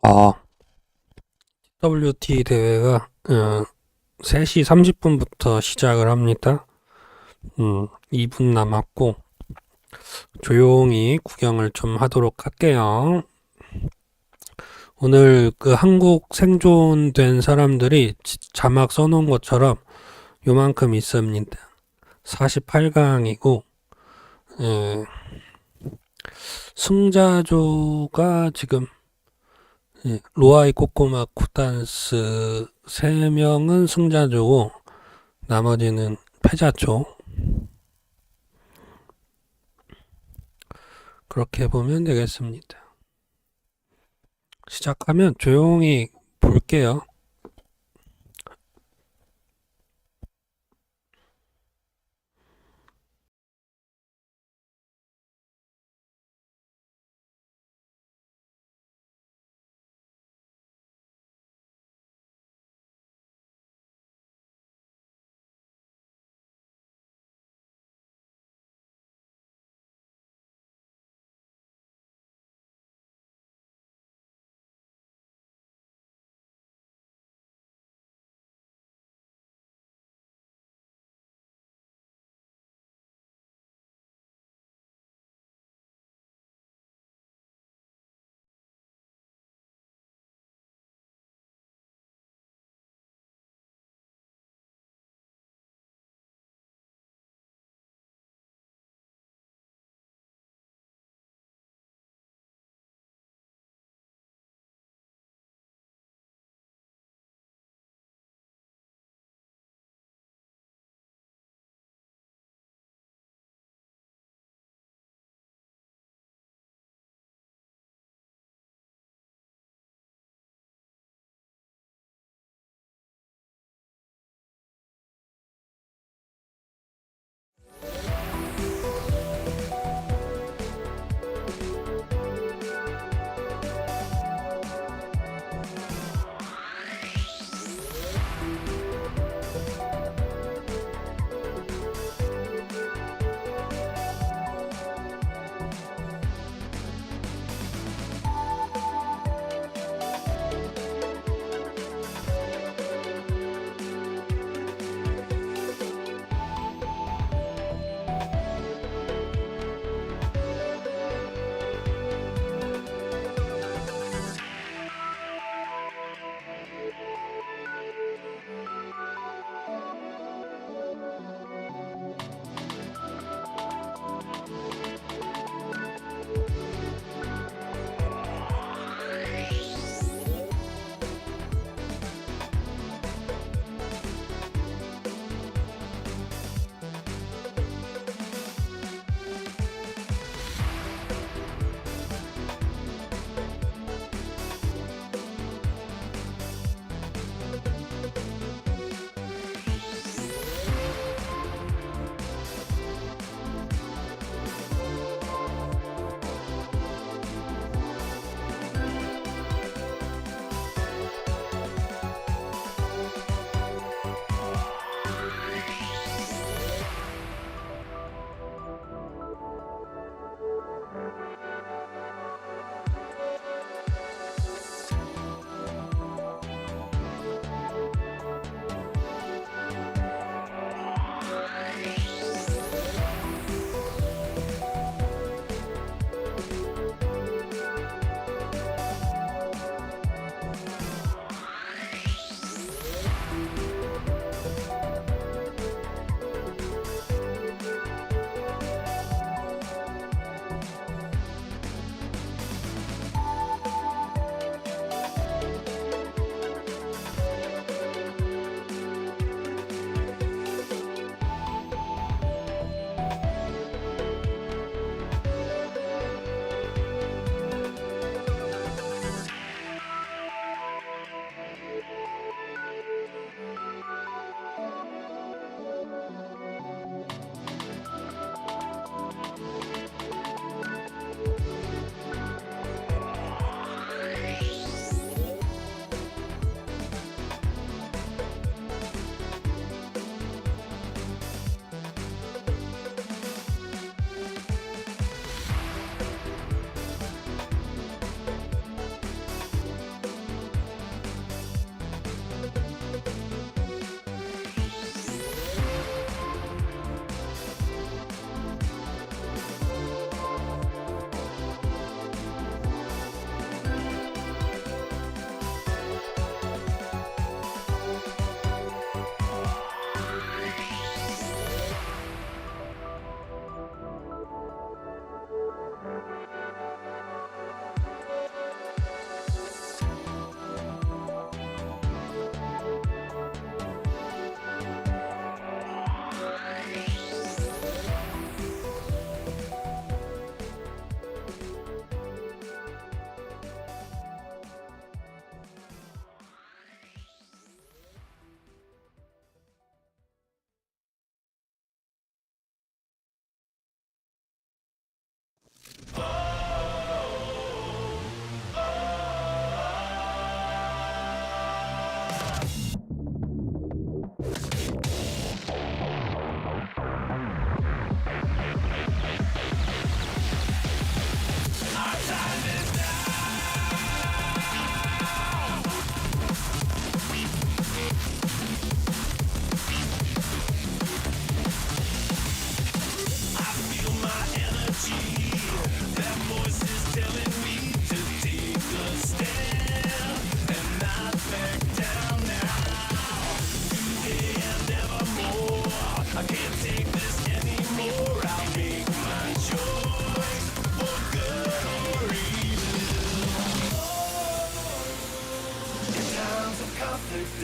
아, WT 대회가 3시 30분부터 시작을 합니다. 2분 남았고 조용히 구경을 좀 하도록 할게요. 오늘 그 한국 생존된 사람들이 자막 써놓은 것처럼 요만큼 있습니다. 48강이고 승자조가 지금 로아이 꼬꼬마 쿠단스 3명은 승자조고 나머지는 패자조. 그렇게 보면 되겠습니다. 시작하면 조용히 볼게요.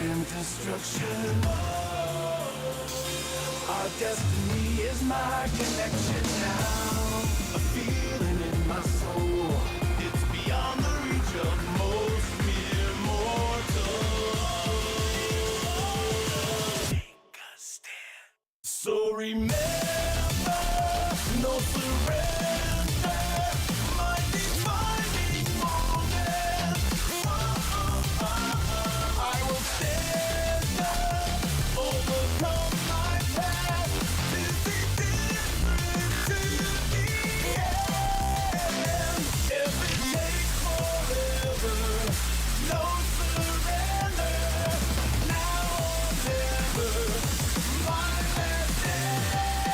and destruction. Our destiny is my connection now. A feeling in my soul. It's beyond the reach of most mere mortals. Take a stand. So remember, no surrender. My defining moment. I will stand up, overcome my past. This is different to the end. If it takes forever, no surrender. Now or never, my last stand.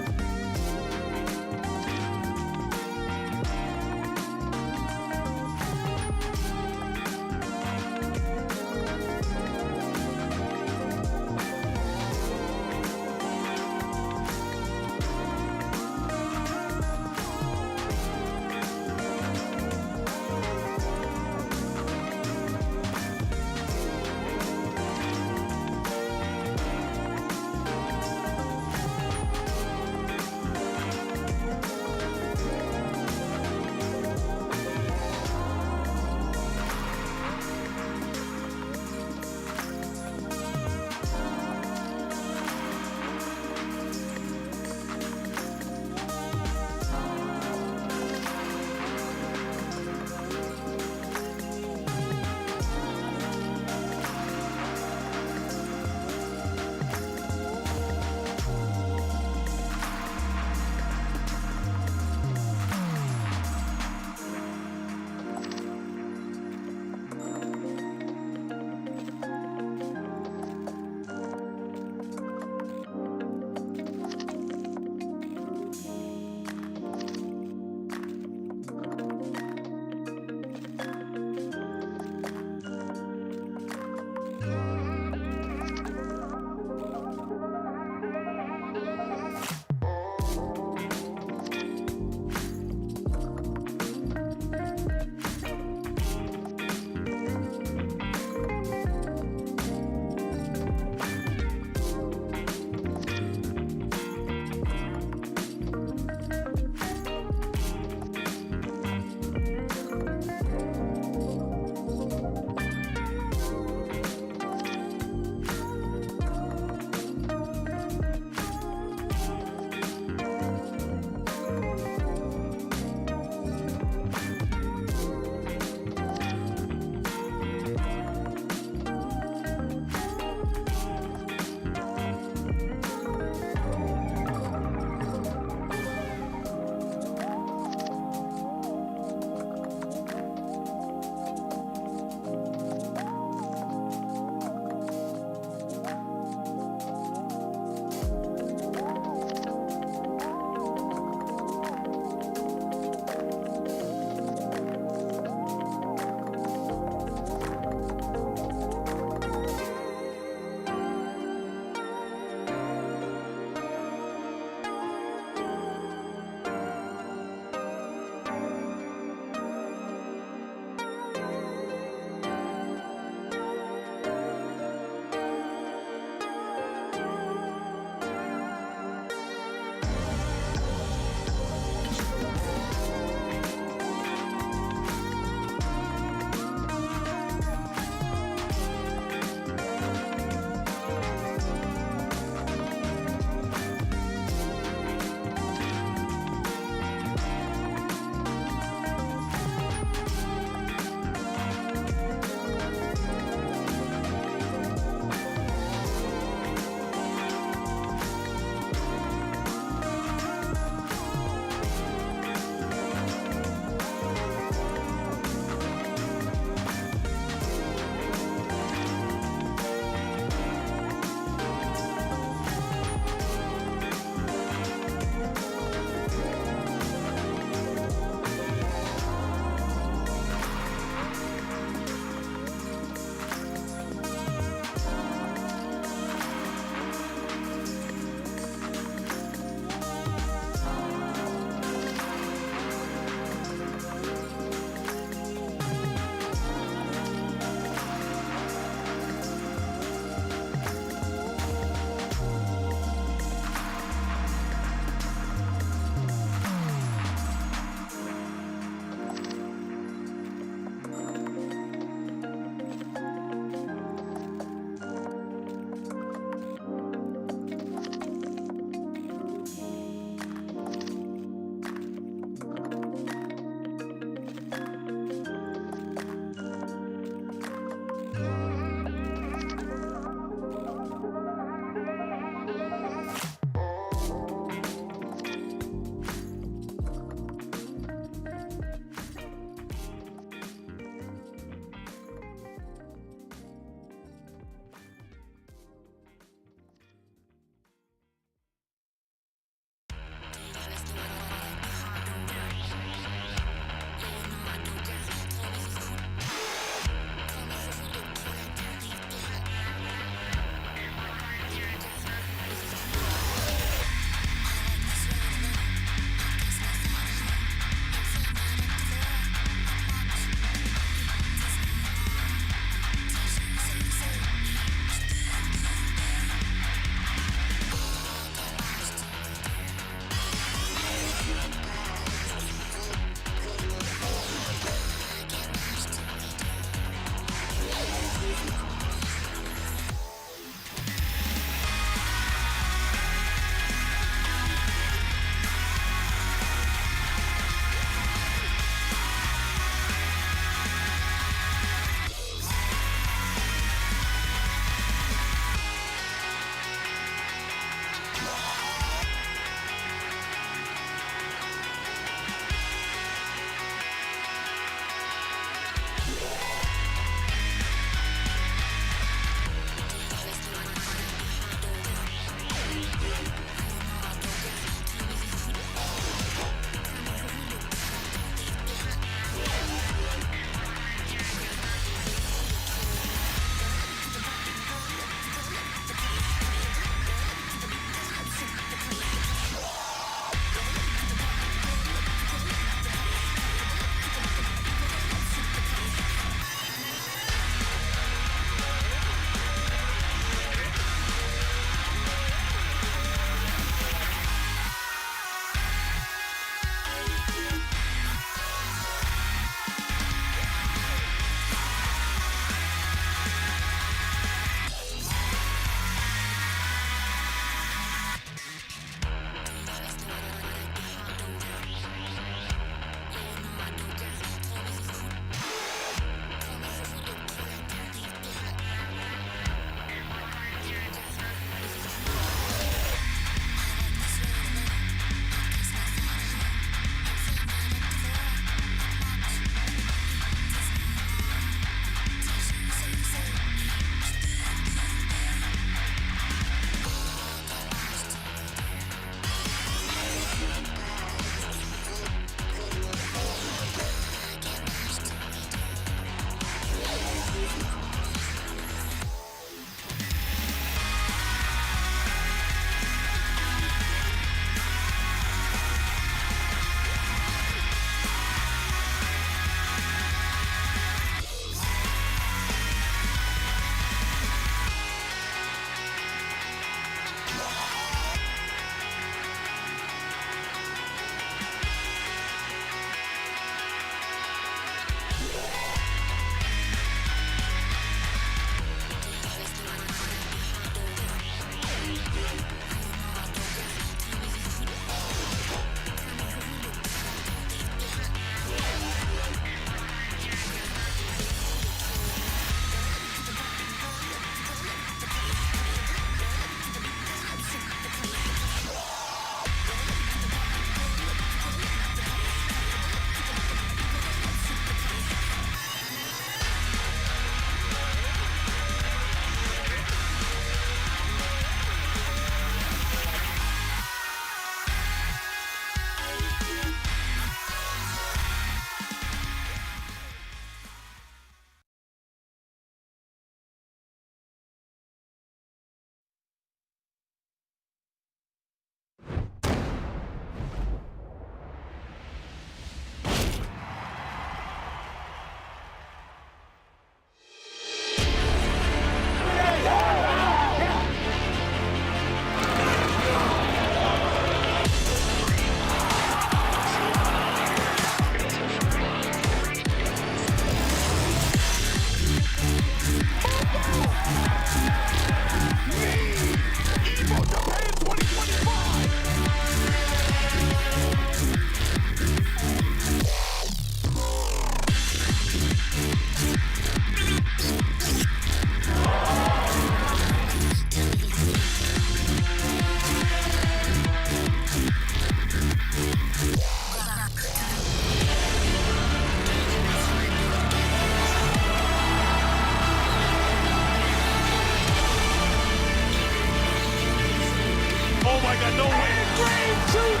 Green shoot.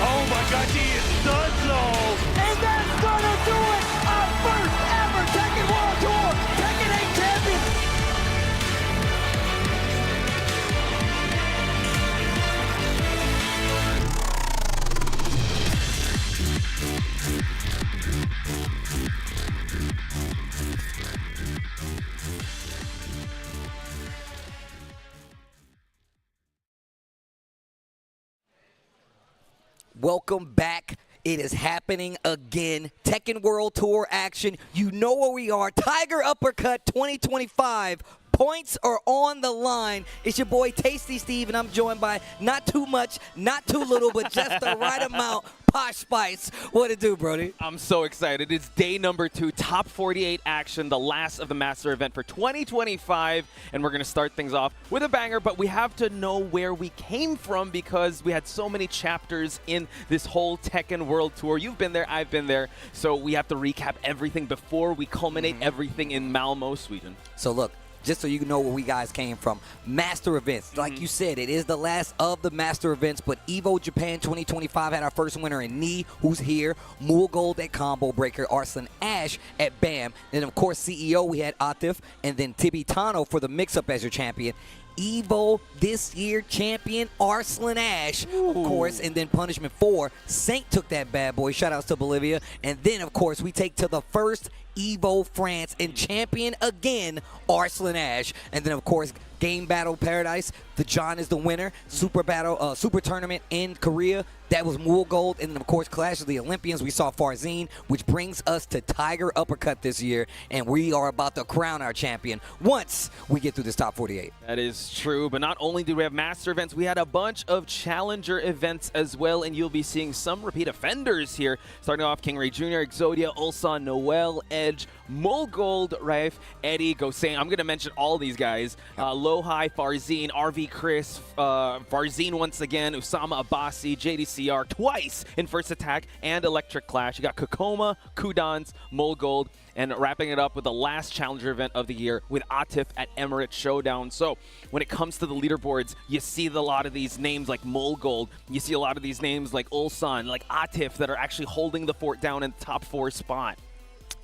Oh my gosh, he is done so. And that's gonna do it. Our first ever Tekken World Tour Tekken 8 champion. Welcome back. It is happening again. Tekken World Tour action. You know where we are. Tiger Uppercut 2025. Points are on the line. It's your boy Tasty Steve, and I'm joined by not too much, not too little, but just the right amount. Posh Spice. What it do, Brody? I'm so excited. It's day number 2, top 48 action, the last of the Master event for 2025. And we're going to start things off with a banger, but we have to know where we came from because we had so many chapters in this whole Tekken World Tour. You've been there, I've been there. So we have to recap everything before we culminate everything in Malmo, Sweden. So look, just so you know where we guys came from, Master events. Like you said, it is the last of the Master events, but Evo Japan 2025 had our first winner in Knee, who's here, Mool Gold at Combo Breaker, Arslan Ash at BAM, and of course CEO we had Atif, and then Tibitano for the mix-up as your champion. Evo this year champion Arslan Ash, of course, and then Punishment 4. Saint took that bad boy. Shout outs to Bolivia. And then, of course, we take to the first Evo France and champion again Arslan Ash. And then, of course, Game Battle Paradise. The John is the winner. Super Battle, Super Tournament in Korea. That was Mool Gold. And then, of course, Clash of the Olympians. We saw Farzine, which brings us to Tiger Uppercut this year. And we are about to crown our champion once we get through this top 48. That is true, but not only did we have Master events, we had a bunch of Challenger events as well, and you'll be seeing some repeat offenders here. Starting off, King Ray Jr., Exodia, Ulsan, Noel, Edge, Mool Gold, Raif, Eddie, Gosain. I'm going to mention all these guys. Lohai, Farzine, RV Chris, Farzine once again, Usama Abbasi, JDCR twice in First Attack, and Electric Clash. You got Kokoma, Kudans, Mool Gold, and wrapping it up with the last Challenger event of the year with Atif at Emirates Showdown. So when it comes to the leaderboards, you see a lot of these names like Mool Gold. You see a lot of these names like Ulsan, like Atif that are actually holding the fort down in the top 4 spot.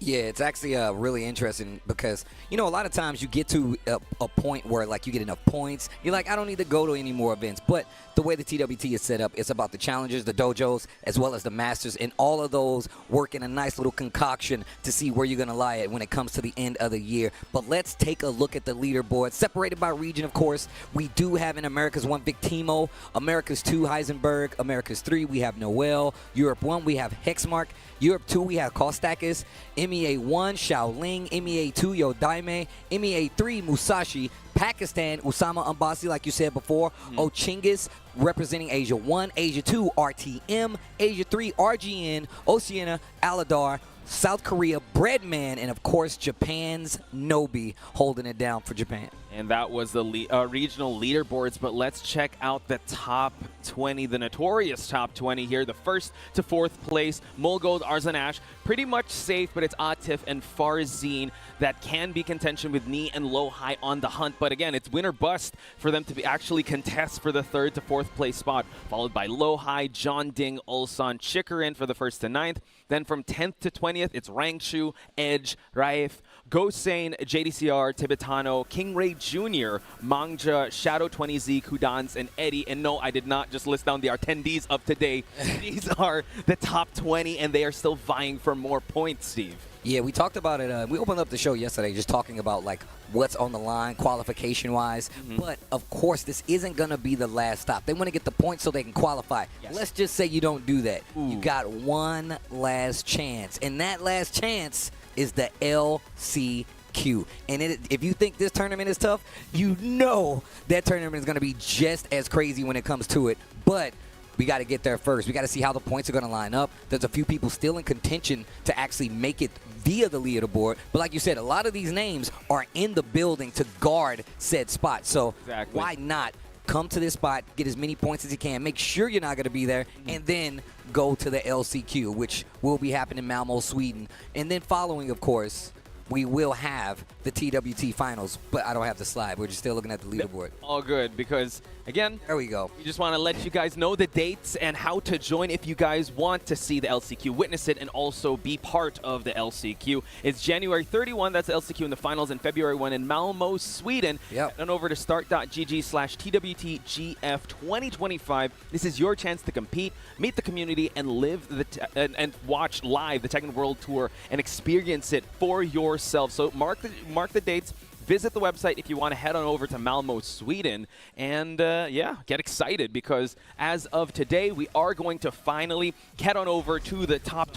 Yeah, it's actually really interesting because, you know, a lot of times you get to a point where, like, you get enough points. You're like, I don't need to go to any more events. But the way the TWT is set up, it's about the challengers, the dojos, as well as the masters. And all of those work in a nice little concoction to see where you're going to lie at when it comes to the end of the year. But let's take a look at the leaderboard. Separated by region, of course, we do have in America's 1, Victimo. America's 2, Heisenberg. America's 3, we have Noel. Europe 1, we have Hexmark. Europe 2, we have Kostakis. MEA 1, Shaoling. MEA 2, Yodaime. MEA 3, Musashi. Pakistan, Usama Ambasi, like you said before. Ochingis, representing Asia 1. Asia 2, RTM. Asia 3, RGN. Oceania, Aladar. South Korea, Breadman, and of course Japan's Nobi holding it down for Japan. And that was the regional leaderboards, but let's check out the top 20, the notorious top 20 here. The first to 4th place, Mool Gold, Arslan Ash, pretty much safe, but it's Atif and Farzine that can be contention with Knee and Lohai on the hunt. But again, it's win or bust for them to be actually contest for the 3rd to 4th place spot, followed by Lohai, John Ding, Ulsan, Chikarin for the 1st to 9th. Then from 10th to 20th, it's Rangshu, Edge, Raif, Gosain, JDCR, Tibetano, King Ray Jr., Mangja, Shadow 20Z, Kudans, and Eddie. And no, I did not just list down the attendees of today. These are the top 20, and they are still vying for more points, Steve. Yeah, we talked about it. We opened up the show yesterday just talking about, like, what's on the line qualification-wise. But, of course, this isn't going to be the last stop. They want to get the points so they can qualify. Yes. Let's just say you don't do that. You got one last chance. And that last chance is the LCQ. And if you think this tournament is tough, you know that tournament is going to be just as crazy when it comes to it. But we got to get there first. We got to see how the points are going to line up. There's a few people still in contention to actually make it via the leaderboard. But like you said, a lot of these names are in the building to guard said spot. So why not come to this spot, get as many points as you can, make sure you're not going to be there, and then go to the LCQ, which will be happening in Malmo, Sweden. And then following, of course, we will have the TWT finals, but I don't have the slide. We're just still looking at the leaderboard. All good, because again, There we go. we just want to let you guys know the dates and how to join if you guys want to see the LCQ, witness it, and also be part of the LCQ. It's January 31, that's the LCQ in the finals, and February 1 in Malmo, Sweden. Yep. And over to start.gg/TWTGF 2025. This is your chance to compete, meet the community, and live and watch live the Tekken World Tour and experience it for yourself. So mark the dates. Visit the website if you want to head on over to Malmo, Sweden, and yeah, get excited, because as of today, we are going to finally head on over to the top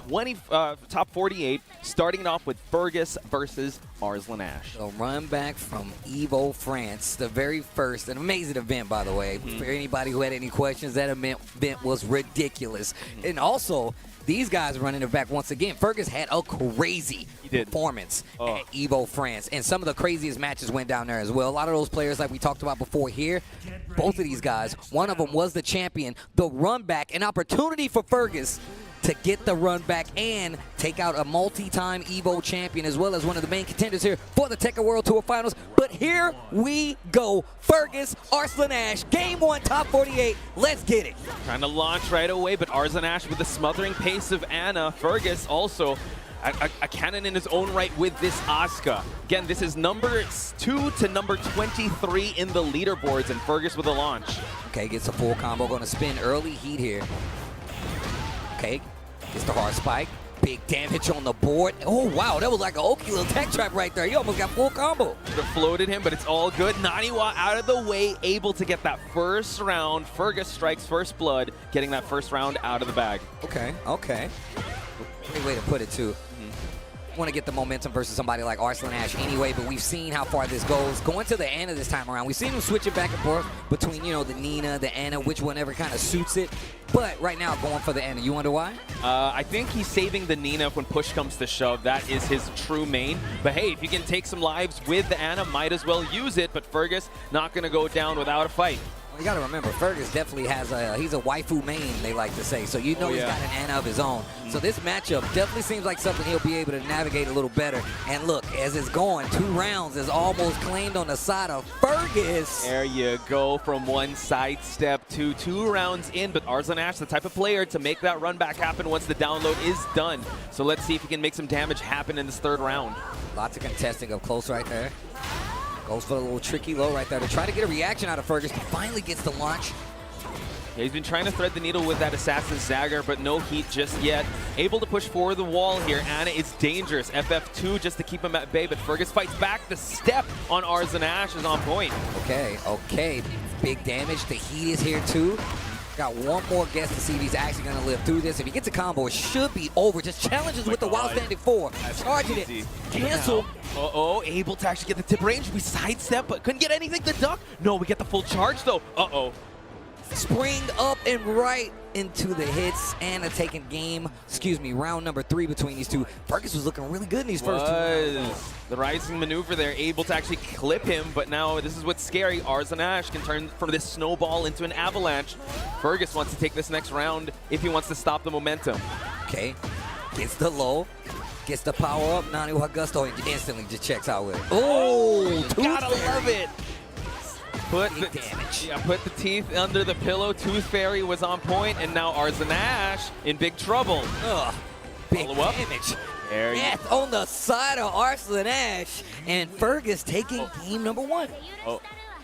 48, starting it off with Fergus versus Arslan Ash. So run back from Evo France, the very first, an amazing event, by the way. For anybody who had any questions, that event was ridiculous. And also, these guys running it back once again. Fergus had a crazy performance at Evo France, and some of the craziest matches went down there as well. A lot of those players, like we talked about before here, both of these guys, one of them was the champion, the run back, an opportunity for Fergus to get the run back and take out a multi-time Evo champion, as well as one of the main contenders here for the Tekken World Tour Finals. But here we go. Fergus, Arslan Ash, game 1, top 48. Let's get it. Trying to launch right away, but Arslan Ash with the smothering pace of Anna. Fergus also a cannon in his own right with this Asuka. Again, this is number 2 to number 23 in the leaderboards, and Fergus with a launch. Okay, gets a full combo. Going to spin early heat here. Okay, gets the hard spike. Big damage on the board. Oh, wow, that was like an Oki little tech trap right there. He almost got full combo. Should have floated him, but it's all good. Naniwa out of the way, able to get that first round. Fergus strikes first blood, getting that first round out of the bag. Okay, okay. Great way to put it, too. Want to get the momentum versus somebody like Arslan Ash anyway, but we've seen how far this goes. Going to the Anna this time around, we've seen him switch it back and forth between, you know, the Nina, the Anna, which one ever kind of suits it. But right now, going for the Anna. You wonder why? I think he's saving the Nina when push comes to shove. That is his true main. But hey, if you can take some lives with the Anna, might as well use it. But Fergus not going to go down without a fight. You got to remember, Fergus definitely has he's a waifu main, they like to say. So you know he's got an Anna of his own. So this matchup definitely seems like something he'll be able to navigate a little better. And look, as it's going, 2 rounds is almost claimed on the side of Fergus. There you go, from one sidestep to 2 rounds in. But Arslan Ash, the type of player to make that run back happen once the download is done. So let's see if he can make some damage happen in this 3rd round. Lots of contesting up close right there. Goes for a little tricky low right there to try to get a reaction out of Fergus. He finally gets the launch. Yeah, he's been trying to thread the needle with that Assassin Zagger, but no heat just yet. Able to push forward the wall here. Anna is dangerous. FF2 just to keep him at bay, but Fergus fights back. The step on Arslan Ash is on point. Okay, okay. Big damage. The heat is here too. Got one more guess to see if he's actually going to live through this. If he gets a combo, it should be over. Just challenges with the wild standing 4. Charging it. Cancel. Uh-oh, able to actually get the tip range. We sidestep, but couldn't get anything to duck. No, we get the full charge though. Uh-oh. Spring up and right into the hits. Anna taking round number 3 between these two. Fergus was looking really good in these first 2 rounds. The rising maneuver there, able to actually clip him, but now this is what's scary. Arslan Ash can turn from this snowball into an avalanche. Fergus wants to take this next round if he wants to stop the momentum. Okay, gets the low, gets the power up. Nani Augusto instantly just checks out with it. Oh, gotta love it. Put Big damage. Yeah, put the teeth under the pillow. Tooth Fairy was on point, and now Arslan Ash in big trouble. Ugh, big Follow up. damage. There you Death on the side of Arslan Ash, and Fergus taking game number 1. Oh,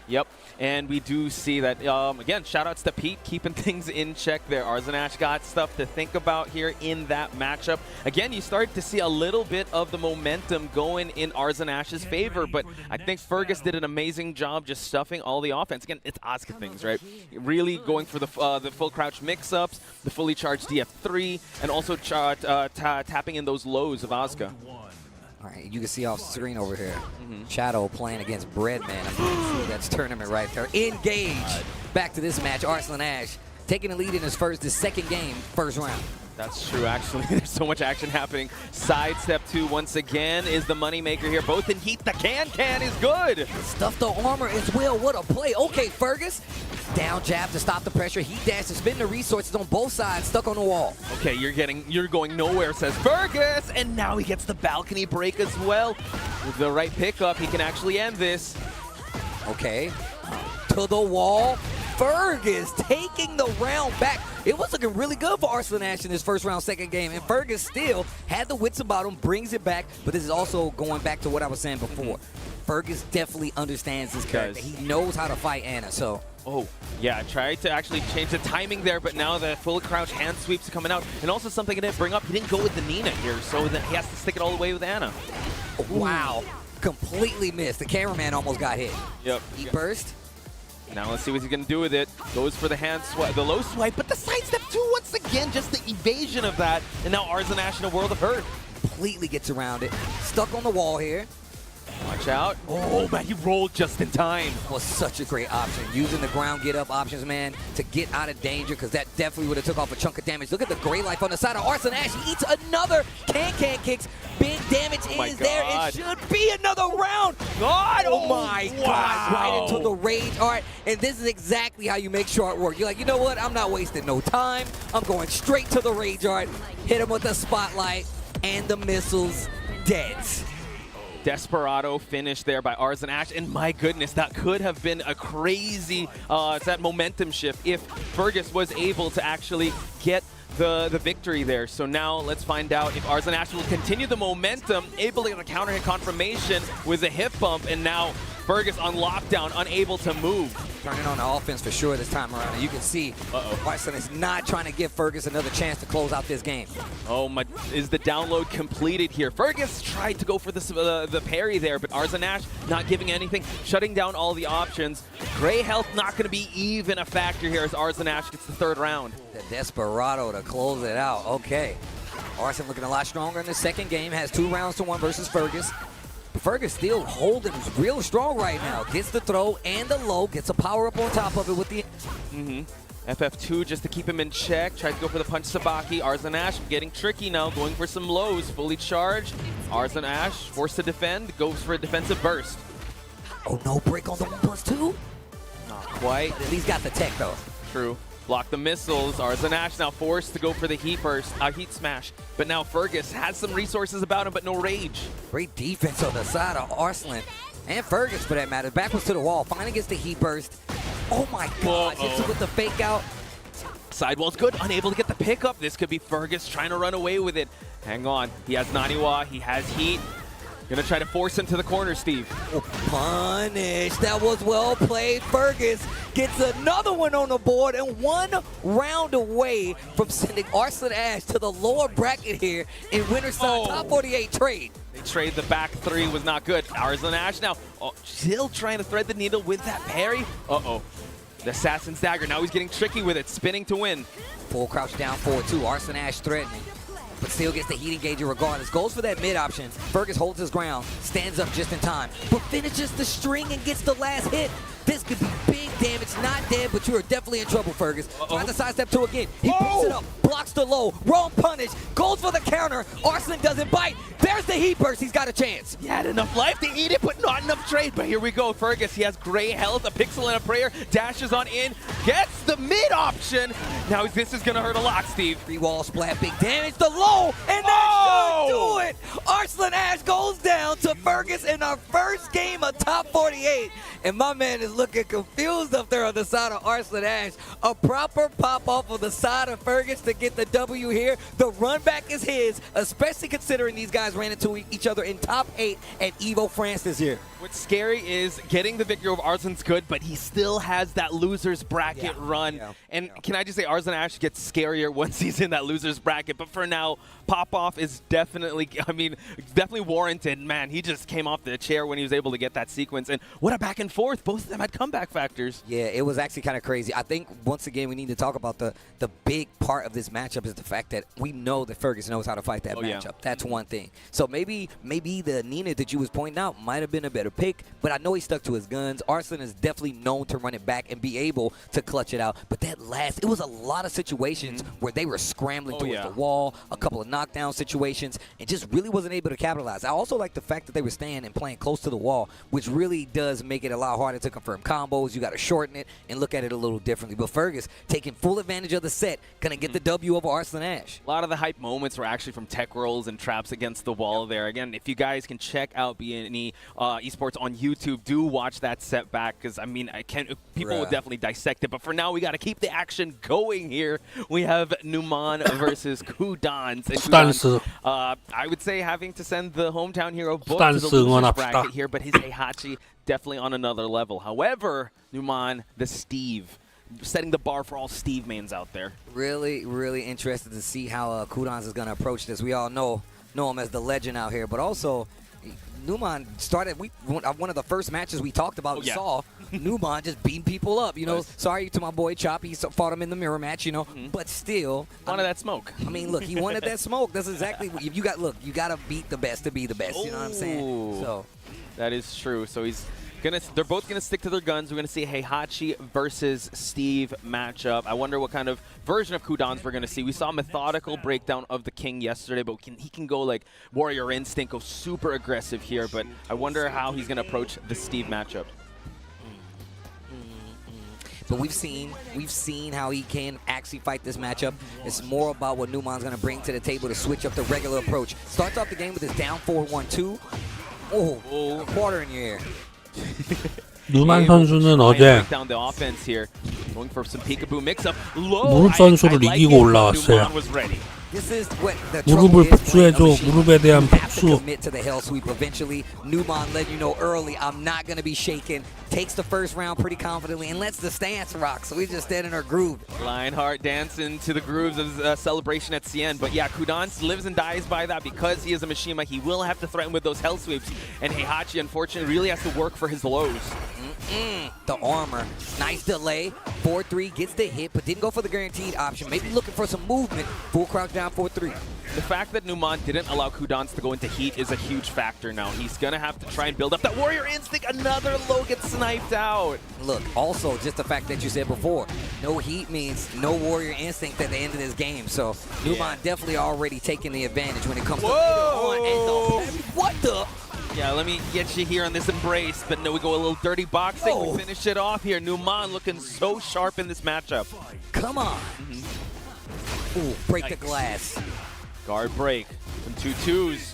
yep. And we do see that, again, shout-outs to Pete, keeping things in check there. Arslan Ash got stuff to think about here in that matchup. Again, you start to see a little bit of the momentum going in Arslan Ash's favor, but I think Fergus did an amazing job just stuffing all the offense. Again, it's Asuka things, right? Really going for the full crouch mix-ups, the fully charged DF3, and also tapping in those lows of Asuka. All right, you can see off screen over here, Shadow playing against Breadman. I'm pretty sure that's tournament right there. Engage. Back to this match, Arslan Ash taking the lead in his 2nd game, 1st round. That's true, actually. There's so much action happening. Sidestep 2 once again is the moneymaker here. Both in heat. The can is good. Stuff the armor as well. What a play. Okay, Fergus. Down jab to stop the pressure. Heat dash to spin the resources on both sides. Stuck on the wall. Okay, you're going nowhere, says Fergus. And now he gets the balcony break as well. With the right pickup, he can actually end this. Okay. To the wall. Fergus taking the round back. It was looking really good for Arslan Ash in his first round, second game, and Fergus still had the wits about him, brings it back, but this is also going back to what I was saying before. Fergus definitely understands his character. He knows how to fight Anna, so. Oh, yeah, I tried to actually change the timing there, but now the full crouch hand sweeps coming out. And also something I didn't bring up, he didn't go with the Nina here, so then he has to stick it all the way with Anna. Wow, completely missed. The cameraman almost got hit. Yep. He burst. Now let's see what he's gonna do with it. Goes for the hand swipe, the low swipe, but the sidestep 2 once again, just the evasion of that. And now Arslan Ash in a world of hurt. Completely gets around it. Stuck on the wall here. Watch out. Oh man, he rolled just in time. Was such a great option. Using the ground get up options, man, to get out of danger, because that definitely would have took off a chunk of damage. Look at the gray life on the side of Arslan Ash. He eats another can kicks. Big damage is there. It should be another round. God, oh my God, right into the rage art. And this is exactly how you make short work. You're like, you know what? I'm not wasting no time. I'm going straight to the rage art. Hit him with the spotlight and the missiles. Dead. Desperado finish there by Arslan Ash, and my goodness, that could have been a crazy that momentum shift if Fergus was able to actually get the victory there. So now let's find out if Arslan Ash will continue the momentum, able to get a counter hit confirmation with a hip bump, and now Fergus on lockdown, unable to move. Turning on the offense for sure this time around. And you can see Arslan is not trying to give Fergus another chance to close out this game. Oh my, is the download completed here? Fergus tried to go for the parry there, but Arslan Ash not giving anything, shutting down all the options. Gray health not going to be even a factor here as Arslan Ash gets the third round. The Desperado to close it out. Okay. Arslan looking a lot stronger in the second game. Has 2 rounds to 1 versus Fergus. Fergus still holding real strong right now. Gets the throw and the low. Gets a power up on top of it with the... FF2 just to keep him in check. Tried to go for the punch Sabaki. Arslan Ash getting tricky now. Going for some lows. Fully charged. Arslan Ash forced to defend. Goes for a defensive burst. Oh, no break on the 1+2? Not quite. At least got the tech, though. True. Block the missiles. Arslan Ash now forced to go for the heat burst, heat smash. But now Fergus has some resources about him, but no rage. Great defense on the side of Arslan. And Fergus, for that matter. Backwards to the wall. Finally gets the heat burst. Oh, my God. Hits it with the fake out. Sidewall's good. Unable to get the pickup. This could be Fergus trying to run away with it. Hang on. He has Naniwa. He has heat. Gonna try to force him to the corner, Steve. Oh, punish. That was well played. Fergus gets another one on the board and 1 round away from sending Arslan Ash to the lower bracket here in winner's side top 48 trade. They trade the back 3 was not good. Arslan Ash now still trying to thread the needle with that parry. The Assassin's Dagger. Now he's getting tricky with it. Spinning to win. Full crouch down forward too. Arslan Ash threatening, but still gets the heat engager regardless. Goes for that mid option. Fergus holds his ground, stands up just in time, but finishes the string and gets the last hit. This could be big damage. Not dead, but you are definitely in trouble, Fergus. Tries to sidestep 2 again. He picks it up, blocks the low, wrong punish, goes for the counter. Arslan doesn't bite. There's the heat burst. He's got a chance. He had enough life to eat it, but not enough trade. But here we go. Fergus, he has gray health, a pixel and a prayer. Dashes on in, gets the mid option. Now this is going to hurt a lot, Steve. 3 wall splat, big damage. The low, and that should do it. Arslan Ash goes down to Fergus in our first game of top 48. And my man is looking confused up there on the side of Arslan Ash. A proper pop off of the side of Fergus to get the W here. The run back is his, especially considering these guys ran into each other in top 8 at EVO France this year. What's scary is getting the victory over Arslan's good, but he still has that loser's bracket run. Can I just say Arslan Ash gets scarier once he's in that loser's bracket, but for now, pop-off is definitely, definitely warranted. Man, he just came off the chair when he was able to get that sequence, and what a back and forth. Both of them had comeback factors. Yeah, it was actually kind of crazy. I think, once again, we need to talk about the big part of this matchup is the fact that we know that Fergus knows how to fight that matchup. Yeah. That's one thing. So maybe the Nina that you was pointing out might have been a better pick, but I know he stuck to his guns. Arslan is definitely known to run it back and be able to clutch it out. But that it was a lot of situations where they were scrambling towards the wall, a couple of knockdown situations, and just really wasn't able to capitalize. I also like the fact that they were staying and playing close to the wall, which really does make it a lot harder to confirm combos. You got to shorten it and look at it a little differently. But Fergus taking full advantage of the set, gonna get the W over Arslan Ash. A lot of the hype moments were actually from tech rolls and traps against the wall there. Again, if you guys can check out BNE Esports on YouTube, do watch that set back, because I mean, people will definitely dissect it. But for now, we got to keep the action going here. We have Numan versus Kudans. And Kudans. I would say having to send the hometown hero book to Kudans the losers 응원합시다. bracket here, but his Heihachi definitely on another level. However, Numan, the Steve, setting the bar for all Steve mains out there. Really, really interested to see how Kudans is going to approach this. We all know him as the legend out here, but also Numan started one of the first matches we talked about and saw Numan just beating people up. You know, sorry to my boy Chop, he fought him in the mirror match. You know, but still Wanted that smoke. I mean, look, he wanted that smoke. That's exactly what you got. Look, you got to beat the best to be the best. You know what I'm saying? So that is true. So they're both gonna stick to their guns. We're gonna see a Heihachi versus Steve matchup. I wonder what kind of version of Kudans we're gonna see. We saw a methodical breakdown of the King yesterday, but he can go like Warrior Instinct, go super aggressive here. But I wonder how he's gonna approach the Steve matchup. But we've seen how he can actually fight this matchup. It's more about what Numan's gonna bring to the table to switch up the regular approach. Starts off the game with his down 4-1-2. A quarter in your air. 누만 선수는 어제 down the offense here. Going for some peekaboo mix-up. Low. 무릎 선수를 이기고 올라왔어요. Numan was ready. This is what the 무릎을 복수해줘. 무릎에 대한 복수. commit to the hell sweep eventually. Numan letting you know early, I'm not going to be shaken. Takes the first round pretty confidently and lets the stance rock. So we just stand in our groove. Lionheart dancing to the grooves of celebration at Cien. But yeah, Kudans lives and dies by that because he is a Mishima. He will have to threaten with those hell sweeps. And Heihachi, unfortunately, really has to work for his lows. The armor. Nice delay. 4-3 gets the hit, but didn't go for the guaranteed option. Maybe looking for some movement. Full crouch down 4-3. The fact that Numan didn't allow Kudans to go into heat is a huge factor now. He's going to have to try and build up that Warrior Instinct. Another low gets sniped out. Look, also, just the fact that you said before, no heat means no Warrior Instinct at the end of this game. So, Numan definitely already taking the advantage when it comes to later on. And what the? Yeah, let me get you here on this embrace, but no, we go a little dirty boxing. We finish it off here. Numan looking so sharp in this matchup. Come on. Ooh, break the glass. Guard break. Some 2-2s.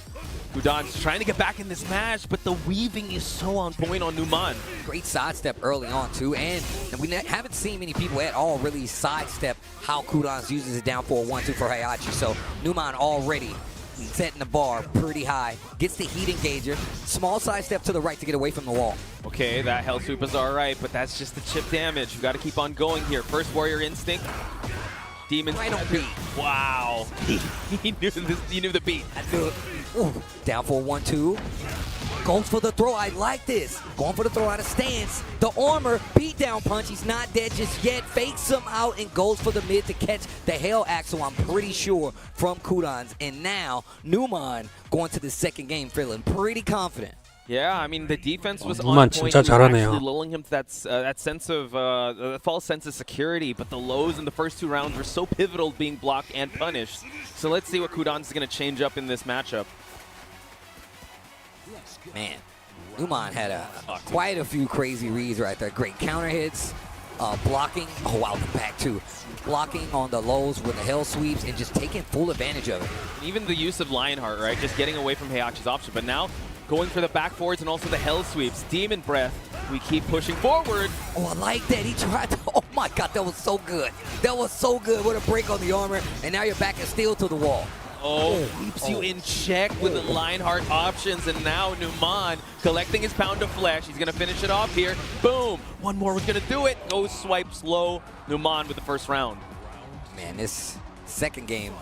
Kudans trying to get back in this match, but the weaving is so on point on Numan. Great sidestep early on, too. And we haven't seen many people at all really sidestep how Kudans uses it down 4-1-2 for Heihachi. So Numan already setting the bar pretty high. Gets the heat engager. Small sidestep to the right to get away from the wall. Okay, that hell sweep is all right, but that's just the chip damage. You got to keep on going here. First Warrior Instinct. Demons. Right on beat. Wow. He knew the beat. I knew it. Ooh, down 4-1-2. Goes for the throw. I like this. Going for the throw out of stance. The armor, beat down punch. He's not dead just yet. Fakes him out and goes for the mid to catch the Hell Axel, I'm pretty sure, from Kudans. And now, Numan going to the second game feeling pretty confident. Yeah, I mean the defense was Numan on point. 진짜 We were 잘하네요. actually lulling him to that sense of that false sense of security. But the lows in the first 2 rounds were so pivotal, being blocked and punished. So let's see what Kudans is going to change up in this matchup. Man, Numan had quite a few crazy reads right there. Great counter hits, blocking. Oh wow, the back too. Blocking on the lows with the hell sweeps and just taking full advantage of it. Even the use of Lionheart, right? Just getting away from Heihachi's option. But now going for the back forwards and also the hell sweeps. Demon Breath. We keep pushing forward. Oh, I like that. He tried to. Oh my God, that was so good. That was so good. What a break on the armor, and now you're back and steel to the wall. Oh, keeps you in check with the Lionheart options, and now Numan collecting his pound of flesh. He's gonna finish it off here. Boom! One more was gonna do it. Goes swipes low. Numan with the first round. Man, this second game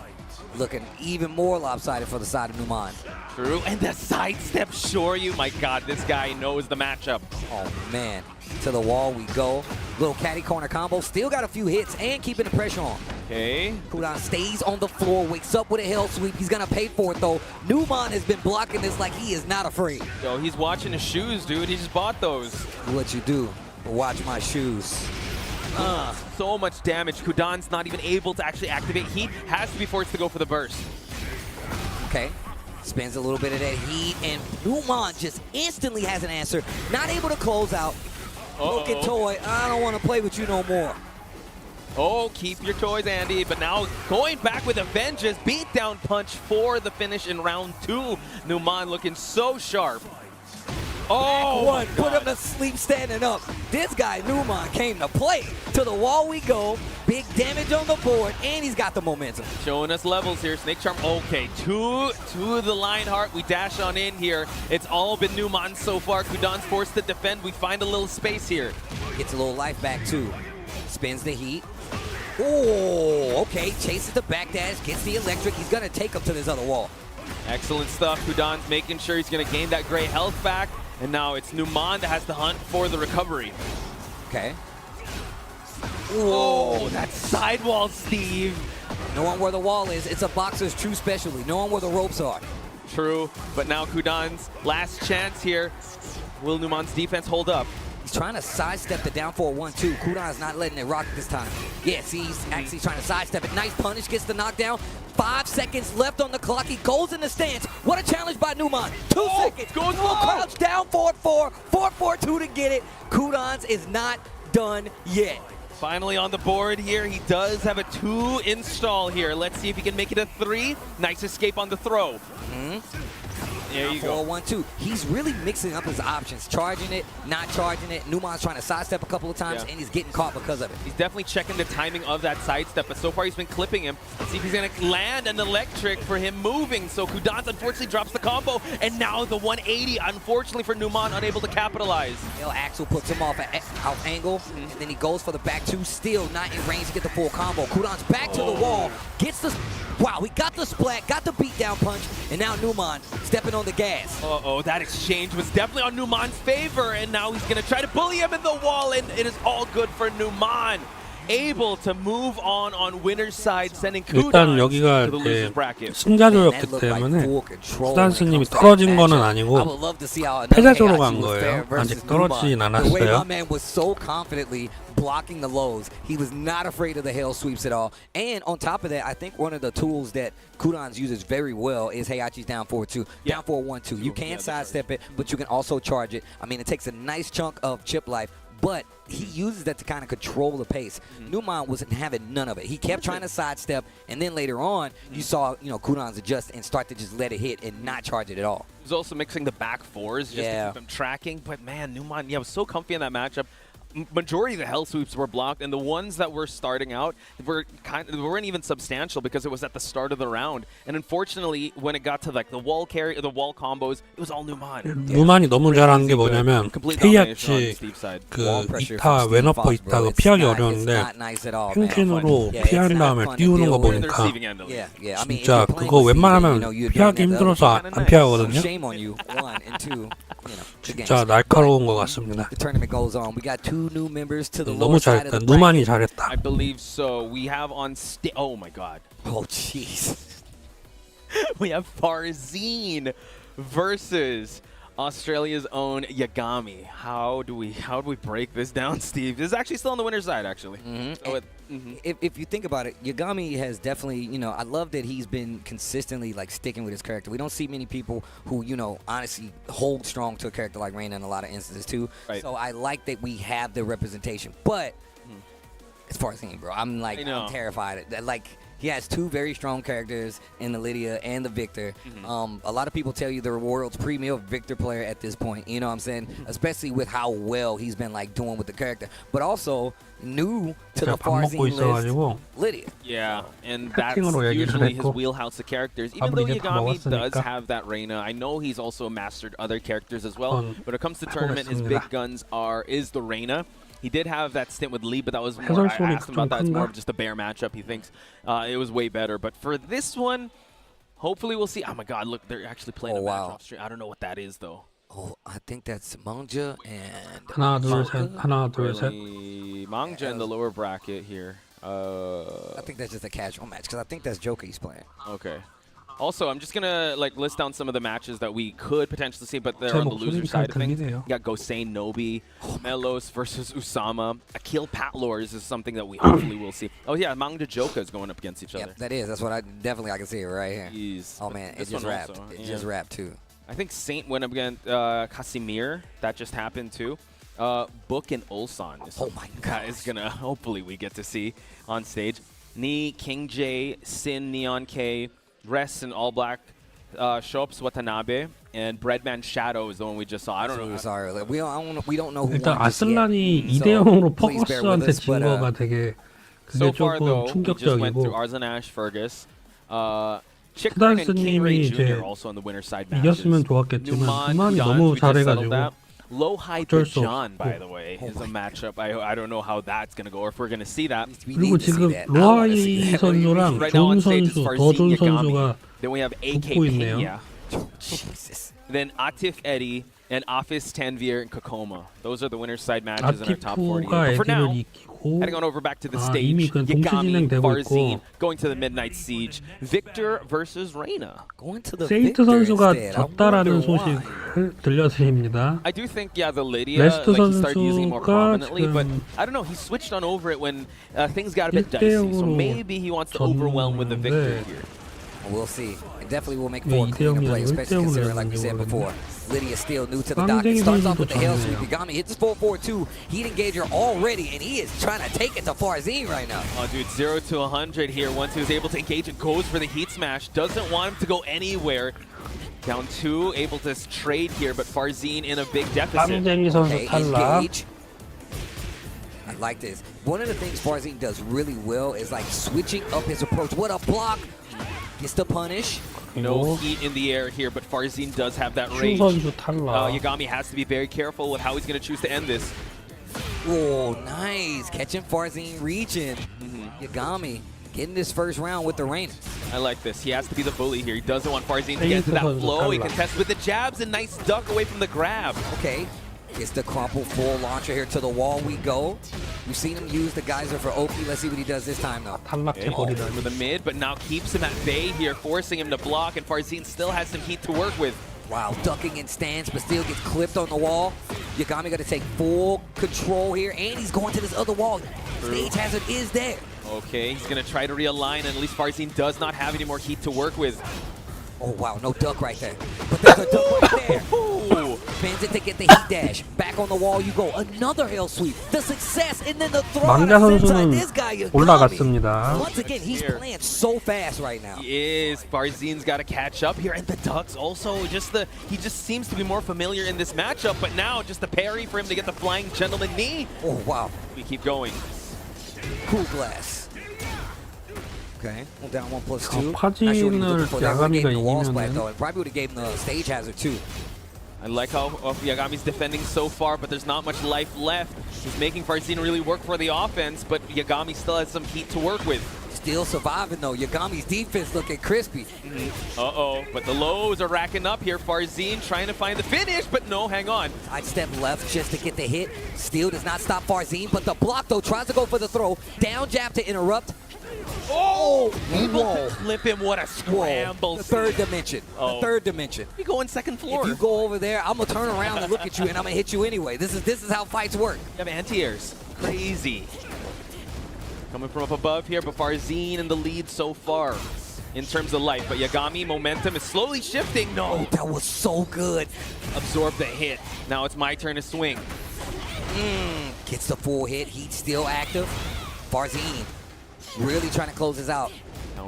looking even more lopsided for the side of Numan. True, and the sidestep Shoryu. My God, this guy knows the matchup. Oh man, to the wall we go. Little catty corner combo, still got a few hits and keeping the pressure on. Okay. Kudan stays on the floor, wakes up with a hell sweep. He's gonna pay for it though. Numan has been blocking this like he is not afraid. Yo, he's watching his shoes, dude. He just bought those. What you do, watch my shoes. So much damage. Kudan's not even able to actually activate heat. Has to be forced to go for the burst. Okay, spends a little bit of that heat, and Numan just instantly has an answer. Not able to close out. Looking toy, I don't want to play with you no more. Oh, keep your toys, Andy. But now going back with a vengeance. Beatdown punch for the finish in round 2. Numan looking so sharp. Oh, One, put him to sleep standing up. This guy, Numan, came to play. To the wall we go. Big damage on the board, and he's got the momentum. showing us levels here. Snake Charm, okay. To the Lionheart. We dash on in here. It's all been Numan so far. Kudan's forced to defend. We find a little space here. Gets a little life back, too. Spins the heat. Oh, okay. Chases the backdash, gets the electric. He's going to take him to this other wall. Excellent stuff. Kudan's making sure he's going to gain that gray health back. And now it's Numan that has to hunt for the recovery. Okay. Oh, that sidewall, Steve. Knowing where the wall is, it's a boxer's true specialty. Knowing where the ropes are. True, but now Kudan's last chance here. Will Numan's defense hold up? He's trying to sidestep the down for a 1-2. Kudan's not letting it rock this time. Yeah, see, he's actually trying to sidestep it. Nice punish, gets the knockdown. 5 seconds left on the clock. He goes in the stance. What a challenge by Numan. 2 seconds. goes Full low. crouch down 4-4. 4-4-2 to get it. Kudan's is not done yet. Finally on the board here. He does have a 2 install here. Let's see if he can make it a 3. Nice escape on the throw. There you go. 4-1-2. He's really mixing up his options. Charging it, not charging it. Numan's trying to sidestep a couple of times, Yeah. and he's getting caught because of it. He's definitely checking the timing of that sidestep, but so far he's been clipping him. Let's see if he's going to land an electric for him moving. So Kudan's unfortunately drops the combo, and now the 180, unfortunately for Numan, unable to capitalize. El Axel puts him off at out angle, and then he goes for the back 2, still not in range to get the full combo. Kudan's back to the wall, gets the... Wow, he got the splat, got the beatdown punch, and now Numan stepping on the gas. Uh-oh, that exchange was definitely on Numan's favor, and now he's going to try to bully him in the wall, and it is all good for Numan. Able to move on winner's side, sending 일단 Kudan 여기가 to the losers bracket. 승자조였기 때문에 수단스님이 떨어진 거는 아니고 패자조로 간 거예요. 아직 떨어지진 The way my 않았어요. man was so confidently blocking the lows. He was not afraid of the hell sweeps at all. And on top of that, I think one of the tools that Kudan's uses very well is Heihachi's down 4-2, down 4-1-2. You can sidestep it, but you can also charge it. I mean, it takes a nice chunk of chip life, but he uses that to kind of control the pace. Numan wasn't having none of it. He kept trying to sidestep, and then later on, you saw, Kudan's adjust and start to just let it hit and not charge it at all. He's also mixing the back 4s just to keep him tracking. But man, Numan, was so comfy in that matchup. Majority of the hell sweeps were blocked, and the ones that were starting out weren't even substantial because it was at the start of the round. And unfortunately, when it got to like the wall combos, it was all Numan. 누만이 너무 잘하는 게 뭐냐면 헤이아치 그 이타 왼어퍼 이타 그 피하기 어려운데 횡신으로 피한 다음에 띄우는 거 보니까 진짜 그거 웬만하면 피하기 힘들어서 안 피하거든요. 진짜 날카로운 것 같습니다. 너무 잘했다. 누만이 잘했다. I believe so. We have on stage. Oh my God. Oh jeez. We have Farzine versus Australia's own Yagami. How do we break this down, Steve? This is actually still on the winner's side, actually. So if you think about it, Yagami has definitely, I love that he's been consistently like sticking with his character. We don't see many people who, honestly hold strong to a character like Reina in a lot of instances too. Right. So I like that we have the representation. But as far as bro, I'm terrified. Like, he has 2 very strong characters in the Lydia and the Victor. A lot of people tell you the world's premier Victor player at this point. You know what I'm saying? Especially with how well he's been like doing with the character. But also new to the Farzine list, Lydia. Yeah, and that's usually his wheelhouse of characters. Even though Yagami does have that Reina, I know he's also mastered other characters as well. When it comes to tournament, his big guns is the Reina. He did have that stint with Lee, but that was more. I 해설 asked him about that. It's 소리가 more 좀 of just a bear matchup. He thinks it was way better. But for this one, hopefully we'll see. Oh my God! Look, they're actually playing a match off stream. I don't know what that is though. Oh, I think that's Mangja and 하나 둘 셋 하나 둘 셋. Really, Mangja in the lower bracket here. I think that's just a casual match because I think that's Joker he's playing. Okay. Also, I'm just gonna list down some of the matches that we could potentially see, but they're 제 on the loser 목소리가 side of things. 들리네요. You got Gosein Nobi, Melos versus Usama. Akil Patlors is something that we hopefully will see. Oh yeah, Mangja Joka is going up against each other. Yep, that is. That's what I can see it right here. Jeez. Oh man, it This just one wrapped. also, It yeah. just wrapped too. I think Saint went up against Casimir. That just happened too. Book and Ulsan is Oh my that is gonna hopefully we get to see on stage. Ni, King J, Sin, Neon K, Rest in All Black, Shops Watanabe, and Breadman Shadow is the one we just saw. I don't know. Sorry, like, we don't know who 일단 won just yet. 아슬란이 So, 2대 0으로 please bear with 퍼거스한테 us, 진 but, 거가 되게 So 그게 far though, 조금 we just went through 충격적이고 Arzanash, Fergus, Chikrin and King Ray 후단스님이 Jr. 이제 also on the winner side matches. 이겼으면 좋았겠지만 Numan, 누만이 Udon, 너무 we just settled 잘해가지고 that. Low High 어쩔 수 John, by 없고. the way, Oh is a my matchup. I don't know how that's gonna go or if we're gonna see that. We 그리고 need to see 지금 that. I wanna see 로하이 that. What do you mean? 선수랑 Right now on 존 stage is 선수, Farzin 더존 Yagami. 선수가 Then we have AK 붙고 있네요. Pena. Jesus. Then Atif Eddie and Afis Tanvir and Kokoma. Those are the winner's side matches in our top 40. 아티프가 But for now, 에디를 이기고 heading on over back to the 아, stage. 이미 그 동시 Yagami, 진행되고 Farzin 있고 going to the Midnight Siege. Victor versus Reina. Going to the 세이트 Victor 선수가 instead. I 졌다라는 wonder why. 소식을 들려드립니다. I do think, yeah, the Lydia, 레스트 like, he started using it more 선수가 prominently, but 지금 I don't know, he switched on over it when things got a bit 1대 dicey, so 0으로 maybe he wants to overwhelm with the victory 졌는데 here. We'll see. It definitely will make 왜 for a 2대 cleaner 0이야? play, especially 1대 0을 considering, like we said 했는지 before, Lydia's still new to the 쌍둥이 docket. Starts off 선수도 with the hell sweep. 좋네요. Yagami hits 4-4-2. Heat engager already, and he is trying to take it to Farzin right now. Oh, dude, 0 to 100 here. Once he was able to engage and goes for the heat smash. Doesn't want him to go anywhere. Down 2, able to trade here, but Farzin in a big deficit. 쌍쟁이 선수 Okay, 탈락. engage. I like this. One of the things Farzin does really well is like switching up his approach. What a block! Gets the punish. No 그리고 heat in the air here, but Farzin does have that 슈 rage. 선수 탈락. Yagami has to be very careful with how he's going to choose to end this. Oh, nice. Catching Farzin reaching. Yagami getting this first round with the Reina. I like this. He has to be the bully here. He doesn't want Farzin to get into that 선수 flow. He 탈락. contests with the jabs and nice duck away from the grab. Okay. Gets the crumple full launcher here to the wall we go. We've seen him use the geyser for Oki. Let's see what he does this time though. 탈락해버리다니. With the mid, but now keeps him at bay here, forcing him to block, and Farzin still has some heat to work with. Wow, ducking in stance, but still gets clipped on the wall. Yagami got to take full control here, and he's going to this other wall. Stage hazard is there. Okay, he's going to try to realign, and at least Farzin does not have any more heat to work with. Oh wow, no duck right there. But there's a duck right there. Ooh. Bends it to get the heat dash. Back on the wall you go. Another hell sweep. The success, and then the throw. 망자 선수는 This guy Yagami. 올라갔습니다. Once again, he's playing so fast right now. He is. Farzin's got to catch up here, and the ducks also. He just seems to be more familiar in this matchup, but now just the parry for him to get the flying gentleman knee. Oh wow, We keep going. cool glass. Okay, well, down 1+2. 파진을 야가미가 이기면은 though. Probably would have gave him the stage hazard too. I like how Yagami's defending so far, but there's not much life left. He's making Farzin really work for the offense, but Yagami still has some heat to work with. Still surviving though. Yagami's defense looking crispy. Uh-oh, but the lows are racking up here. Farzin trying to find the finish, but no, hang on. Side step left just to get the hit. Still does not stop Farzin, but the block though tries to go for the throw. Down jab to interrupt. Oh! Able Whoa. to flip him. What a scramble. The third dimension. Oh. The third dimension. You go in second floor. If you go over there, I'm gonna turn around and look at you, and I'm gonna hit you anyway. This is how fights work. You have anti-airs. Crazy. Coming from up above here, but Farzin in the lead so far in terms of life. But Yagami, momentum is slowly shifting. No. That was so good. Absorb the hit. Now it's my turn to swing. Gets the full hit. Heat still active. Farzin really trying to close this out.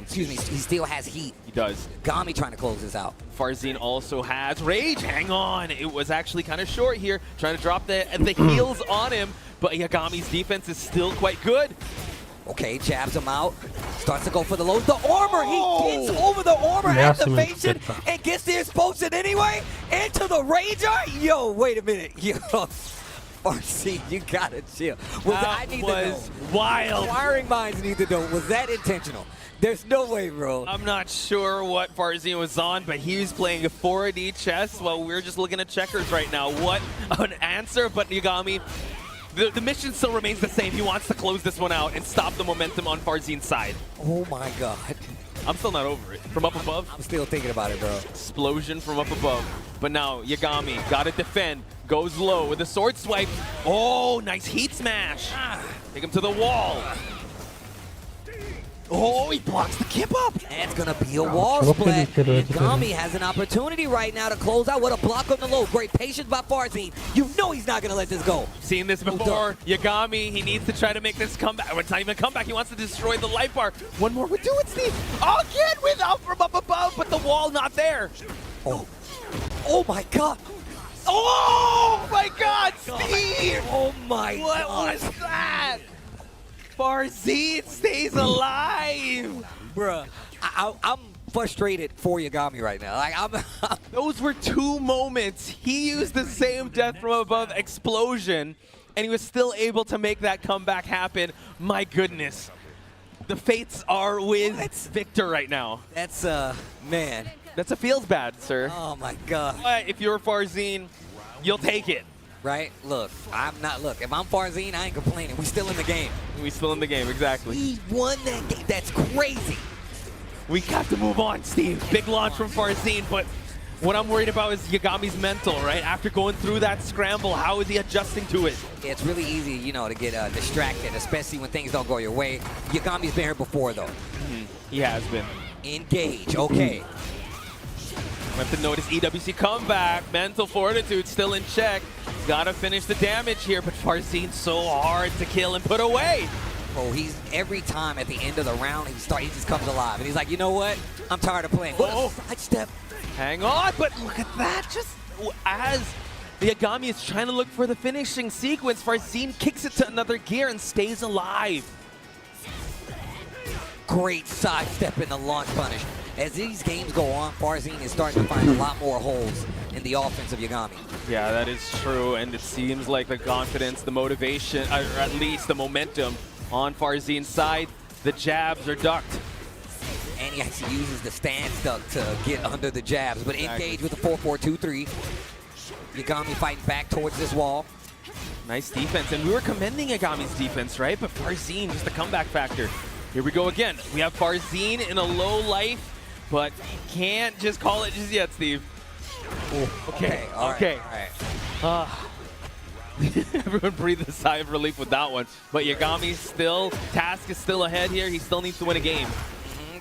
Excuse me. He still has heat. He does. Yagami trying to close this out. Farzin also has rage. Hang on. It was actually kind of short here. Trying to drop the heels on him. But Yagami's defense is still quite good. Okay, jabs him out. Starts to go for the low. The armor, he gets over the armor activation and gets the expulsion anyway. Into the Rager. Yo, wait a minute. Yo, Farzine, you gotta chill. I need to know. Wild. Inquiring minds need to know. Was that intentional? There's no way, bro. I'm not sure what Farzine was on, but he was playing a 4D chess while we're just looking at checkers right now. What an answer, but Yagami, the mission still remains the same. He wants to close this one out and stop the momentum on Farzine's side. Oh my God. I'm still not over it. From up above, I'm still thinking about it, bro. explosion from up above. But now Yagami gotta defend, goes low with a sword swipe. Oh, nice heat smash. Take him to the wall. Oh, he blocks the kip up. That's gonna be a wall splat. Yagami has an opportunity right now to close out. What a block on the low. Great patience by Farzine. You know he's not gonna let this go. Seen this before. Yagami, he needs to try to make this comeback. It's not even a comeback. He wants to destroy the life bar. One more would do it, Steve. Again without from up above, but the wall not there. Oh, oh my God. Oh my God, Steve! Oh my God. What was that? Farzine stays alive. Bruh, I'm frustrated for Yagami right now. Like I'm Those were two moments. He used the same death from above explosion, and he was still able to make that comeback happen. My goodness. The fates are with Victor right now. That's man. That's a feels bad, sir. Oh my God. But if you're Farzine, you'll take it. Right? Look, I'm not. Look, if I'm Farzine, I ain't complaining. We still in the game. We still in the game, exactly. He won that game. That's crazy. We have to move on, Steve. Big launch from Farzine, but what I'm worried about is Yagami's mental, right? After going through that scramble, how is he adjusting to it? It's really easy, you know, to get distracted, especially when things don't go your way. Yagami's been here before, though. He has been. Engage. Okay. We have to notice EWC comeback. Mental fortitude still in check. Gotta finish the damage here, but Farzine's so hard to kill and put away. Oh, he's every time at the end of the round, he just comes alive. And he's like, you know what? I'm tired of playing. What a sidestep. Hang on, but look at that. Just as Yagami is trying to look for the finishing sequence, Farzine kicks it to another gear and stays alive. Great sidestep in the launch punish. As these games go on, Farzine is starting to find a lot more holes in the offense of Yagami. Yeah, that is true, and it seems like the confidence, the motivation, or at least the momentum on Farzine's side, the jabs are ducked. And he actually uses the stance duck to get under the jabs, but engage with the 4-4-2-3. Yagami fighting back towards this wall. Nice defense, and we were commending Yagami's defense, right? But Farzine, just the comeback factor. Here we go again. We have Farzine in a low life, but can't just call it just yet, Steve. Ooh, okay. All right. Everyone breathed a sigh of relief with that one. But Yagami's still, task is still ahead here. He still needs to win a game.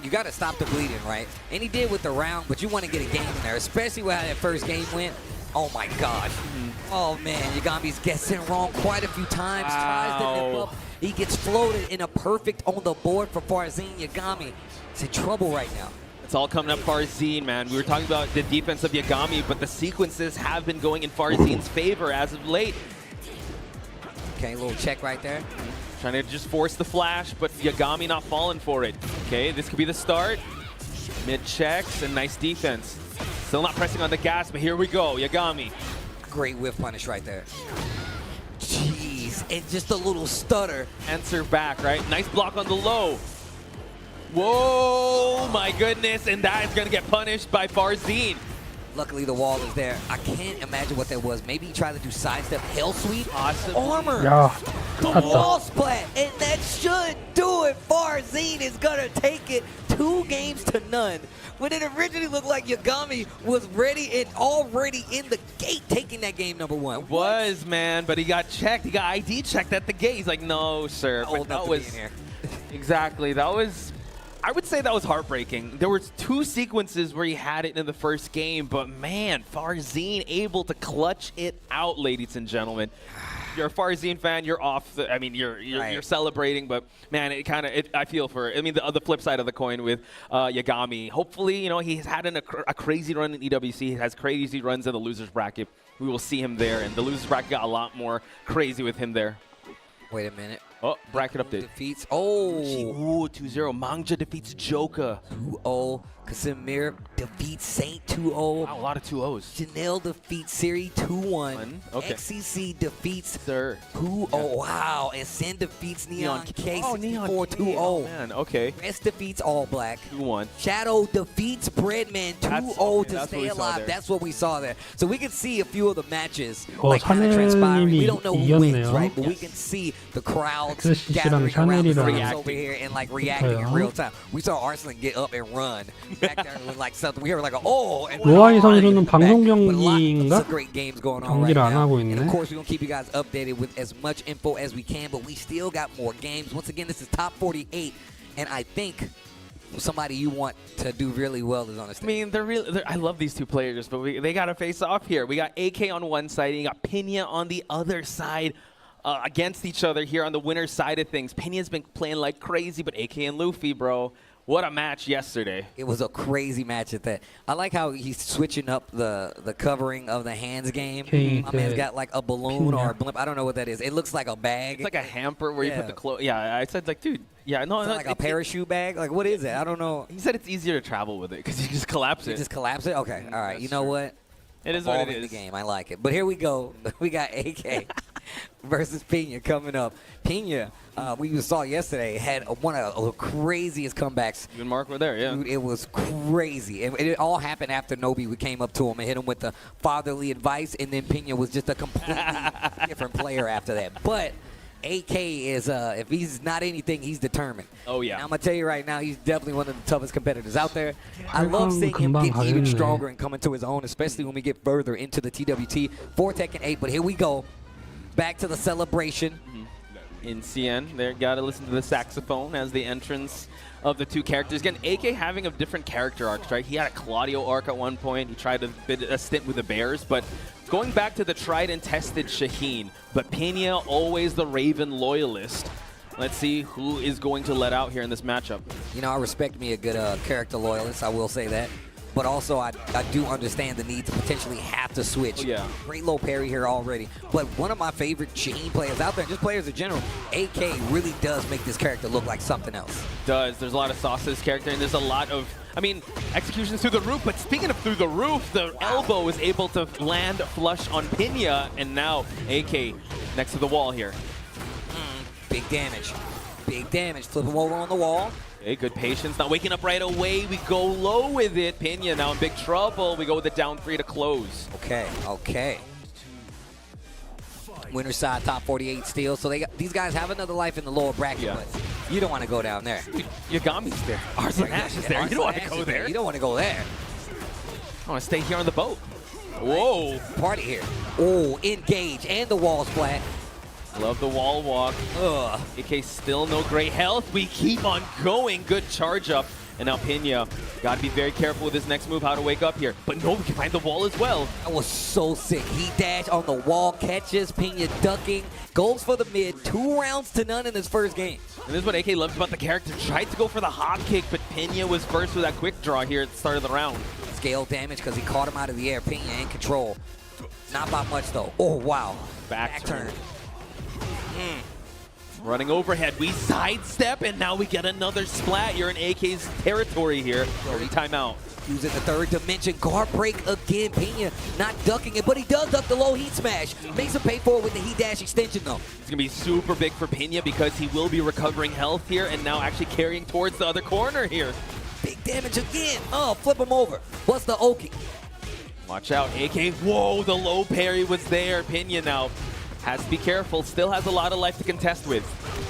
You got to stop the bleeding, right? And he did with the round, but you want to get a game in there, especially with how that first game went. Oh my gosh. Oh man, Yagami's guessing wrong quite a few times. Tries to nip up. He gets floated in a perfect on the board for Farzine. Yagami is in trouble right now. It's all coming up Farzine, man. We were talking about the defense of Yagami, but the sequences have been going in Farzine's favor as of late. Okay, a little check right there. Trying to just force the flash, but Yagami not falling for it. Okay, this could be the start. Mid checks and nice defense. Still not pressing on the gas, but here we go. Yagami. Great whiff punish right there. Jeez, and just a little stutter. Answer back, right? Nice block on the low. Whoa, my goodness, and that is going to get punished by Farzine. Luckily, the wall is there. I can't imagine what that was. Maybe he tried to do sidestep, hell sweep, Awesome. armor. 야, The wall splat, and that should do it. Farzine is gonna take it 2-0 when it originally looked like Yagami was ready and already in the gate taking that game number 1. Was, man, but he got checked. He got ID checked at the gate. He's like, no, sir. Old But enough that to be was in here. exactly. That was. I would say that was heartbreaking. There were 2 sequences where he had it in the first game, but man, Farzine able to clutch it out, ladies and gentlemen. If you're a Farzine fan, you're off. You're celebrating, but man, I feel for. I mean, the flip side of the coin with Yagami. Hopefully, you know, he's had a crazy run in EWC. He has crazy runs in the losers bracket. We will see him there, and the losers bracket got a lot more crazy with him there. Wait a minute. Oh, bracket update. Defeats. Ooh, 2-0. Mangja defeats Joka. 2-0. Casimir defeats Saint 2-0. Wow, a lot of 2-0s. Janelle defeats Siri 2-1. Okay. XCC defeats Sir. 2-0. Wow. And Sin defeats Neon K Oh, Neon 64 Oh, 2-0. man. Okay. Rest defeats All Black. 2-1. Shadow defeats Breadman 2-0 okay, to that's what stay we saw alive. there. That's what we saw there. So we can see a few of the matches Oh, like kind of transpiring. We 샤넬님이 don't know who wins, 이겼네요. right? But we can see the crowds XCC랑 gathering around the 샤넬이랑 flames over here and like reacting in 붙어요. real time. We saw Arslan get up and run back there with like something. We heard like a, oh, and 로아이 선수는 back. 방송 But a lot 경기인가? of great games going on right 경기를 안 now. 하고 And 있네. of course, we're gonna keep you guys updated with as much info as we can. But we still got more games. Once again, this is top 48, and I think somebody you want to do really well is on the I stage. mean, I love these two players, but they got to face off here. We got AK on one side, and you got Pena on the other side. Against each other here on the winner's side of things. Pena's been playing like crazy, but AK and Luffy, bro, what a match yesterday. It was a crazy match at that. I like how he's switching up the covering of the hands game. Okay, My man's the got like a balloon or a Pena. blimp. I don't know what that is. It looks like a bag. It's like a hamper where you put Yeah. the clothes. Yeah, I said like, dude, yeah, no, Is it no, like a parachute bag. Like what is it? I don't know. He said it's easier to travel with it because you just collapse You it. just collapse it. Okay, all right. That's You know true. what? It is what it Evolving is. the game. I like it. But here we go. We got AK versus Pena coming up. Pena, we saw yesterday, had one of the craziest comebacks. You and Mark were there, yeah. Dude, it was crazy. And it all happened after Nobi. We came up to him and hit him with the fatherly advice, and then Pena was just a completely different player after that. But AK is, if he's not anything, he's determined. Oh, yeah. And I'm going to tell you right now, he's definitely one of the toughest competitors out there. I love 금방 seeing him 금방 get even 가겠네. stronger and come into his own, especially when we get further into the TWT 4 Tekken 8. But here we go. Back to the celebration. In CN, there gotta listen to the saxophone as the entrance of the two characters. Again, AK having a different character arcs, right? He had a Claudio arc at one point. He tried a stint with the Bears, but going back to the tried and tested Shaheen, but Pena always the Raven loyalist. Let's see who is going to let out here in this matchup. You know, I respect me a good character loyalist, I will say that. But also, I do understand the need to potentially have to switch. Oh, yeah. Great low parry here already. But one of my favorite Shaheen players out there, just players in general, AK really does make this character look like something else. There's a lot of sauce to this character, and there's a lot of, I mean, executions through the roof, but speaking of through the roof, the elbow is able to land flush on Pena, and now AK next to the wall here. Big damage. Big damage. Flip him over on the wall. Okay, good patience. Not waking up right away. We go low with it. Pena now in big trouble. We go with the down 3 to close. Okay, okay. Winner side, top 48 still. So these guys have another life in the lower bracket, Yeah. but you don't want to go down there. Yagami's there. Arslan Ash is there. You don't want to go there. You don't want to go there. I want to stay here on the boat. Whoa. Party here. Oh, engage, and the wall splat. Love the wall walk. Ugh. AK still no great health. We keep on going. Good charge up. And now Pena got to be very careful with his next move, how to wake up here. But no, we can find the wall as well. That was so sick. He dashed on the wall, catches, Pena ducking, goes for the mid, 2 rounds to none in his first game. And this is what AK loves about the character. Tried to go for the hop kick, but Pena was first with that quick draw here at the start of the round. Scale damage because he caught him out of the air. Pena in control. Not by much though. Oh, wow. Back turn. Mm. Running overhead, we sidestep, and now we get another splat. You're in AK's territory here. Early timeout. Using the third dimension. Guard break again. Pena not ducking it, but he does duck the low heat smash. Makes him pay for it with the heat dash extension though. It's going to be super big for Pena because he will be recovering health here and now actually carrying towards the other corner here. Big damage again. Oh, flip him over. What's the Oki? Watch out, AK. Whoa, the low parry was there. Pena now has to be careful. Still has a lot of life to contest with.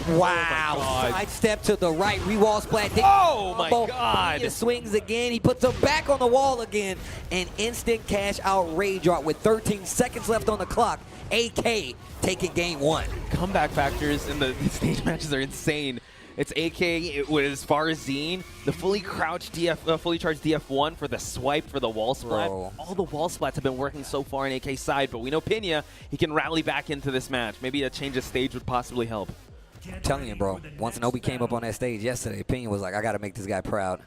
Wow. God. Side step to the right. Re-wall splat. Oh, my Combo. God. Pena swings again. He puts him back on the wall again. An instant cash out rage art with 13 seconds left on the clock. AK taking game 1. Comeback factors in the stage matches are insane. It's AK with Farzine, the fully crouched fully charged DF1 for the swipe for the wall splat. Bro. All the wall splats have been working so far on AK's side, but we know Pena, he can rally back into this match. Maybe a change of stage would possibly help. I'm telling you, bro. Once Nobi came up on that stage yesterday, Pena was like, I got to make this guy proud.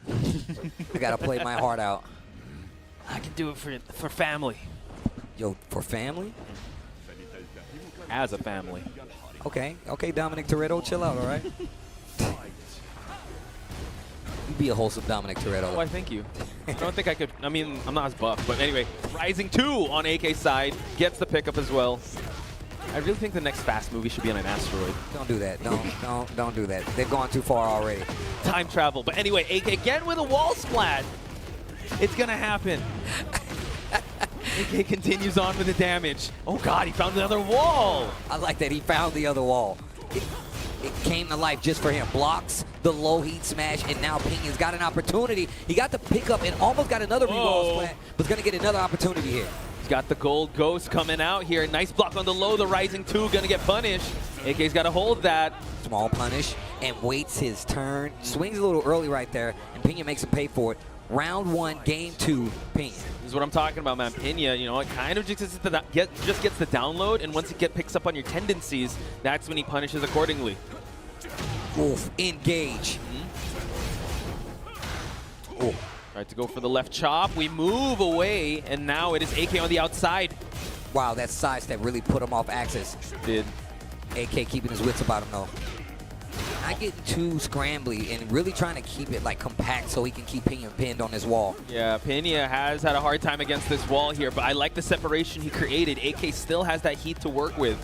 I got to play my heart out. I can do it for family. Yo, for family? As a family. Okay, Dominic Toretto, chill out, all right? You be a wholesome Dominic Toretto. Why, thank you. I don't think I could. I mean, I'm not as buff, but anyway, Rising 2 on AK's side gets the pickup as well. I really think the next Fast movie should be on an asteroid. Don't do that. Don't do that. They've gone too far already. Time travel. But anyway, AK again with a wall splat. It's gonna happen. AK continues on with the damage. Oh God, he found another wall. I like that he found the other wall. It came to life just for him. Blocks the low heat smash, and now Pina's got an opportunity. He got the pickup and almost got another re-wall splat, but gonna get another opportunity here. He's got the gold ghost coming out here. Nice block on the low. The Rising 2 gonna get punished. AK's got to hold that. Small punish and waits his turn. Swings a little early right there, and Pina makes him pay for it. Round 1, game 2, Pina. This is what I'm talking about, man. Pina, you know, it kind of just gets the download, and once it picks up on your tendencies, that's when he punishes accordingly. Oof, engage. Oh. Right to go for the left chop. We move away, and now it is AK on the outside. Wow, that sidestep really put him off axis. Did. AK keeping his wits about him, though. Not getting too scrambly and really trying to keep it like compact so he can keep Pina pinned on this wall. Yeah, Pina has had a hard time against this wall here, but I like the separation he created. AK still has that heat to work with.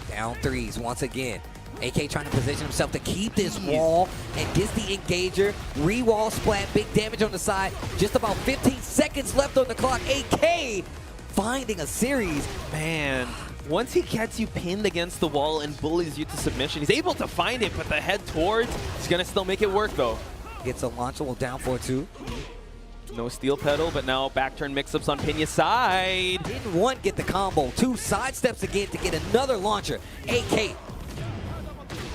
Down 3s once again. AK trying to position himself to keep this wall and gets the engager. Re-wall splat, big damage on the side. Just about 15 seconds left on the clock. AK finding a series. Man, once he gets you pinned against the wall and bullies you to submission, he's able to find it, but the head towards, he's going to still make it work, though. Gets a launcher, well, down 4-2. No steel pedal, but now back turn mix-ups on Pina's side. Didn't one get the combo. 2 sidesteps again to get another launcher. AK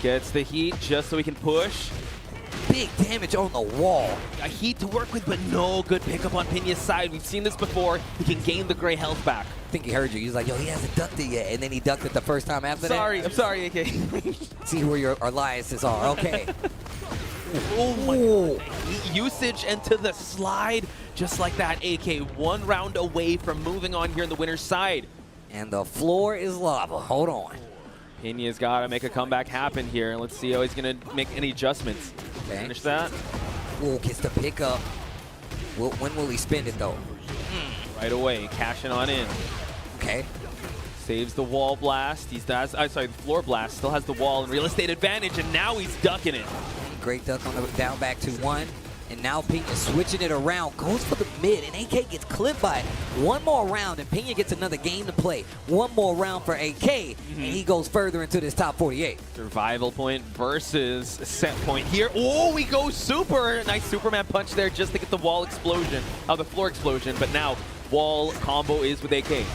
gets the heat just so he can push. big damage on the wall. A heat to work with, but no good pickup on Pina's side. We've seen this before. He can gain the gray health back. I think he heard you. He was like, yo, he hasn't ducked it yet. And then he ducked it the first time after that. I'm sorry, AK. See where your alliances are. Okay. Oh my God. Heat usage and to the slide. Just like that, AK 1 round away from moving on here in the winner's side. And the floor is lava. Hold on. Pina's got to make a comeback happen here. Let's see how he's going to make any adjustments. Okay. Finish that. Ooh, gets the pickup. When will he spend it, though? Right away, cashing on in. Okay. Saves the wall blast. The floor blast. Still has the wall and real estate advantage, and now he's ducking it. Great duck on the down back to 1. And now Pina switching it around, goes for the mid, and AK gets clipped by it. One more round, and Pina gets another game to play. One more round for AK, and he goes further into this top 48. Survival point versus set point here. Oh, he goes super. Nice Superman punch there just to get the wall explosion, the floor explosion. But now wall combo is with AK.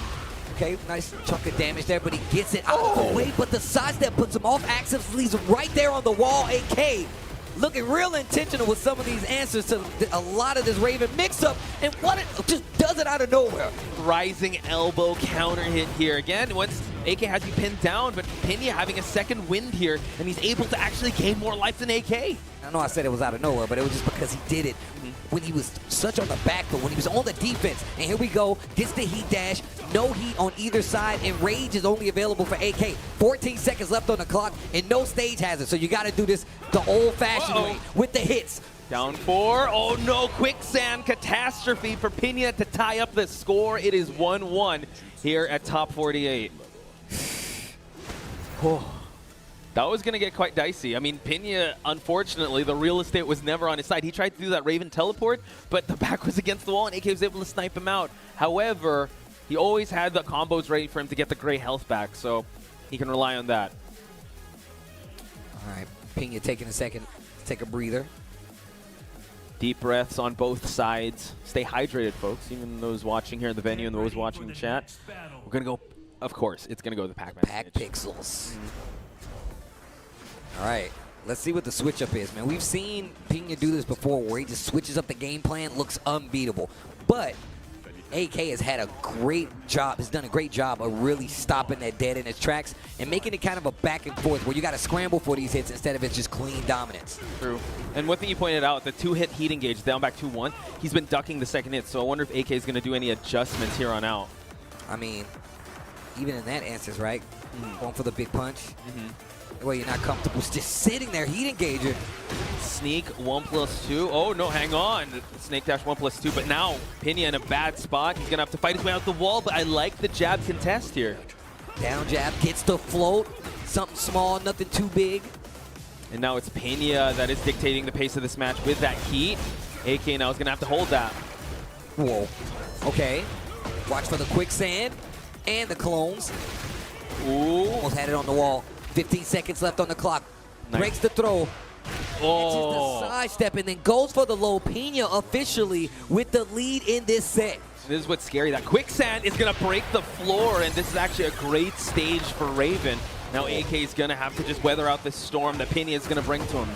Okay, nice chunk of damage there, but he gets it out of the way. But the sidestep puts him off axis, leaves him right there on the wall. AK looking real intentional with some of these answers to a lot of this Raven mix-up, and what it just does it out of nowhere. Rising elbow counter hit here. Again, once AK has you pinned down, but Pina having a second wind here, and he's able to actually gain more life than AK. I know I said it was out of nowhere, but it was just because he did it when he was such on the back foot, when he was on the defense. And here we go, gets the heat dash, no heat on either side, and rage is only available for AK. 14 seconds left on the clock, and no stage hazard, so you got to do this the old-fashioned way with the hits. Down 4. Oh no, quicksand catastrophe for Pina to tie up the score. It is 1-1 here at top 48. Oh. That was going to get quite dicey. I mean, Pina, unfortunately, the real estate was never on his side. He tried to do that Raven teleport, but the back was against the wall, and AK was able to snipe him out. However, he always had the combos ready for him to get the gray health back, so he can rely on that. All right, Pina taking a second to take a breather. Deep breaths on both sides. Stay hydrated, folks, even those watching here in the venue and those watching the chat. We're going to go, of course, it's going to go to the Pac-Man. Pac Pixels. All right, let's see what the switch up is, man. We've seen Pina do this before where he just switches up the game plan, looks unbeatable. But AK has had a great job, has done a great job of really stopping that dead in its tracks and making it kind of a back and forth where you got to scramble for these hits instead of it's just clean dominance. True. And one thing you pointed out, the 2-hit heat engage down back 2-1, he's been ducking the second hit, so I wonder if AK is going to do any adjustments here on out. I mean, even in that instance, right? Going for the big punch. Well, you're not comfortable just sitting there. Heat engager. Sneak 1+2. Oh, no, hang on. Snake dash 1+2. But now, Pena in a bad spot. He's going to have to fight his way out the wall, but I like the jab contest here. Down jab, gets the float. Something small, nothing too big. And now it's Pena that is dictating the pace of this match with that heat. AK now is going to have to hold that. Whoa. Okay. Watch for the quicksand and the clones. Ooh. Almost had it on the wall. 15 seconds left on the clock. Nice. Breaks the throw. Oh. Just a sidestep and then goes for the low. Pena officially with the lead in this set. This is what's scary. That quicksand is going to break the floor, and this is actually a great stage for Raven. Now AK is going to have to just weather out this storm that Pena is going to bring to him.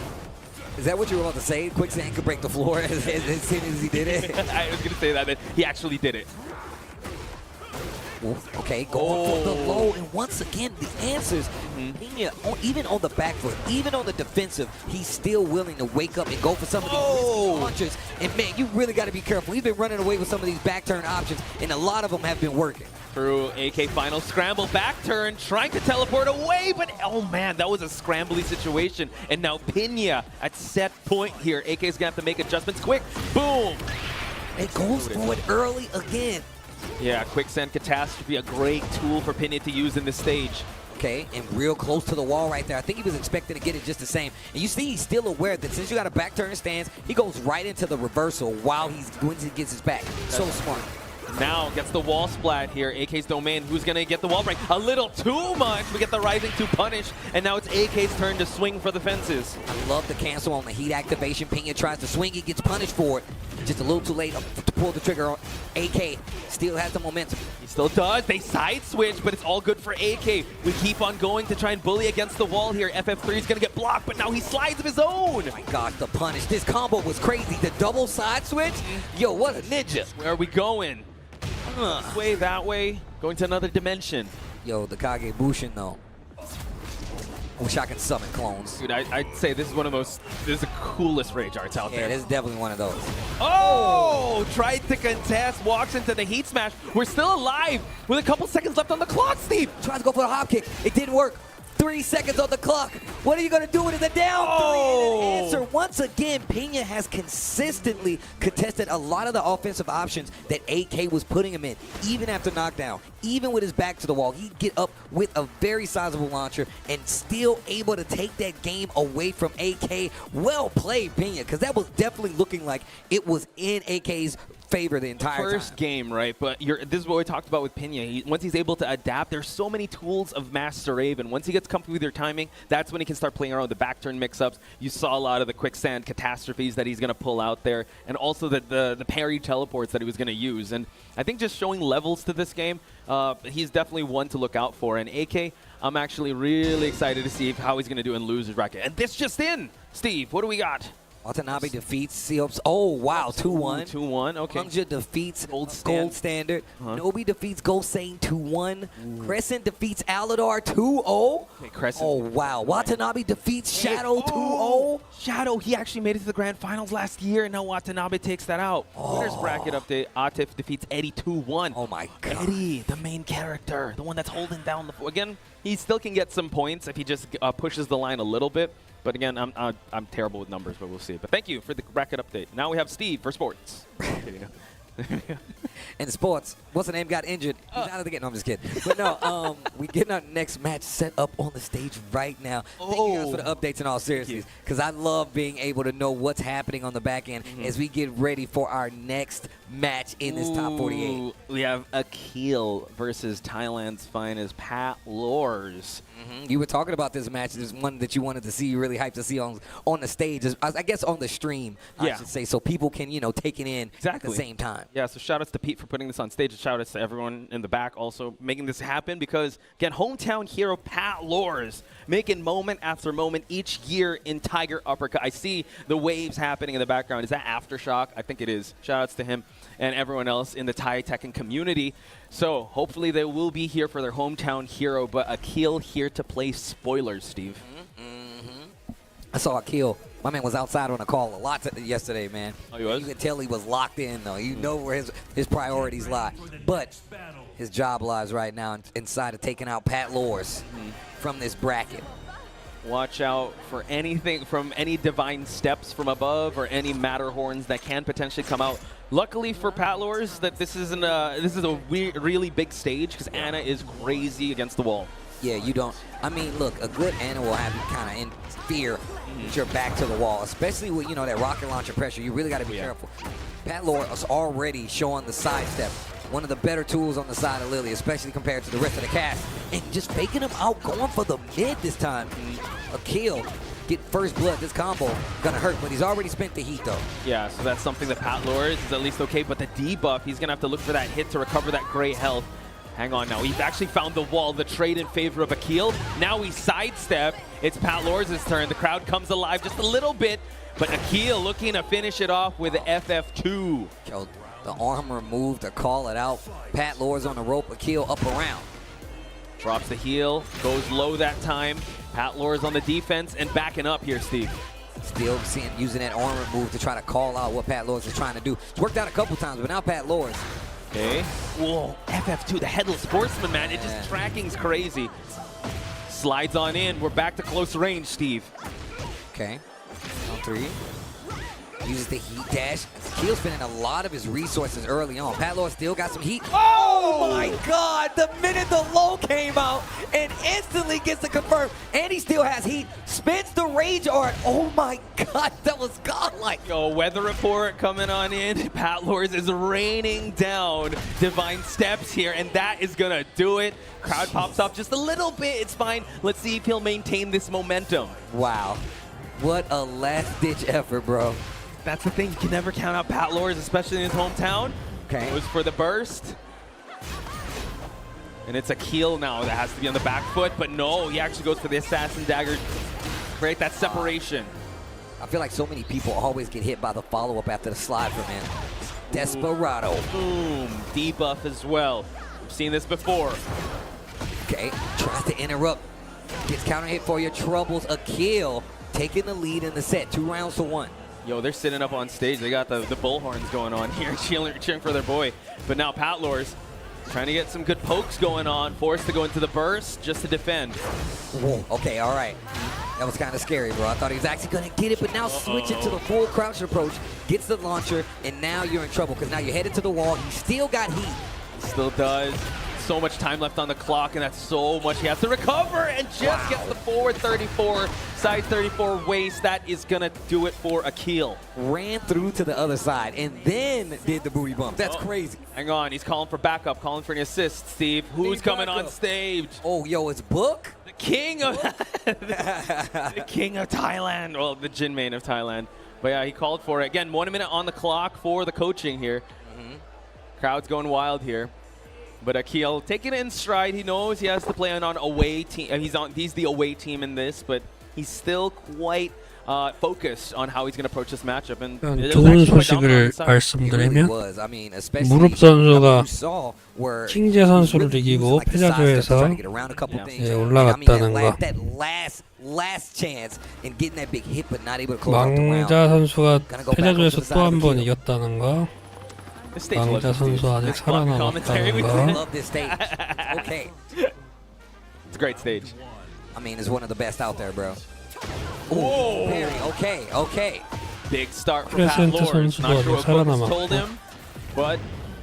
Is that what you were about to say? Quicksand could break the floor as soon as he did it? I was going to say that, but he actually did it. Okay, going for the low, and once again, the answers. Pena, even on the back foot, even on the defensive, he's still willing to wake up and go for some of these risky launchers. And man, you really got to be careful. He's been running away with some of these back turn options, and a lot of them have been working. Through AK final scramble, back turn, trying to teleport away, but oh man, that was a scrambly situation. And now Pena at set point here. AK is going to have to make adjustments quick. Boom! It goes for it early again. Yeah, quicksand catastrophe, a great tool for Pena to use in this stage. Okay, and real close to the wall right there. I think he was expecting to get it just the same. And you see he's still aware that since you got a back turn stance, he goes right into the reversal while he gets his back. So smart. Now gets the wall splat here. AK's domain. Who's going to get the wall break? A little too much. We get the rising to punish. And now it's AK's turn to swing for the fences. I love the cancel on the heat activation. Pena tries to swing. He gets punished for it. Just a little too late to pull the trigger on AK. Still has the momentum. He still does. They side switch, but it's all good for AK. We keep on going to try and bully against the wall here. FF3 is going to get blocked, but now he slides of his own. Oh my gosh, the punish. This combo was crazy. The double side switch? Yo, what a ninja. Where are we going? This way, that way, going to another dimension. Yo, the Kage Bushin, though. I wish I could summon clones. Dude, I'd say this is one of those, this is the coolest rage arts out Yeah, there. this is definitely one of those. Oh! Tried to contest, walks into the heat smash. We're still alive with a couple seconds left on the clock, Steve. Tries to go for the hop kick. It didn't work. 3 seconds on the clock. What are you going to do with it? The down three and an answer. Once again, Pena has consistently contested a lot of the offensive options that AK was putting him in, even after knockdown. Even with his back to the wall, he'd get up with a very sizable launcher and still able to take that game away from AK. Well played, Pena, because that was definitely looking like it was in AK's favor the entire First time. game, right? But this is what we talked about with Pena. Once he's able to adapt, there's so many tools of Master Raven. Once he gets comfortable with your timing, that's when he can start playing around with the back turn mix-ups. You saw a lot of the quicksand catastrophes that he's going to pull out there, and also the parry teleports that he was going to use. And I think just showing levels to this game, he's definitely one to look out for. And AK, I'm actually really excited to see how he's going to do in loser's bracket. And this just in, Steve, what do we got? Watanabe defeats Seops. Oh, wow, 2-1. 2-1, okay. Hungja defeats Gold Standard. Uh-huh. Nobi defeats Gosane 2-1. Crescent defeats Aladar 2-0. Okay, Crescent. Oh, wow. Watanabe defeats Shadow 2-0. Shadow, he actually made it to the grand finals last year, and now Watanabe takes that out. Winners bracket update. Atif defeats Eddie 2-1. Oh, my God. Eddie, the main character, the one that's holding down the... Again, he still can get some points if he just pushes the line a little bit. But again, I'm terrible with numbers, but we'll see. But thank you for the bracket update. Now we have Steve for sports. In sports, what's the name got injured? He's out of the game. No, I'm just kidding. But no, we getting our next match set up on the stage right now. Thank you guys for the updates in all seriousness, because I love being able to know what's happening on the back end as we get ready for our next match in this top 48. Ooh, we have Akil versus Thailand's finest Pat Lors. You were talking about this match. There's one that you wanted to see, you really hyped to see on the stage, I guess on the stream, I should say, so people can, take it in at the same time. Yeah, so shout outs to Pete for putting this on stage, and shout outs to everyone in the back also making this happen, because again, hometown hero Pat Lors making moment after moment each year in Tiger Uppercut. I see the waves happening in the background. Is that Aftershock? I think it is. Shout outs to him and everyone else in the Thai Tekken community. So hopefully they will be here for their hometown hero, but Akil here to play spoilers, Steve. I saw Akil My man was outside on a call a lot yesterday, man. Oh, he was? You could tell he was locked in, though. You know where his priorities lie. But his job lies right now inside of taking out Pat Lors from this bracket. Watch out for anything from any divine steps from above or any Matterhorns that can potentially come out. Luckily for Pat Lors, that this is a really big stage because Anna is crazy against the wall. Yeah, you don't. I mean, look, a good Anna will have you kind of in fear with your back to the wall, especially with, you know, that rocket launcher pressure. You really got to be careful. Pat Lors is already showing the sidestep. One of the better tools on the side of Lily, especially compared to the rest of the cast. And just faking him out, going for the mid this time. A kill, get first blood. This combo gonna hurt, but he's already spent the heat though. Yeah, so that's something that Pat Lors is at least okay, but the debuff, he's gonna have to look for that hit to recover that gray health. Hang on now, he's actually found the wall, the trade in favor of Akil. Now he sidestep. It's Pat Lors' turn. The crowd comes alive just a little bit, but Akil looking to finish it off with FF2. Yo, the arm removed to call it out. Pat Lors on the rope, Akil up around. Drops the heel, goes low that time. Pat Lors on the defense and backing up here, Steve. Still using that arm move to try to call out what Pat Lors is trying to do. It's worked out a couple times, but now Pat Lors. Okay. Whoa, FF2, the headless horseman, man. It just tracking's crazy. Slides on in. We're back to close range, Steve. Okay. On 3. Uses the heat dash. Akil's spending a lot of his resources early on. Pat Lors still got some heat. Oh my God! The minute the low came out and instantly gets the confirm, and he still has heat. Spins the rage art. Oh my God, that was godlike. Yo, weather report coming on in. Pat Lors is raining down divine steps here, and that is gonna do it. Crowd pops up just a little bit. It's fine. Let's see if he'll maintain this momentum. Wow, what a last-ditch effort, bro. That's the thing, you can never count out Pat Lors, especially in his hometown. Okay. Goes for the burst. And it's Akil now that has to be on the back foot, but no, he actually goes for the assassin dagger. Create that separation. I feel like so many people always get hit by the follow-up after the slide from him. Desperado. Boom, debuff as well. We've seen this before. Okay, tries to interrupt. Gets counter hit for your troubles. Akil taking the lead in the set, 2 rounds to 1. Yo, they're sitting up on stage. They got the bullhorns going on here, cheering for their boy. But now Pat Lors trying to get some good pokes going on, forced to go into the burst just to defend. Whoa, okay, all right. That was kind of scary, bro. I thought he was actually going to get it, but now switching to the full crouch approach, gets the launcher, and now you're in trouble because now you're headed to the wall. He still got heat. Still does. So much time left on the clock, and that's so much he has to recover, and just gets the forward 34, side 34 waist. That is going to do it for Akil. Ran through to the other side and then did the booty bump. That's crazy. Hang on, he's calling for backup, calling for an assist, Steve. Who's coming on stage? Oh, yo, it's Book? The king of the king of Thailand. Well, the Jin main of Thailand. But yeah, he called for it. Again, 1 minute on the clock for the coaching here. Crowd's going wild here. But Akil taking it in stride. He knows he has to play on away team. He's the away team in this, but he's still quite focused on how he's going to approach this matchup. And 좋은 소식을 말씀드리면 무릎 선수가 킹제 선수를 이기고 패자조에서 올라갔다는 거. 망자 선수가 패자조에서 또 한 번 이겼다는 거. 망자 선수 아직 살아남았다는 거. It's a great stage. I mean, it's one of the best out there, bro. Whoa. Okay. Big start for Pat Lors. Not sure what Cook's told him, but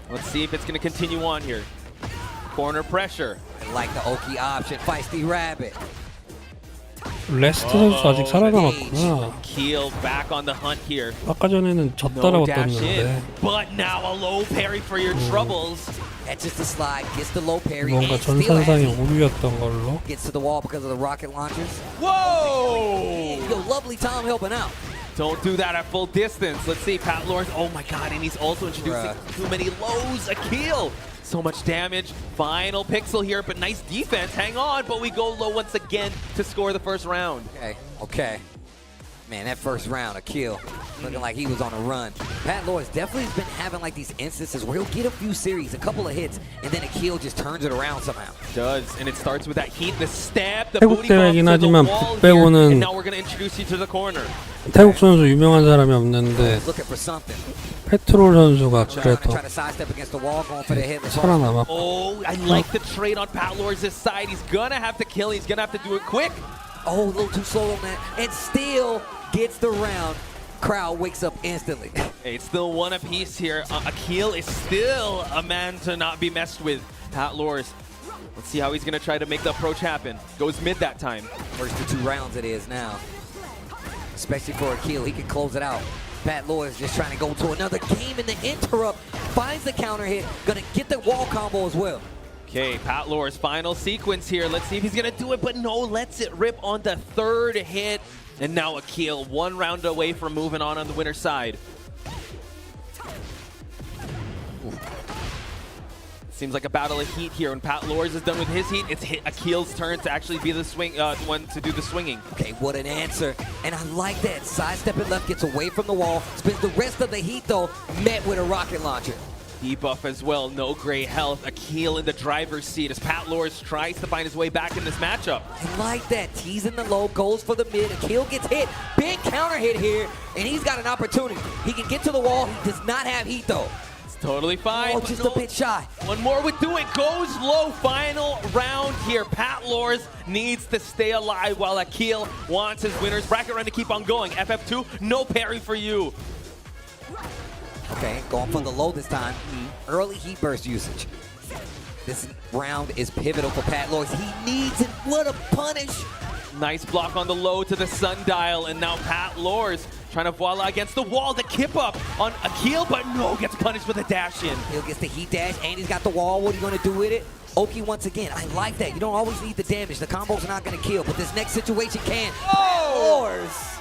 let's see if it's going to continue on here. Corner pressure. I like the Oki option. Feisty Rabbit. 레스트 선수 아직 살아남았구나. Keel back on the hunt here. 아까 전에는 졌다라고 떴는데. But now a low parry for your troubles. Catches the slide, gets the low parry. 뭔가 전산상의 오류였던 걸로. Gets to the wall because of the rocket launchers. Whoa! Yo, lovely Tom helping out. Don't do that at full distance. Let's see, Pat Lors. Oh my God, and he's also introducing too many lows. Akil. So much damage. Final pixel here, but nice defense. Hang on, but we go low once again to score the first round. Okay. Man, that first round, Akil, looking like he was on a run. Pat Lors definitely has been having like these instances where he'll get a few series, a couple of hits, and then Akil just turns it around somehow. Does, and it starts with that heat, the stab, the booty 태국대회긴 bump to the 하지만 wall 북배우는 here, and now we're going to introduce you to the corner. 태국 선수 유명한 사람이 없는데 Looking for something. 페트롤 선수가 Trying 그래도 to sidestep against the wall, going for the hit. 살아남았고 Oh, I like the trade on Pat Lors' side. He's gonna have to kill. He's gonna have to do it quick. Oh, a little too slow on that, and still gets the round. Crowd wakes up instantly. Hey, it's still one apiece here. Akil is still a man to not be messed with. Pat Lors. Let's see how he's gonna try to make the approach happen. Goes mid that time. First of 2 rounds it is now. Especially for Akil, he can close it out. Pat Lors just trying to go to another game in the interrupt. Finds the counter hit. Gonna get the wall combo as well. Okay, Pat Lors' final sequence here. Let's see if he's gonna do it, but no, lets it rip on the 3rd hit. And now Akil, 1 round away from moving on the winner's side. Seems like a battle of heat here. When Pat Lors is done with his heat, it's Akil's turn to actually be the one to do the swinging. Okay, what an answer. And I like that. Sidestepping left, gets away from the wall. Spends the rest of the heat, though, met with a rocket launcher. Debuff as well, no gray health. Akil in the driver's seat as Pat Lors tries to find his way back in this matchup. I like that. Teasing the low, goes for the mid. Akil gets hit. Big counter hit here, and he's got an opportunity. He can get to the wall. He does not have heat, though. It's totally fine. Oh, just a bit shy. One more would do it. Goes low. Final round here. Pat Lors needs to stay alive while Akil wants his winner's bracket run to keep on going. FF2, no parry for you. Okay, going for the low this time. Early heat burst usage. This round is pivotal for Pat Lors. He needs it. What a punish. Nice block on the low to the sundial, and now Pat Lors trying to voila against the wall. The kip up on Akil, but no, gets punished with a dash in. He'll get the heat dash, and he's got the wall. What are you going to do with it? Oki once again. I like that. You don't always need the damage. The combos are not going to kill, but this next situation can. Oh! Lors.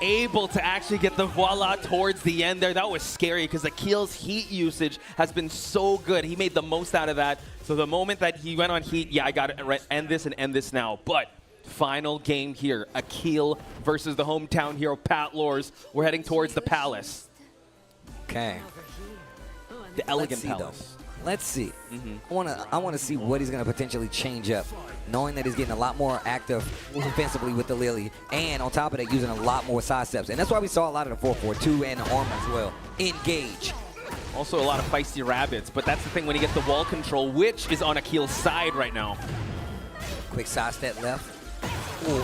Able to actually get the voila towards the end there. That was scary because Akil's heat usage has been so good. He made the most out of that. So the moment that he went on heat, yeah, I got to end this now. But final game here, Akil versus the hometown hero, Pat Lors. We're heading towards the palace. Okay. The elegant see, palace. Though. Let's see. I want to see what he's going to potentially change up, knowing that he's getting a lot more active offensively with the Lily, and on top of that, using a lot more side steps. And that's why we saw a lot of the 4-4-2 and the armor as well. Engage. Also a lot of feisty rabbits, but that's the thing when you get the wall control, which is on Akil's side right now. Quick side step left.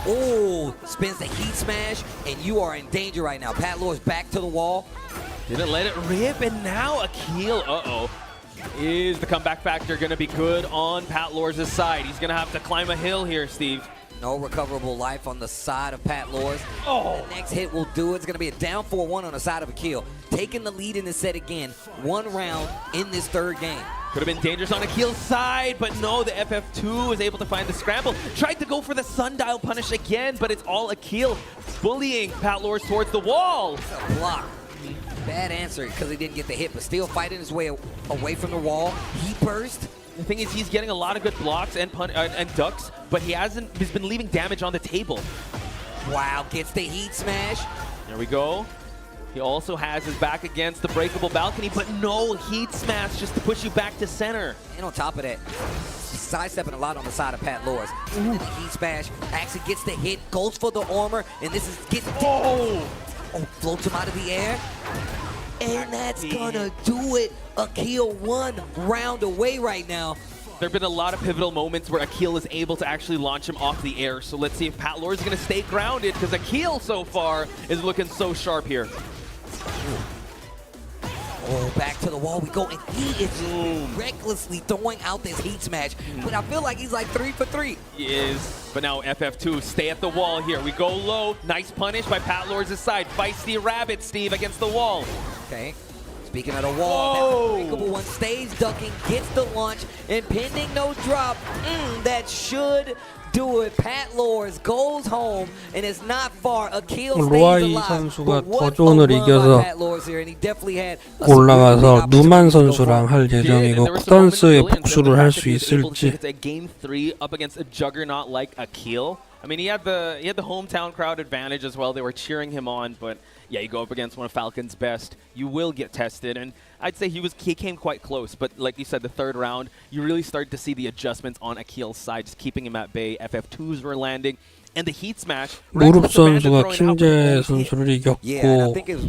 Ooh, spins the heat smash, and you are in danger right now. Pat Lors back to the wall. Didn't let it rip, and now Akil, Is the comeback factor going to be good on Pat Lors' side? He's going to have to climb a hill here, Steve. No recoverable life on the side of Pat Lors. Oh. The next hit will do it. It's going to be a down 4-1 on the side of Akil. Taking the lead in this set again. 1 round in this 3rd game. Could have been dangerous on Akil's side, but no, the FF2 is able to find the scramble. Tried to go for the sundial punish again, but it's all Akil bullying Pat Lors towards the wall. It's a block. Bad answer because he didn't get the hit, but still fighting his way away from the wall. He burst. The thing is, he's getting a lot of good blocks and ducks, but he's been leaving damage on the table. Wow, gets the heat smash. There we go. He also has his back against the breakable balcony, but no heat smash just to push you back to center. And on top of that, sidestepping a lot on the side of Pat Lors. And the heat smash actually gets the hit, goes for the armor, and this is floats him out of the air. And that's gonna do it. Akil 1 round away right now. There have been a lot of pivotal moments where Akil is able to actually launch him off the air. So let's see if Pat Lors is going to stay grounded, because Akil so far is looking so sharp here. Oh, back to the wall we go, and he is recklessly throwing out this heat smash. But I feel like he's like 3 for 3. He is. But now FF2, stay at the wall here. We go low. Nice punish by Pat Lors' side. Feisty rabbit, Steve, against the wall. Okay. Speaking of the wall, that unbreakable one stays ducking, gets the launch, and pending no drop, that should do it. Pat Lors goes home, and it's not far. Akil stays 로아이 alive. 선수가 But what 더존을 a run 이겨서 by Pat Lors here, and he definitely had a 올라가서 superior 누만 opportunity so far. 선수랑 할 예정이고 쿠던스의 복수를 할 수 있을지. It's a game 3 up against a juggernaut like Akil. I mean, he had the hometown crowd advantage as well. They were cheering him on, but yeah, you go up against one of Falcon's best, you will get tested. And I'd say he came quite close, but like you said, the 3rd round, you really started to see the adjustments on Akil's side, just keeping him at bay. FF2s were landing, and the heat smash. 루룹 Back left 선수가 Amanda throwing out 킹제 the 선수를 Yeah, and I 이겼고 think it was,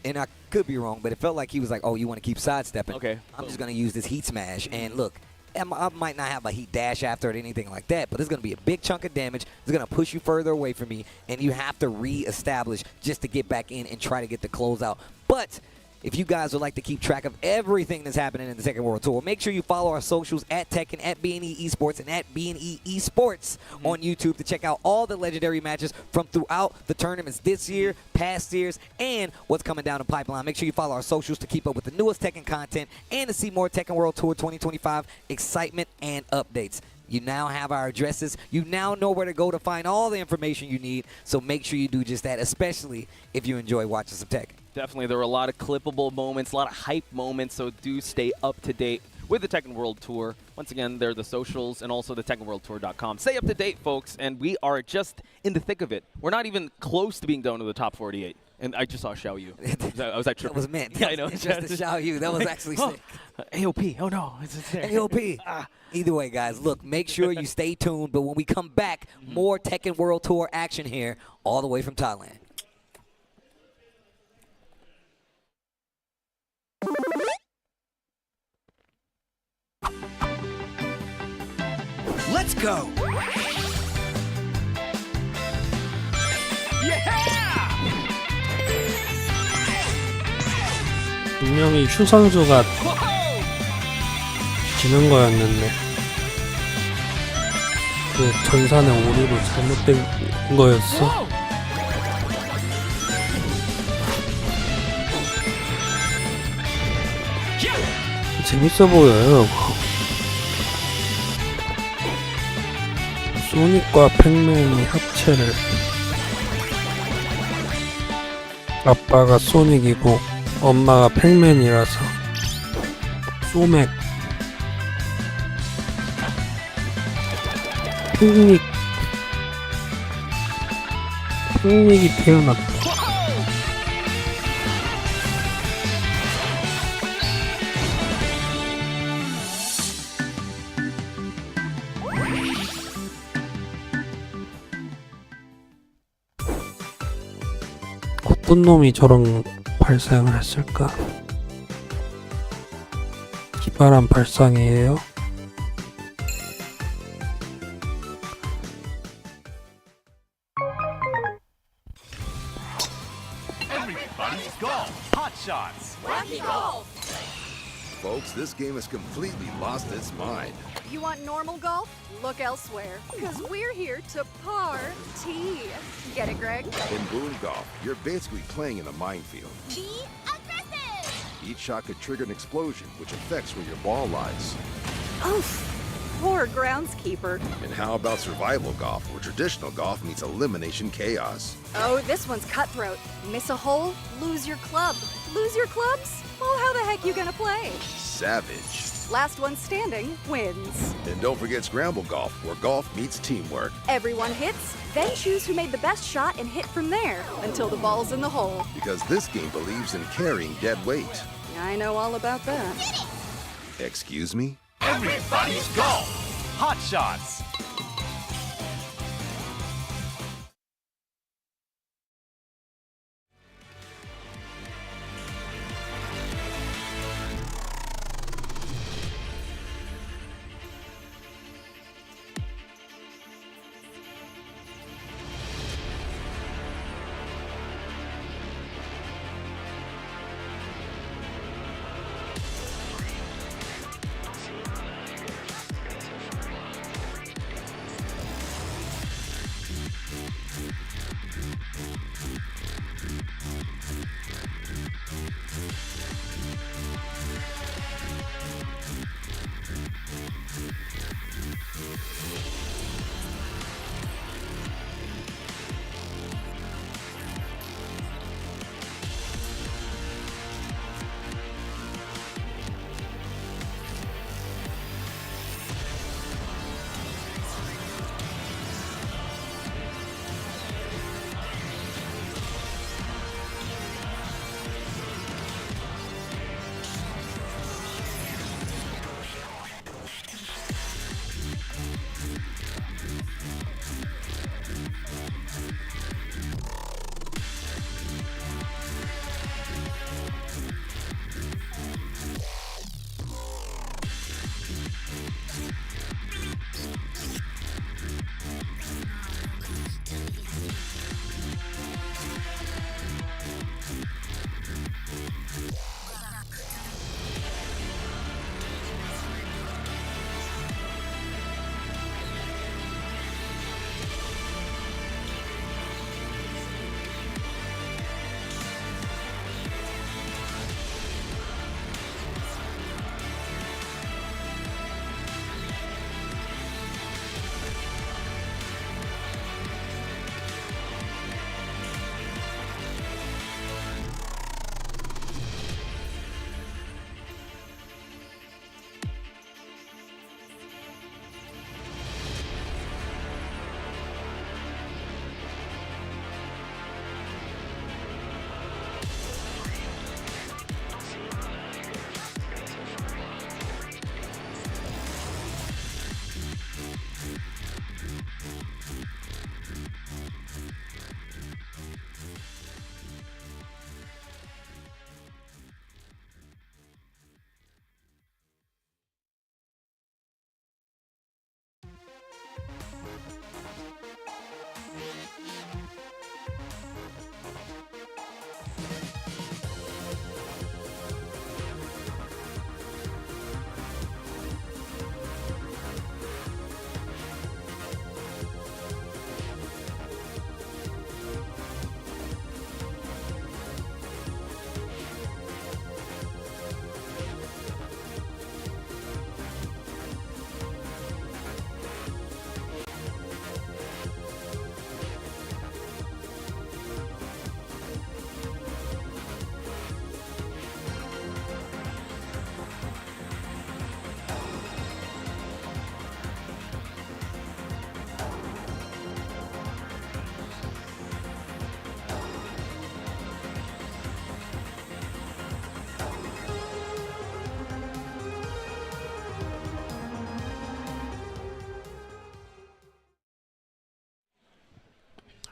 and I could be wrong, but it felt like he was like, "Oh, you want to keep sidestepping? Okay. I'm just gonna use this heat smash." And look, I might not have a heat dash after it or anything like that, but it's gonna be a big chunk of damage. It's gonna push you further away from me, and you have to re-establish just to get back in and try to get the closeout. But if you guys would like to keep track of everything that's happening in the Tekken World Tour, make sure you follow our socials at Tekken, at BNE Esports, and at BNE Esports on YouTube to check out all the legendary matches from throughout the tournaments this year, past years, and what's coming down the pipeline. Make sure you follow our socials to keep up with the newest Tekken content and to see more Tekken World Tour 2025 excitement and updates. You now have our addresses. You now know where to go to find all the information you need. So make sure you do just that, especially if you enjoy watching some Tekken. Definitely, there were a lot of clippable moments, a lot of hype moments, so do stay up to date with the Tekken World Tour. Once again, they're the socials and also the TekkenWorldTour.com. Stay up to date, folks, and we are just in the thick of it. We're not even close to being done with the top 48. And I just saw Xiao Yu. I was like, That was meant. Yeah, I know. Just to Xiao Yu. That was actually sick. AOP. Oh no. It's there. AOP. Either way, guys, look, make sure you stay tuned. But when we come back, more Tekken World Tour action here, all the way from Thailand. Let's go! 분명히 슈 선수가 지는 거였는데 그 전산의 오류로 잘못된 거였어. 재밌어 보여요. 소닉과 팩맨이 합체를, 아빠가 소닉이고 엄마가 팩맨이라서 소맥 팩닉이 태어났다. 어떤 놈이 저런 발상을 했을까? 기발한 발상이에요. Everybody's golf. Hot shots. Folks, this game has completely lost its mind. You want normal golf? Look elsewhere, because we're here to party. Get it, Greg? In Boone Golf, you're basically playing in a minefield. Be aggressive! Each shot could trigger an explosion, which affects where your ball lies. Oof, poor groundskeeper. And how about survival golf, where traditional golf meets elimination chaos? Oh, this one's cutthroat. Miss a hole, lose your club. Lose your clubs? Well, how the heck you gonna play? Savage. Last one standing wins. And don't forget scramble golf, where golf meets teamwork. Everyone hits, then choose who made the best shot and hit from there until the ball's in the hole. Because this game believes in carrying dead weight. I know all about that. Excuse me? Everybody's golf. Hot shots.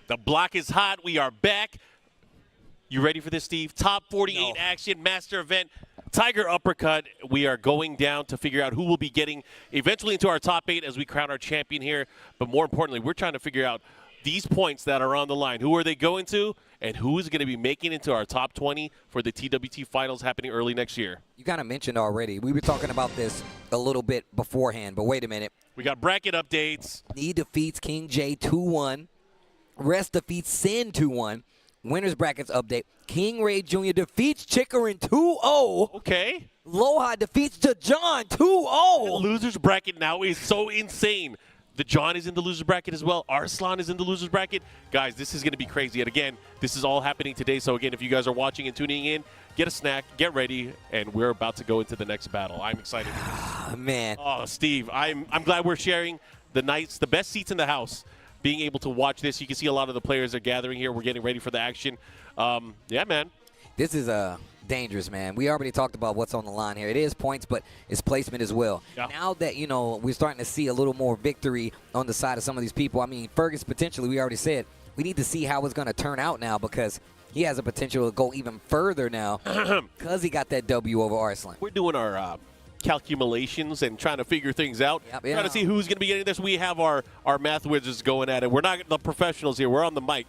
The block is hot. We are back. You ready for this, Steve? Top 48 No. action, master event, Tiger uppercut. We are going down to figure out who will be getting eventually into our top 8 as we crown our champion here. But more importantly, we're trying to figure out these points that are on the line. Who are they going to, and who is going to be making into our top 20 for the TWT finals happening early next year? You kind of mentioned already. We were talking about this a little bit beforehand, but wait a minute. We got bracket updates. Knee defeats King J 2-1. Rest defeats Sin 2-1. Winners brackets update. King Ray Jr. defeats Chikarin 2-0. Okay. Loha defeats DeJohn 2-0. The losers bracket now is so insane. The John is in the losers bracket as well. Arslan is in the losers bracket. Guys, this is going to be crazy. And again, this is all happening today. So again, if you guys are watching and tuning in, get a snack, get ready, and we're about to go into the next battle. I'm excited. Oh, man. Oh, Steve, I'm glad we're sharing the best seats in the house. Being able to watch this, you can see a lot of the players are gathering here. We're getting ready for the action. Yeah, man. This is dangerous, man. We already talked about what's on the line here. It is points, but it's placement as well. Yeah. Now that, we're starting to see a little more victory on the side of some of these people. I mean, Fergus potentially, we already said, we need to see how it's going to turn out now because he has a potential to go even further now because he got that W over Arslan. We're doing our calculations and trying to figure things out. Yep, Trying to see who's going to be getting this. We have our math wizards going at it. We're not the professionals here. We're on the mic.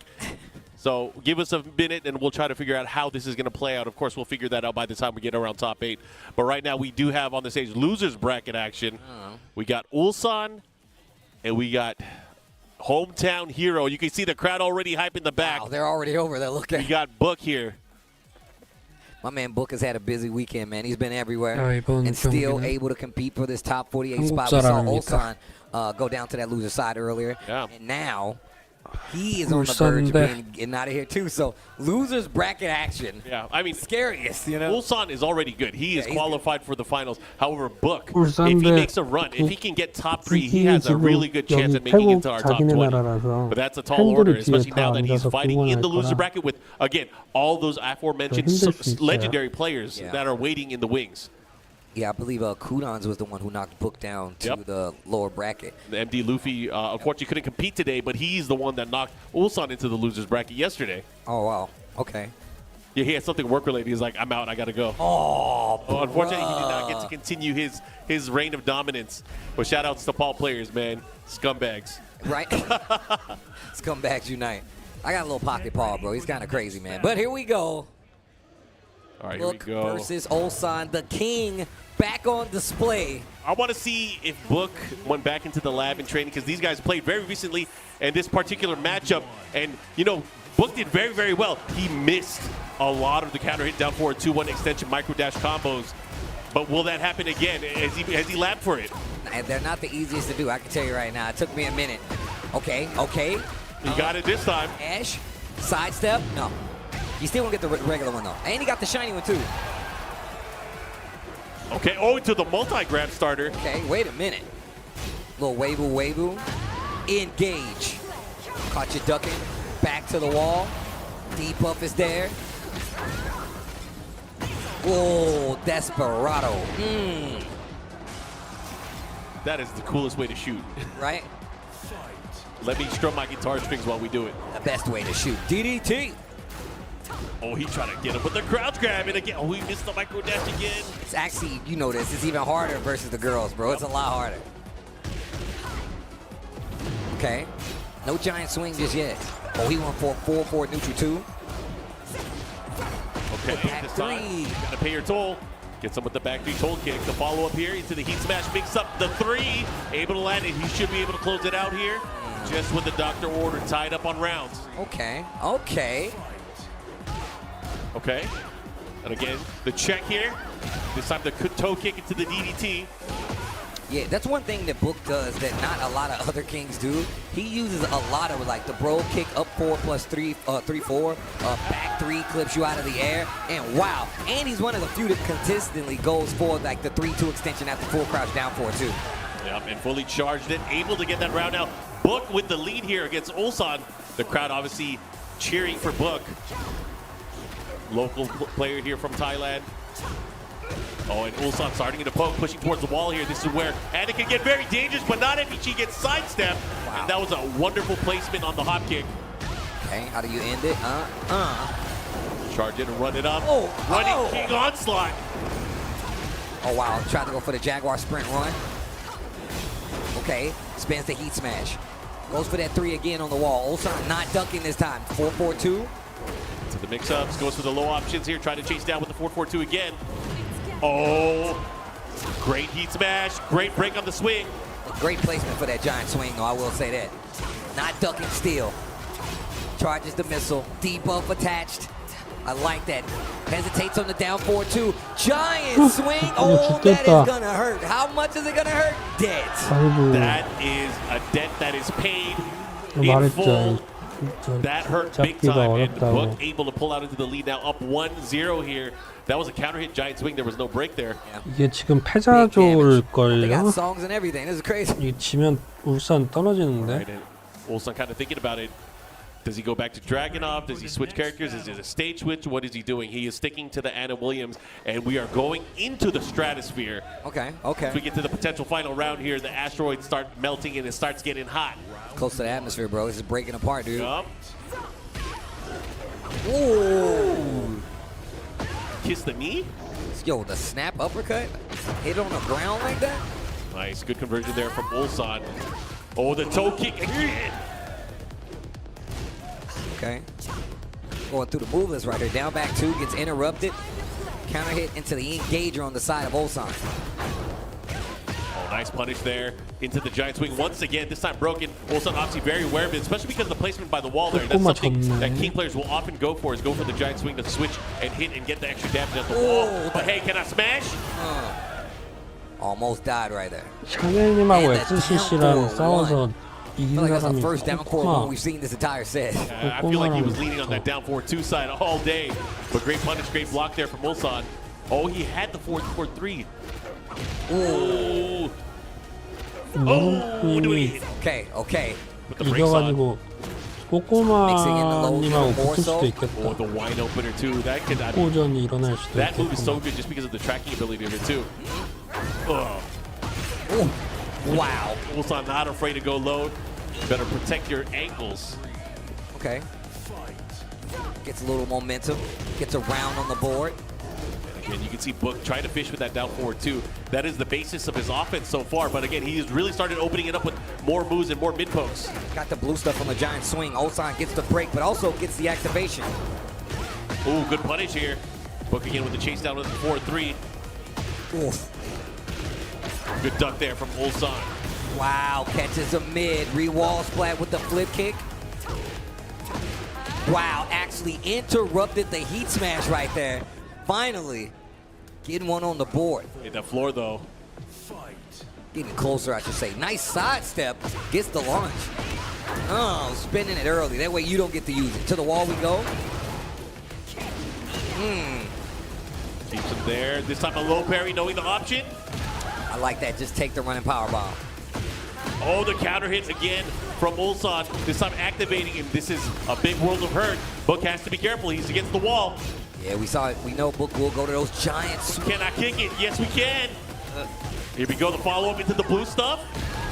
So give us a minute, and we'll try to figure out how this is going to play out. Of course, we'll figure that out by the time we get around top 8. But right now, we do have on the stage losers bracket action. We got Ulsan, and we got Hometown Hero. You can see the crowd already hype in the back. Wow, they're already over there. Look at We got Book here. my man Book has had a busy weekend, man. He's been everywhere 야, 이번 and still 경기는 able to compete for this top 48 한국 spot. We saw 사람입니까? Ulsan go down to that loser side earlier. Yeah. And now he is on the verge of 울산인데. getting out of here, too. So losers bracket action. Yeah, I mean, Scariest, Ulsan is already good. He is he's qualified for the finals. However, Book, if 울산대 he makes a run, if he can get top 3, he has a really good chance at making it to our top 20. But that's a tall order, especially now that he's fighting in the loser bracket with, again, all those aforementioned legendary players that are waiting in the wings. Yeah, I believe Kudans was the one who knocked Book down to the lower bracket. The MD Luffy, unfortunately, couldn't compete today, but he's the one that knocked Ulsan into the losers bracket yesterday. Oh, wow. Okay. Yeah, he had something work-related. He's like, I'm out. I got to go. Oh, Unfortunately, he did not get to continue his reign of dominance. But shout-outs to Paul players, man. Scumbags. Right? Scumbags unite. I got a little pocket paw, bro. He's kind of crazy, man. But here we go. All right, Book here we go. versus Ulsan, the king, back on display. I want to see if Book went back into the lab and training because these guys played very recently in this particular matchup. And, Book did very, very well. He missed a lot of the counter hit down forward 2-1 extension micro dash combos. But will that happen again? Has he labbed for it? They're not the easiest to do, I can tell you right now. It took me a minute. Okay. He got it this time. Ash, sidestep, no. You still won't get the regular one, though. And he got the shiny one, too. Okay, to the multi-grab starter. Okay, wait a minute. Little wabu. Engage. Caught you ducking. Back to the wall. Debuff is there. Whoa, Desperado. That is the coolest way to shoot. Right? Let me strum my guitar strings while we do it. The best way to shoot. DDT. Oh, he tried to get him, but the crowd's grabbing again. Oh, he missed the micro dash again. It's actually, this, it's even harder versus the girls, bro. It's a lot harder. Okay. No giant swing just yet. Oh, he went for 4-4 neutral 2. Okay, Back this time, three. you gotta pay your toll. Gets him with the back 3 toll kick. The follow-up here into the heat smash, mix up the 3. Able to land it. He should be able to close it out here. Just with the doctor order tied up on rounds. Okay. And again, the check here. This time the toe kick into the DDT. Yeah, that's one thing that Book does that not a lot of other kings do. He uses a lot of like the bro kick up 4 plus 3, 3-4, back 3 clips you out of the air, and wow. And he's one of the few that consistently goes for like the 3-2 extension after full crouch down 4-2. Yep, and fully charged it, able to get that round out. Book with the lead here against Ulsan. The crowd obviously cheering for Book. Local player here from Thailand. Oh, and Ulsan starting to poke, pushing towards the wall here. This is where Anna can get very dangerous, but not if she gets sidestepped. Wow. And that was a wonderful placement on the hop kick. Okay, how do you end it? Charge it and run it up. Oh, Running oh. King onslaught. Oh, wow. Tried to go for the Jaguar sprint run. Okay, spins the heat smash. Goes for that 3 again on the wall. Ulsan not dunking this time. 4-4-2. To the mix-ups, goes for the low options here, trying to chase down with the 4-4-2 again. Oh, great heat smash, great break on the swing. Great placement for that giant swing, though, I will say that. Not ducking still. Charges the missile. Debuff attached. I like that. Hesitates on the down 4-2. Giant swing. Oh, that is going to hurt. How much is it going to hurt? Dead. 아이고 That is a debt that is paid in 말했죠. full. That hurt big 잡기가 time, and 어렵다고. Book able to pull out into the lead now, up 1-0 here. That was a counter hit giant swing. There was no break there. 이게 지금 패자 They got 좋을걸요? songs and everything. This is crazy. 이게 지면 울산 떨어지는데. Right, and Olsen kind of thinking about it. Does he go back to Dragunov? Does he switch characters? Is it a stage switch? What is he doing? He is sticking to the Anna Williams, and we are going into the stratosphere. Okay, As we okay. get to the potential final round here, the asteroids start melting and it starts getting hot. Close to the atmosphere, bro. This is breaking apart, dude. Yup. Ooh. Kiss the knee. Yo, the snap uppercut? Hit on the ground like that? Nice, good conversion there from Ulsan. Oh, the toe kick again. Okay. Going through the move list right here. Down back 2, gets interrupted. Counter hit into the engager on the side of Ulsan. Oh, nice punish there into the giant swing once again. This time broken. Ulsan obviously very aware of it, especially because of the placement by the wall there. That's something that King players will often go for, is go for the giant swing to switch and hit and get the extra damage at the wall. But hey, can I smash? Almost died right there. 샤넬님하고 SCC랑 싸워서 I 이긴 feel like that's the 사람이 first down core one 없구나. we've seen this entire set. I feel like he was leaning on that down 4-2 side all day. But great punish, great block there from Ulsan. Oh, he had the 4-4-3. Ooh. Oh, do it. Okay, okay. With the brakes on. 이겨가지고 꼬꼬마님하고 붙을 수도 Oh, 있겠다. the wine opener too. That could not be. 꼬전이 일어날 수도 That move is so 있겠구나. good just because of the tracking ability of it too. Oh, Ooh. Wow. Ulsan not afraid to go low. Better protect your ankles. Okay. Gets a little momentum. Gets a round on the board. Again, you can see Book trying to fish with that down forward too. That is the basis of his offense so far. But again, he has really started opening it up with more moves and more mid pokes. Got the blue stuff on the giant swing. Ulsan gets the break, but also gets the activation. Ooh, good punish here. Book again with the chase down with the 4-3. Oof. Good duck there from Ulsan. Wow, catches a mid. Re-wall splat with the flip kick. Wow, actually interrupted the heat smash right there. Finally, getting one on the board. Hit that floor though. Getting closer, I should say. Nice sidestep. Gets the launch. Oh, spinning it early. That way you don't get to use it. To the wall we go. Keeps him there. This time a low parry, knowing the option. I like that. Just take the running power bomb. Oh, the counter hit again from Ulsan. This time activating him. This is a big world of hurt. Book has to be careful. He's against the wall. Yeah, we saw it. We know Book will go to those giants. Can I kick it? Yes, we can. Here we go. The follow-up into the blue stuff.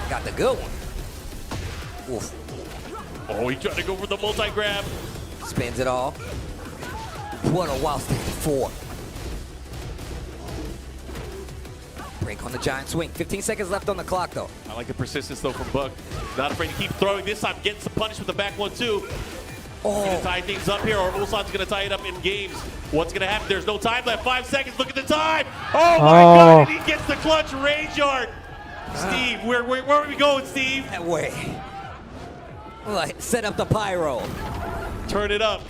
Got the good one. Oof. Oh, he tried to go for the multi-grab. Spins it all. What a wild stand for. Break on the giant swing. 15 seconds left on the clock, though. I like the persistence, though, from Buck. Not afraid to keep throwing. This time, getting some punish with the back one, too. Going to tie things up here, or Ulsan's going to tie it up in games. What's going to happen? There's no time left. 5 seconds. Look at the time. Oh, my God. And he gets the clutch rage yard. Steve, where are we going, Steve? That way. Like, set up the pyro. Turn it up.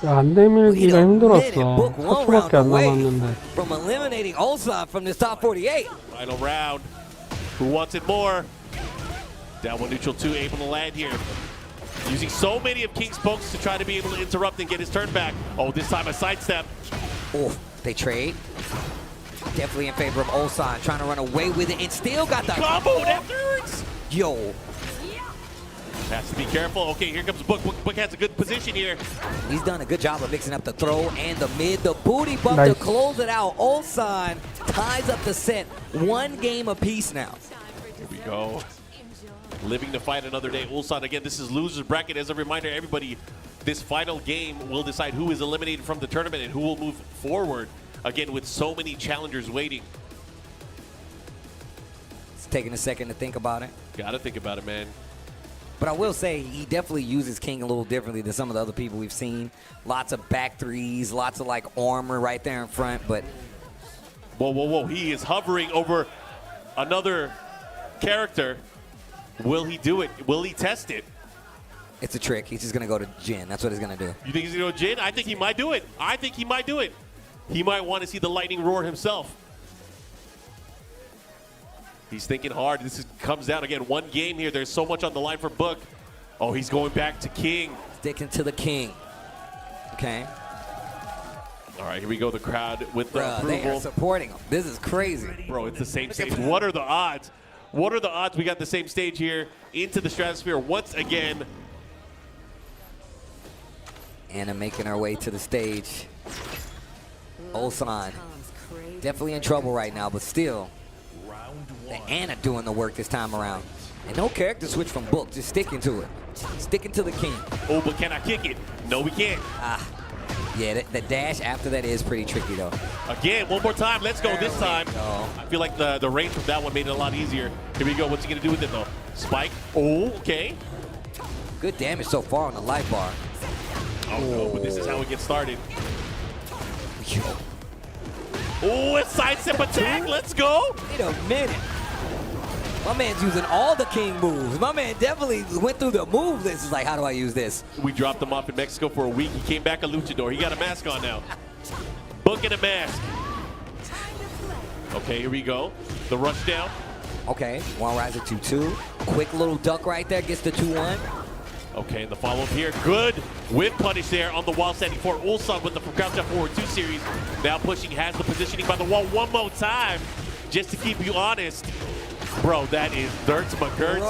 안 내밀기가 힘들었어. 4초밖에 안 남았는데. From eliminating Ulsan from this top 48. Final round. Who wants it more? Down one neutral 2, able to land here. Using so many of King's pokes to try to be able to interrupt and get his turn back. Oh, this time a sidestep. Oh, they trade. Definitely in favor of Ulsan, trying to run away with it and still got the Combo afterwards. Yo, Has to be careful. Okay, here comes Book. Book has a good position here. he's done a good job of mixing up the throw and the mid. The booty bump Nice. to close it out. Ulsan ties up the set. 1 game apiece now. Here we go. living to fight another day. Ulsan, again, this is loser's bracket. As a reminder, everybody, this final game will decide who is eliminated from the tournament and who will move forward. Again, with so many challengers waiting. It's taking a second to think about it. Gotta think about it, man. But I will say he definitely uses King a little differently than some of the other people we've seen. Lots of back threes, lots of like armor right there in front, but Whoa, whoa, whoa. He is hovering over another character. Will he do it? Will he test it? it's a trick. He's just gonna go to Jin. That's what he's gonna do. You think he's going to go Jin? I think he might do it. I think he might do it. He might want to see the lightning roar himself. He's thinking hard. Comes down again. One game here. There's so much on the line for Book. Oh, he's going back to King. Sticking to the King. Okay. All right, here we go. The crowd with the Bruh, they are approval. supporting him. This is crazy. Bro, it's the same stage. What are the odds? What are the odds we got the same stage here into the stratosphere once again? Anna making her way to the stage. Ulsan. Definitely in trouble right now, but still. Anna doing the work this time around. And no character switch from Book, just sticking to it. Sticking to the King. Oh, but can I kick it? No, we can't. Yeah, the dash after that is pretty tricky though. Again, one more time. Let's go this time. go. I feel like the range from that one made it a lot easier. Here we go. What's he going to do with it, though? Spike. Oh, okay. Good damage so far on the life bar. Oh, no, but this is how it gets started. Oh, a sidestep attack. Let's go. Wait a minute. My man's using all the King moves. My man definitely went through the move list. It's like, how do I use this? We dropped him off in Mexico for a week. He came back a luchador. He got a mask on now. Book and a mask. Okay, here we go. The rush down. Okay, one riser 2-2. Quick little duck right there, gets the 2-1. Okay, and the follow-up here. Good whip punish there on the wall setting for Ulsan with the crouch up forward 2 series. Now pushing, has the positioning by the wall one more time. Just to keep you honest. Bro, that is dirt to McGurts. And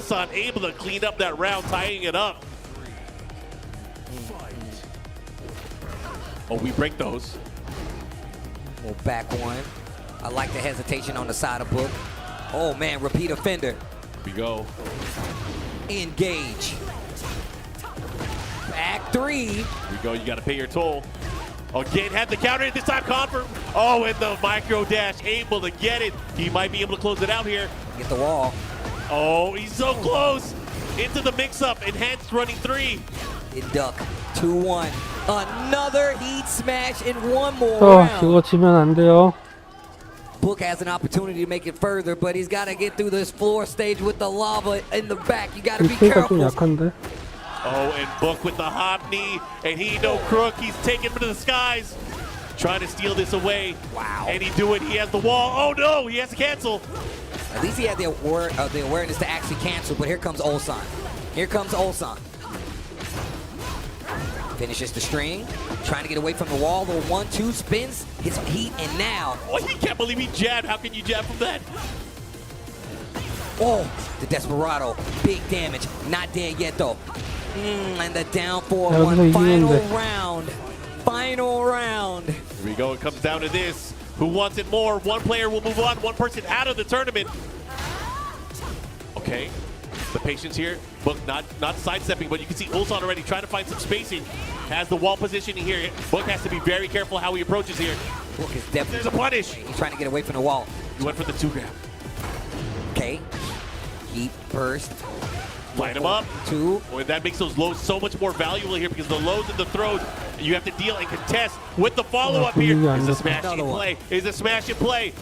Ulsan able to clean up that round, tying it up. Oh, we break those. Little back one. I like the hesitation on the side of Book. Oh man, repeat offender. Here we go. Engage. Back 3. Here we go, you gotta pay your toll. Again, had the counter this time, confirm. Oh, and the micro dash, able to get it. He might be able to close it out here. Get the wall. Oh, he's so close. Into the mix-up, enhanced running 3. It duck. 2-1. Another heat smash in one more 이거 round. 지면 안 돼요. Book has an opportunity to make it further, but he's got to get through this floor stage with the lava in the back. You got to be 딜테가 좀 careful. 약한데. Oh, and Book with the hop knee, and he no crook. He's taking him to the skies, trying to steal this away. Wow. And he do it. He has the wall. Oh no, he has to cancel. At least he had the awareness to actually cancel, but here comes Ulsan. Here comes Ulsan. Finishes the string, trying to get away from the wall. The 1-2 spins, hits heat, and now. Oh, he can't believe he jabbed. How can you jab from that? Oh, the Desperado, big damage. Not dead yet though. And the down 4-1. Final round. Final round. Here we go. It comes down to this. Who wants it more? One player will move on. One person out of the tournament. Okay. The patience here. Book not sidestepping, but you can see Ulsan already trying to find some spacing. Has the wall positioning here. Book has to be very careful how he approaches here. Book is definitely. There's a punish. He's trying to get away from the wall. He went for the 2-grab. Okay. Heat burst. Line him up. 2. Boy, that makes those lows so much more valuable here because the lows and the throws, you have to deal and contest with the follow-up here. Is a smash in play? Is a smash in play?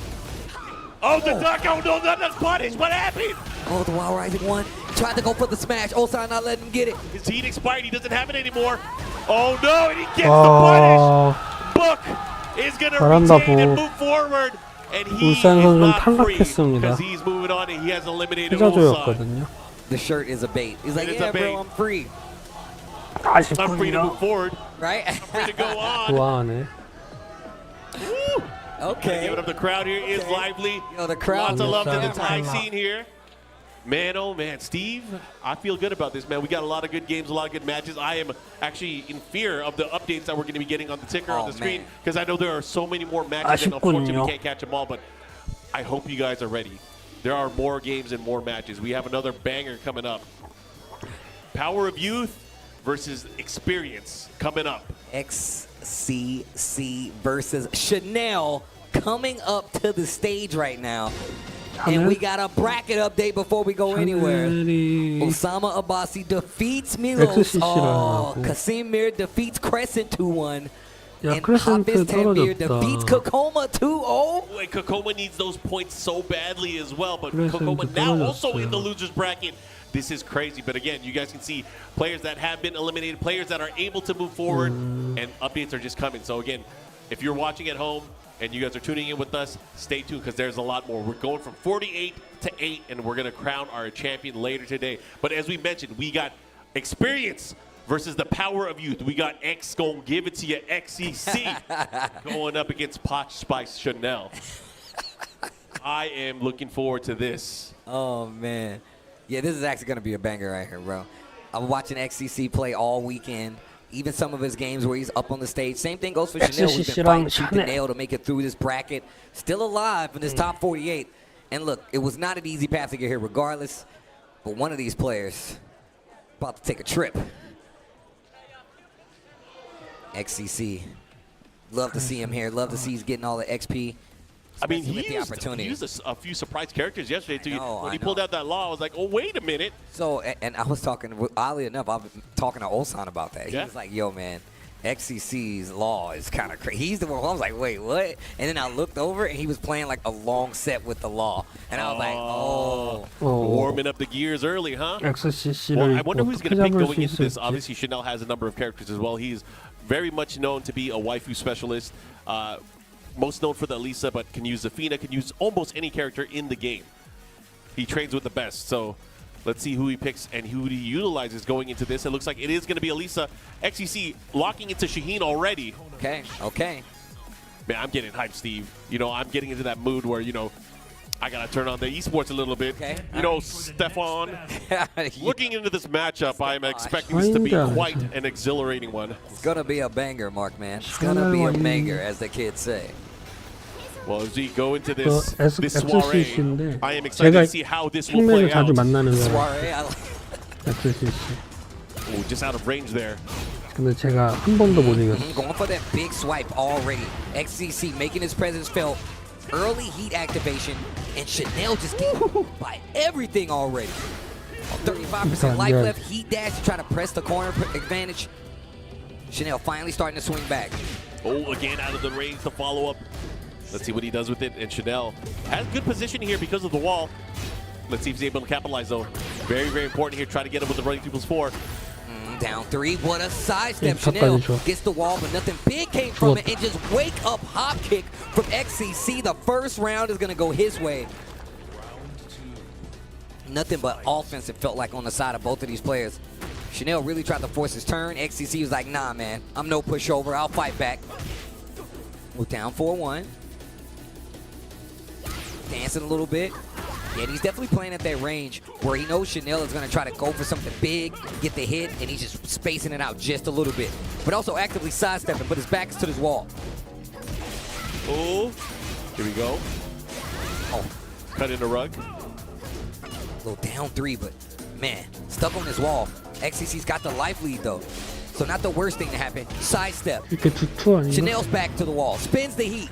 Oh, the duck! Oh no, that's punish! What happened? Oh, the Wild Rising 1. Tried to go for the smash. Ulsan not letting him get it. His heat expired. He doesn't have it anymore. Oh no, and he gets the punish. Book is gonna 잘한다, retain and 보. move forward, and he is 울산 선수는 not free 탈락했습니다. because he's moving on and he has eliminated Ulsan. 피자조였거든요. The shirt is a bait. He's like, It's yeah, a bait. bro, I'm free. I'm free to 아쉽군요. move forward. Right? Free to go on. 좋아하네. Woo. Okay. Give it up. The crowd here is lively. Yo, the crowd. Lots of love to the is Thai lively. scene here. Man, oh man, Steve, I feel good about this, man. We got a lot of good games, a lot of good matches. I am actually in fear of the updates that we're going to be getting on the ticker on the screen man. because I know there are so many more matches and unfortunately 아쉽군요. we can't catch them all, but I hope you guys are ready. there are more games and more matches. We have another banger coming up. Power of Youth versus Experience coming up. XCC versus Chanel coming up to the stage right now. And we got a bracket update before we go anywhere. Osama Abbasi defeats Milos. Oh, Casimir defeats Crescent 2-1. 야, And 크레센트 Hafiz Tanvir 떨어졌다. defeats Kokoma 2-0. Wait, Kokoma needs those points so badly as well, but 그래서 Kokoma 이제 now also 떨어졌어요. in the losers bracket. This is crazy, but again, you guys can see players that have been eliminated, players that are able to move forward, and updates are just coming. So again, if you're watching at home and you guys are tuning in with us, stay tuned because there's a lot more. We're going from 48 to 8, and we're going to crown our champion later today. But as we mentioned, we got Experience versus the Power of Youth. We got X gonna give it to you, XCC, going up against Poch Spice Chanel. I am looking forward to this. Oh, man. Yeah, this is actually going to be a banger right here, bro. I'm watching XCC play all weekend. Even some of his games where he's up on the stage. Same thing goes for Chanel. We've been fighting tooth and nail to make it through this bracket. Still alive in this top 48. And look, it was not an easy path to get here regardless. But one of these players about to take a trip. XCC. Love to see him here. Love to see he's getting all the XP. I mean, especially he with the used opportunity. a few surprise characters yesterday, too. When he I pulled know. out that law, I was like, oh, wait a minute. So, and I was talking, oddly enough, I was talking to Ulsan about that. He Yeah. was like, yo, man, XCC's law is kind of crazy. He's the one. I was like, wait, what? And then I looked over, and he was playing like a long set with the law. And I was like, oh. Warming up the gears early, huh? XCC를 Well, I wonder who's 어떻게 going to pick 잡을 going 수 into this. 있을지. Obviously, Chanel has a number of characters as well. He's very much known to be a waifu specialist. Most known for the Elisa, but can use Zafina, can use almost any character in the game. He trains with the best, so let's see who he picks and who he utilizes going into this. It looks like it is going to be Elisa. XCC locking into Shaheen already. Okay, okay. Man, I'm getting hyped, Steve. You know, I'm getting into that mood where, you know, I got to turn on the esports a little bit. Okay. You know, Stefan, looking into this matchup, I'm expecting this to be quite an exhilarating one. It's going to be a banger, Mark, man. It's going to be a banger, as the kids say. Well, as we go into this, S- this soiree, XCC인데 I am excited 제가 to see how this will 핑맨을 play 자주 out. 만나는 사람 Soiree, I like XCC. Ooh, just out of range there. 근데 제가 한 번도 못 이겼어. going for that big swipe already. XCC making his presence felt. Early heat activation, and Chanel just getting by everything already. 35% life left, heat dash to try to press the corner advantage. Chanel finally starting to swing back. Oh, again out of the range, the follow-up. Let's see what he does with it. And Chanel has good position here because of the wall. Let's see if he's able to capitalize, though. Very, very important here. Try to get him with the running people's 4. Down 3, what a sidestep. 탑까지 Chanel 줘. gets the wall, but nothing big came from it. And just wake up hop kick from XCC. The first round is going to go his way. Nothing but offense, it felt like, on the side of both of these players. Chanel really tried to force his turn. XCC was like, nah, man, I'm no pushover. I'll fight back. We're down 4-1. Dancing a little bit. Yeah, he's definitely playing at that range where he knows Chanel is going to try to go for something big, get the hit, and he's just spacing it out just a little bit. But also actively sidestepping, but his back is to this wall. Oh, here we go. Oh, Cut in the rug. a little down 3, but man, stuck on this wall. XCC's got the life lead, though. So not the worst thing to happen. Sidestep. 이렇게 두투 아닌가? Chanel's back to the wall. Spins the heat.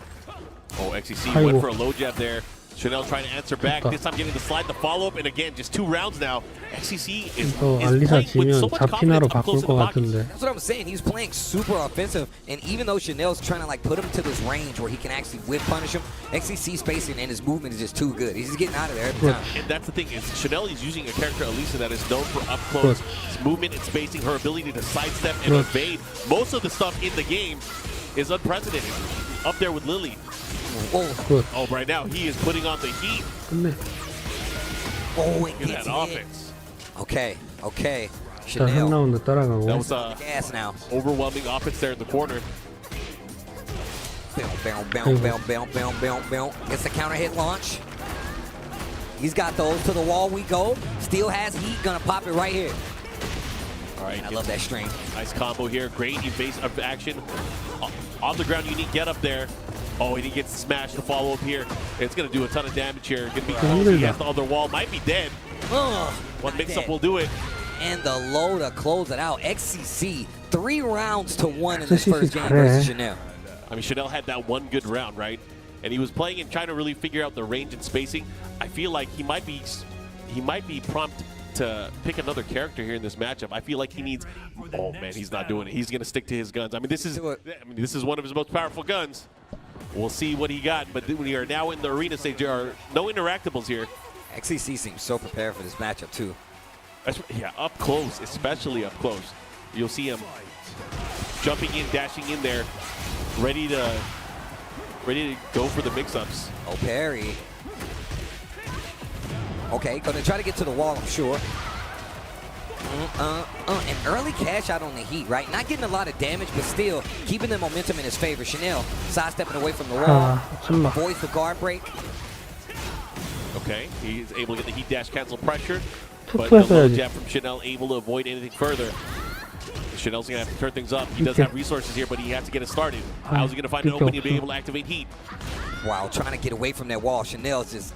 Oh, XCC 아이고. went for a low jab there. Chanel trying to answer back. This time getting the slide, the follow-up, and again, just 2 rounds now. XCC is 알리사 playing with so 지면 much 자피나로 confidence up 바꿀 close to the 것 pocket. 같은데. That's what I'm saying. He's playing super offensive, and even though Chanel's trying to like put him to this range where he can actually whip punish him, XCC's spacing and his movement is just too good. He's just getting out of there every time. And that's the thing, is Chanel is using a character, Elisa, that is known for up close movement and spacing, her ability to sidestep and evade. Most of the stuff in the game is unprecedented. Up there with Lily. Oh, Oh, right now he is putting on the heat. 끝내. oh, it Look at gets that in. offense. Okay, okay. 자, Chanel, 3라운드 따라가고. That was gas now. overwhelming offense there in the corner. Boom. Gets the counter hit launch. He's got those. To the wall we go. Still has heat. Gonna pop it right here. All right, I love that string. nice combo here. Great evasive action. On the ground, unique get up there. Oh, and he gets smashed to follow up here. It's going to do a ton of damage here. Going to be close. He has the other wall. Might be dead. One mix-up will do it. And the low to close it out. XCC 3 rounds to 1 in this first game versus Chanel. I mean, Chanel had that one good round, right? And he was playing and trying to really figure out the range and spacing. I feel like he might be prompt to pick another character here in this matchup. I feel like he needs. Oh man, he's not doing it. He's gonna stick to his guns. I mean, this is one of his most powerful guns. We'll see what he got. But we are now in the arena stage. There are no interactables here. XCC seems so prepared for this matchup too. Yeah, up close, especially up close. You'll see him jumping in, dashing in there, ready to go for the mix-ups. Oh, parry. Okay, gonna try to get to the wall, I'm sure. An early cash out on the Heat, right? Not getting a lot of damage, but still keeping the momentum in his favor. Chanel sidestepping away from the wall. Avoids the guard break. Okay, he's able to get the Heat dash cancel pressure, but the low jab from Chanel able to avoid anything further. Chanel's gonna have to turn things up. He does have resources here, but he has to get it started. How's he gonna find an opening to be able to activate Heat? Wow, trying to get away from that wall. Chanel's just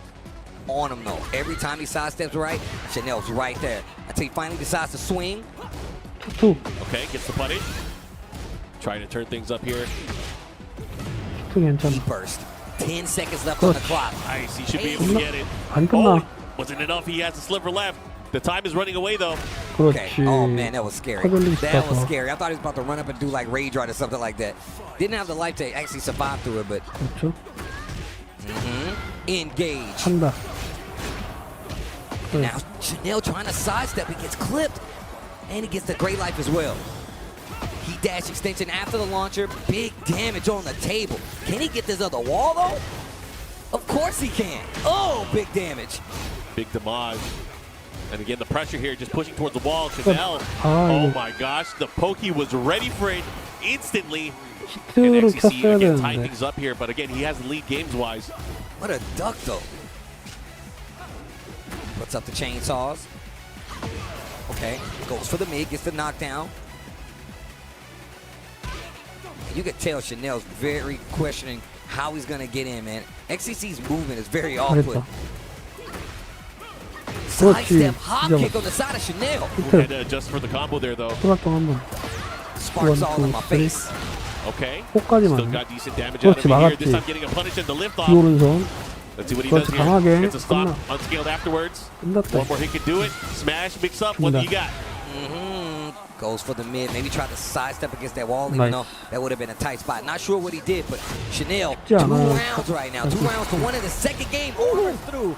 on him though. Every time he sidesteps right, Chanel's right there. Until he finally decides to swing. Okay, gets the punish. Trying to turn things up here. He burst. 10 seconds left on the clock. Nice, he should be able to get it. Oh, wasn't enough. He has a sliver left. The time is running away though. Okay. Oh man, that was scary. That was scary. I thought he was about to run up and do like Rage Ride or something like that. Didn't have the life to actually survive through it, but. Engage. Now Chanel trying to sidestep. He gets clipped, and he gets the great life as well. He dash extension after the launcher. Big damage on the table. Can he get this other wall though? Of course he can. Oh, big damage. Big damage. And again, the pressure here, just pushing towards the wall. Chanel, oh my gosh, the pokey was ready for it instantly. And XCC again tying things up here, but again, he has the lead games-wise. What a duck though. Puts up the chainsaws. Okay, goes for the mid, gets the knockdown. You could tell Chanel's very questioning how he's gonna get in, man. XCC's movement is very off-put. Sidestep hop kick on the side of Chanel. Had to adjust for the combo there, though. Sparks all in my face. Okay. Still got decent damage out of him here. This time getting a punish and the lift off. Let's see what he does here. Gets a stop, unscaled afterwards. One more hit can do it. Smash, mix up. What do you got? Goes for the mid. Maybe try to sidestep against that wall, even though that would have been a tight spot. Not sure what he did, but Chanel, 2 rounds right now. 2 rounds to 1 in the second game. Through.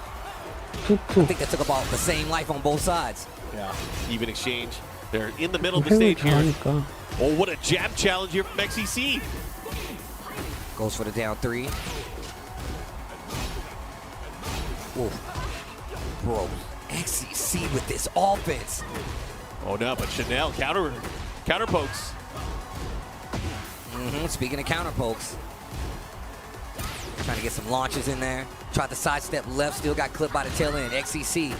I think that took about the same life on both sides. Yeah, even exchange. They're in the middle of the stage here. Oh, what a jab challenge here from XCC. Goes for the down 3. Ooh. Bro, XCC with this offense. Oh no, but Chanel counter pokes. Speaking of counter pokes. Trying to get some launches in there. Tried to sidestep left, still got clipped by the tail end. XCC.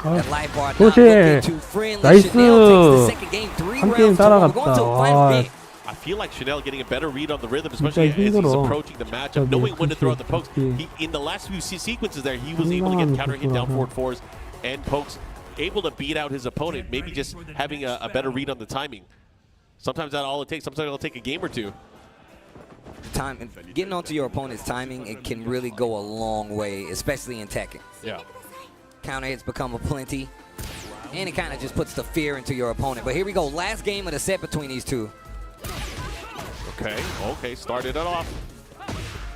That life bar not looking too friendly. Chanel takes the second game, 3 rounds to 1. We're going to a final game. I feel like Chanel getting a better read on the rhythm, especially as he's approaching the matchup, knowing when to throw out the pokes. In the last few sequences there, he was able to get counter hit down forward 4s and pokes, able to beat out his opponent, maybe just having a better read on the timing. Sometimes that's all it takes. Sometimes it'll take a game or two. Getting onto your opponent's timing, it can really go a long way, especially in Tekken. Yeah. Counter hits become aplenty, and it kind of just puts the fear into your opponent. But here we go, last game of the set between these two. Okay, started it off.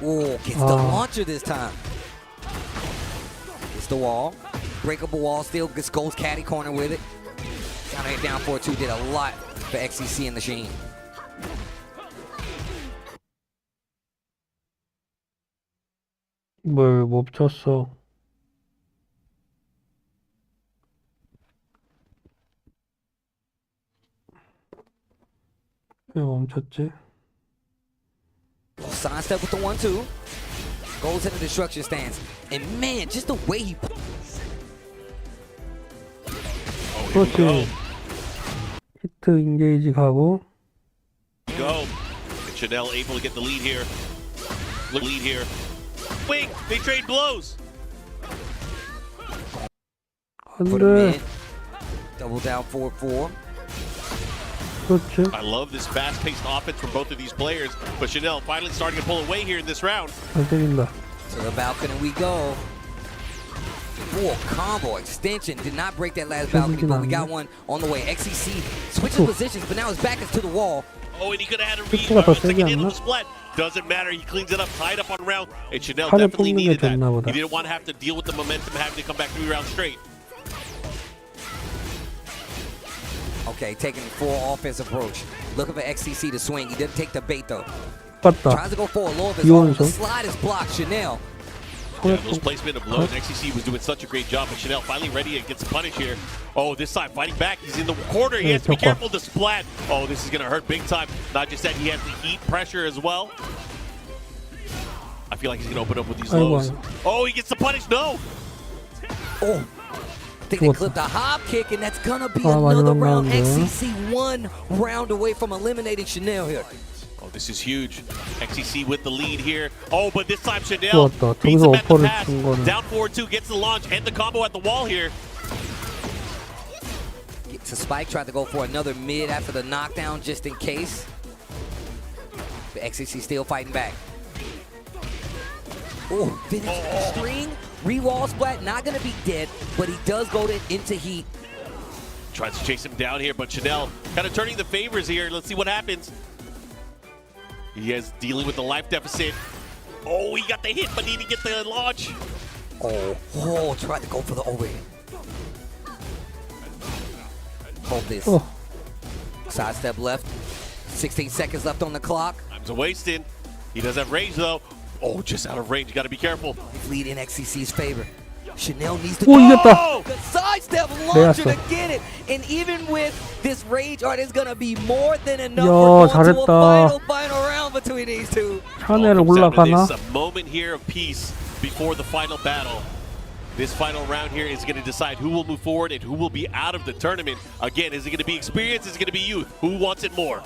Oh, gets the launcher this time. It's the wall. Breakable wall still, just goes caddy corner with it. Counter hit down 4-2 did a lot for XCC and the Sheen. 뭘 멈췄어. 왜 멈췄지? Sidestep with the 1-2. Goes into the destruction stance. And man, just the way he... 그렇지. 히트 인게이지 가고. Go. And Chanel able to get the lead here. Look, lead here. Wait, they trade blows. For the 안돼. mid. Double down 4-4. 그렇지. I love this fast-paced offense from both of these players, but Chanel finally starting to pull away here in this round. 잘 때린다. To the balcony we go. Full combo extension. Did not break that last balcony, but we got one on the way. XCC switches positions, but now his back is to the wall. Oh, and he could have had a 슈트가 더 to 세지 get into 않나? the splat. Doesn't matter. He cleans it up, tied up on round, and Chanel 팔을 definitely 뽑는 게 needed that. 좋나 보다. He didn't want to have to deal with the momentum having to come back 3 rounds straight. Okay, taking full offense approach. Looking for XCC to swing. He didn't take the bait though. 맞다. Tries to go for a low of his 이원수. own. The slide is blocked. Chanel. Yeah, those placement of blows, XCC was doing such a great job, but Chanel finally ready and gets punished here. Oh, this side fighting back. He's in the corner. He has to be careful. The splat. Oh, this is going to hurt big time. Not just that, he has the heat pressure as well. I feel like he's going to open up with these lows. Oh, he gets the punish. No. Oh. I think they clipped a hop kick, and that's gonna be Ah, another 마지막 round. 라운드. XCC 1 round away from eliminating Chanel here. Oh, this is huge. XCC with the lead here. Oh, but this time Chanel 좋았다. beats 저기서 him at the 어퍼를 pass. 준 거는. Down 4-2, gets the launch and the combo at the wall here. Gets a spike, tried to go for another mid after the knockdown just in case. But XCC still fighting back. Oh, finish the string. Re-wall splat, not gonna be dead, but he does go into heat. Tries to chase him down here, but Chanel kind of turning the favors here. Let's see what happens. He is dealing with the life deficit. Oh, he got the hit, but he didn't get the launch. Oh, tried to go for the overhead. Hold this. Oh. Sidestep left. 16 seconds left on the clock. Time's a wasting. He does have range though. Oh, just out of range. You got to be careful. Lead in XCC's favor. Chanel needs to 오 이겼다. Oh! the sidestep launcher to 내놨어. get it. And even with this rage art, it's gonna be more than enough 야, for going to a 잘했다. final round between these two. 샤넬 All comes down to 올라가나? this, a moment here of peace before the final battle. This final round here is going to decide who will move forward and who will be out of the tournament. Again, is it going to be experience? Is it going to be youth? Who wants it more?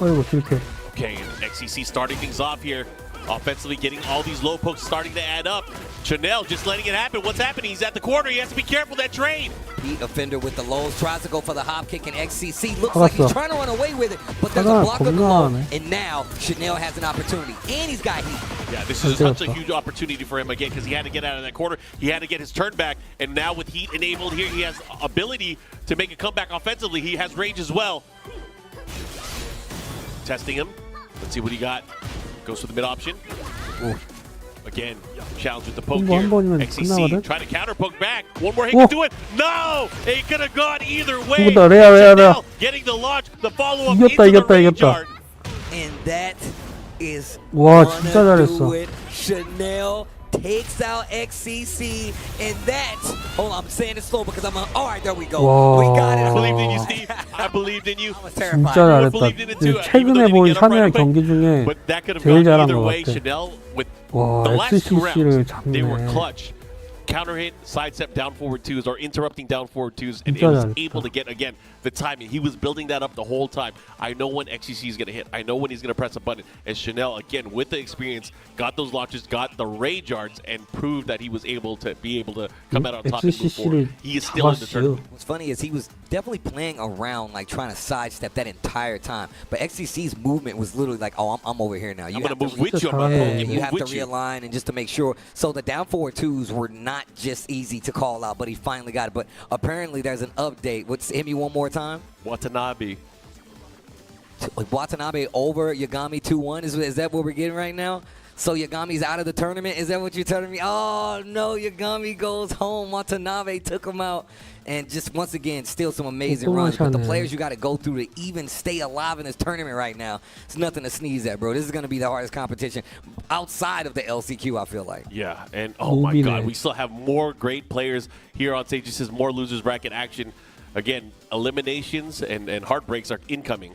어이구 딜캐. Okay, and XCC starting things off here. Offensively getting all these low pokes starting to add up. Chanel just letting it happen. What's happening? He's at the corner. He has to be careful of that trade. Pete offender with the lows, tries to go for the hop kick, and XCC looks like he's 알았어. trying to run away with it, but there's a 하나 block on the low, 겁나네. and now Chanel has an opportunity, and he's got heat. Yeah, this is such a huge opportunity for him again because he had to get out of that corner. He had to get his turn back, and now with heat enabled here, he has ability to make a comeback offensively. He has range as well. Testing him. Let's see what he got. Goes for the mid option. Ooh. Again, challenge with the poke 한 here. 번이면 XCC 끝나거든? trying to counter poke back. One more hit 오. can do it. No! It could have gone either way. 누구다? 레아. Chanel getting the launch, the follow-up 이겼다, into the 이겼다, range 이겼다. art. And that is 와, gonna 진짜 잘했어. do it. Chanel takes out XCC, and that. Hold on, I'm saying it slow because all right, there we go. 와. We got I it. believed in you, Steve. I believed in you. I was 진짜 terrified. 잘했다. believed in it too, even 최근에 though he 본 didn't get up 샤넬 right away. 경기 중에 But that could have 제일 gone 잘한 either 것 way. 같아. Chanel with 와, the last two XCC를 rounds, they were 잡네. clutch. Counter hit, sidestep down forward twos, or interrupting down forward twos, and it 진짜 was 잘했다. able to get again the timing. He was building that up the whole time. I know when XCC is going to hit. I know when he's going to press a button. And Chanel, again, with the experience, got those launches, got the rage arts, and proved that he was able to come out on top and move forward. He is still in the tournament. What's funny is he was definitely playing around, like trying to sidestep that entire time. But XCC's movement was literally like, "Oh, I'm over here now. You I'm going have to move re- with you. I'm not Yeah, going to you have move to with you. realign and just to make sure." So the down forward twos were not just easy to call out, but he finally got it. But apparently there's an update. What's hit me one more time? Watanabe. Watanabe over Yagami 2-1. Is that what we're getting right now? So Yagami's out of the tournament? Is that what you're telling me? Oh, no, Yagami goes home. Watanabe took him out. And just once again, still some amazing runs. But the players you got to go through to even stay alive in this tournament right now, it's nothing to sneeze at, bro. This is going to be the hardest competition outside of the LCQ, I feel like. Yeah, and oh my God, we still have more great players here on stage. This is more losers bracket action. Again, eliminations and heartbreaks are incoming.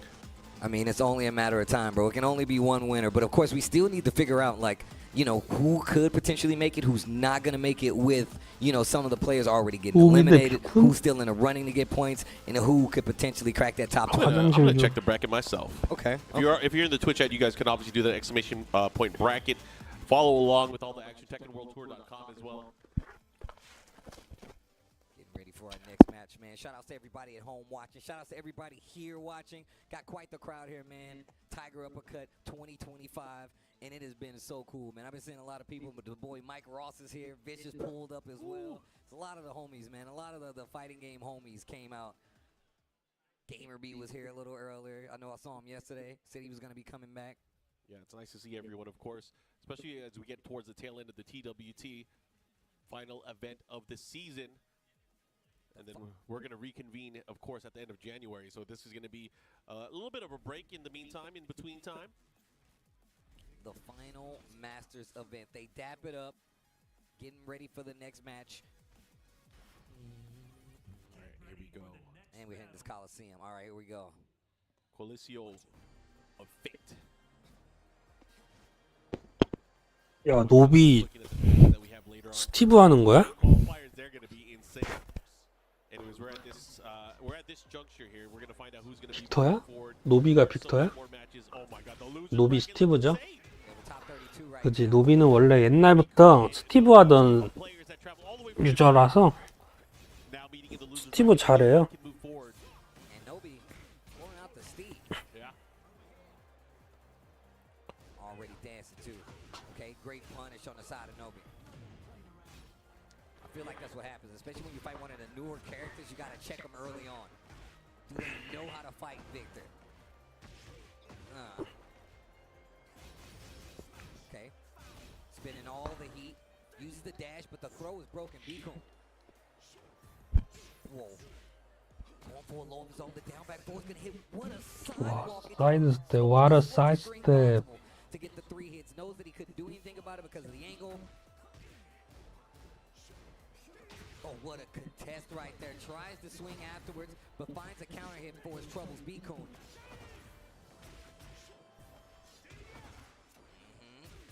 I mean, it's only a matter of time, bro. It can only be one winner. But, of course, we still need to figure out, like, you know, who could potentially make it, who's not going to make it with, you know, some of the players already getting eliminated, who's still in the running to get points, and who could potentially crack that top 20. I'm gonna check the bracket myself. Okay. If you're in the Twitch chat, you guys can obviously do the exclamation point bracket. Follow along with all the action. TekkenWorldTour.com as well. Getting ready for our next match, man. Shout outs to everybody at home watching. Shout outs to everybody here watching. Got quite the crowd here, man. Tiger Uppercut 2025. And it has been so cool, man. I've been seeing a lot of people, but the boy Mike Ross is here. Vicious pulled up as well. It's a lot of the homies, man. A lot of the fighting game homies came out. Gamer B was here a little earlier. I know I saw him yesterday. Said he was going to be coming back. Yeah, it's nice to see everyone, of course, especially as we get towards the tail end of the TWT final event of the season. And then we're going to reconvene, of course, at the end of January. So this is going to be a little bit of a break in the meantime, in between time. The final Masters event. They dap it up, getting ready for the next match. All right, here we go. And we're hitting this Coliseum. All right, here we go. Coliseo of Fate. 야, 노비 Looking at the matches that we have later on. 스티브 하는 거야? Qualifiers, they're going to be insane. Anyways, we're at this juncture here. We're going to find out who's going to be 빅터야? moving forward. 노비가 So 빅터야? more matches. Oh my God, the loser 노비 bracket is 스티브죠? insane. 그치, 노비는 원래 옛날부터 스티브 하던 Players that travel all the way from 유저라서 now meeting in the loser 스티브 bracket 잘해요. can move forward. And Nobi pulling out the Steve. Yeah. Already dancing too. Okay, great punish on the side of Nobi. I feel like that's what happens, especially when you fight one of the newer characters. You got to check them early on. Do they know how to fight Victor? Okay. Spinning all the heat. Uses the dash, but the throw is broken. Beacon. Whoa. Going for a long zone. The down back four is going to hit. What a sidewalk. 사이드 스텝, what a side step. To get the 3 hits. Knows that he couldn't do anything about it because of the angle. Oh, what a contest right there. Tries to swing afterwards, but finds a counter hit for his troubles. Beacon.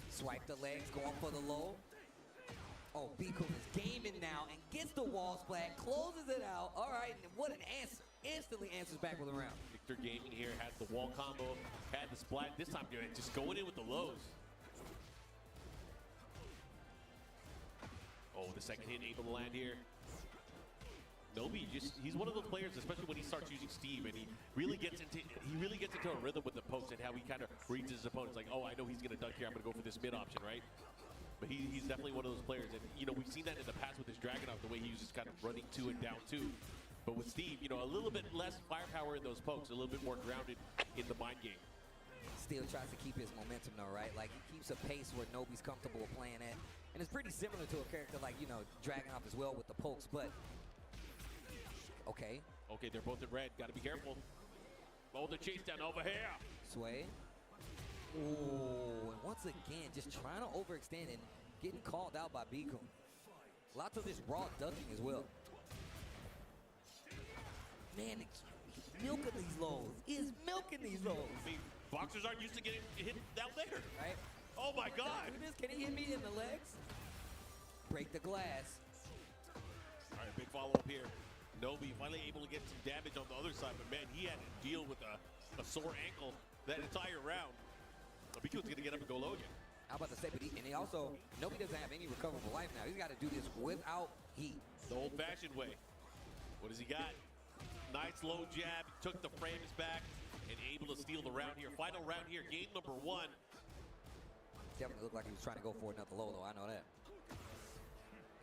Swipe the legs, going for the low. Oh, Beacon is gaming now and gets the wall splat, closes it out. All right, and what an answer. Instantly answers back with a round. Victor Gaming here had the wall combo, had the splat. This time, just going in with the lows. Oh, the second hit able to land here. Nobi he's one of those players, especially when he starts using Steve, and he really gets into a rhythm with the pokes and how he kind of reads his opponents. Like, oh, I know he's gonna dunk here. I'm gonna go for this mid option, right? But he's definitely one of those players, and you know we've seen that in the past with his Dragunov, the way he uses kind of running 2 and down 2. But with Steve, you know, a little bit less firepower in those pokes, a little bit more grounded in the mind game. Still tries to keep his momentum though, right? Like he keeps a pace where Nobi's comfortable playing at. And it's pretty similar to a character like, you know, Dragunov as well with the pokes, but okay. Okay, they're both in red. Got to be careful. Oh, the chase down over here. Sway. Ooh, and once again, just trying to overextend and getting called out by Beacon. Lots of this raw ducking as well. Man, he's milking these lows. He is milking these lows. I mean, boxers aren't used to getting hit down there. Right? Oh my God. Can he hit me in the legs? Break the glass. All right, big follow-up here. Nobi finally able to get some damage on the other side, but man, he had to deal with a sore ankle that entire round. Beacon's going to get up and go low again. I'm about to say, but he also, Nobi doesn't have any recoverable life now. He's got to do this without heat. The old-fashioned way. What has he got? Nice low jab, took the frames back, and able to steal the round here. Final round here, game number 1. Definitely looked like he was trying to go for another low, though. I know that.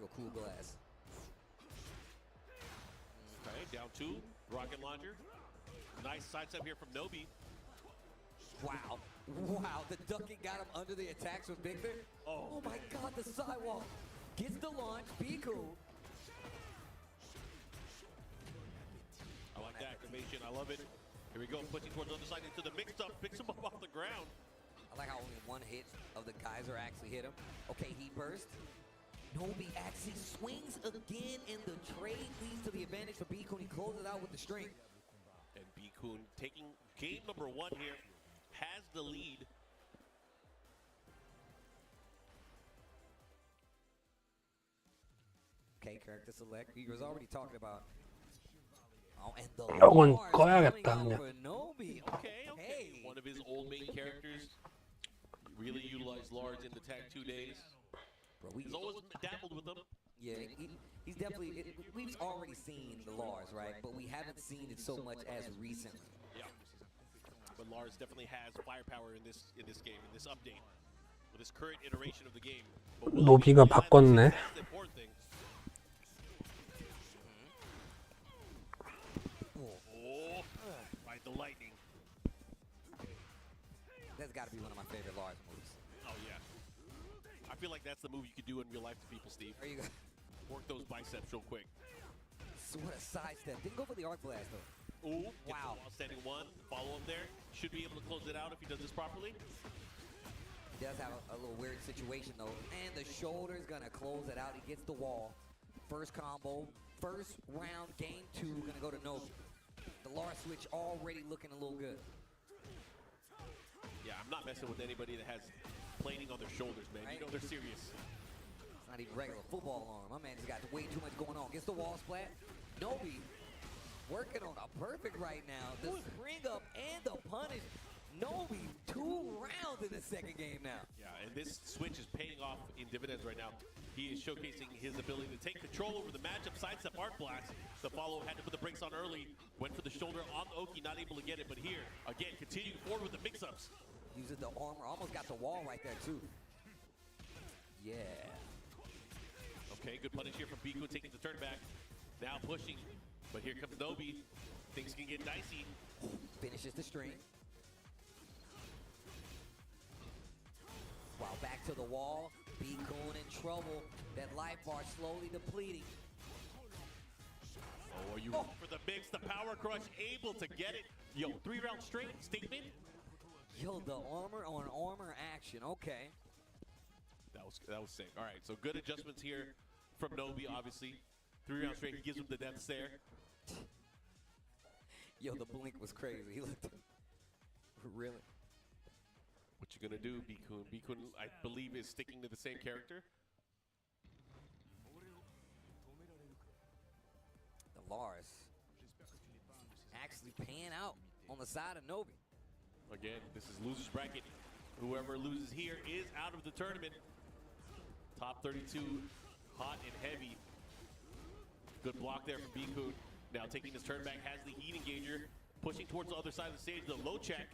Go cool glass. Okay, down 2, rocket launcher. Nice sidestep here from Nobi. Wow. Wow, the ducking got him under the attacks with Victor. Oh my God, the sidewalk. Gets the launch, be cool. I like the activation, I love it. Here we go, pushing towards the other side into the mix-up, picks him up off the ground. I like how only one hit of the geyser actually hit him. Okay, he burst. Nobi actually swings again, and the trade leads to the advantage for Beacon. He closes it out with the string. And Beacon taking game number 1 here, has the lead. Okay, character select. He was already talking about. Oh, and the 이건 Lars 꺼야겠다, coming 그냥. out for Nobi. Okay. Hey. One of his old main characters. Really utilized Lars in the tag 2 days. Bro, He's always dabbled with them. yeah, he's definitely. We've already seen the Lars, right? But we haven't seen it so much as recently. Yeah. But Lars definitely has firepower in this game, in this update, with this current iteration of the game. But will he 노비가 realize 바꿨네. that's the important thing. Oh, right, the lightning. That's got to be one of my favorite Lars moves. Oh yeah. I feel like that's the move you could do in real life to people, Steve. There you go. Work those biceps real quick. So what a sidestep. Didn't go for the arc blast though. Ooh, Wow. Standing one, follow him there. Should be able to close it out if he does this properly. He does have a little weird situation though, and the shoulder's gonna close it out. He gets the wall. First combo, first round, game 2, gonna go to Nobi. The Lars switch already looking a little good. Yeah, I'm not messing with anybody that has planing on their shoulders, man. Right. You know they're serious. It's not even regular football arm. My man just got way too much going on. Gets the wall splat. Nobi working on a perfect right now. The spring up and the punish. Nobi 2 rounds in the second game now. Yeah, and this switch is paying off in dividends right now. He is showcasing his ability to take control over the matchup. Sidestep arc blast. The follow had to put the brakes on early. Went for the shoulder on Oki, not able to get it. But here, again, continuing forward with the mix-ups. Using the armor, almost got the wall right there too. Yeah. Okay, good punish here from Biku, taking the turn back. Now pushing, but here comes Nobi. Things can get dicey. Finishes the string. Wow, back to the wall. Bikun in trouble. That life bar slowly depleting. Oh, are you going for the mix? The power crush, able to get it. Yo, 3 round straight statement. Yo, the armor on armor action. Okay. That was sick. All right, so good adjustments here from Nobi, obviously. 3 rounds straight, he gives him the death stare. Yo, the blink was crazy. He looked. Really? What you gonna do, Bikun? Bikun, I believe, is sticking to the same character. The Lars actually paying out on the side of Nobi. Again, this is loser's bracket. Whoever loses here is out of the tournament. Top 32, hot and heavy. Good block there from Bikun. Now taking his turn back, has the heat engager. Pushing towards the other side of the stage, the low check.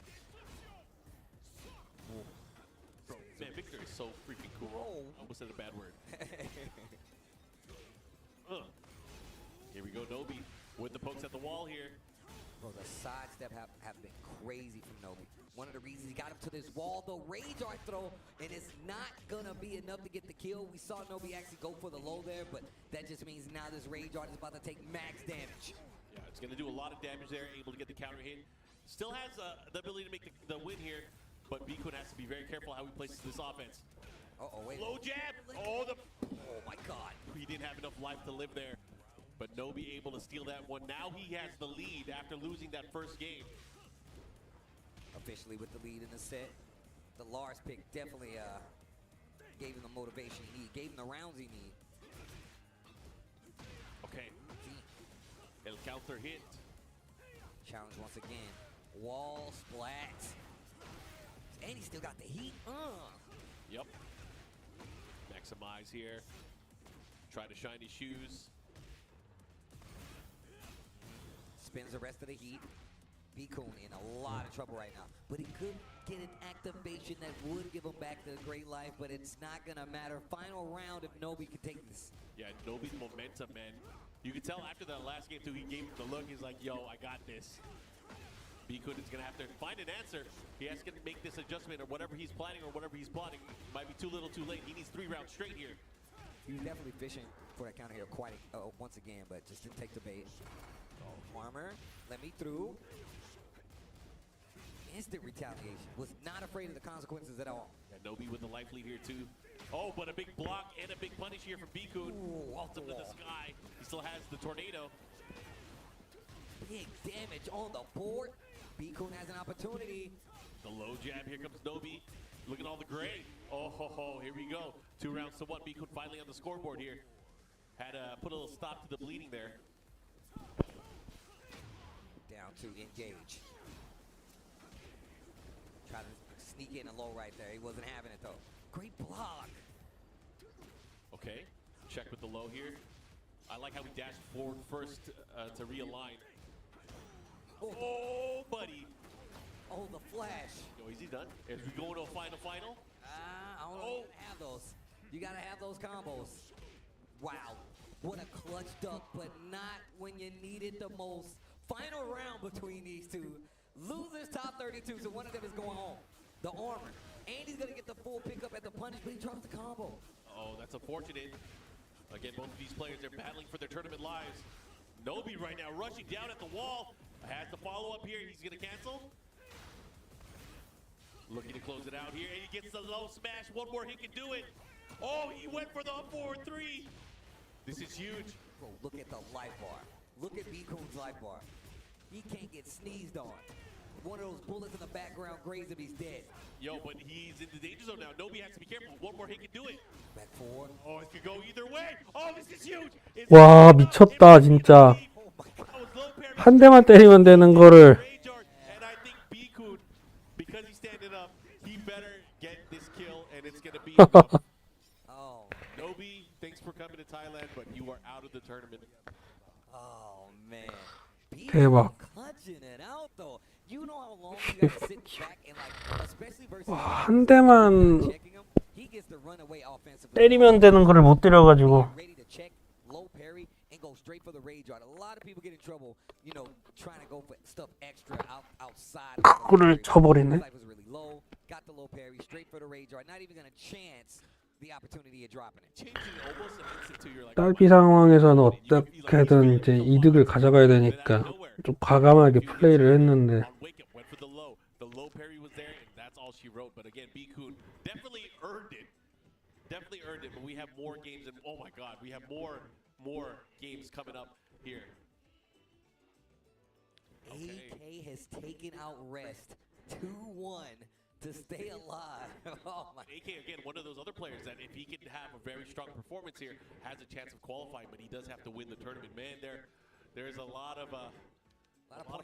Bro, man, Victor is so freaking cool. I almost said a bad word. Here we go, Nobi with the pokes at the wall here. Bro, the sidestep have been crazy from Nobi. One of the reasons he got him to this wall, the rage art throw, and it's not gonna be enough to get the kill. We saw Nobi actually go for the low there, but that just means now this rage art is about to take max damage. Yeah, it's gonna do a lot of damage there, able to get the counter hit. Still has the ability to make the win here, but Bikun has to be very careful how he places this offense. Uh-oh, wait. Low jab! Oh my God. He didn't have enough life to live there. But Nobi able to steal that one. Now he has the lead after losing that first game. Officially with the lead in the set. The Lars pick definitely gave him the motivation he needed, gave him the rounds he needed. Okay. El counter hit. Challenge once again. Wall splat. And he still got the heat. Yep. Maximize here. Try to shine his shoes. Spins the rest of the heat. Bikun in a lot of trouble right now. But he could get an activation that would give him back the great life, but it's not going to matter. Final round if Nobi can take this. Yeah, Nobi's momentum, man. You can tell after that last game, too, he gave him the look. He's like, yo, I got this. Bikun is going to have to find an answer. He has to make this adjustment or whatever he's planning or whatever he's plotting. Might be too little too late. He needs 3 rounds straight here. He was definitely fishing for that counter here quite once again, but just didn't take the bait. Armor, let me through. Instant retaliation. Was not afraid of the consequences at all. And Nobi with the life lead here too. Oh, but a big block and a big punish here from Bikun. Vaults him to the sky. He still has the tornado. Big damage on the board. Bikun has an opportunity. The low jab. Here comes Nobi. Look at all the gray. Oh, ho, ho, here we go. 2 rounds to 1. Bikun finally on the scoreboard here. had to put a little stop to the bleeding there. Down to engage. Try to sneak in a low right there. He wasn't having it though. Great block. Okay, check with the low here. I like how we dashed forward first to realign. Oh, buddy. Oh, the flash. Yo, is he done? Is we going to a final? I don't know if you can have those. You gotta have those combos. Wow, what a clutch duck, but not when you need it the most. Final round between these two. Losers top 32, so one of them is going home. The armor. Andy's gonna get the full pickup at the punish, but he drops the combo. Oh, that's unfortunate. Again, both of these players are battling for their tournament lives. Nobi right now rushing down at the wall. Has the follow up here. He's gonna cancel. Looking to close it out here, and he gets the low smash. One more, he can do it. Oh, he went for the forward three. This is huge. Bro, look at the life bar. Look at B-Coon's life bar. He can't get sneezed on. One of those bullets in the background grazes him, he's dead. Yo, but he's in the danger zone now. Nobi has to be careful. One more, he can do it. Back forward. Oh, it could go either way. Oh, this is huge. 와, 미쳤다 진짜. Oh my God. That was low parry. 한 대만 때리면 되는 거를. And I think B-Kun, because he's standing up, he better get this kill, and it's gonna be enough. Oh, Nobi, thanks for coming to Thailand, but you are out of the tournament. oh man. 대박. Clutching it out though. You know how long you gotta sit back and like, especially versus 와, 한 대만 checking him. He gets the runaway offensive. 때리면 되는 거를 못 때려가지고. Ready to check, low parry, and go straight for the rage art. A lot of people get in trouble, you know, trying to go for stuff extra outside. 그거를 쳐버리네. Life was really low. Got the low parry, straight for the rage art. Not even gonna chance the opportunity of dropping it. Changing almost an instant to your like. 딸피 상황에서는 어떻게든 이제 이득을 가져가야 되니까 좀 과감하게 플레이를 했는데. On wake up, went for the low. The low parry was there, and that's all she wrote. But again, B-Kun definitely earned it. Definitely earned it. But we have more games, and oh my God, we have more games coming up here. AK has taken out rest 2-1 to stay alive. Oh my. AK again, one of those other players that if he can have a very strong performance here, has a chance of qualifying, but he does have to win the tournament. Man, there's a lot of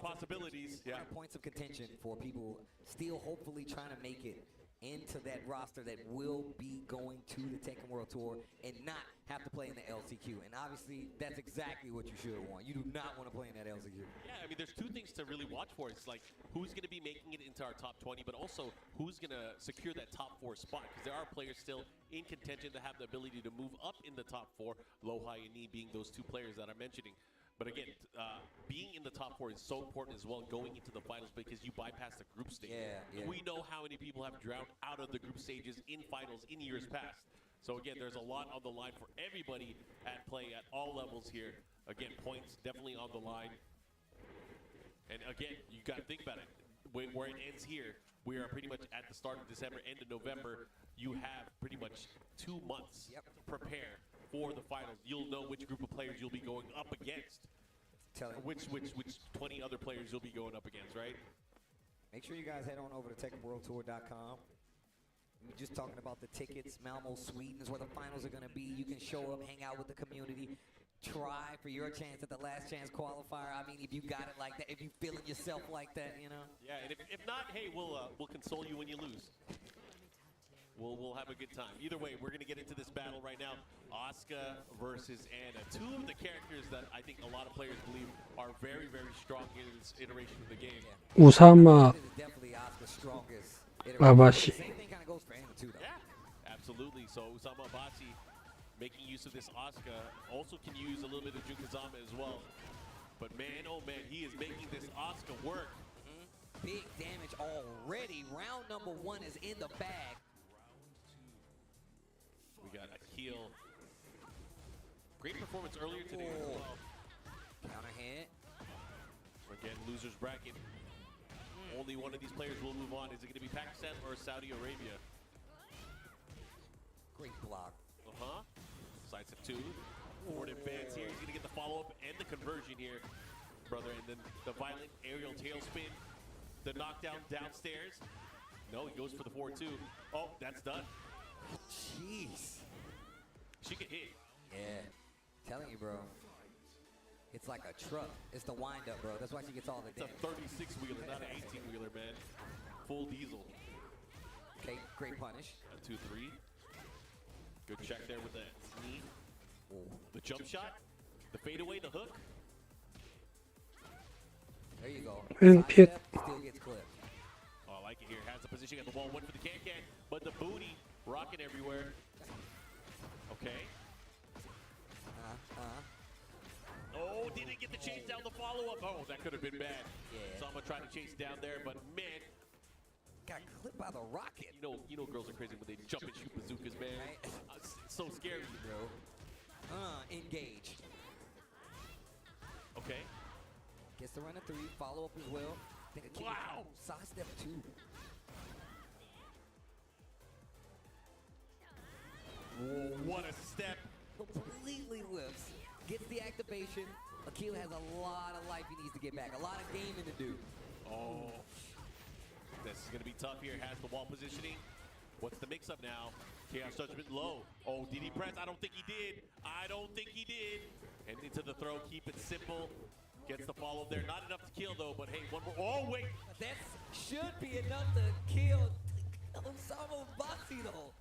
possibilities. A lot of points of contention for people still hopefully trying to make it into that roster that will be going to the Tekken World Tour and not have to play in the LCQ. And obviously, that's exactly what you should want. You do not want to play in that LCQ. Yeah, I mean, there's two things to really watch for. It's like who's going to be making it into our top 20, but also who's going to secure that top 4 spot. Because there are players still in contention to have the ability to move up in the top 4, Low, High, and Knee being those two players that I'm mentioning. But again, being in the top 4 is so important as well going into the finals because you bypass the group stage. Yeah. We know how many people have drowned out of the group stages in finals in years past. So again, there's a lot on the line for everybody at play at all levels here. Again, points definitely on the line. And again, you got to think about it. Where it ends here, we are pretty much at the start of December, end of November. You have pretty much 2 months to prepare for the finals. You'll know which group of players you'll be going up against. Which 20 other players you'll be going up against, right? Make sure you guys head on over to TekkenWorldTour.com. We're just talking about the tickets. Malmo, Sweden is where the finals are going to be. You can show up, hang out with the community, try for your chance at the last chance qualifier. I mean, if you got it like that, if you feeling yourself like that, you know. Yeah, and if not, hey, we'll console you when you lose. We'll have a good time. Either way, we're going to get into this battle right now. Asuka versus Anna. Two of the characters that I think a lot of players believe are very, very strong in this iteration of the game. 우사마 This is definitely Asuka's strongest. 아바시. Same thing kind of goes for Anna too, though. Yeah, absolutely. So Usama Abashi making use of this Asuka. Also can use a little bit of Jukazama as well. But man, oh man, he is making this Asuka work. Big damage already. Round number 1 is in the bag. We got Akil. Great performance earlier today as well. Counter hit. Again, loser's bracket. Only one of these players will move on. Is it going to be Pakistan or Saudi Arabia? Great block. Side step 2. Forward advance here. He's going to get the follow-up and the conversion here, brother. And then the violent aerial tailspin. The knockdown downstairs. No, he goes for the 4-2. Oh, that's done. Jeez. She can hit. Yeah. you, bro. It's like a truck. It's the wind-up, bro. That's why she gets all the It's a damage. 36-wheeler, not an 18-wheeler, man. Full diesel. Okay, great punish. A 2-3. Good check there with the knee. The jump shot. The fadeaway, the hook. There you go. And Side pick. step, still gets clipped. Oh, I like it here. Has the position at the wall. Went for the can-can, but the booty rocking everywhere. Okay. Oh, didn't get the chase down the follow-up. Oh, that could have been bad. Yeah. Sama trying to chase down there, but man, Got clipped by the rocket. you know girls are crazy when they jump and shoot bazookas, man. Right. It's so scary, Bro. Engage. Okay. Gets the run of 3. Follow up as well. Think a Wow. Side step 2. What a step. Completely lifts. Gets the activation. Akil has a lot of life he needs to get back. A lot of gaming to do. Oh. This is going to be tough here. Has the wall positioning. What's the mix-up now? Chaos judgment low. Oh, did he press? I don't think he did. I don't think he did. And into the throw. Keep it simple. Gets the follow there. Not enough to kill, though. But hey, one more. Oh, wait. That should be enough to kill Osama Boxy, though.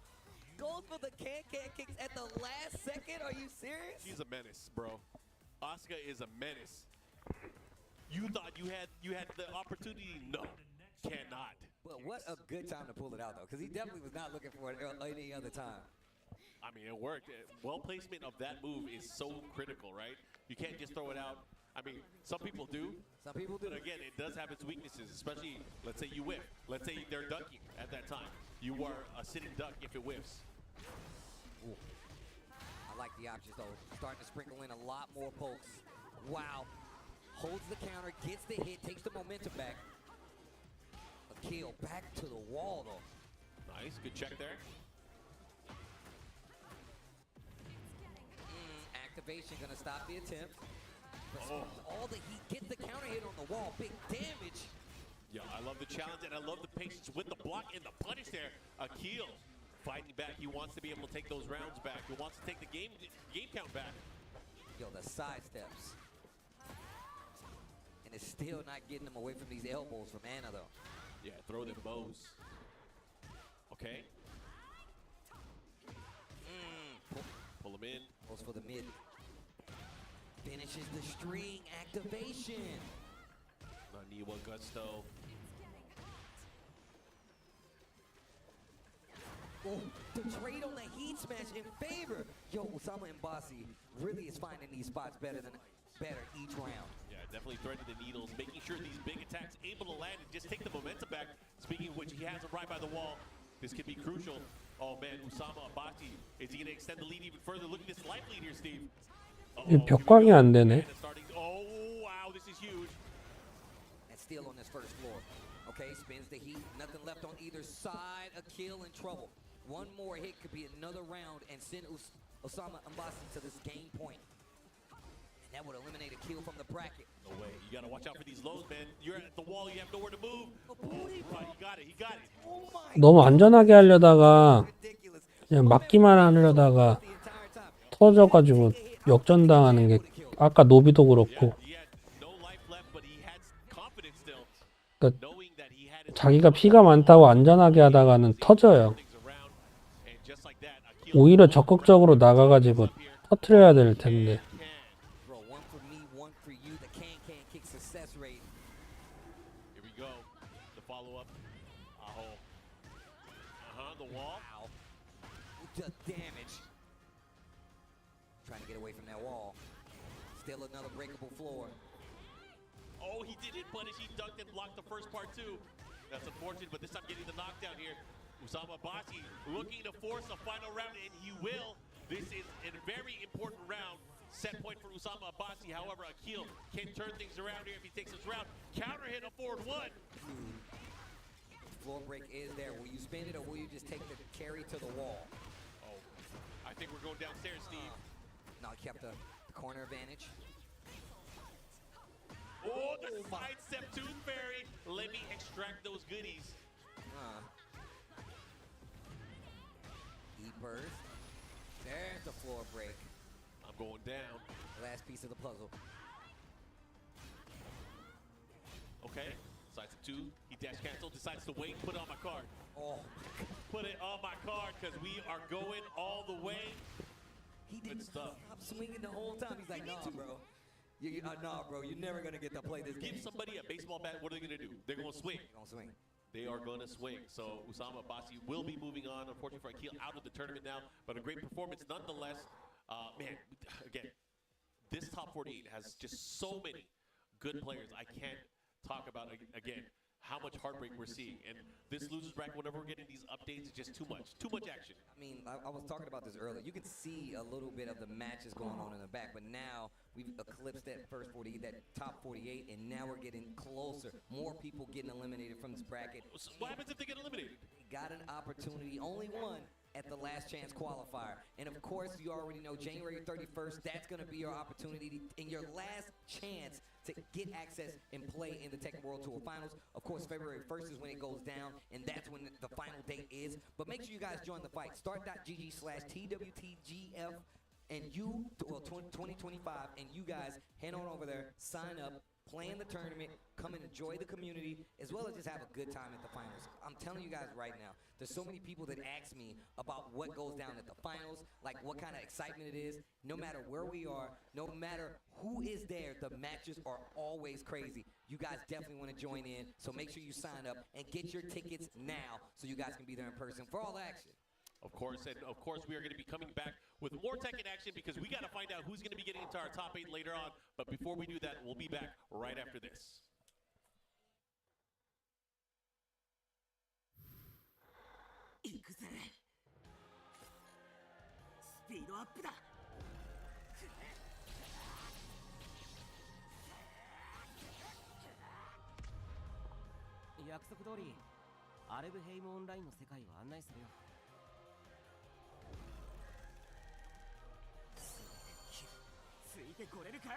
Goes for the can-can kicks at the last second. Are you serious? She's a menace, bro. Asuka is a menace. You thought you had the opportunity? No, cannot. But what a good time to pull it out, though, because he definitely was not looking for it any other time. I mean, it worked. Well placement of that move is so critical, right? You can't just throw it out. I mean, some people do. Some people do. But again, it does have its weaknesses, especially, let's say you whiff. Let's say they're dunking at that time. You are a sitting duck if it whiffs. Ooh. I like the options, though. Starting to sprinkle in a lot more pokes. Wow. Holds the counter, gets the hit, takes the momentum back. Akil back to the wall, though. Nice, good check there. Activation gonna stop the attempt. Oh. All the heat, gets the counter hit on the wall, big damage. Yeah, I love the challenge and I love the patience with the block and the punish there. Akil fighting back. He wants to be able to take those rounds back. He wants to take the game count back. Yo, the side steps. And it's still not getting him away from these elbows from Anna, though. Yeah, throw them bows. Okay. Pull him in. Goes for the mid. Finishes the string activation. Naniwa Gusto. Oh, the trade on the heat smash in favor. Yo, Osama and Bossy really is finding these spots better each round. Yeah, definitely threading the needles, making sure these big attacks able to land and just take the momentum back. Speaking of which, he has him right by the wall. This could be crucial. Oh man, Osama Abati, is he gonna extend the lead even further? Look at this life lead here, Steve. 이 벽광이 안 되네. Oh wow, this is huge. And still on this first floor. Okay, spins the heat. Nothing left on either side. Akil in trouble. One more hit could be another round and send Osama Mbasi to this game point. And that would eliminate Akil from the bracket. No way. You gotta watch out for these lows, man. You're at the wall. You have nowhere to move. Oh, right, he got it. He got it. Oh my 너무 안전하게 하려다가 ridiculous. 그냥 맞기만 하려다가 The entire time. 터져가지고 역전당하는 게 아까 노비도 그렇고 He had no life left, but he had confidence still, 그러니까 knowing that he had his 자기가 피가 많다고 안전하게 하다가는 터져요. things around, and just like that, Akil 오히려 적극적으로 나가가지고 터트려야 될 텐데. can. Bro, one for me, one for you. The can kick success rate. Here we go. The follow-up. Aho. The wall. Wow. The damage. Trying to get away from that wall. Still another breakable floor. Oh, he didn't punish. He ducked and blocked the first part too. That's unfortunate, but this time getting the knockdown here. Osama Basi looking to force a final round, and he will. This is a very important round. Set point for Osama Basi. However, Akil can turn things around here if he takes this round. Counter hit a forward one. Floor break is there. Will you spin it or will you just take the carry to the wall? Oh, I think we're going downstairs, Steve. No, kept the corner advantage. Oh, the sidestep tooth fairy. Let me extract those goodies. E-burst. There's the floor break. I'm going down. Last piece of the puzzle. Okay. Decides to 2. He dash cancel. Decides to wait. Put it on my card. Oh, Put it on my card because we are going all the way. he didn't stuff. stop swinging the whole time. He's like, nah, bro. Nah, bro. You're never gonna get to play this game. Give somebody a baseball bat. What are they going to do? They're going to swing. You're gonna swing. They are going to swing. So Usama Abbasi will be moving on. Unfortunately for Akil, out of the tournament now, but a great performance nonetheless. Man, again, this top 48 has just so many good players. I can't talk about again how much heartbreak we're seeing. And this losers bracket, whenever we're getting these updates, is just too much action. I mean, I was talking about this earlier. You can see a little bit of the matches going on in the back, but now we've eclipsed that first 40, that top 48, and now we're getting closer. More people getting eliminated from this bracket. So what happens if they get eliminated? They got an opportunity, only one, at the last chance qualifier. And of course, you already know January 31st, that's going to be your opportunity and your last chance to get access and play in the Tekken World Tour Finals. Of course, February 1st is when it goes down, and that's when the final date is. But make sure you guys join the fight. Start.gg/TWTGF and you, well, 2025, and you guys head on over there, sign up, play in the tournament, come and enjoy the community, as well as just have a good time at the finals. I'm telling you guys right now, there's so many people that ask me about what goes down at the finals, like what kind of excitement it is. No matter where we are, no matter who is there, the matches are always crazy. You guys definitely want to join in, so make sure you sign up and get your tickets now so you guys can be there in person for all the action. Of course, and of course we are going to be coming back with more Tekken action because we got to find out who's going to be getting into our top 8 later on. But before we do that, we'll be back right after this. 行くぜ。スピードアップだ。約束通り、アレブヘイムオンラインの世界を案内するよ。ついてこれるか。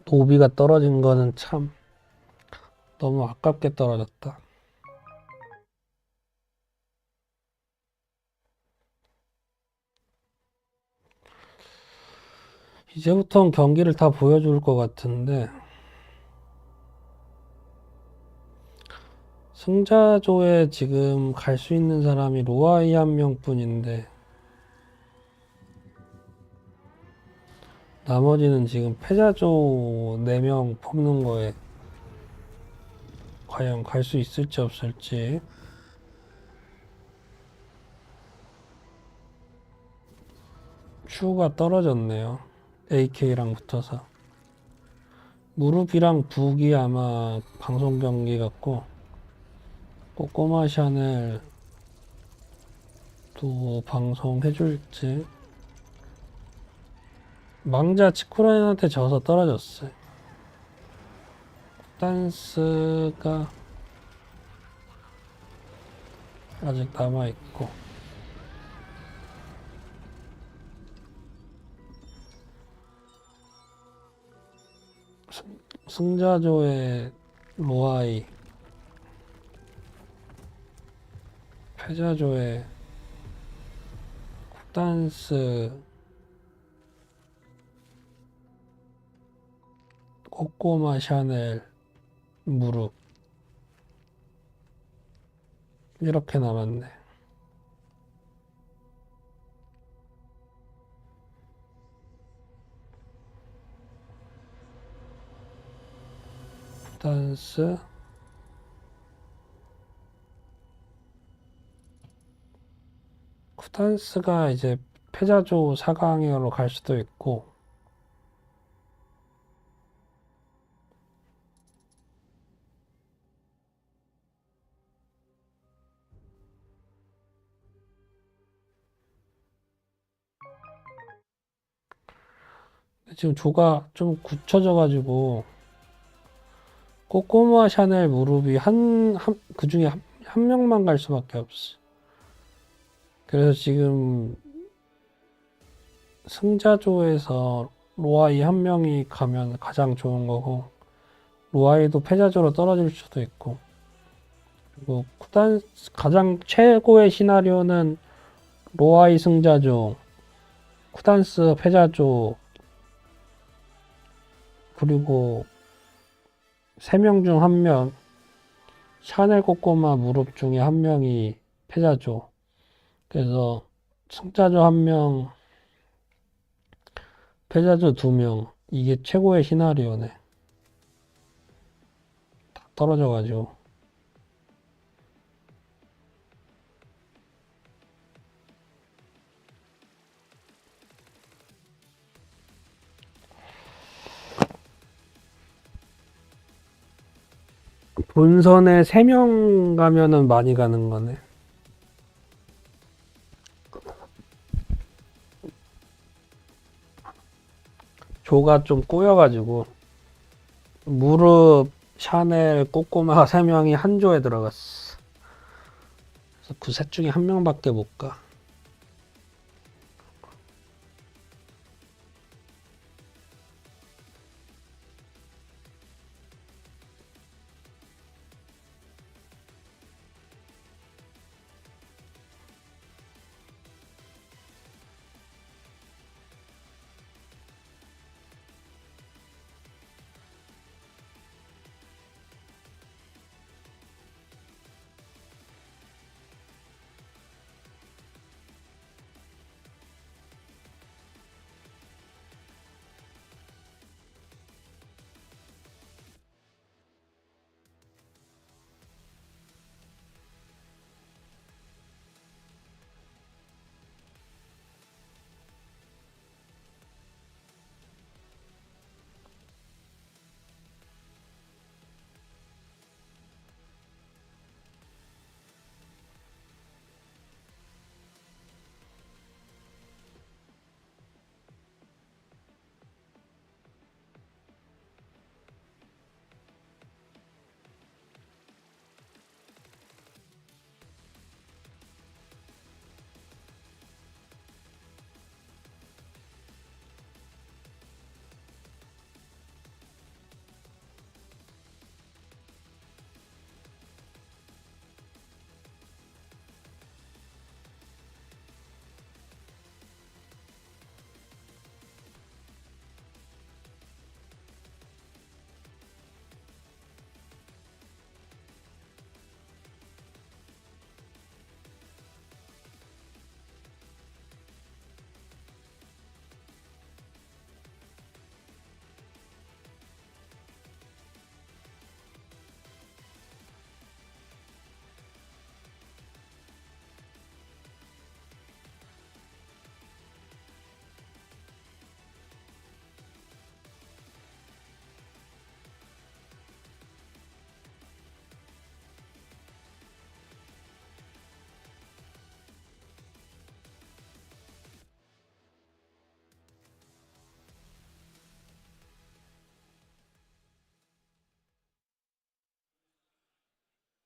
노비가 떨어진 거는 참 너무 아깝게 떨어졌다. 이제부터는 경기를 다 보여줄 것 같은데 승자조에 지금 갈 수 있는 사람이 로아이 한 명뿐인데 나머지는 지금 패자조 4명 뽑는 거에 과연 갈 수 있을지 없을지. 큐가 떨어졌네요. AK랑 붙어서. 무릎이랑 북이 아마 방송 경기 같고 꼬꼬마 샤넬 또 방송해줄지. 망자 치쿠라인한테 져서 떨어졌어요. 댄스가 아직 남아있고 승자조의 로아이, 패자조의 댄스, 꼬꼬마 샤넬, 무릎 이렇게 남았네. 댄스, 쿠단스가 이제 패자조 4강으로 갈 수도 있고 지금 조가 좀 굳혀져가지고 꼬꼬마 샤넬 무릎이 그 중에 한 명만 갈 수밖에 없어. 그래서 지금 승자조에서 로아이 한 명이 가면 가장 좋은 거고 로아이도 패자조로 떨어질 수도 있고 그리고 쿠단스 가장 최고의 시나리오는 로아이 승자조, 쿠단스 패자조, 그리고 3명 중 1명, 샤넬 꼬꼬마 무릎 중에 1명이 패자조. 그래서 승자조 1명, 패자조 2명. 이게 최고의 시나리오네. 다 떨어져가지고. 본선에 3명 가면은 많이 가는 거네. 조가 좀 꼬여가지고 무릎, 샤넬, 꼬꼬마 3명이 한 조에 들어갔어. 그래서 그 셋 중에 1명밖에 못 가.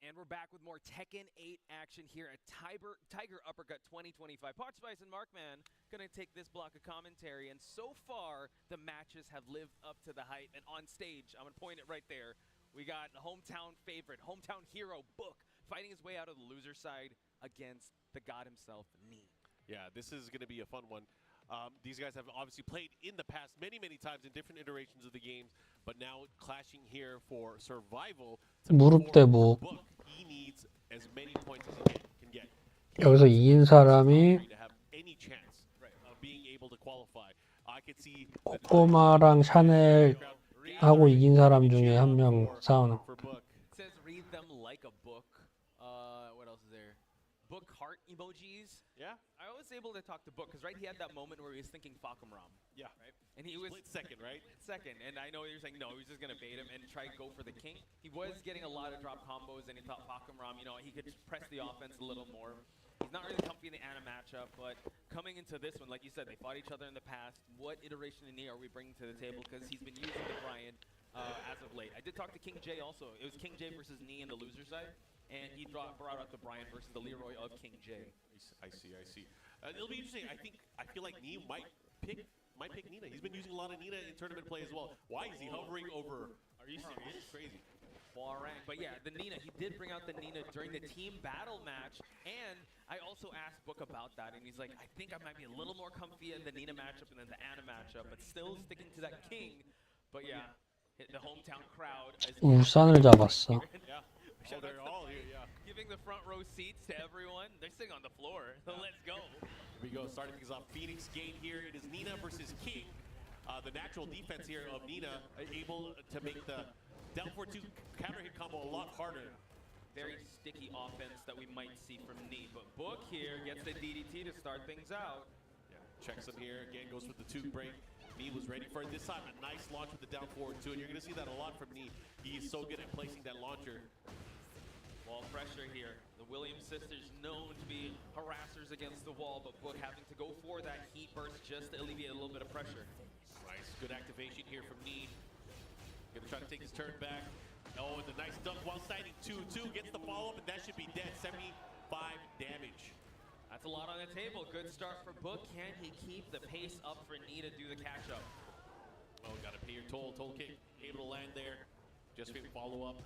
And we're back with more Tekken 8 action here at Tiger Uppercut 2025. Potspice and Markman going to take this block of commentary, and so far the matches have lived up to the hype. And on stage, I'm going to point it right there, we got the hometown favorite, hometown hero, Book, fighting his way out of the loser side against the god himself, Nee. Yeah, this is going to be a fun one. These guys have obviously played in the past many times in different iterations of the games, but now clashing here for survival. 무릎 대 목. He needs as many points as he can get. 여기서 이긴 사람이 To have any chance of being able to qualify. I could see 꼬꼬마랑 샤넬하고 이긴 사람 중에 1명 싸우는. For Book. It says read them like a book. What else is there? Book heart emojis. Yeah. I was able to talk to Book because he had that moment where he was thinking Fakumram. Yeah. Right. And he was Split second, right? Second, and I know you're saying no, he was just gonna bait him and try to go for the king. He was getting a lot of drop combos, and he thought Fakumram, he could press the offense a little more. He's not really comfy in the Ana matchup, but coming into this one, like you said, they fought each other in the past. What iteration of Nee are we bringing to the table? Because he's been using the Brian as of late. I did talk to King J also. It was King J versus Nee in the loser side, and he brought out the Brian versus the Leroy of King J. I see. It'll be interesting. I feel like Nee might pick Nina. He's been using a lot of Nina in tournament play as well. Why is he hovering over? Are you serious? Crazy. Hwarang. But yeah, the Nina, he did bring out the Nina during the team battle match, and I also asked Book about that, and he's like, I think I might be a little more comfy in the Nina matchup than the Ana matchup, but still sticking to that King. But yeah, hit the hometown crowd. As 울산을 잡았어. Yeah. Shout They're out to all here, yeah. giving the front row seats to everyone. They're sitting on the floor. Let's go. Here we go, starting things off. Phoenix game here. It is Nina versus King. The natural defense here of Nina able to make the down 4-2 counter hit combo a lot harder. Very sticky offense that we might see from Nee. But Book here gets the DDT to start things out. Yeah, checks him here. Again, goes with the 2 break. Nee was ready for it this time. A nice launch with the down 4-2, and you're going to see that a lot from Nee. He is so good at placing that launcher. Wall pressure here. The Williams sisters known to be harassers against the wall, but Book having to go for that heat burst just to alleviate a little bit of pressure. Nice, good activation here from Nee. Gonna try to take his turn back. Oh, and the nice dunk while sliding 2-2. Gets the follow-up, and that should be dead. 75 damage. That's a lot on the table. Good start for Book. Can he keep the pace up for Nee to do the catch-up? Oh, gotta pay your toll. Toll kick, able to land there. Just for follow-up.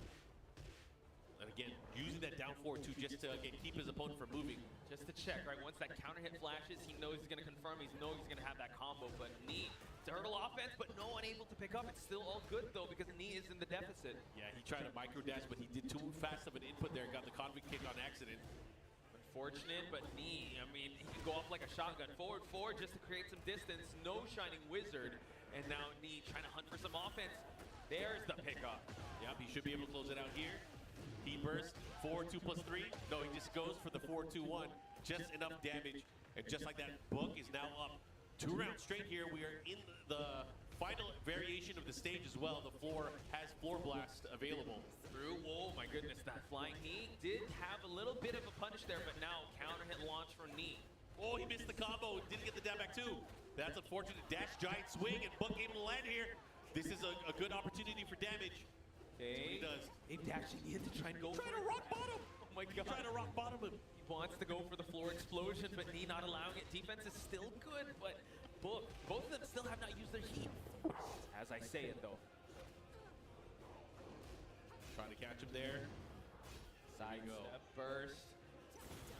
And again, using that down 4-2 just to, again, keep his opponent from moving. Just to check, right? Once that counter hit flashes, he knows he's going to confirm. He knows he's going to have that combo. But Nee, turtle offense, but no one able to pick up. It's still all good, though, because Nee is in the deficit. Yeah, he tried to micro dash, but he did too fast of an input there. Got the convict kick on accident. Unfortunate, but Nee, I mean, he can go off like a shotgun. Forward, just to create some distance. No Shining Wizard. And now Nee trying to hunt for some offense. There's the pickup. Yep, he should be able to close it out here. He burst, 4-2 plus 3. No, he just goes for the 4-2-1. Just enough damage. And just like that, Book is now up 2 rounds straight here. We are in the final variation of the stage as well. The floor has Floor Blast available. Through, oh my goodness, that flying heat did have a little bit of a punish there, but now counter hit launch from Nee. Oh, he missed the combo. Didn't get the down back too. That's unfortunate. Dash giant swing, and Book able to land here. This is a good opportunity for damage. Okay. He does. They actually need to try and go Trying to rock bottom. Oh my god. Trying to rock bottom him. He wants to go for the floor explosion, but Nee not allowing it. Defense is still good, but Book, both of them still have not used their heat. As I say it though. Trying to catch him there. Side step burst.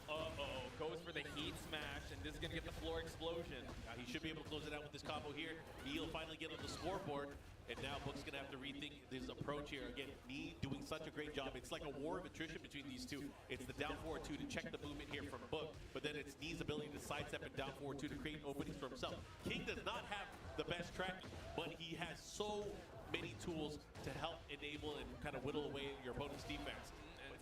Uh-oh, goes for the heat smash, and this is gonna get the floor explosion. He should be able to close it out with this combo here. He'll finally get on the scoreboard, and now Book's gonna have to rethink his approach here. Again, Nee doing such a great job. It's like a war of attrition between these two. It's the down 4-2 to check the movement here from Book, but then it's Nee's ability to sidestep and down 4-2 to create openings for himself. King does not have the best tracking, but he has so many tools to help enable and kind of whittle away your opponent's defense.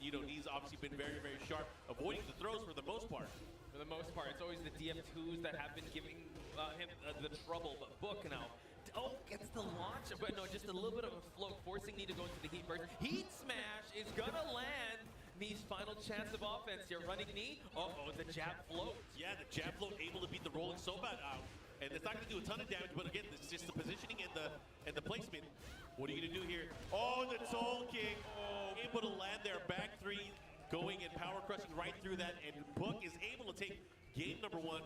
You know, Nee's obviously been very, very sharp, avoiding the throws for the most part. For the most part, it's always the DF2s that have been giving him the trouble, but Book now, oh, gets the launch, but no, just a little bit of a float, forcing Nee to go into the heat burst. Heat smash is gonna land. Nee's final chance of offense here, running Nee. Uh-oh, the jab float. Yeah, the jab float able to beat the rolling Sobat out. And it's not going to do a ton of damage, but again, it's just the positioning and the placement. What are you going to do here? Oh, the Soul King. Oh, able to land there. Back 3 going and power crushing right through that. And Book is able to take game number 1.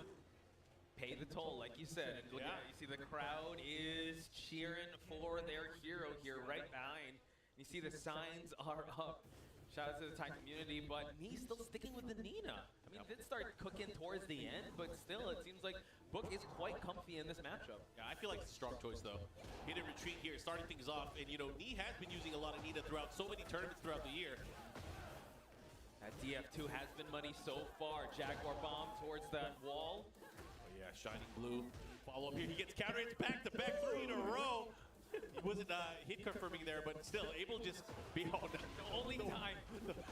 Pay the toll, like you said. And look Yeah. at, you see the crowd is cheering for their hero here right behind. You see the signs are up. Shout out to the Thai community, but Nee's still sticking with the Nina. I mean, it did start cooking towards the end, but still, it seems like Book is quite comfy in this matchup. Yeah, I feel like it's a strong choice, though. Hit and retreat here, starting things off. And, you know, Nee has been using a lot of Nina throughout so many tournaments throughout the year. That DF2 has been money so far. Jaguar bomb towards that wall. Oh, yeah, shining blue. Follow up here. He gets counter hits back-to-back 3 in a row. He wasn't hit confirming there, but still able to just be on the only time.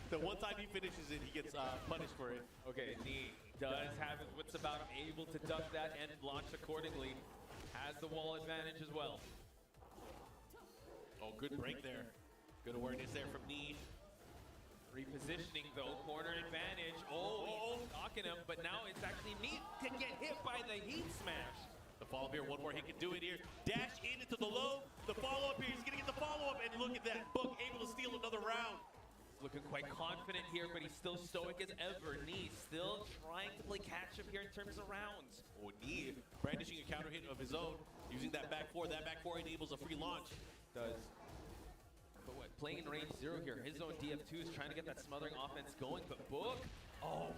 The one time he finishes it, he gets punished for it. Okay, Nee does have his wits about him, able to duck that and launch accordingly. Has the wall advantage as well. Oh, good break there. Good awareness there from Nee. Repositioning though, corner advantage. Oh, he's stalking him, but now it's actually Nee to get hit by the heat smash. The follow-up here, one more, he can do it here. Dash in into the low. The follow-up here, he's gonna get the follow-up, and look at that. Book able to steal another round. Looking quite confident here, but he's still stoic as ever. Nee still trying to play catch-up here in terms of rounds. Oh, Nee brandishing a counter hit of his own, using that back four. That back four enables a free launch. Does. But what, playing in range 0 here. His own DF2 is trying to get that smothering offense going, but Book,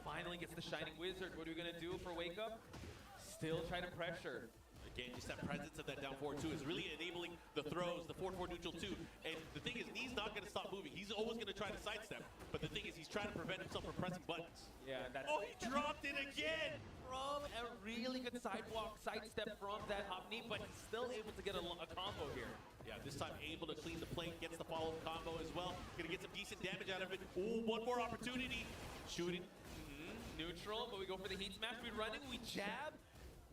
finally gets the Shining Wizard. What are we going to do for Wake Up? Still trying to pressure. Again, just that presence of that down forward 2 is really enabling the throws, the 4-4 neutral 2. And the thing is, Knee's not going to stop moving. He's always going to try to sidestep. But the thing is, he's trying to prevent himself from pressing buttons. Yeah, that's... Oh, he dropped it again! From a really good sidestep from that hop knee, but he's still able to get a combo here. Yeah, this time able to clean the plate, gets the follow-up combo as well. Gonna get some decent damage out of it. Ooh, one more opportunity. Shooting. Neutral, but we go for the heat smash. We run in, we jab.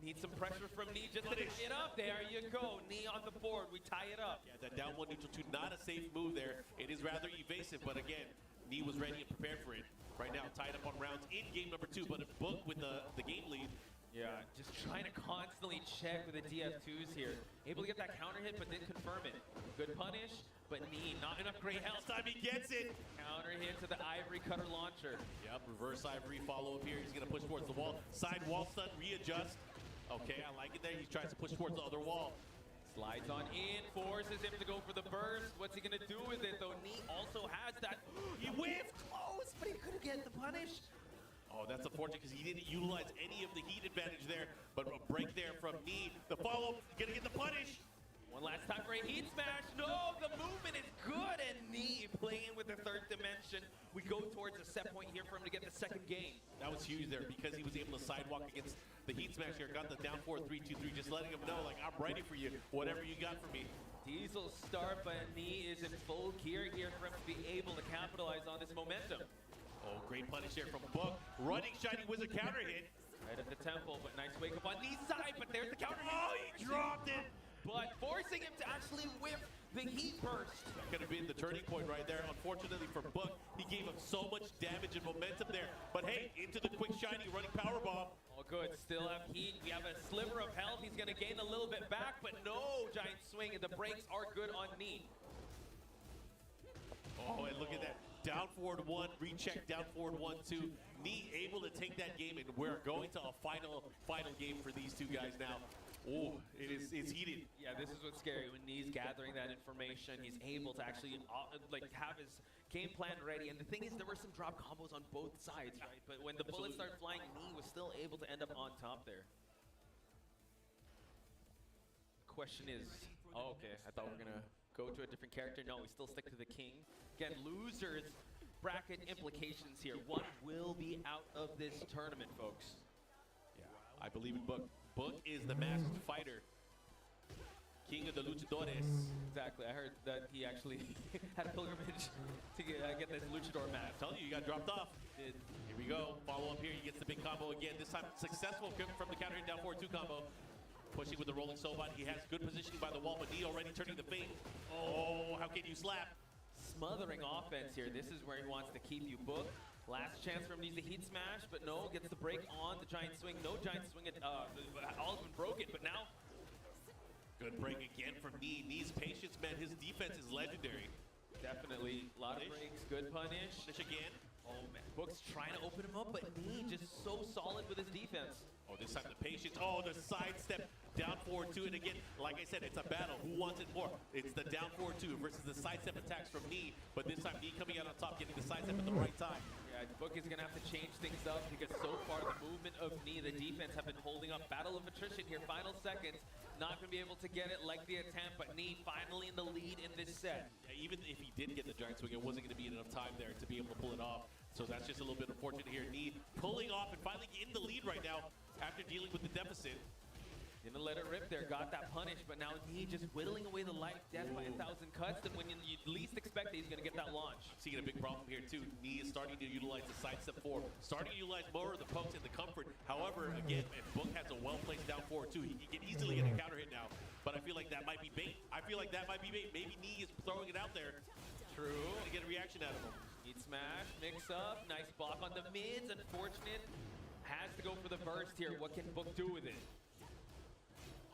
Need some pressure from Knee just to get up. There you go. Knee on the board. We tie it up. Yeah, that down 1 neutral 2, not a safe move there. It is rather evasive, but again, Knee was ready and prepared for it. Right now, tied up on rounds in game number 2, but a Book with the game lead. Yeah, just trying to constantly check with the DF2s here. Able to get that counter hit, but didn't confirm it. Good punish, but Knee, not enough great health. This time he gets it. Counter hit to the Ivory Cutter launcher. Yep, reverse Ivory follow up here. He's going to push towards the wall. Side wall stun, readjust. Okay, I like it there. He tries to push towards the other wall. Slides on in, forces him to go for the burst. What's he going to do with it, though? Knee also has that. He whiffed! Close, but he couldn't get the punish. Oh, that's unfortunate because he didn't utilize any of the heat advantage there, but a break there from Knee. The follow-up, gonna get the punish. One last time for a heat smash. No, the movement is good, and Knee playing with the third dimension. We go towards a set point here for him to get the second game. That was huge there because he was able to sidewalk against the heat smash here. Got the down 4-3-2-3, just letting him know, like, I'm ready for you, whatever you got for me. Diesel start, but Knee is in full gear here for him to be able to capitalize on this momentum. Oh, great punish here from Book. Running Shining Wizard counter hit. Right at the temple, but nice wake up on Knee's side, but there's the counter hit. Oh, he dropped it. But forcing him to actually whip the heat burst. That could have been the turning point right there. Unfortunately for Book, he gave him so much damage and momentum there. But hey, into the quick shiny running power bomb. Oh good, still have heat. We have a sliver of health. He's gonna gain a little bit back, but no giant swing, and the brakes are good on Knee. Oh, and look at that. Down forward 1, recheck, down forward 1-2. Knee able to take that game, and we're going to a final game for these two guys now. Oh, it's heated. Yeah, this is what's scary. When Knee's gathering that information, he's able to actually like have his game plan ready. And the thing is, there were some drop combos on both sides, right? But when the bullets started flying, Knee was still able to end up on top there. Question is, oh, okay, I thought we were gonna go to a different character. No, we still stick to the king. Again, losers bracket implications here. One will be out of this tournament, folks. Yeah, I believe in Book. Book is the masked fighter. King of the luchadores. Exactly, I heard that he actually had a pilgrimage to get this luchador mask. I'm telling you, you got dropped off. Here we go, follow up here, he gets the big combo again. This time successful from the counter hit down forward 2 combo. Pushing with the rolling Sobat. He has good positioning by the wall, but Knee already turning the fade. Oh, how can you slap? Smothering offense here. This is where he wants to keep you booked. Last chance for him to use the heat smash, but no, gets the break on the giant swing. No giant swing, all has been broken, but now. Good break again from Knee. Knee's patience, man, his defense is legendary. Definitely, a lot of breaks, good punish. Punish again. Oh man, Book's trying to open him up, but Knee just so solid with his defense. Oh, this time the patience. Oh, the sidestep down forward 2. And again, like I said, it's a battle. Who wants it more? It's the down forward 2 versus the sidestep attacks from Knee. But this time, Knee coming out on top, getting the sidestep at the right time. Yeah, Book is going to have to change things up because so far the movement of Knee, the defense have been holding up. Battle of attrition here, final seconds. Not going to be able to get it like the attempt, but Knee finally in the lead in this set. Yeah, even if he did get the giant swing, it wasn't going to be enough time there to be able to pull it off. So that's just a little bit unfortunate here. Knee pulling off and finally in the lead right now after dealing with the deficit. Didn't let it rip there, got that punish, but now Knee just whittling away the life death by 1,000 cuts, and when you least expect it, he's going to get that launch. Seeing a big problem here too. Knee is starting to utilize the sidestep forward, starting to utilize more of the pokes and the comfort. However, again, if Book has a well-placed down forward too, he can easily get a counter hit now. But I feel like that might be bait. Maybe Knee is throwing it out there. True. To get a reaction out of him. Heat smash, mix up, nice block on the mids. Unfortunate, has to go for the burst here. What can Book do with it?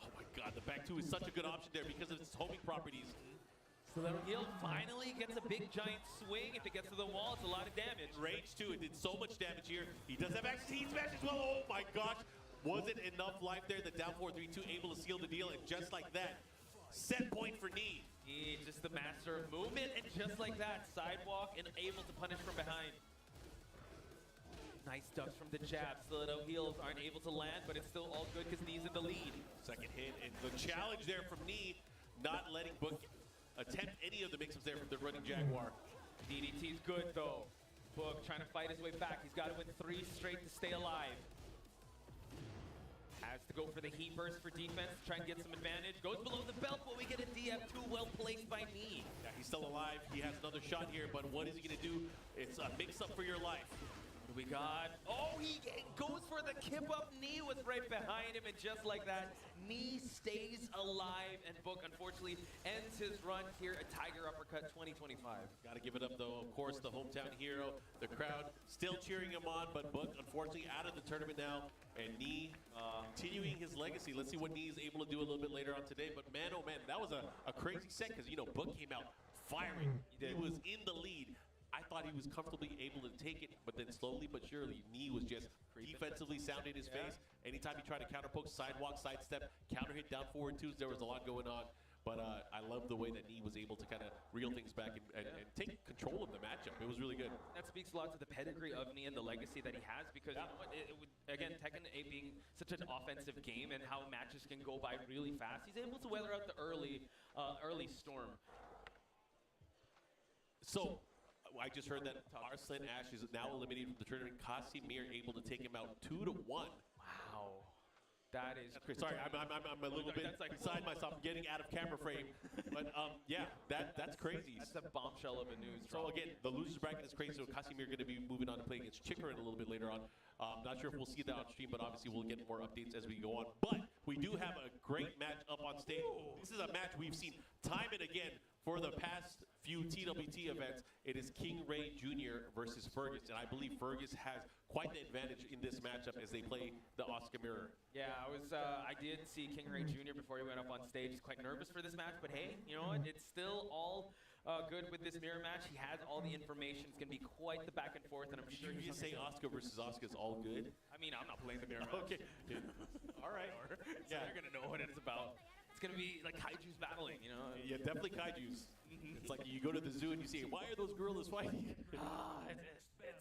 Oh my god, the back 2 is such a good option there because of its homing properties. So that Hill finally gets a big giant swing. If it gets to the wall, it's a lot of damage. Rage 2, it did so much damage here. He does have access to heat smash as well. Oh my gosh. Wasn't enough life there. The down 4-3-2 able to seal the deal, and just like that, set point for Knee. He's just the master of movement, and just like that, sidewalk and able to punish from behind. Nice ducks from the jab. Still at heels aren't able to land, but it's still all good because Knee's in the lead. Second hit, and the challenge there from Knee, not letting Book attempt any of the mix-ups there from the running Jaguar. DDT's good though. Book trying to fight his way back. He's got to win 3 straight to stay alive. Has to go for the heat burst for defense to try and get some advantage. Goes below the belt, but we get a DF2 well placed by Knee. Yeah, he's still alive. He has another shot here, but what is he going to do? It's a mix-up for your life. What do we got? Oh, he goes for the kip up. Knee was right behind him, and just like that, Knee stays alive, and Book unfortunately ends his run here at Tiger Uppercut 2025. Got to give it up, though. Of course, the hometown hero, the crowd still cheering him on, but Book, unfortunately, out of the tournament now, and Knee continuing his legacy. Let's see what Knee is able to do a little bit later on today, but man, oh man, that was a crazy set because, you know, Book came out firing. He was in the lead. I thought he was comfortably able to take it, but then slowly but surely, Knee was just defensively sound in his face. Anytime he tried to counter poke, sidewalk, sidestep, counter hit, down forward twos, there was a lot going on. But I love the way that Knee was able to kind of reel things back and take control of the matchup. It was really good. That speaks a lot to the pedigree of Knee and the legacy that he has, because you know what, again, Tekken 8 being such an offensive game and how matches can go by really fast, he's able to weather out the early storm. So, I just heard that Arslan Ash is now eliminated from the tournament. Casimir able to take him out 2-1. Wow. That is sorry. I'm a little bit beside myself. I'm getting out of camera frame, but yeah, that's crazy. That's a bombshell of a news. So again, the losers bracket is crazy. So Casimir going to be moving on to play against Chikrin a little bit later on. Not sure if we'll see that on stream, but obviously we'll get more updates as we go on. But we do have a great match up on stage. This is a match we've seen time and again for the past few TWT events. It is King Ray Jr. versus Fergus, and I believe Fergus has quite the advantage in this matchup as they play the Oscar Mirror. Yeah, I did see King Ray Jr. before he went up on stage. He's quite nervous for this match, but hey, you know what? It's still all good with this mirror match. He has all the information. It's going to be quite the back and forth, and I'm sure you say Oscar versus Oscar is all good. I mean, I'm not playing the mirror match. Okay. All right. So Yeah. they're going to know what it's about. It's going to be like kaiju's battling, you know? Yeah, definitely kaiju's. It's like you go to the zoo and you see, why are those gorillas fighting? It's been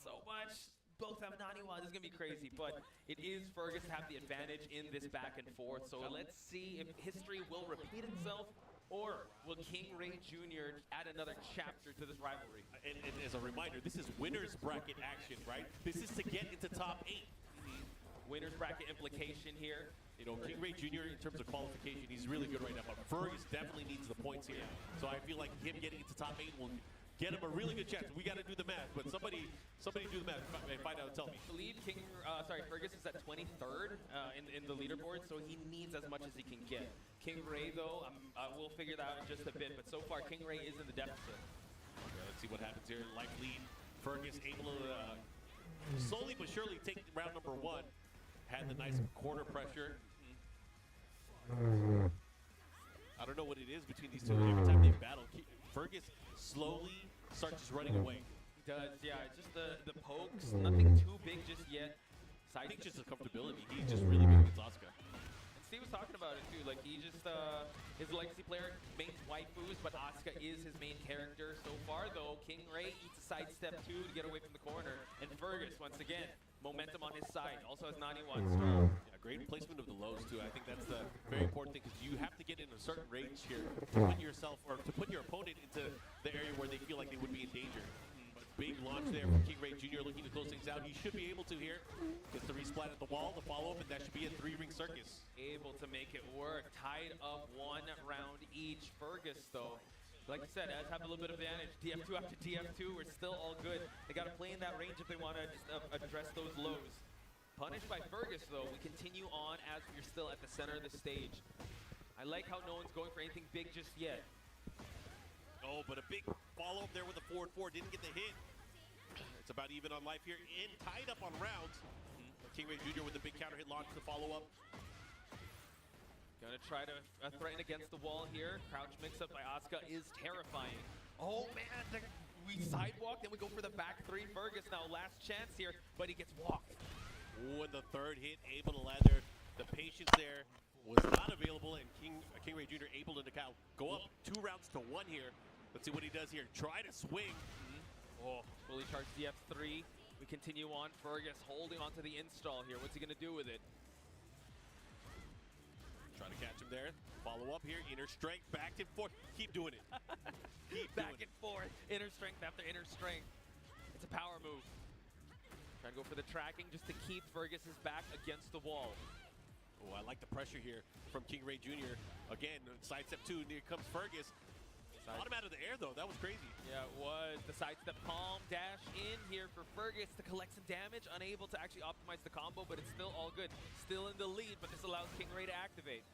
so much. Both have Naniwa. This is going to be crazy, but it is Fergus to have the advantage in this back and forth. So let's see if history will repeat itself, or will King Ray Jr. add another chapter to this rivalry? And as a reminder, this is winner's bracket action, right? This is to get into top 8. Winner's bracket implication here. You know, King Ray Jr. in terms of qualification, he's really good right now, but Fergus definitely needs the points here. So I feel like him getting into top 8 will get him a really good chance. We got to do the math, but somebody do the math and find out and tell me. I believe Fergus is at 23rd in the leaderboard, so he needs as much as he can get. King Ray, though, we'll figure that out in just a bit, but so far King Ray is in the deficit. Okay, let's see what happens here. Life lead. Fergus able to slowly but surely take round number 1. Had the nice corner pressure. I don't know what it is between these two. Every time they battle, Fergus slowly starts just running away. He does, yeah. It's just the pokes, nothing too big just yet. I think just the comfortability. He's just really good against Asuka. And Steve was talking about it too. Like he just his legacy player mains waifus, but Asuka is his main character so far. Though King Ray eats a sidestep too to get away from the corner, and Fergus once again momentum on his side. Also has Naniwa strong. Yeah, great placement of the lows too. I think that's the very important thing because you have to get in a certain range here to put yourself or to put your opponent into the area where they feel like they would be in danger. But big launch there from King Ray Jr. looking to close things out. He should be able to here. Gets the resplat at the wall, the follow up, and that should be a 3-ring circus. Able to make it work. Tied up 1 round each. Fergus though, like I said, has have a little bit of advantage. DF2 after DF2, we're still all good. They got to play in that range if they want to just address those lows. Punished by Fergus, though. We continue on as we're still at the center of the stage. I like how no one's going for anything big just yet. Oh, but a big follow-up there with a forward 4. Didn't get the hit. It's about even on life here and tied up on rounds. King Ray Jr. with the big counter hit launch to follow up. Gonna try to threaten against the wall here. Crouch mix-up by Asuka is terrifying. Oh, man. We sidewalk, then we go for the back 3. Fergus now last chance here, but he gets walked. Oh, and the third hit able to lather. The patience there was not available, and King Ray Jr. able to go up 2 rounds to 1 here. Let's see what he does here. Try to swing. Oh, fully charged DF3. We continue on. Fergus holding onto the install here. What's he going to do with it? Trying to catch him there. Follow up here. Inner strength. Back and forth. Keep doing it. Keep Back doing and forth. Inner strength after inner strength. It's a power move. Trying to go for the tracking just to keep Fergus's back against the wall. Oh, I like the pressure here from King Ray Jr. Again, sidestep 2. Here comes Fergus. Got him out of the air, though. That was crazy. Yeah, it was. The sidestep palm dash in here for Fergus to collect some damage. Unable to actually optimize the combo, but it's still all good. Still in the lead, but this allows King Ray to activate.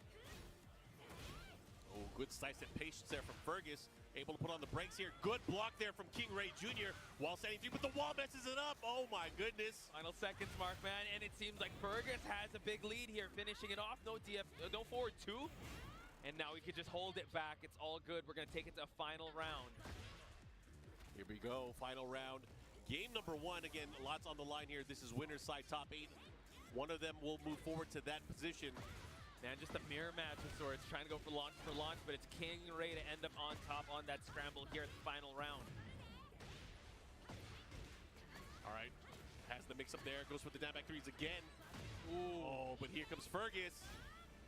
Oh, good sidestep patience there from Fergus. Able to put on the brakes here. Good block there from King Ray Jr. while standing through, but the wall messes it up. Oh, my goodness. Final seconds, Markman, and it seems like Fergus has a big lead here, finishing it off. No forward 2. And now we could just hold it back. It's all good. We're going to take it to a final round. Here we go, final round. Game number 1, again, lots on the line here. This is winner's side, top 8. One of them will move forward to that position. Man, just a mirror match of sorts, trying to go for launch, but it's King Ray to end up on top on that scramble here at the final round. All right, has the mix up there, goes for the down back 3s again. Ooh. Oh, but here comes Fergus.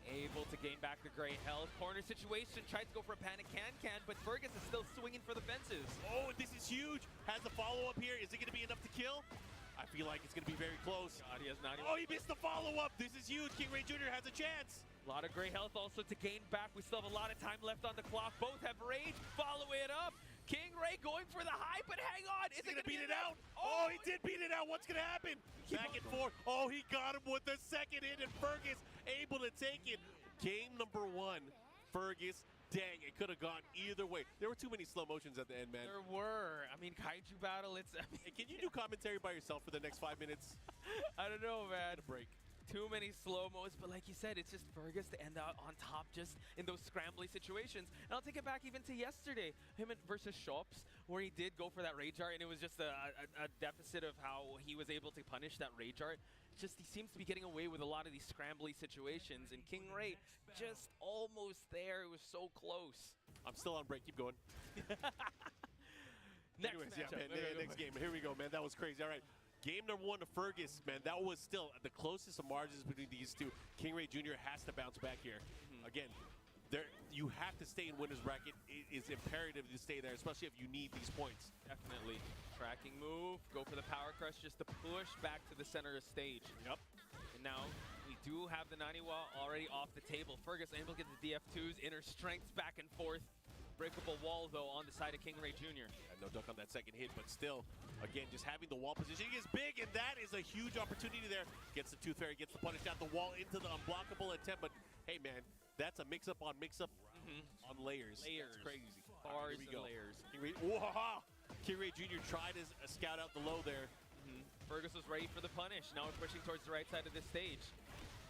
Able to gain back the gray health. Corner situation, tried to go for a panic can, but Fergus is still swinging for the fences. Oh, and this is huge. Has the follow-up here. Is it going to be enough to kill? I feel like it's going to be very close. God, he has not even... Oh, he missed the follow-up. This is huge. King Ray Jr. has a chance. A lot of gray health also to gain back. We still have a lot of time left on the clock. Both have rage. Follow it up. King Ray going for the high, but hang on. Is it going to beat it out? Oh, he did beat it out. What's going to happen? Back and forth. Oh, he got him with the second hit, and Fergus able to take it. Game number 1, Fergus. Dang, it could have gone either way. There were too many slow motions at the end, man. There were. I mean, Kaiju Battle, it's... I mean, hey, can you do commentary by yourself for the next 5 minutes? I don't know, man. A break. Too many slow-mos, but like you said, it's just Fergus to end out on top just in those scrambly situations. And I'll take it back even to yesterday, him versus Shops, where he did go for that Rage Art, and it was just a deficit of how he was able to punish that Rage Art. Just he seems to be getting away with a lot of these scrambly situations, and King Ray just almost there. It was so close. I'm still on break. Keep going. Anyways, yeah, man, next game. Here we go, man. That was crazy. All right. Game number 1 to Fergus, man. That was still the closest of margins between these two. King Ray Jr. has to bounce back here. Again, you have to stay in winner's bracket. It is imperative to stay there, especially if you need these points. Definitely. Tracking move, go for the power crush just to push back to the center of the stage. Yep. And now we do have the 90 wall already off the table. Fergus able to get the DF2s, inner strength back and forth. Breakable wall, though, on the side of King Ray Jr. No duck on that second hit, but still, again, just having the wall positioning is big, and that is a huge opportunity there. Gets the Tooth Fairy, gets the punish down the wall into the unblockable attempt, but hey, man, that's a mix-up on mix-up on layers. Layers. That's crazy. Bars here we and go. layers. King Ray Jr. tried to scout out the low there. Fergus was ready for the punish. Now we're pushing towards the right side of this stage.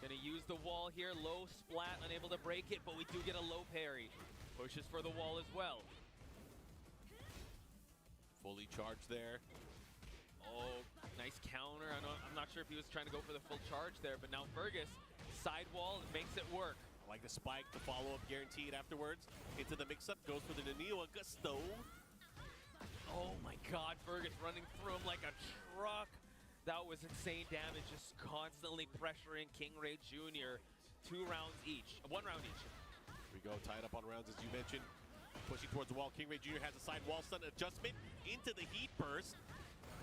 Gonna use the wall here. Low splat, unable to break it, but we do get a low parry. Pushes for the wall as well. Fully charged there. Oh, nice counter. I'm not sure if he was trying to go for the full charge there, but now Fergus, side wall, makes it work. I like the spike, the follow-up guaranteed afterwards. Into the mix-up, goes for the Neo Augusto. Oh my God, Fergus running through him like a truck. That was insane damage, just constantly pressuring King Ray Jr. 2 rounds each, 1 round each. Here we go, tied up on rounds as you mentioned. Pushing towards the wall, King Ray Jr. has a side wall stun adjustment into the heat burst.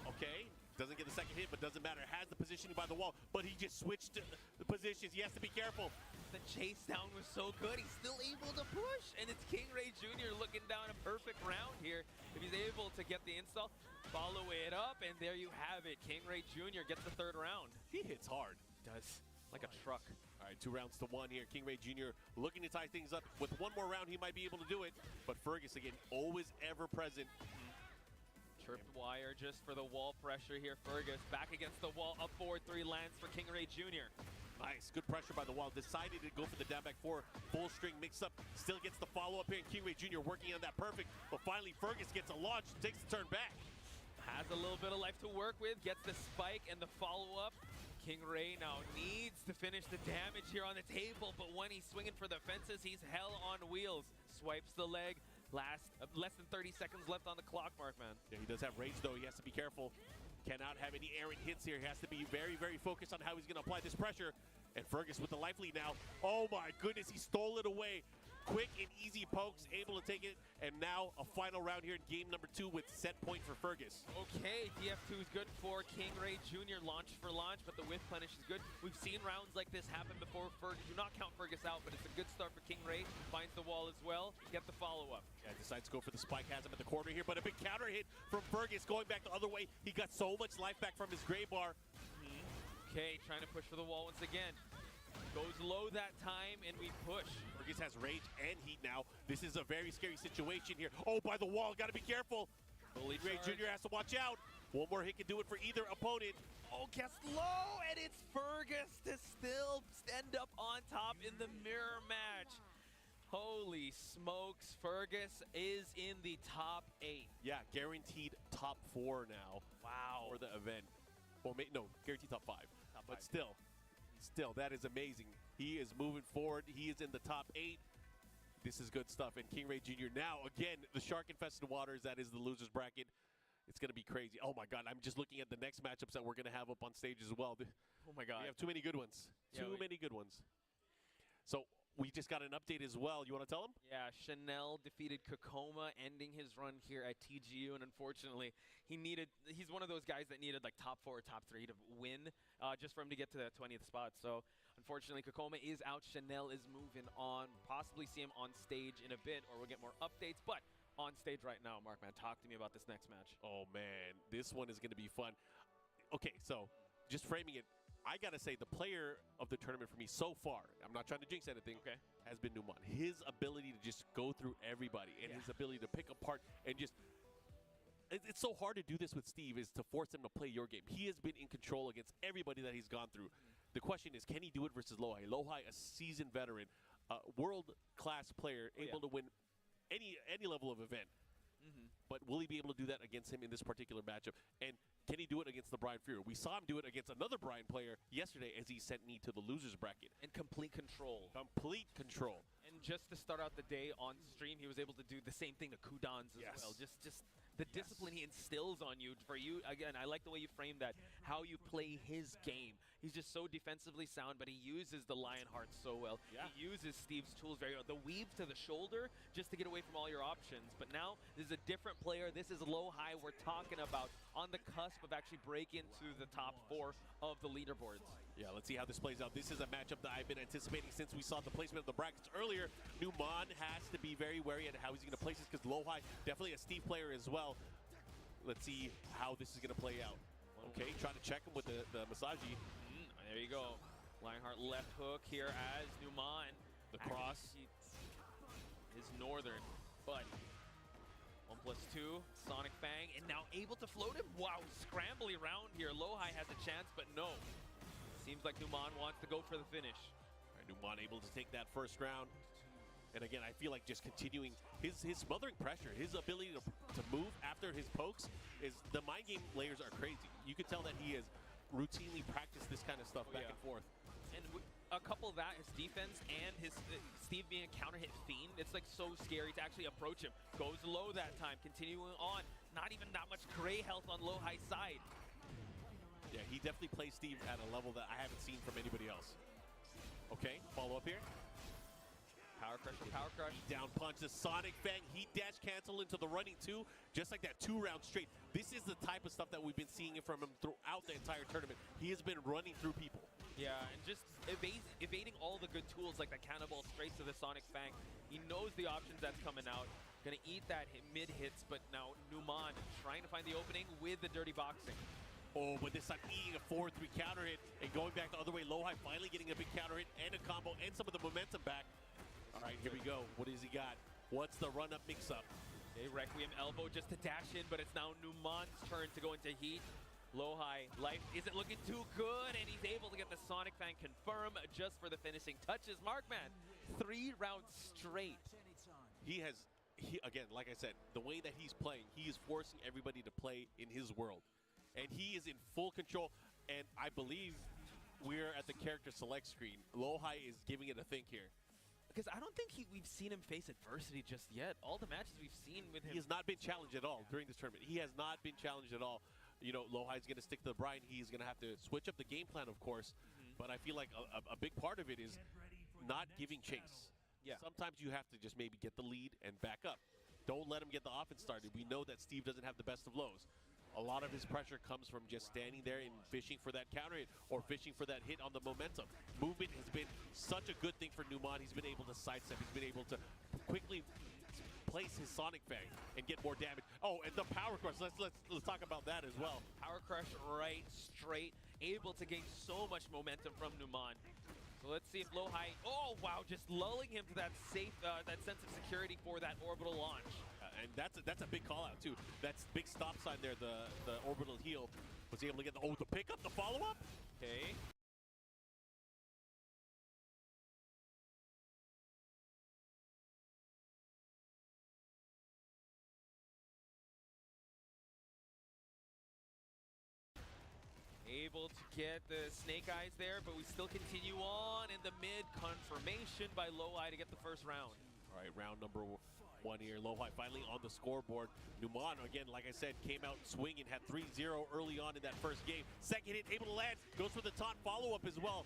Okay, doesn't get the second hit, but doesn't matter. Has the positioning by the wall, but he just switched the positions. He has to be careful. The chase down was so good. He's still able to push, and it's King Ray Jr. looking down a perfect round here. If he's able to get the install, follow it up, and there you have it. King Ray Jr. gets the 3rd round. He hits hard. Does. Like a truck. All right, 2 rounds to 1 here. King Ray Jr. looking to tie things up. With 1 more round, he might be able to do it. But Fergus, again, always ever present. Tripped wire just for the wall pressure here. Fergus back against the wall. Up forward 3 lands for King Ray Jr. Nice, good pressure by the wall. Decided to go for the down back 4. Full string mix up. Still gets the follow up here. And King Ray Jr. working on that perfect. But finally, Fergus gets a launch. Takes the turn back. Has a little bit of life to work with, gets the spike and the follow-up. King Ray now needs to finish the damage here on the table, but when he's swinging for the fences, he's hell on wheels. Swipes the leg. Less than 30 seconds left on the clock, Markman. Yeah, he does have rage, though. He has to be careful. Cannot have any errant hits here. He has to be very, very focused on how he's going to apply this pressure. And Fergus with the life lead now. Oh, my goodness. He stole it away. Quick and easy pokes, able to take it. And now a final round here in game number 2 with set point for Fergus. Okay, DF2 is good for King Ray Jr. Launch for launch, but the whiff punish is good. We've seen rounds like this happen before. Do not count Fergus out, but it's a good start for King Ray. Finds the wall as well. Get the follow-up. Yeah, decides to go for the spike. Has him at the corner here, but a big counter hit from Fergus going back the other way. He got so much life back from his gray bar. Okay, trying to push for the wall once again. Goes low that time, and we push. Fergus has rage and heat now. This is a very scary situation here. Oh, by the wall. Got to be careful. Fully Ray charged. Jr. has to watch out. One more hit can do it for either opponent. Oh, gets low, and it's Fergus to still stand up on top in the mirror match. Holy smokes, Fergus is in the top 8. Yeah, guaranteed top 4 now. Wow. For the event. Well, no, guaranteed top 5. Top But 5. still, that is amazing. He is moving forward. He is in the top 8. This is good stuff. And King Ray Jr. now, again, the shark-infested waters. That is the loser's bracket. It's going to be crazy. Oh, my God. I'm just looking at the next matchups that we're going to have up on stage as well. Oh, my God. We have too many good ones. Yeah, Too many good ones. So we just got an update as well. You want to tell them? Yeah, Chanel defeated Kokoma, ending his run here at TGU, and unfortunately, he's one of those guys that needed like top 4 or top 3 to win, just for him to get to the 20th spot. So unfortunately, Kokoma is out. Chanel is moving on. Possibly see him on stage in a bit, or we'll get more updates. But on stage right now, Markman, talk to me about this next match. Oh, man. This one is going to be fun. Okay, so just framing it, I got to say the player of the tournament for me so far, I'm not trying to jinx anything, has been Numan. His ability to just go through everybody and his ability to pick apart and just – it's so hard to do this with Steve, is to force him to play your game. He has been in control against everybody that he's gone through. The question is, can he do it versus Lohai? Lohai, a seasoned veteran, world-class player, able to win any level of event. But will he be able to do that against him in this particular matchup? And can he do it against the Brian Fury? We saw him do it against another Brian player yesterday as he sent me to the loser's bracket. And complete control. Complete control. And just to start out the day on stream, he was able to do the same thing to Kudans as well. Just the discipline he instills on you. For you, again, I like the way you frame that, how you play his game. He's just so defensively sound, but he uses the Lionheart so well. Yeah. He uses Steve's tools very well. The weave to the shoulder just to get away from all your options. But now, this is a different player. This is Lohai we're talking about, on the cusp of actually breaking into the top 4 of the leaderboards. Yeah, let's see how this plays out. This is a matchup that I've been anticipating since we saw the placement of the brackets earlier. Numan has to be very wary at how he's going to place this, because Lohai, definitely a Steve player as well. Let's see how this is going to play out. Okay, trying to check him with the Masaji. There you go. Lionheart left hook here as Numan. The cross. Is northern, but 1+2, Sonic Fang, and now able to float him. Wow, scrambly around here. Lohai has a chance, but no. Seems like Numan wants to go for the finish. All right, Numan able to take that first round. And again, I feel like just continuing his smothering pressure, his ability to move after his pokes, is the mind game layers are crazy. You could tell that he has routinely practiced this kind of stuff back and forth. And a couple of that, his defense and his Steve being a counter hit fiend, it's like so scary to actually approach him. Goes low that time, continuing on. Not even that much gray health on Lohai's side. Yeah, he definitely plays Steve at a level that I haven't seen from anybody else. Okay, follow up here. Power crush for power crush. Down punch, the Sonic Fang, heat dash cancel into the running 2, just like that 2 round straight. This is the type of stuff that we've been seeing from him throughout the entire tournament. He has been running through people. Yeah, and just evading all the good tools like that cannonball straight to the Sonic Fang. He knows the options that's coming out. Gonna eat that mid hits, but now Numan trying to find the opening with the dirty boxing. Oh, but this time eating a 4-3 counter hit and going back the other way. Lohai finally getting a big counter hit and a combo and some of the momentum back. All right, here we go. What has he got? What's the run-up mix-up? A Requiem elbow just to dash in, but it's now Numan's turn to go into heat. Lohai, life isn't looking too good, and he's able to get the Sonic Fang confirm just for the finishing touches. Markman, 3 rounds straight. He has again, like I said, the way that he's playing, he is forcing everybody to play in his world. And he is in full control. And I believe we're at the character select screen. Lohai is giving it a think here. Because I don't think we've seen him face adversity just yet. All the matches we've seen with him. He has not been challenged at all during this tournament. He has not been challenged at all. You know, Lohai's going to stick to the Brian. He's going to have to switch up the game plan, of course. But I feel like a big part of it is not giving chase. Yeah. Sometimes you have to just maybe get the lead and back up. Don't let him get the offense started. We know that Steve doesn't have the best of lows. A lot of his pressure comes from just standing there and fishing for that counter hit or fishing for that hit on the momentum. Movement has been such a good thing for Numan. He's been able to sidestep. He's been able to quickly place his Sonic Fang and get more damage. Oh, and the Power Crush. Let's talk about that as well. Power Crush right, straight, able to gain so much momentum from Numan. So let's see if Lohai, oh wow, just lulling him to that safe, that sense of security for that orbital launch. And that's a big call out too. That's big stop sign there. The orbital heal was he able to get the pick up, the follow up. Okay. Able to get the Snake Eyes there, but we still continue on in the mid. Confirmation by Lohai to get the first round. All right, round number one here. Lohai finally on the scoreboard. Numan, again, like I said, came out swinging, had 3-0 early on in that first game. Second hit, able to land, goes for the taunt follow-up as well.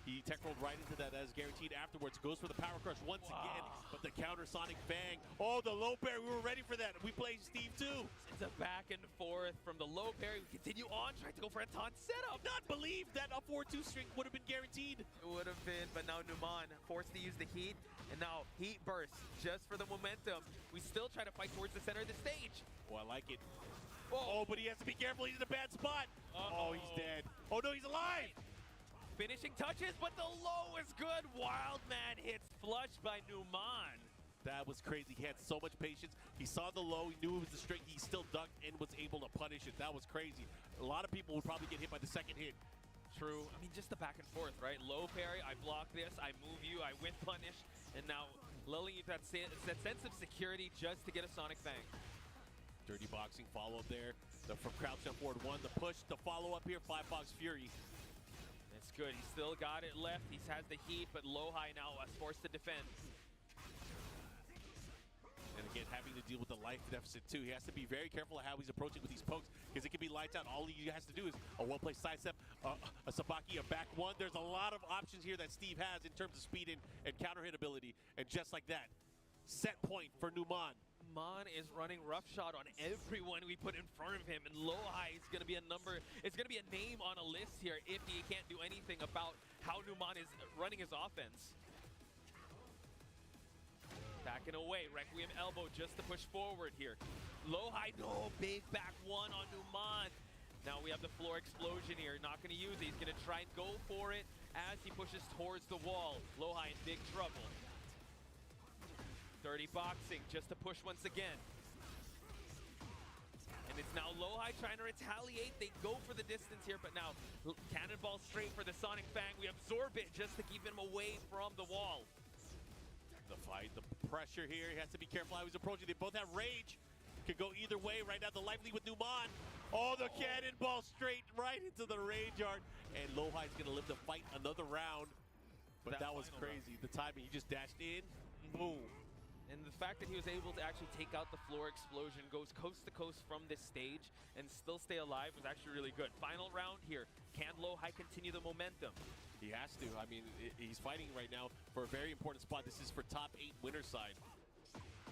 He tech rolled right into that as guaranteed afterwards. Goes for the Power Crush once again, but the counter Sonic Fang. Oh, the low parry, we were ready for that. We played Steve too. It's a back and forth from the low parry. We continue on, trying to go for a taunt setup. Not believe that a 4-2 string would have been guaranteed. It would have been, but now Numan forced to use the heat, and now heat burst just for the momentum. We still try to fight towards the center of the stage. Oh, I like it. Oh, but he has to be careful. He's in a bad spot. Oh, he's dead. Oh, no, he's alive. Finishing touches, but the low is good. Wildman hits flush by Numan. That was crazy. He had so much patience. He saw the low. He knew it was the string. He still ducked and was able to punish it. That was crazy. A lot of people would probably get hit by the second hit. True. I mean, just the back and forth, right? Low parry, I block this, I move you, I whip punish, and now lulling you to that sense of security just to get a Sonic Fang. Dirty boxing follow-up there. From crouch jump forward one. The push, the follow-up here, 5-box Fury. That's good. He still got it left. He has the heat, but Lohai now is forced to defend. And again, having to deal with the life deficit too. He has to be very careful of how he's approaching with these pokes because it can be lights out. All he has to do is a well-placed sidestep, a Sabaki, a back one. There's a lot of options here that Steve has in terms of speed and counter hit ability. And just like that, set point for Numan. Numan is running roughshod on everyone we put in front of him, and Lohai is going to be a number. It's going to be a name on a list here if he can't do anything about how Numan is running his offense. Backing away, Requiem elbow just to push forward here. Lohai, no, big back one on Numan. Now we have the floor explosion here. Not going to use it. He's going to try and go for it as he pushes towards the wall. Lohai in big trouble. Dirty boxing just to push once again. And it's now Lohai trying to retaliate. They go for the distance here, but now cannonball straight for the Sonic Fang. We absorb it just to keep him away from the wall. The fight, the pressure here. He has to be careful how he's approaching. They both have rage. Could go either way right now. The life lead with Numan. Oh, the cannonball straight right into the rage art. And Lohai's going to live to fight another round. But that was crazy. The timing, he just dashed in. Boom. And the fact that he was able to actually take out the floor explosion, goes coast to coast from this stage, and still stay alive was actually really good. Final round here. Can Lohai continue the momentum? He has to. I mean, he's fighting right now for a very important spot. This is for top 8 winner side.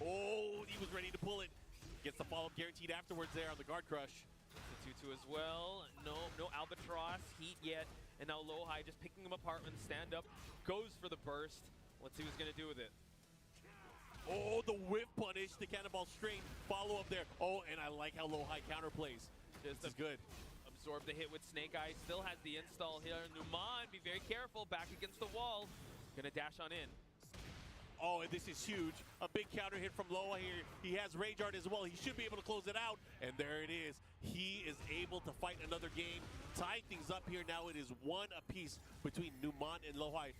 Oh, he was ready to pull it. Gets the follow-up guaranteed afterwards there on the guard crush. The 2-2 as well. No Albatross heat yet. And now Lohai just picking him apart when the stand-up goes for the burst. Let's see what's going to do with it. Oh, the whip punish, the cannonball straight, follow up there. Oh, and I like how Lohai counterplays. This is good. Absorb the hit with Snake Eyes, still has the install here. Numan, be very careful, back against the wall. Gonna dash on in. Oh, and this is huge. A big counter hit from Lohai here. He has Rage Art as well. He should be able to close it out. And there it is. He is able to fight another game. Tying things up here now. It is 1 apiece between Numan and Lohai.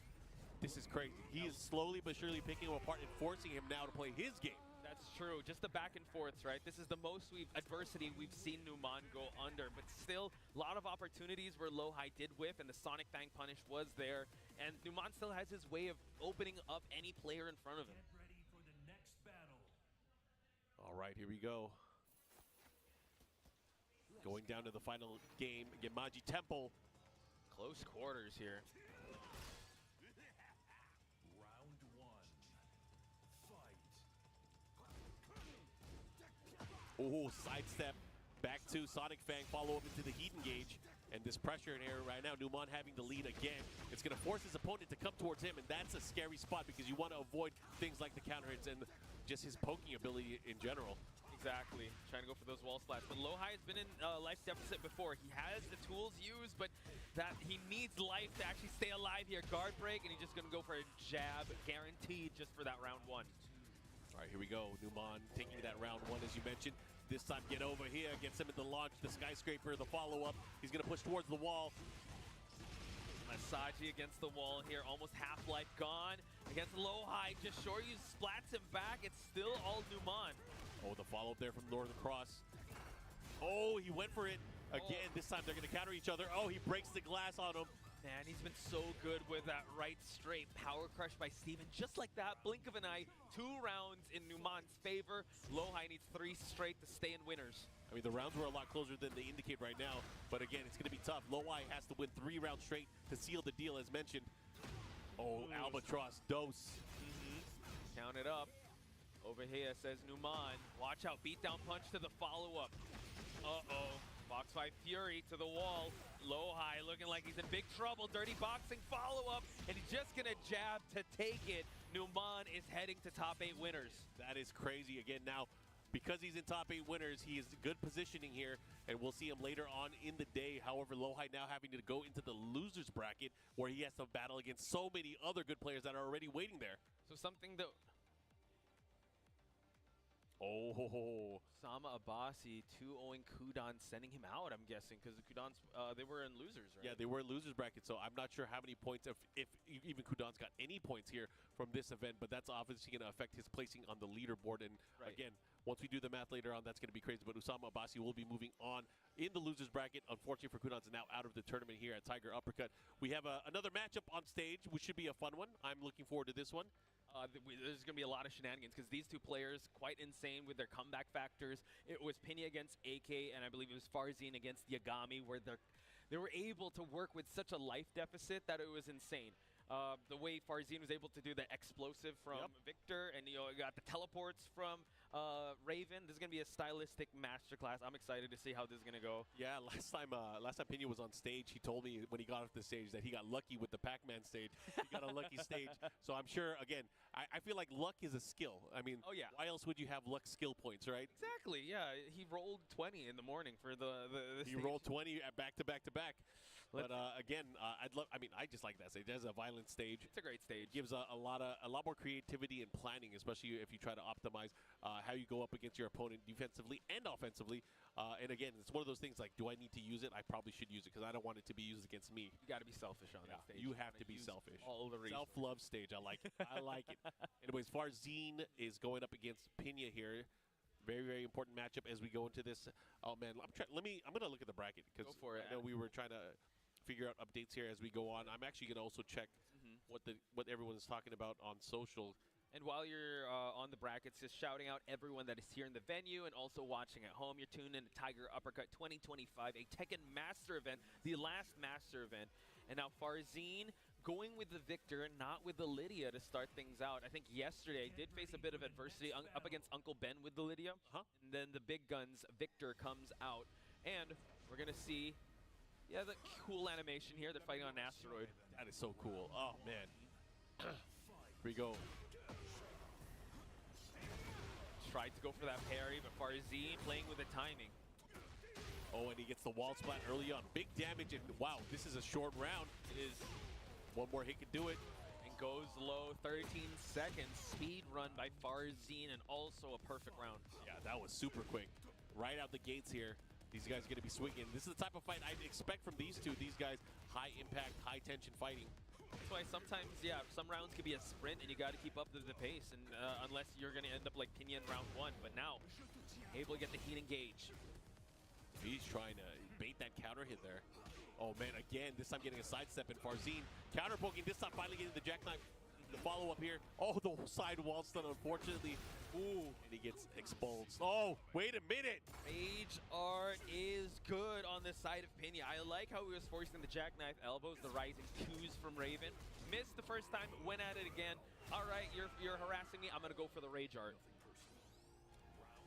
This is crazy. He is slowly but surely picking him apart and forcing him now to play his game. That's It's true. Just the back and forths, right? This is the most adversity we've seen Numan go under, but still a lot of opportunities where Lowhigh did whiff and the Sonic Fang punish was there, and Numan still has his way of opening up any player in front of him. Get ready for the next battle. All right, here we go. Going down to the final game, Gemaji Temple. Close quarters here. Round one. Fight. Oh, sidestep. Back to Sonic Fang, follow up into the heat engage. And this pressure in here right now, Numan having the lead again. It's going to force his opponent to come towards him, and that's a scary spot because you want to avoid things like the counter hits and just his poking ability in general. Exactly. Trying to go for those wall splats. But Lowhigh has been in life deficit before. He has the tools used, but that he needs life to actually stay alive here. Guard break, and he's just going to go for a jab, guaranteed just for that round one. All right, here we go. Numan taking that round one, as you mentioned. This time, get over here, gets him at the launch, the skyscraper, the follow-up. He's going to push towards the wall. Masaji against the wall here, almost half-life gone. Against Lowhigh, just short use splats him back. It's still all Numan. Oh, the follow-up there from Northern Cross. Oh, he went for it. Again, this time they're going to counter each other. Oh, he breaks the glass on him. Man, he's been so good with that right straight. Power crush by Steven. Just like that, blink of an eye, 2 rounds in Numan's favor. Lowhigh needs 3 straight to stay in winners. I mean, the rounds were a lot closer than they indicate right now. But again, it's going to be tough. Lowhigh has to win 3 rounds straight to seal the deal, as mentioned. Oh, Albatross, dose. Count it up. Over here, says Numan. Watch out, beatdown punch to the follow-up. Uh-oh. Box 5 Fury to the wall. Lowhigh looking like he's in big trouble. Dirty boxing follow-up, and he's just going to jab to take it. Numan is heading to top 8 winners. That is crazy. Again, now, because he's in top 8 winners, he is good positioning here, and we'll see him later on in the day. However, Lowhigh now having to go into the losers bracket, where he has to battle against so many other good players that are already waiting there. So something that... Oh, Sama Abasi 2-0ing Kudan, sending him out, I'm guessing, because the Kudans, they were in losers, right? yeah, they were in losers bracket, so I'm not sure how many points, if even Kudan's got any points here from this event, but that's obviously going to affect his placing on the leaderboard. And again, once we do the math later on, that's going to be crazy. But Usama Abasi will be moving on in the losers bracket. Unfortunately for Kudan's now out of the tournament here at Tiger Uppercut. We have another matchup on stage, which should be a fun one. I'm looking forward to this one. There's going to be a lot of shenanigans because these two players, quite insane with their comeback factors. It was Pinya against AK, and I believe it was Farzine against Yagami, where they were able to work with such a life deficit that it was insane. The way Farzine was able to do the explosive from Victor, and you got the teleports from Raven. This is going to be a stylistic masterclass. I'm excited to see how this is going to go. Yeah, last time Pinya was on stage, he told me when he got off the stage that he got lucky with the Pac-Man stage. He got a lucky stage. So I'm sure, again, I feel like luck is a skill. I mean, why else would you have luck skill points, right? Exactly, yeah. He rolled 20 in the morning for the He rolled 20 at back-to-back-to-back. But again, I just like that stage. There's a violent stage. It's a great stage. Gives a lot more creativity and planning, especially if you try to optimize how you go up against your opponent defensively and offensively. And again, it's one of those things like, do I need to use it? I probably should use it because I don't want it to be used against me. You got to be selfish on that stage. You have to be selfish. All the reasons. Self-love stage. I like it. I like it. Anyways, Farzine is going up against Pinya here. Very, very important matchup as we go into this. Oh man, I'm gonna look at the bracket because I know we were trying to figure out updates here as we go on. I'm actually going to also check what everyone is talking about on social. And while you're on the brackets, just shouting out everyone that is here in the venue and also watching at home. You're tuned in to Tiger Uppercut 2025, a Tekken Master event, the last Master event. And now Farzine going with the Victor, not with the Lydia to start things out. I think yesterday did face a bit of adversity up against Uncle Ben with the Lydia. And then the big guns, Victor, comes out. And we're going to see... yeah, the cool animation here. They're fighting on an asteroid. That is so cool. Oh, man. Here we go. Tried to go for that parry, but Farzine playing with the timing. Oh, and he gets the wall splat early on. Big damage, and wow, this is a short round. It is. One more hit could do it. And goes low, 13 seconds. Speed run by Farzine, and also a perfect round. Yeah, that was super quick. Right out the gates here. These guys are going to be swinging. This is the type of fight I'd expect from these two. These guys, high impact, high tension fighting. That's why sometimes, yeah, some rounds could be a sprint and you got to keep up the pace, and unless you're going to end up like Pinya in round 1. But now, able to get the heat engage. He's trying to bait that counter hit there. Oh man, again, this time getting a sidestep, and Farzin counter poking, this time finally getting the jackknife. The follow-up here. Oh, the side wall stun, unfortunately. Ooh, and he gets exposed. Oh, wait a minute. Rage art is good on the side of Pinya. I like how he was forcing the jackknife elbows, the rising twos from Raven. Missed the first time, went at it again. All right, you're harassing me. I'm going to go for the rage art.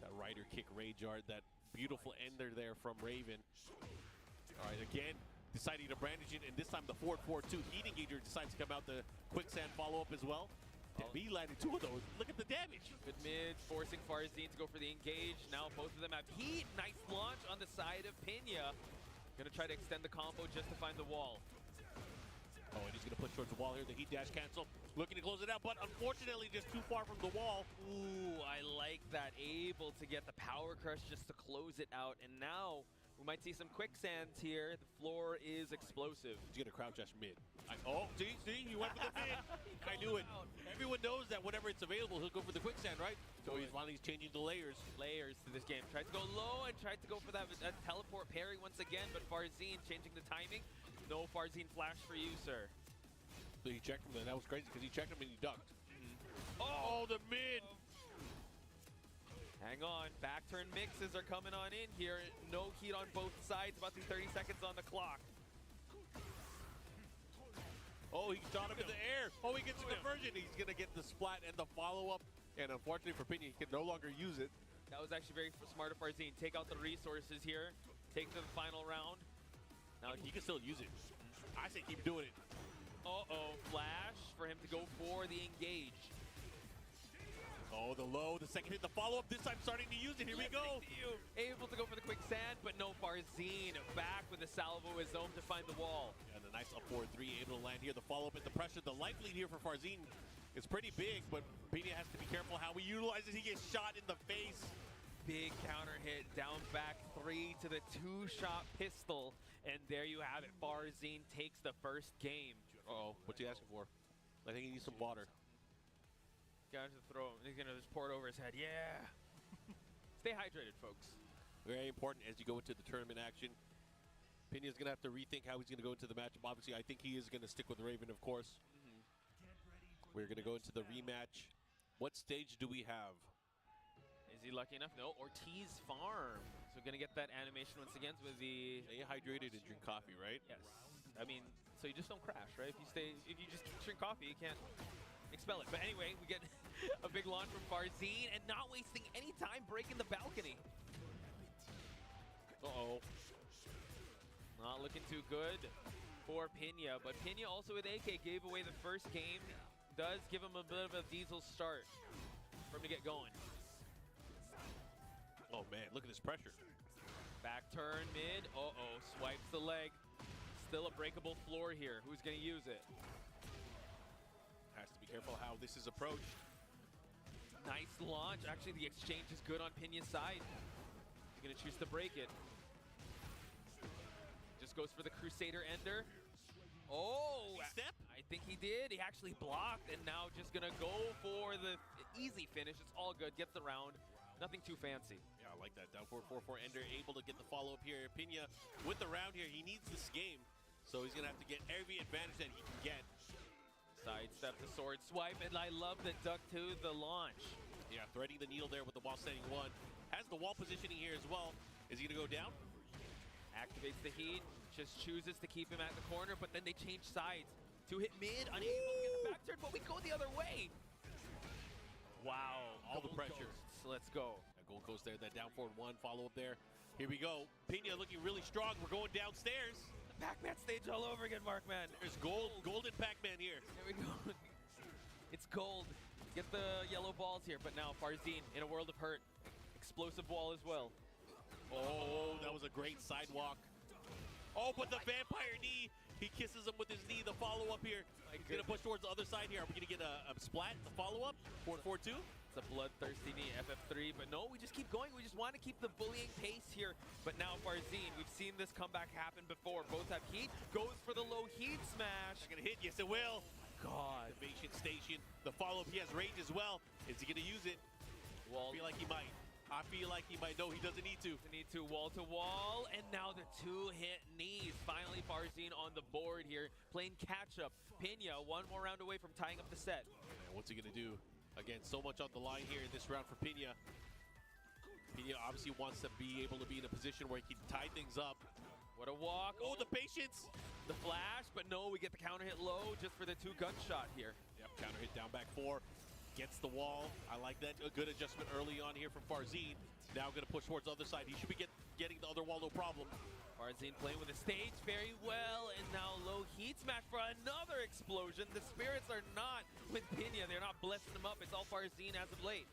That rider kick rage art, that beautiful ender there from Raven. All right, again, deciding to brandish it, and this time the 4-4-2 heat engager decides to come out the quicksand follow-up as well. He landed 2 of those. Look at the damage. Good mid, forcing Farzin to go for the engage. Now both of them have heat. Nice launch on the side of Pinya. Gonna try to extend the combo just to find the wall. Oh, and he's gonna push towards the wall here. The heat dash cancel. Looking to close it out, but unfortunately just too far from the wall. Ooh, I like that. Able to get the power crush just to close it out. And now we might see some quicksands here. The floor is explosive. He's gonna crouch dash mid. Oh, see, he went for the mid. I knew it. Everyone knows that whenever it's available, he'll go for the quicksand, right? So he's finally changing the layers. Layers to this game. Tried to go low and tried to go for that teleport parry once again, but Farzin changing the timing. No Farzin flash for you, sir. So he checked him, and that was crazy because he checked him and he ducked. Oh, the mid. Hang on, back turn mixes are coming on in here. No heat on both sides, about to be 30 seconds on the clock. Oh, he shot him in the air. Oh, he gets the conversion. He's gonna get the splat and the follow-up. And unfortunately for Pinya, he can no longer use it. That was actually very smart of Farzin. Take out the resources here. Take to the final round. Now He can still use it. I say keep doing it. Uh-oh, flash for him to go for the engage. Oh, the low, the second hit, the follow-up. This time starting to use it. Here we go. Able to go for the quicksand, but no Farzin. Back with the salvo of his own to find the wall. And a nice up 4-3 able to land here. The follow-up and the pressure. The life lead here for Farzin is pretty big, but Pinya has to be careful how he utilizes. He gets shot in the face. Big counter hit, down back 3 to the 2-shot pistol. And there you have it. Farzin takes the first game. Uh-oh, what's he asking for? I think he needs some water. Got to throw him. He's going to just pour it over his head. Yeah. Stay hydrated, folks. Very important as you go into the tournament action. Pinya's going to have to rethink how he's going to go into the matchup. Obviously, I think he is going to stick with Raven, of course. We're going to go into the rematch. What stage do we have? Is he lucky enough? No, Ortiz Farm. So going to get that animation once again with the... Stay hydrated and drink coffee, right? Yes. I mean, so you just don't crash, right? If you just drink coffee, you can't expel it. But anyway, we get a big launch from Farzin and not wasting any time breaking the balcony. Uh-oh. Not looking too good for Pinya, but Pinya also with AK gave away the first game. Does give him a bit of a diesel start for him to get going. Oh man, look at this pressure. Back turn mid. Uh-oh, swipes the leg. Still a breakable floor here. Who's going to use it? Has to be careful how this is approached. Nice launch. Actually, the exchange is good on Pinya's side. He's going to choose to break it. Just goes for the Crusader Ender. Oh, Step? I think he did. He actually blocked and now just going to go for the easy finish. It's all good. Gets the round. Nothing too fancy. Yeah, I like that. Down 4-4-4 Ender able to get the follow-up here. Pinya with the round here. He needs this game, so he's going to have to get every advantage that he can get. Sidestep the sword swipe, and I love the duck to the launch. Yeah, threading the needle there with the wall standing 1. Has the wall positioning here as well. Is he going to go down? Activates the heat, just chooses to keep him at the corner, but then they change sides. 2-hit mid, unable to get the back turn, but we go the other way. Wow, all the pressure. Ghosts. Let's go. That Gold Coast there, that down forward 1 follow-up there. Here we go. Pinya looking really strong. We're going downstairs. Pac-Man stage all over again, Markman. There's golden Pac-Man here. There we go. It's gold. Get the yellow balls here, but now Farzin in a world of hurt. Explosive wall as well. Oh, that was a great sidewalk. Oh, but the vampire knee. He kisses him with his knee. The follow-up here. He's going to push towards the other side here. Are we going to get a splat, the follow-up? 4-4-2? It's a bloodthirsty knee, FF3. But no, we just keep going. We just want to keep the bullying pace here. But now Farzin, we've seen this comeback happen before. Both have heat. Goes for the low heat smash. Going to hit? Yes, it will. God. Activation station. The follow-up, he has range as well. Is he going to use it? Wall. I feel like he might. I feel like he might. No, he doesn't need to. Need to wall, and now the two-hit knees. Finally, Farzin on the board here, playing catch-up. Pena, one more round away from tying up the set. And what's he going to do? Again, so much on the line here in this round for Pena. Pena obviously wants to be able to be in a position where he can tie things up. What a walk. Oh, the patience. The flash, but no, we get the counter hit low just for the two gunshot here. Yep, counter hit down back 4. Gets the wall. I like that. A good adjustment early on here from Farzin. Now going to push towards the other side. He should be getting the other wall, no problem. Farzin playing with the stage very well, and now low heat smash for another explosion. The spirits are not with Pena. They're not blessing him up. It's all Farzin as of late.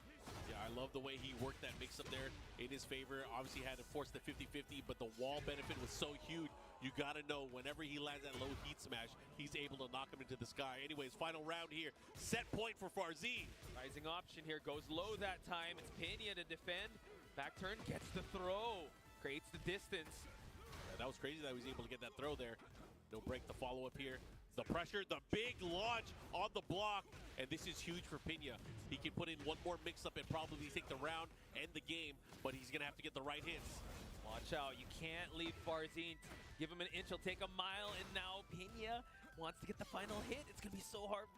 Yeah, I love the way he worked that mix-up there in his favor. Obviously had to force the 50-50, but the wall benefit was so huge. You got to know whenever he lands that low heat smash, he's able to knock him into the sky. Anyways, final round here. Set point for Farzin. Rising option here goes low that time. It's Pena to defend. Back turn, gets the throw. Creates the distance. Yeah, that was crazy that he was able to get that throw there. No break the follow-up here. The pressure, the big launch on the block, and this is huge for Pena. He can put in one more mix-up and probably take the round and the game, but he's gonna have to get the right hits. Watch out, you can't leave Farzin. Give him an inch, he'll take a mile, and now Pena wants to get the final hit. It's gonna be so hard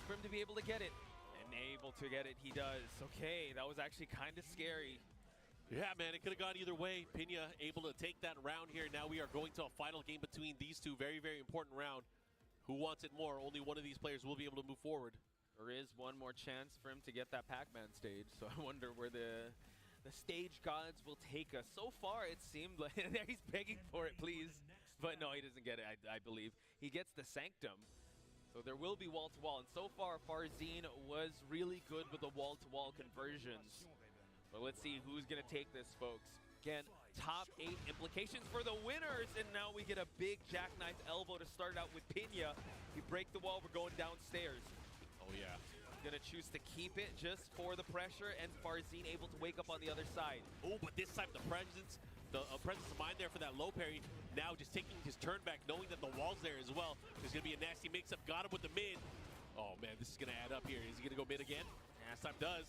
for him to be able to get it. And able to get it, he does. Okay, that was actually kind of scary. Yeah, man, it could have gone either way. Pena able to take that round here. Now we are going to a final game between these two. Very, very important round. Who wants it more? Only one of these players will be able to move forward. There is one more chance for him to get that Pac-Man stage, so I wonder where the stage gods will take us. So far, it seemed like he's begging for it, please. But no, he doesn't get it, I believe. He gets the Sanctum. So there will be wall-to-wall, and so far, Farzin was really good with the wall-to-wall conversions. But let's see who's going to take this, folks. Again, top 8 implications for the winners, and now we get a big jackknife elbow to start out with Pena. We break the wall, we're going downstairs. Oh, yeah. Gonna choose to keep it just for the pressure, and Farzin able to wake up on the other side. Oh, but this time the presence of mind there for that low parry. Now just taking his turn back, knowing that the wall's there as well. There's gonna be a nasty mix-up. Got him with the mid. Oh, man, this is gonna add up here. Is he gonna go mid again? Last time does.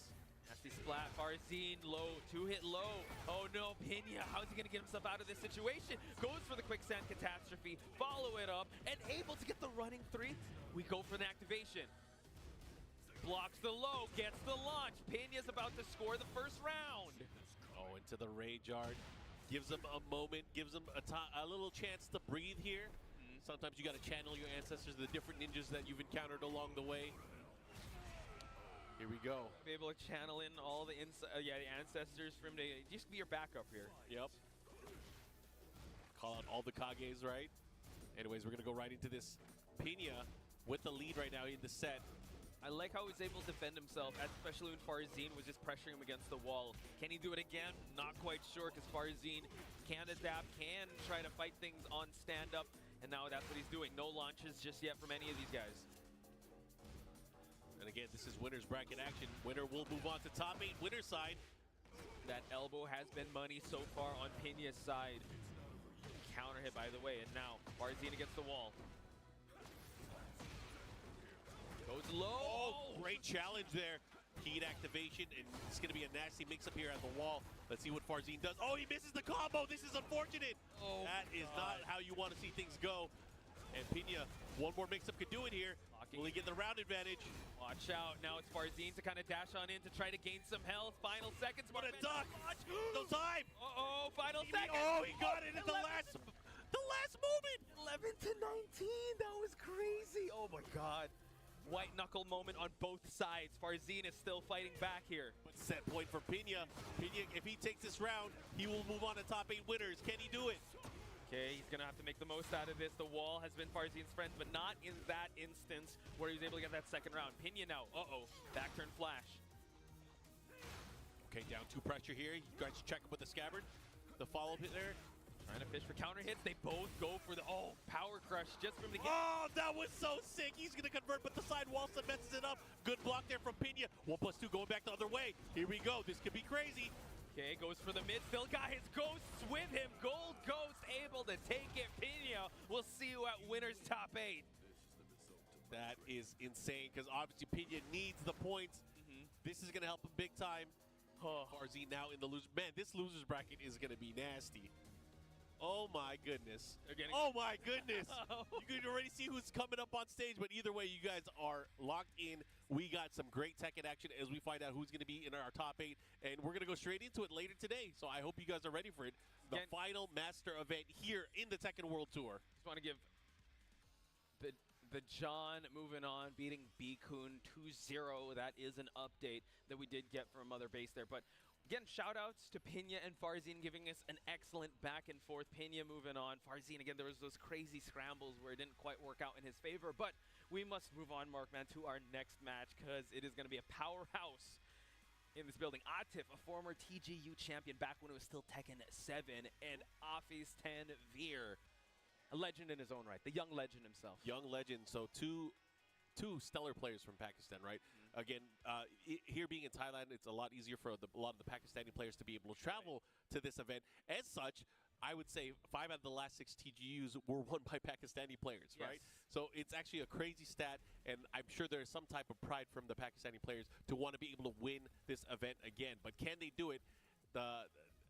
Nasty splat, Farzin low, 2-hit low. Oh no, Pena, how's he gonna get himself out of this situation? Goes for the quicksand catastrophe, follow it up, and able to get the running 3. We go for the activation. Blocks the low, gets the launch. Pena's about to score the first round. Oh, into the rage yard. Gives him a moment, gives him a little chance to breathe here. Sometimes you gotta channel your ancestors, the different ninjas that you've encountered along the way. Here we go. Be able to channel in all the the ancestors for him to just be your backup here. Yep. Call out all the Kages, right? Anyways, we're gonna go right into this. Pena with the lead right now in the set. I like how he's able to defend himself, especially when Farzin was just pressuring him against the wall. Can he do it again? Not quite sure, because Farzin can adapt, can try to fight things on stand-up, and now that's what he's doing. No launches just yet from any of these guys. And again, this is winner's bracket action. Winner will move on to top 8, winner's side. That elbow has been money so far on Pena's side. Counter hit, by the way, and now Farzin against the wall. Goes low. Oh, great challenge there. Heat activation, and it's going to be a nasty mix-up here at the wall. Let's see what Farzin does. Oh, he misses the combo. This is unfortunate. Oh, that is not how you want to see things go. And Pena, one more mix-up could do it here. Will he get the round advantage? Watch out. Now it's Farzin to kind of dash on in to try to gain some health. Final seconds. What a duck. No time. Uh-oh, final seconds. Oh, he got it at the last moment. 11 to 19. That was crazy. Oh, my God. White knuckle moment on both sides. Farzin is still fighting back here. But set point for Pena. Pena, if he takes this round, he will move on to top 8 winners. Can he do it? Okay, he's gonna have to make the most out of this. The wall has been Farzin's friend, but not in that instance where he was able to get that second round. Pena now, back turn flash. Okay, down 2 pressure here. You guys check with the scabbard. The follow-up hit there. Trying to fish for counter hits. They both go for the, power crush just for him to get. Oh, that was so sick. He's gonna convert, but the side wall set messes it up. Good block there from Pena. 1+2 going back the other way. Here we go. This could be crazy. Okay, goes for the mid. Still got his ghosts with him. Gold Ghost able to take it. Pena, we'll see you at winner's top 8. That is insane because obviously Pena needs the points. This is going to help him big time. Farzine now in the loser. Man, this loser's bracket is going to be nasty. Oh my goodness. Oh my goodness. You can already see who's coming up on stage, but either way, you guys are locked in. We got some great Tekken action as we find out who's going to be in our top 8, and we're going to go straight into it later today. So I hope you guys are ready for it. The final master event here in the Tekken World Tour. Just want to give the John moving on, beating B-Kun 2-0. That is an update that we did get from Mother Base there. But again, shout-outs to Pena and Farzine giving us an excellent back and forth. Pena moving on. Farzine, again, there was those crazy scrambles where it didn't quite work out in his favor. But we must move on, Markman, to our next match because it is going to be a powerhouse in this building. Atif, a former TGU champion back when it was still Tekken 7, and Afis Tanvir, a legend in his own right, the young legend himself. Young legend. So two stellar players from Pakistan, right? Again, here being in Thailand, it's a lot easier for a lot of the Pakistani players to be able to travel to this event. As such, I would say 5 out of the last 6 TGUs were won by Pakistani players, right? So it's actually a crazy stat, and I'm sure there is some type of pride from the Pakistani players to want to be able to win this event again. But can they do it?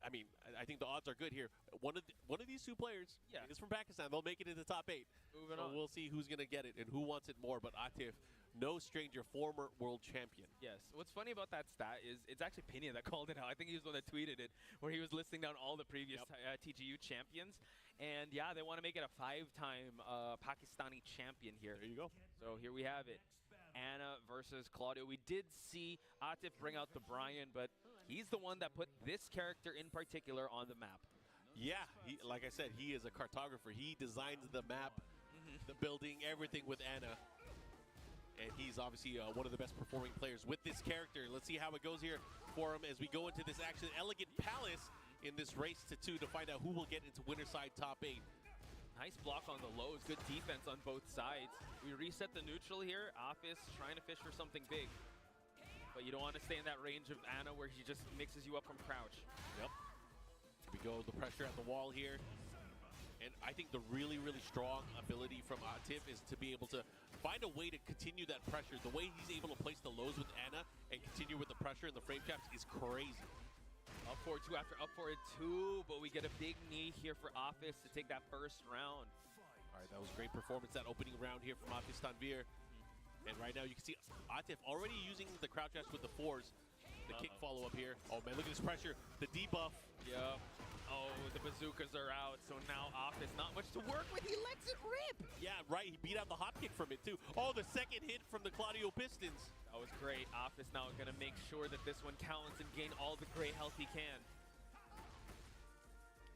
I mean, I think the odds are good here. One of these 2 players is from Pakistan. They'll make it in the top 8. Moving so on. We'll see who's going to get it and who wants it more. But Atif, no stranger, former world champion. Yes. What's funny about that stat is it's actually Pena that called it out. I think he was the one that tweeted it, where he was listing down all the previous TGU champions. And yeah, they want to make it a 5-time Pakistani champion here. There you go. So here we have it. Anna versus Claudio. We did see Atif bring out the Brian, but he's the one that put this character in particular on the map. Yeah, like I said, he is a cartographer. He designs the map, the building, everything with Anna. And he's obviously one of the best performing players with this character. Let's see how it goes here for him as we go into this action. Elegant Palace in this race to 2 to find out who will get into winner side top 8. Nice block on the lows. Good defense on both sides. We reset the neutral here. Afis trying to fish for something big. But you don't want to stay in that range of Anna where she just mixes you up from crouch. Yep. Here we go. The pressure at the wall here. And I think the really, really strong ability from Atif is to be able to find a way to continue that pressure. The way he's able to place the lows with Anna and continue with the pressure and the frame caps is crazy. Up forward 2 after up forward 2, but we get a big knee here for Afis to take that first round. All right, that was great performance, that opening round here from Afis Tanvir. And right now you can see Atif already using the crouch dash with the 4s. The kick follow-up here. Oh, man, look at this pressure. The debuff. Yep. Oh, the bazookas are out, so now Afis not much to work with. He lets it rip. Yeah, right. He beat out the hop kick from it, too. Oh, the second hit from the Claudio Pistons. That was great. Afis now going to make sure that this one counts and gain all the great health he can.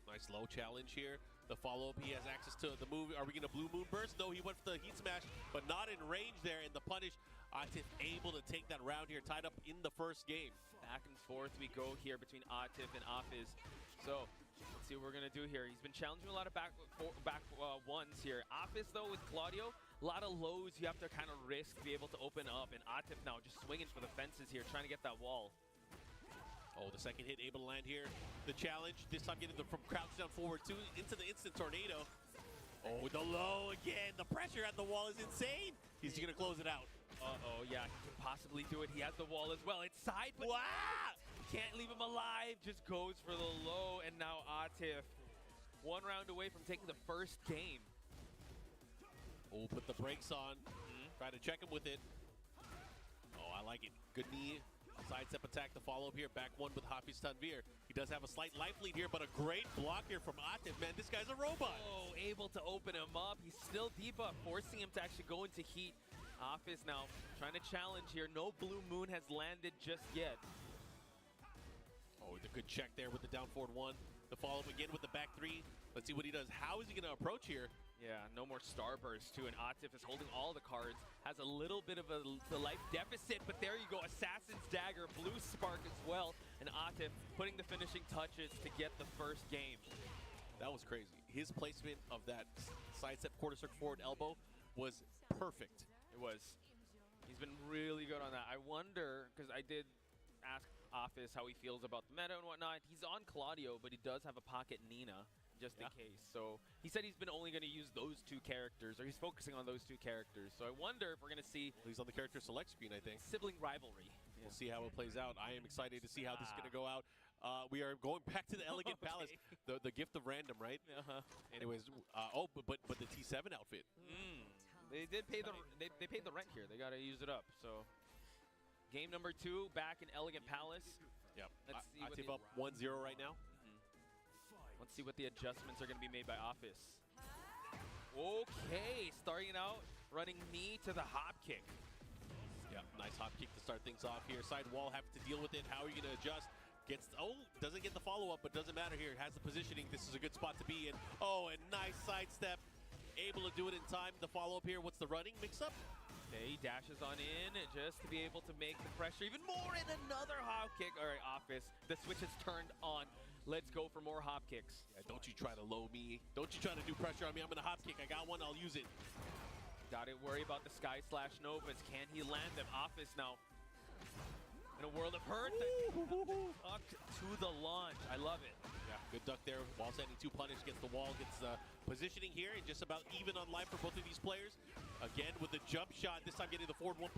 Nice low challenge here. The follow-up, he has access to the move. Are we going to Blue Moon Burst? No, he went for the Heat Smash, but not in range there. And the punish, Atif able to take that round here, tied up in the first game. Back and forth we go here between Atif and Afis. So let's see what we're going to do here. He's been challenging a lot of back ones here. Afis, though, with Claudio, a lot of lows you have to kind of risk to be able to open up. And Atif now just swinging for the fences here, trying to get that wall. Oh, the second hit able to land here. The challenge, this time getting from crouch down forward 2 into the instant tornado. Oh, the low again. The pressure at the wall is insane. He's going to close it out. Uh-oh, yeah, he can possibly do it. He has the wall as well. It's side, but can't leave him alive. Just goes for the low, and now Atif 1 round away from taking the first game. Oh, put the brakes on. Try to check him with it. Oh, I like it. Good knee. Sidestep attack, the follow-up here. Back 1 with Hafiz Tanvir. He does have a slight life lead here, but a great block here from Atif. Man, this guy's a robot. Oh, able to open him up. He's still debuff, forcing him to actually go into heat. Afis now trying to challenge here. No Blue Moon has landed just yet. Oh, the good check there with the down forward 1. The follow-up again with the back 3. Let's see what he does. How is he going to approach here? Yeah, no more Starburst too, and Atif is holding all the cards. Has a little bit of the life deficit, but there you go. Assassin's Dagger, Blue Spark as well, and Atif putting the finishing touches to get the first game. That was crazy. His placement of that sidestep quarter circle forward elbow was perfect. It was. He's been really good on that. I wonder, because I did ask Afis how he feels about the meta and whatnot. He's on Claudio, but he does have a pocket Nina. just in case. So he said he's been only going to use those 2 characters, or he's focusing on those 2 characters. So I wonder if we're going to see He's on the character select screen, I think. sibling rivalry. We'll see how it plays out. I am excited to see how this is going to go out. We are going back to the Elegant Palace, the gift of random, right? Anyways, but the T7 outfit. They did pay they paid the rent here. They got to use it up. So game number 2 back in Elegant Palace. Yep. Let's see I what tip the- up 1-0 right now. Let's see what the adjustments are going to be made by Office. Okay, starting out, running knee to the hop kick. Yeah, nice hop kick to start things off here. Side wall, have to deal with it. How are you going to adjust? Doesn't get the follow-up, but doesn't matter here. It has the positioning. This is a good spot to be in. Oh, and nice sidestep. Able to do it in time. The follow-up here, what's the running mix-up? Okay, he dashes on in just to be able to make the pressure even more, and another hop kick. All right, Office, the switch is turned on. Let's go for more hop kicks. Yeah, don't you try to low me. Don't you try to do pressure on me. I'm going to hop kick. I got one. I'll use it. Gotta worry about the Sky Slash Novas. Can he land them? Office now in a world of hurt. Up to the launch. I love it. Yeah, good duck there. Wall standing 2 punish, gets the wall, gets positioning here, and just about even on life for both of these players. Again with the jump shot, this time getting the forward 1+2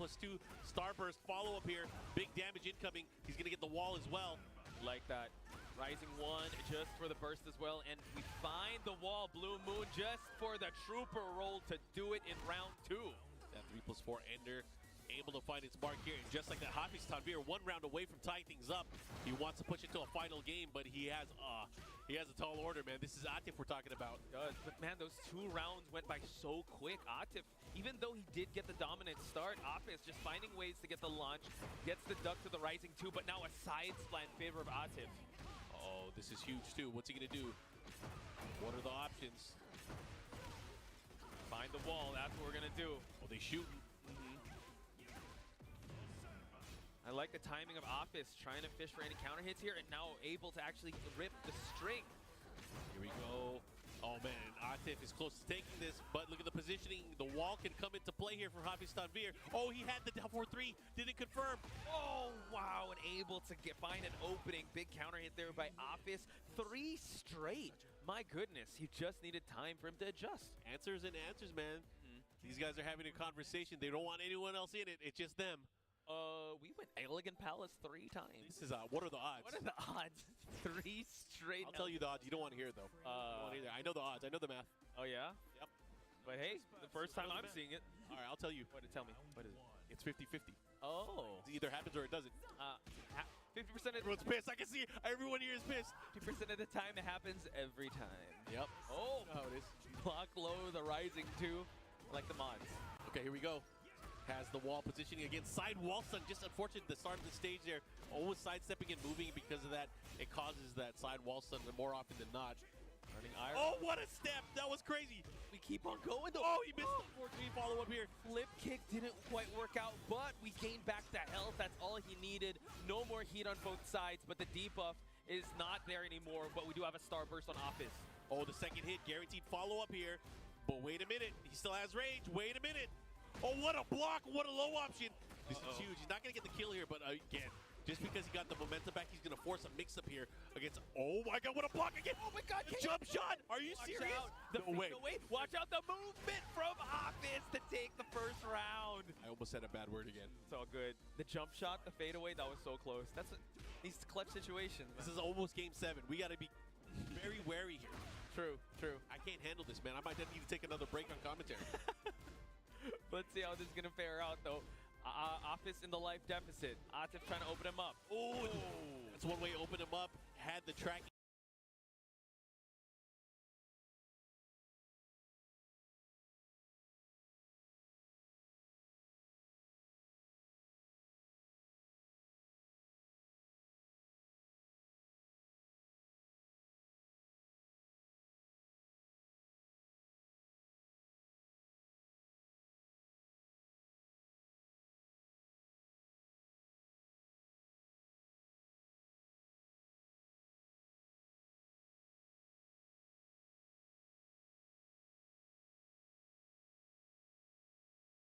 starburst follow-up here. Big damage incoming. He's going to get the wall as well. Like that. Rising 1 just for the burst as well, and we find the wall. Blue Moon just for the trooper roll to do it in round 2. That 3+4 ender able to find its mark here, and just like that, Tanvir 1 round away from tying things up. He wants to push it to a final game, but he has a tall order, man. This is Atif we're talking about. But man, those 2 rounds went by so quick. Atif, even though he did get the dominant start, Office just finding ways to get the launch, gets the duck to the Rising 2, but now a side splat in favor of Atif. Oh, this is huge too. What's he gonna do? What are the options? Find the wall, that's what we're gonna do. Oh, they shooting. I like the timing of Office, trying to fish for any counter hits here, and now able to actually rip the string. Here we go. Oh man, Atif is close to taking this, but look at the positioning. The wall can come into play here for Tanvir. Oh, he had the down 4-3, didn't confirm. Oh, wow, and able to find an opening. Big counter hit there by Office. 3 straight. My goodness, he just needed time for him to adjust. Answers and answers, man. These guys are having a conversation. They don't want anyone else in it. It's just them. We went Elegant Palace 3 times. This is, what are the odds? What are the odds? 3 straight. I'll tell you the odds. You don't want to hear it, though. I know the odds. I know the math. Oh, yeah? Yep. But hey, the first time I'm seeing it. All right, I'll tell you. What, tell me. What is it? It's 50-50. Oh. It either happens or it doesn't. 50% of Everyone's pissed. I can see everyone here is pissed. 50% of the time, it happens every time. Yep. Oh. That's how it is. Block low, the Rising 2, like the mods. Okay, here we go. Has the wall positioning against side wall stun. Just unfortunate the start of the stage there. Always sidestepping and moving because of that. It causes that side wall stun more often than not. Running iron. Oh, what a step! That was crazy. We keep on going though. Oh, he missed the 4-3 follow up here. Flip kick didn't quite work out, but we gained back the health. That's all he needed. No more heat on both sides, but the debuff is not there anymore. But we do have a starburst on Office. Oh, the second hit, guaranteed follow up here. But wait a minute, he still has rage. Wait a minute. Oh, what a block! What a low option. This is huge. He's not going to get the kill here, but again, just because he got the momentum back, he's going to force a mix-up here against... Oh, my God, what a block again! Oh, my God! Jump shot! Are you Watch serious? out. The No way. wait. Watch out the movement from Office to take the first round. I almost said a bad word again. It's all good. The jump shot, the fadeaway, that was so close. That's these clutch situations. This is almost game 7. We got to be very wary here. True. I can't handle this, man. I might need to take another break on commentary. Let's see how this is going to fare out, though. Office in the life deficit. Atif trying to open him up. Oh, that's one way to open him up. Had the track.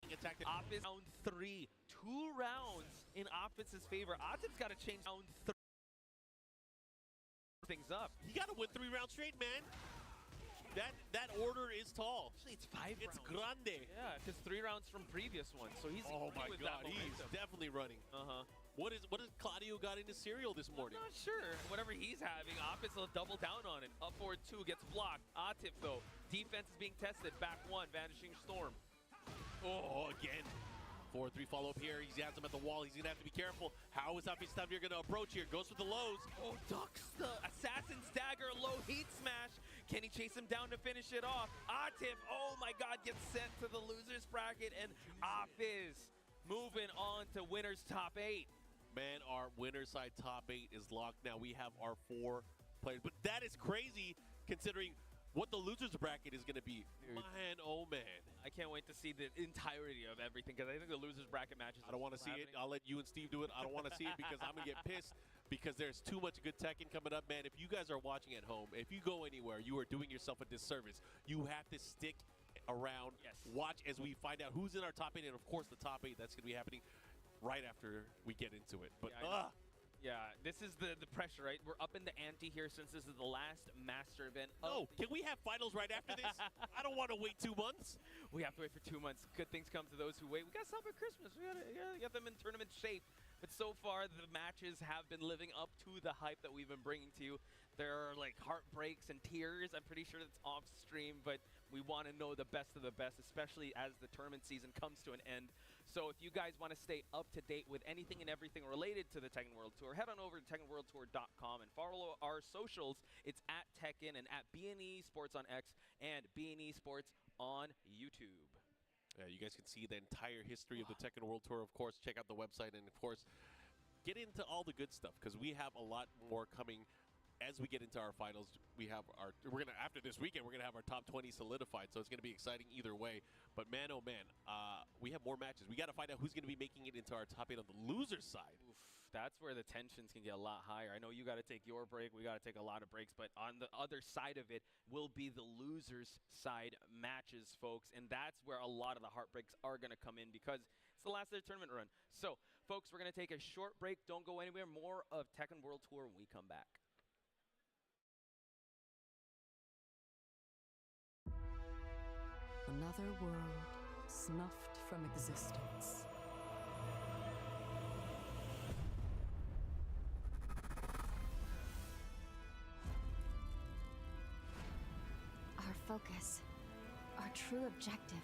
Attacked. Office round 3. 2 rounds in Office's favor. Atif's got to change round 3 things up. You got to win 3 rounds straight, man. That order is tall. Actually, it's 5 It's rounds. grande. Yeah, because 3 rounds from previous one. So he's Oh my with that God, he's momentum. definitely running. What is Claudio got in his cereal this morning? Not sure. Whatever he's having, Opus will double down on it. Up forward 2 gets blocked. Atif though, defense is being tested. Back 1, Vanishing Storm. Oh, again. 4-3 follow up here. He has him at the wall. He's gonna have to be careful. How is Stavir gonna approach here? Goes with the lows. Oh, ducks the Assassin's Dagger, low heat smash. Can he chase him down to finish it off? Atif, oh my God, gets sent to the losers bracket, and Afiz moving on to winner's top 8. Man, our winner side top 8 is locked now. We have our 4 players, but that is crazy considering what the losers bracket is going to be. Man, oh man. I can't wait to see the entirety of everything because I think the losers bracket matches. I don't want to see it. I'll let you and Steve do it. I don't want to see it because I'm going to get pissed because there's too much good Tekken coming up. Man, if you guys are watching at home, if you go anywhere, you are doing yourself a disservice. You have to stick around, watch as we find out who's in our top 8, and of course the top 8, that's going to be happening right after we get into it. But yeah, this is the pressure, right? We're up in the ante here since this is the last master event. Oh, can we have finals right after this? I don't want to wait 2 months. We have to wait for 2 months. Good things come to those who wait. We got to celebrate Christmas. We got to get them in tournament shape. But so far, the matches have been living up to the hype that we've been bringing to you. There are like heartbreaks and tears. I'm pretty sure it's off stream, but we want to know the best of the best, especially as the tournament season comes to an end. So if you guys want to stay up to date with anything and everything related to the Tekken World Tour, head on over to TekkenWorldTour.com and follow our socials. It's at Tekken and at BNE Sports on X and BNE Sports on YouTube. Yeah, you guys can see the entire history of the Tekken World Tour. Of course, check out the website and, of course, get into all the good stuff because we have a lot more coming as we get into our finals. After this weekend, we're gonna have our top 20 solidified, so it's gonna be exciting either way. But man, oh man, we have more matches. We got to find out who's gonna be making it into our top 8 on the losers side. Oof, that's where the tensions can get a lot higher. I know you got to take your break. We got to take a lot of breaks, but on the other side of it will be the losers side matches, folks, and that's where a lot of the heartbreaks are gonna come in because it's the last of their tournament run. So, folks, we're gonna take a short break. Don't go anywhere. More of Tekken World Tour when we come back. Another world snuffed from existence. Our focus, our true objective,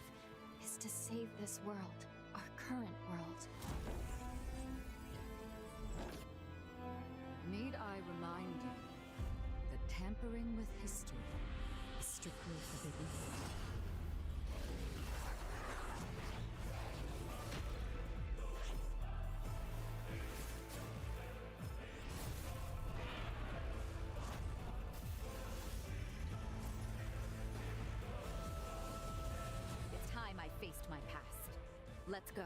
is to save this world, our current world. Need I remind you that tampering with history is strictly forbidden? I faced my past. Let's go.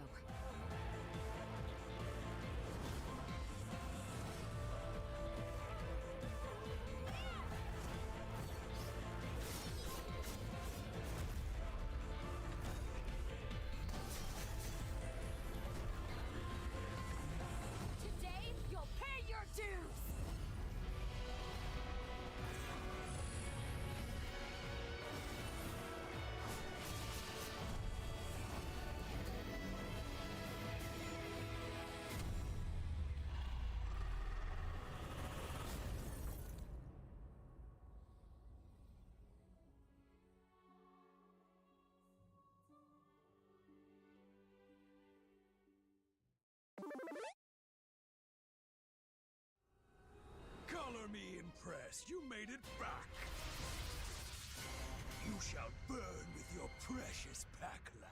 Today, you'll pay your dues! Color me impressed. You made it back. You shall burn with your precious Pac-Land.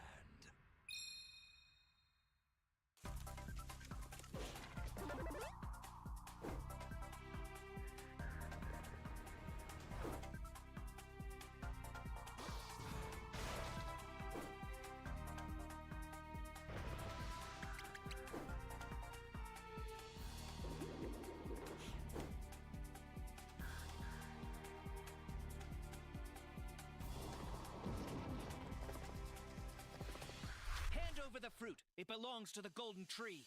Hand over the fruit. It belongs to the golden tree.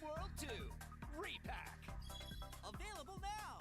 World 2 Repack. Available now.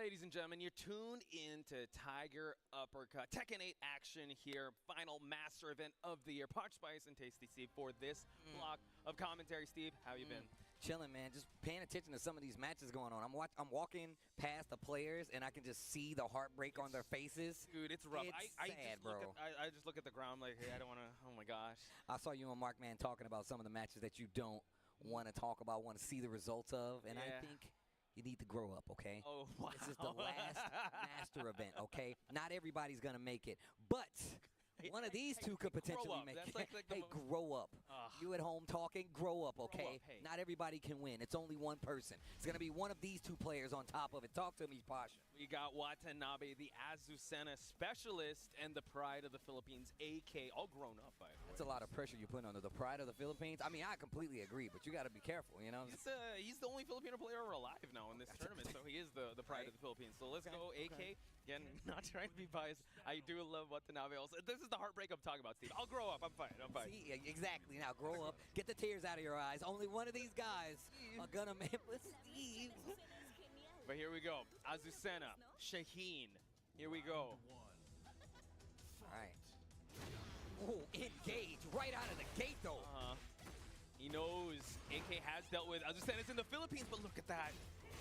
Ladies and gentlemen, you're tuned in to Tiger Uppercut. Tekken 8 action here. Final master event of the year. Parched Spice and Tasty Steve for this block of commentary. Steve, how you been? Chilling, man. Just paying attention to some of these matches going on. I'm walking past the players, and I can just see the heartbreak on their faces. Dude, it's rough. It's I sad, just bro. I just look at the ground like, hey, I don't want to. Oh, my gosh. I saw you and Mark, man, talking about some of the matches that you don't want to talk about, want to see the results of, and I think you need to grow up, okay? Oh, wow. This is the last master event, okay? Not everybody's going to make it, but one of these two could potentially make it. Hey, grow up. You at home talking, grow up, okay? Hey. Not everybody can win. It's only one person. It's going to be one of these two players on top of it. Talk to me, Pasha. We got Watanabe, the Azucena specialist, and the pride of the Philippines, AK, all grown up, by the way. That's a lot of pressure you put under the pride of the Philippines. I mean, I completely agree, but you got to be careful, you know? He's the only Filipino player alive now in this tournament, so he is the pride of the Philippines. So let's go, AK. Again, not trying to be biased. I do love Watanabe also. This is the heartbreak I'm talking about, Steve. I'll grow up. I'm fine. See, exactly. Now, grow up. Get the tears out of your eyes. Only one of these guys are going to make Steve. But here we go. Azucena, Shaheen. Here we go. All right. Oh, engage right out of the gate, though. He knows AK has dealt with Azucena's in the Philippines, but look at that.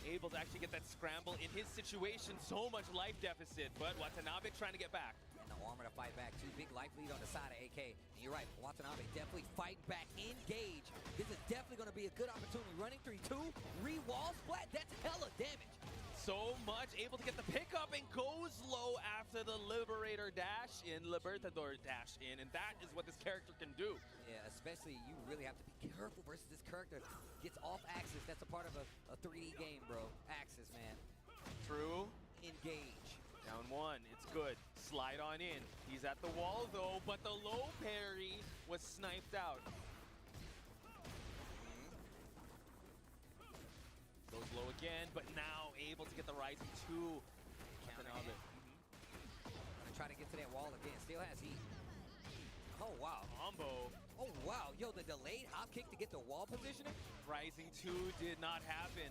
Able to actually get that scramble in his situation. So much life deficit, but Watanabe trying to get back. And the armor to fight back. Two big life lead on the side of AK. And you're right, Watanabe definitely fighting back. Engage. This is definitely going to be a good opportunity. Running 3-2, re-wall splat. That's hella damage. So much, able to get the pickup and goes low after the Liberator dash in, Libertador dash in, and that is what this character can do. Yeah, especially you really have to be careful versus this character. Gets off axis. That's a part of a 3D game, bro. Axis, man. True. Engage. Down one, it's good. Slide on in. He's at the wall though, but the low parry was sniped out. Goes low again, but now able to get the rising two. Gonna try to get to that wall again. Still has heat. Oh, wow. Combo. Oh, wow. Yo, the delayed hop kick to get the wall positioning? Rising two did not happen.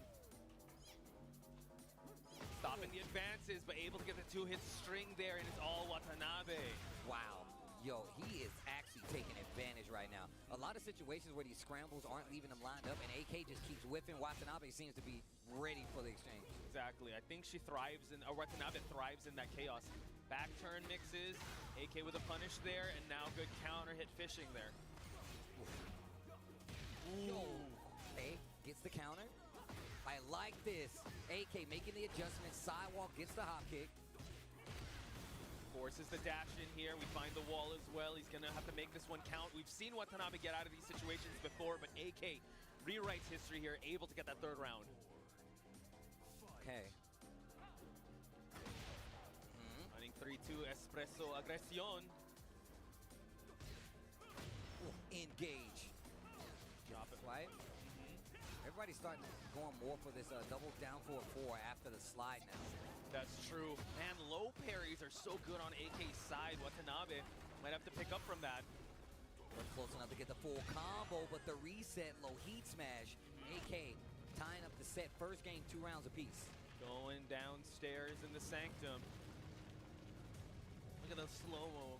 Stopping the advances, but able to get the two-hit string there, and it's all Watanabe. Wow. Yo, he is actually taking advantage right now. A lot of situations where these scrambles aren't leaving him lined up, and AK just keeps whiffing. Watanabe seems to be ready for the exchange. Exactly. I think she thrives in, or Watanabe thrives in that chaos. Back turn mixes, AK with a punish there, and now good counter hit fishing there. Yo, okay, gets the counter. I like this. AK making the adjustment. Sidewalk gets the hop kick. Forces the dash in here. We find the wall as well. He's going to have to make this one count. We've seen Watanabe get out of these situations before, but AK rewrites history here, able to get that third round. Okay. Running 3-2 Espresso Agresión. Engage. Drop it. Right? Everybody's starting going more for this double down forward 4 after the slide now. That's true. Man, low parries are so good on AK's side. Watanabe might have to pick up from that. But close enough to get the full combo, but the reset low heat smash. AK tying up the set. First game, 2 rounds apiece. Going downstairs in the sanctum. Look at the slow-mo.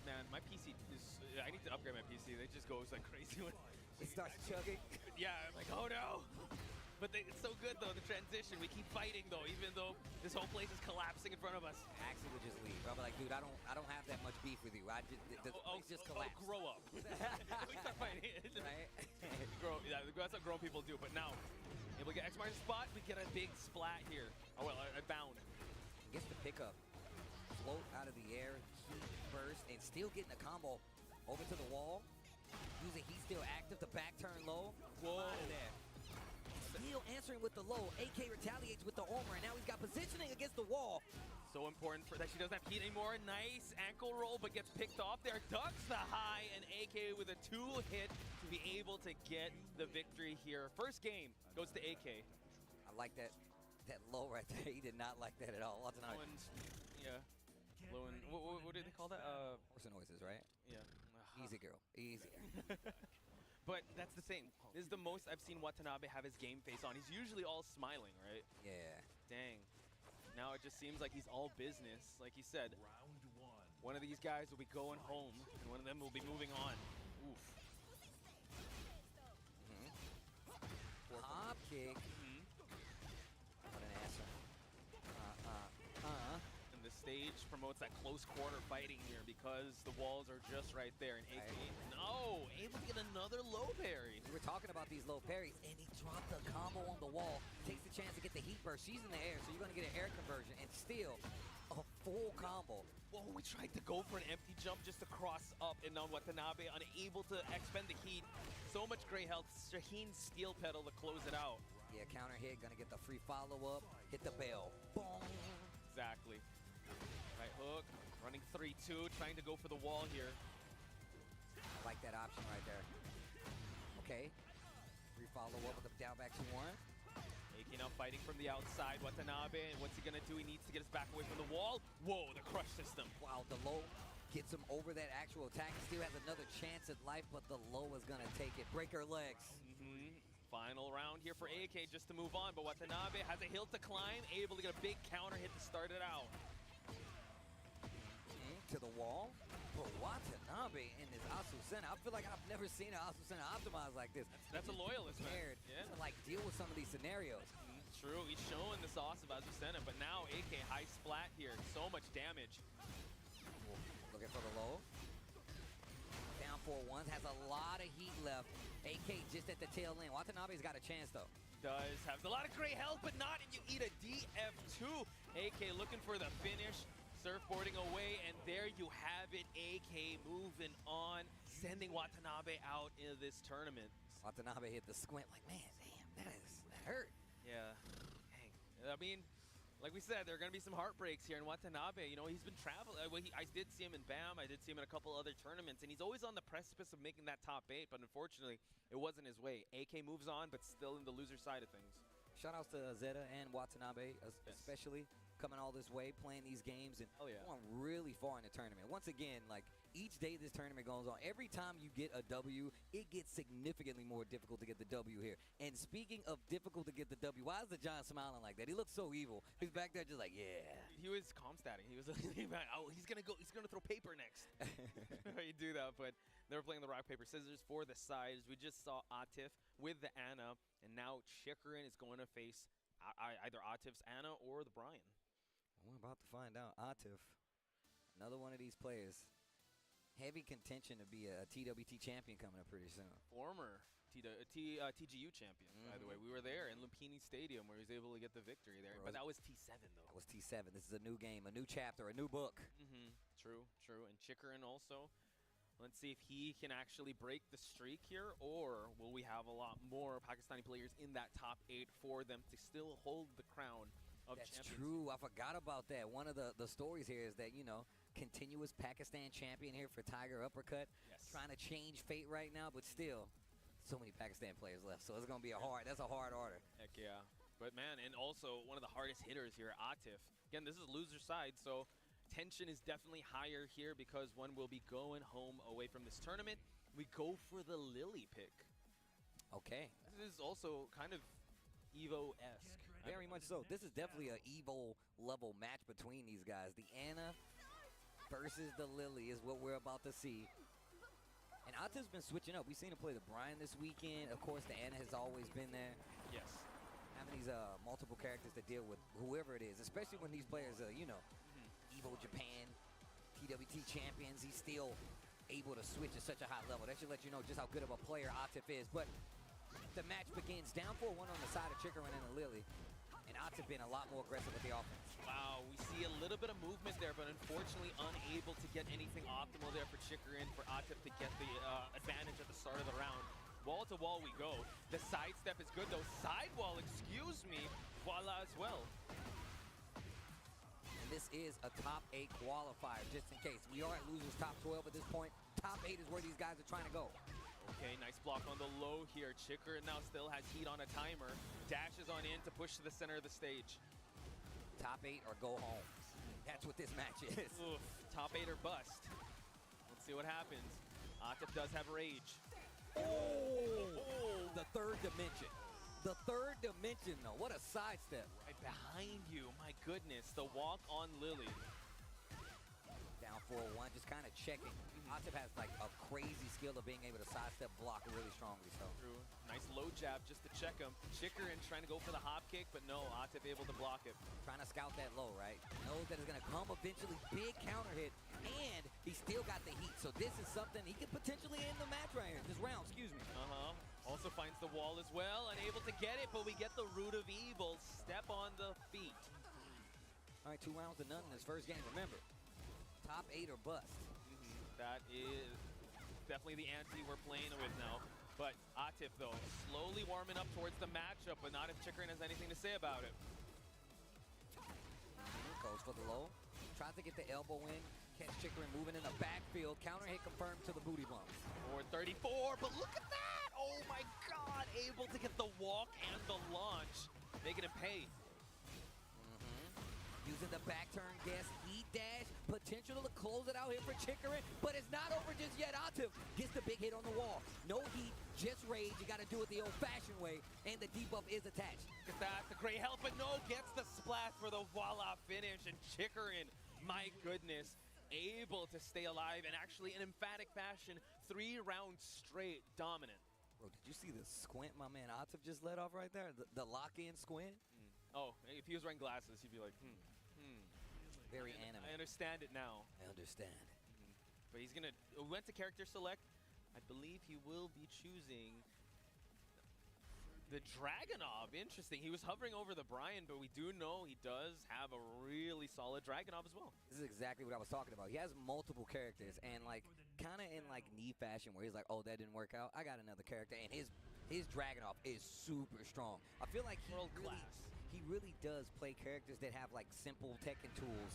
Man, my PC is... I need to upgrade my PC. It just goes like crazy when... It starts chugging. Yeah, I'm like, oh no! But it's so good though, the transition. We keep fighting though, even though this whole place is collapsing in front of us. Axel would just leave. I'll be like, dude, I don't have that much beef with you. I just the place just collapsed. Oh, grow up. We start fighting. Right? Yeah, that's what grown people do. But now, able to get X marks spot, we get a big splat here. Oh well, a bound. Gets the pickup. Float out of the air, heat burst, and still getting a combo over to the wall. Using heat still active, the back turn low. Whoa. Out of there. Still answering with the low. AK retaliates with the armor, and now he's got positioning against the wall. So important for that she doesn't have heat anymore. Nice ankle roll, but gets picked off there. Ducks the high, and AK with a 2-hit to be able to get the victory here. First game goes to AK. I like that low right there. He did not like that at all. Yeah. Blowing, what do they call that? Horse noises, right? Yeah. Easy, girl. Easy. But that's the thing. This is the most I've seen Watanabe have his game face on. He's usually all smiling, right? Yeah. Dang. Now it just seems like he's all business. Like he said, Round one. one of these guys will be going home, and one of them will be moving on. Oof. Hop kick. What an answer. And the stage promotes that close quarter fighting here because the walls are just right there. And AK, no, able to get another low parry. We were talking about these low parries, and he dropped a combo on the wall. Takes the chance to get the heat burst. She's in the air, so you're going to get an air conversion, and still a full combo. Whoa, we tried to go for an empty jump just to cross up, and now Watanabe unable to expend the heat. So much gray health. Shaheen steel pedal to close it out. Yeah, counter hit, going to get the free follow-up. Hit the bell. Boom. Exactly. Right hook, running 3-2, trying to go for the wall here. I like that option right there. Okay. Free follow-up with the down back 2-1. AK now fighting from the outside. Watanabe, and what's he gonna do? He needs to get us back away from the wall. Whoa, the crush system. Wow, the low gets him over that actual attack. He still has another chance at life, but the low is gonna take it. Break her legs. Final round here for AK just to move on, but Watanabe has a hill to climb, able to get a big counter hit to start it out. To the wall. But Watanabe in this Asusena, I feel like I've never seen an Asusena optimized like this. That's a loyalist, man. Prepared to like deal with some of these scenarios. True, he's showing the sauce of Azucena, but now AK high splat here. So much damage. Looking for the low. Down 4-1, has a lot of heat left. AK just at the tail end. Watanabe's got a chance though. Does have a lot of great health, but not if you eat a DF2. AK looking for the finish. Surfboarding away, and there you have it. AK moving on, sending Watanabe out in this tournament. Watanabe hit the squint like, man, damn, that hurt. Yeah, dang. I mean, like we said, there are going to be some heartbreaks here in Watanabe. You know, he's been traveling. Well, I did see him in BAM. I did see him in a couple other tournaments, and he's always on the precipice of making that top 8, but unfortunately, it wasn't his way. AK moves on, but still in the loser side of things. Shout outs to Zeta and Watanabe, especially coming all this way, playing these games, and going really far in the tournament. Once again, like each day this tournament goes on, every time you get a W, it gets significantly more difficult to get the W here. And speaking of difficult to get the W, why is the Giant smiling like that? He looks so evil. He's back there just like, yeah. He was calm-statting. He was like, oh, he's gonna throw paper next. You do that, but they were playing the rock, paper, scissors for the sides. We just saw Atif with the Anna, and now Chikarin is going to face either Atif's Anna or the Brian. We're about to find out. Atif, another one of these players. Heavy contention to be a TWT champion coming up pretty soon. Former TGU champion, by the way. We were there in Lumpini Stadium where he was able to get the victory there. But that was T7, though. That was T7. This is a new game, a new chapter, a new book. True, true. And Chikarin also. Let's see if he can actually break the streak here, or will we have a lot more Pakistani players in that top 8 for them to still hold the crown of champions? That's true. I forgot about that. One of the stories here is that, you know, continuous Pakistan champion here for Tiger Uppercut. Trying to change fate right now, but still, so many Pakistan players left. So it's going to be that's a hard order. Heck yeah. But, man, and also one of the hardest hitters here, Atif. Again, this is loser side, so tension is definitely higher here because one will be going home away from this tournament. We go for the Lily pick. Okay. This is also kind of Evo-esque. Very much so. This is definitely an Evo level match between these guys. The Anna versus the Lily is what we're about to see. And Atif's been switching up. We've seen him play the Brian this weekend. Of course, the Anna has always been there. Yes. Having these multiple characters to deal with whoever it is, especially when these players are, you know, Evo Japan, TWT champions, he's still able to switch at such a high level. That should let you know just how good of a player Atif is. But the match begins down 4-1 on the side of Chikarin and the Lily. And Atif being a lot more aggressive with the offense. Wow, we see a little bit of movement there, but unfortunately unable to get anything optimal there for Chikarin, for Atif to get the advantage at the start of the round. Wall to wall we go. The sidestep is good though. Sidewall, excuse me, voila as well. And this is a top 8 qualifier, just in case. We are at losers top 12 at this point. Top 8 is where these guys are trying to go. Okay, nice block on the low here. Chikarin now still has heat on a timer. Dashes on in to push to the center of the stage. Top 8 or go home. That's what this match is. Oof, top 8 or bust. Let's see what happens. Atif does have rage. Oh, the third dimension. The third dimension, though. What a sidestep. Right behind you, my goodness. The walk on Lily. Down 4-1, just kind of checking. Atif has like a crazy skill of being able to sidestep block really strongly. So True. Nice low jab just to check him. Chikarin trying to go for the hop kick, but no, Atif able to block it. trying to scout that low, right? Knows that it's going to come eventually. Big counter hit, and he still got the heat. So this is something he could potentially end the match right here. This round, excuse me. Also finds the wall as well, unable to get it, but we get the root of evil. Step on the feet. All right, 2 rounds to none in this first game. Remember, top 8 or bust. That is definitely the ante we're playing with now. But Atif, though, slowly warming up towards the matchup, but not if Chikarin has anything to say about it. Goes for the low. Tries to get the elbow in. Catch Chikarin moving in the backfield. Counter hit confirmed to the booty bump. 434, but look at that! Oh my god! Able to get the walk and the launch, making him pay. Using the back turn guess, heat dash, potential to close it out here for Chikarin, but it's not over just yet. Atif gets the big hit on the wall. No heat, just rage. You got to do it the old-fashioned way, and the debuff is attached. Look at that, the great help, but no, gets the splash for the voila finish, and Chikarin, my goodness, able to stay alive, and actually in emphatic fashion, 3 rounds straight dominant. Bro, did you see the squint my man Atif just let off right there? The lock-in squint? Oh, if he was wearing glasses, he'd be like, Very anime. I understand it now. I understand. But he's gonna, went to character select. I believe he will be choosing the Dragunov. Interesting. He was hovering over the Brian, but we do know he does have a really solid Dragunov as well. This is exactly what I was talking about. He has multiple characters, and like kind of in like knee fashion, where he's like, "Oh, that didn't work out. I got another character," and his Dragunov is super strong. I feel like he really does play characters that have like simple tech and tools.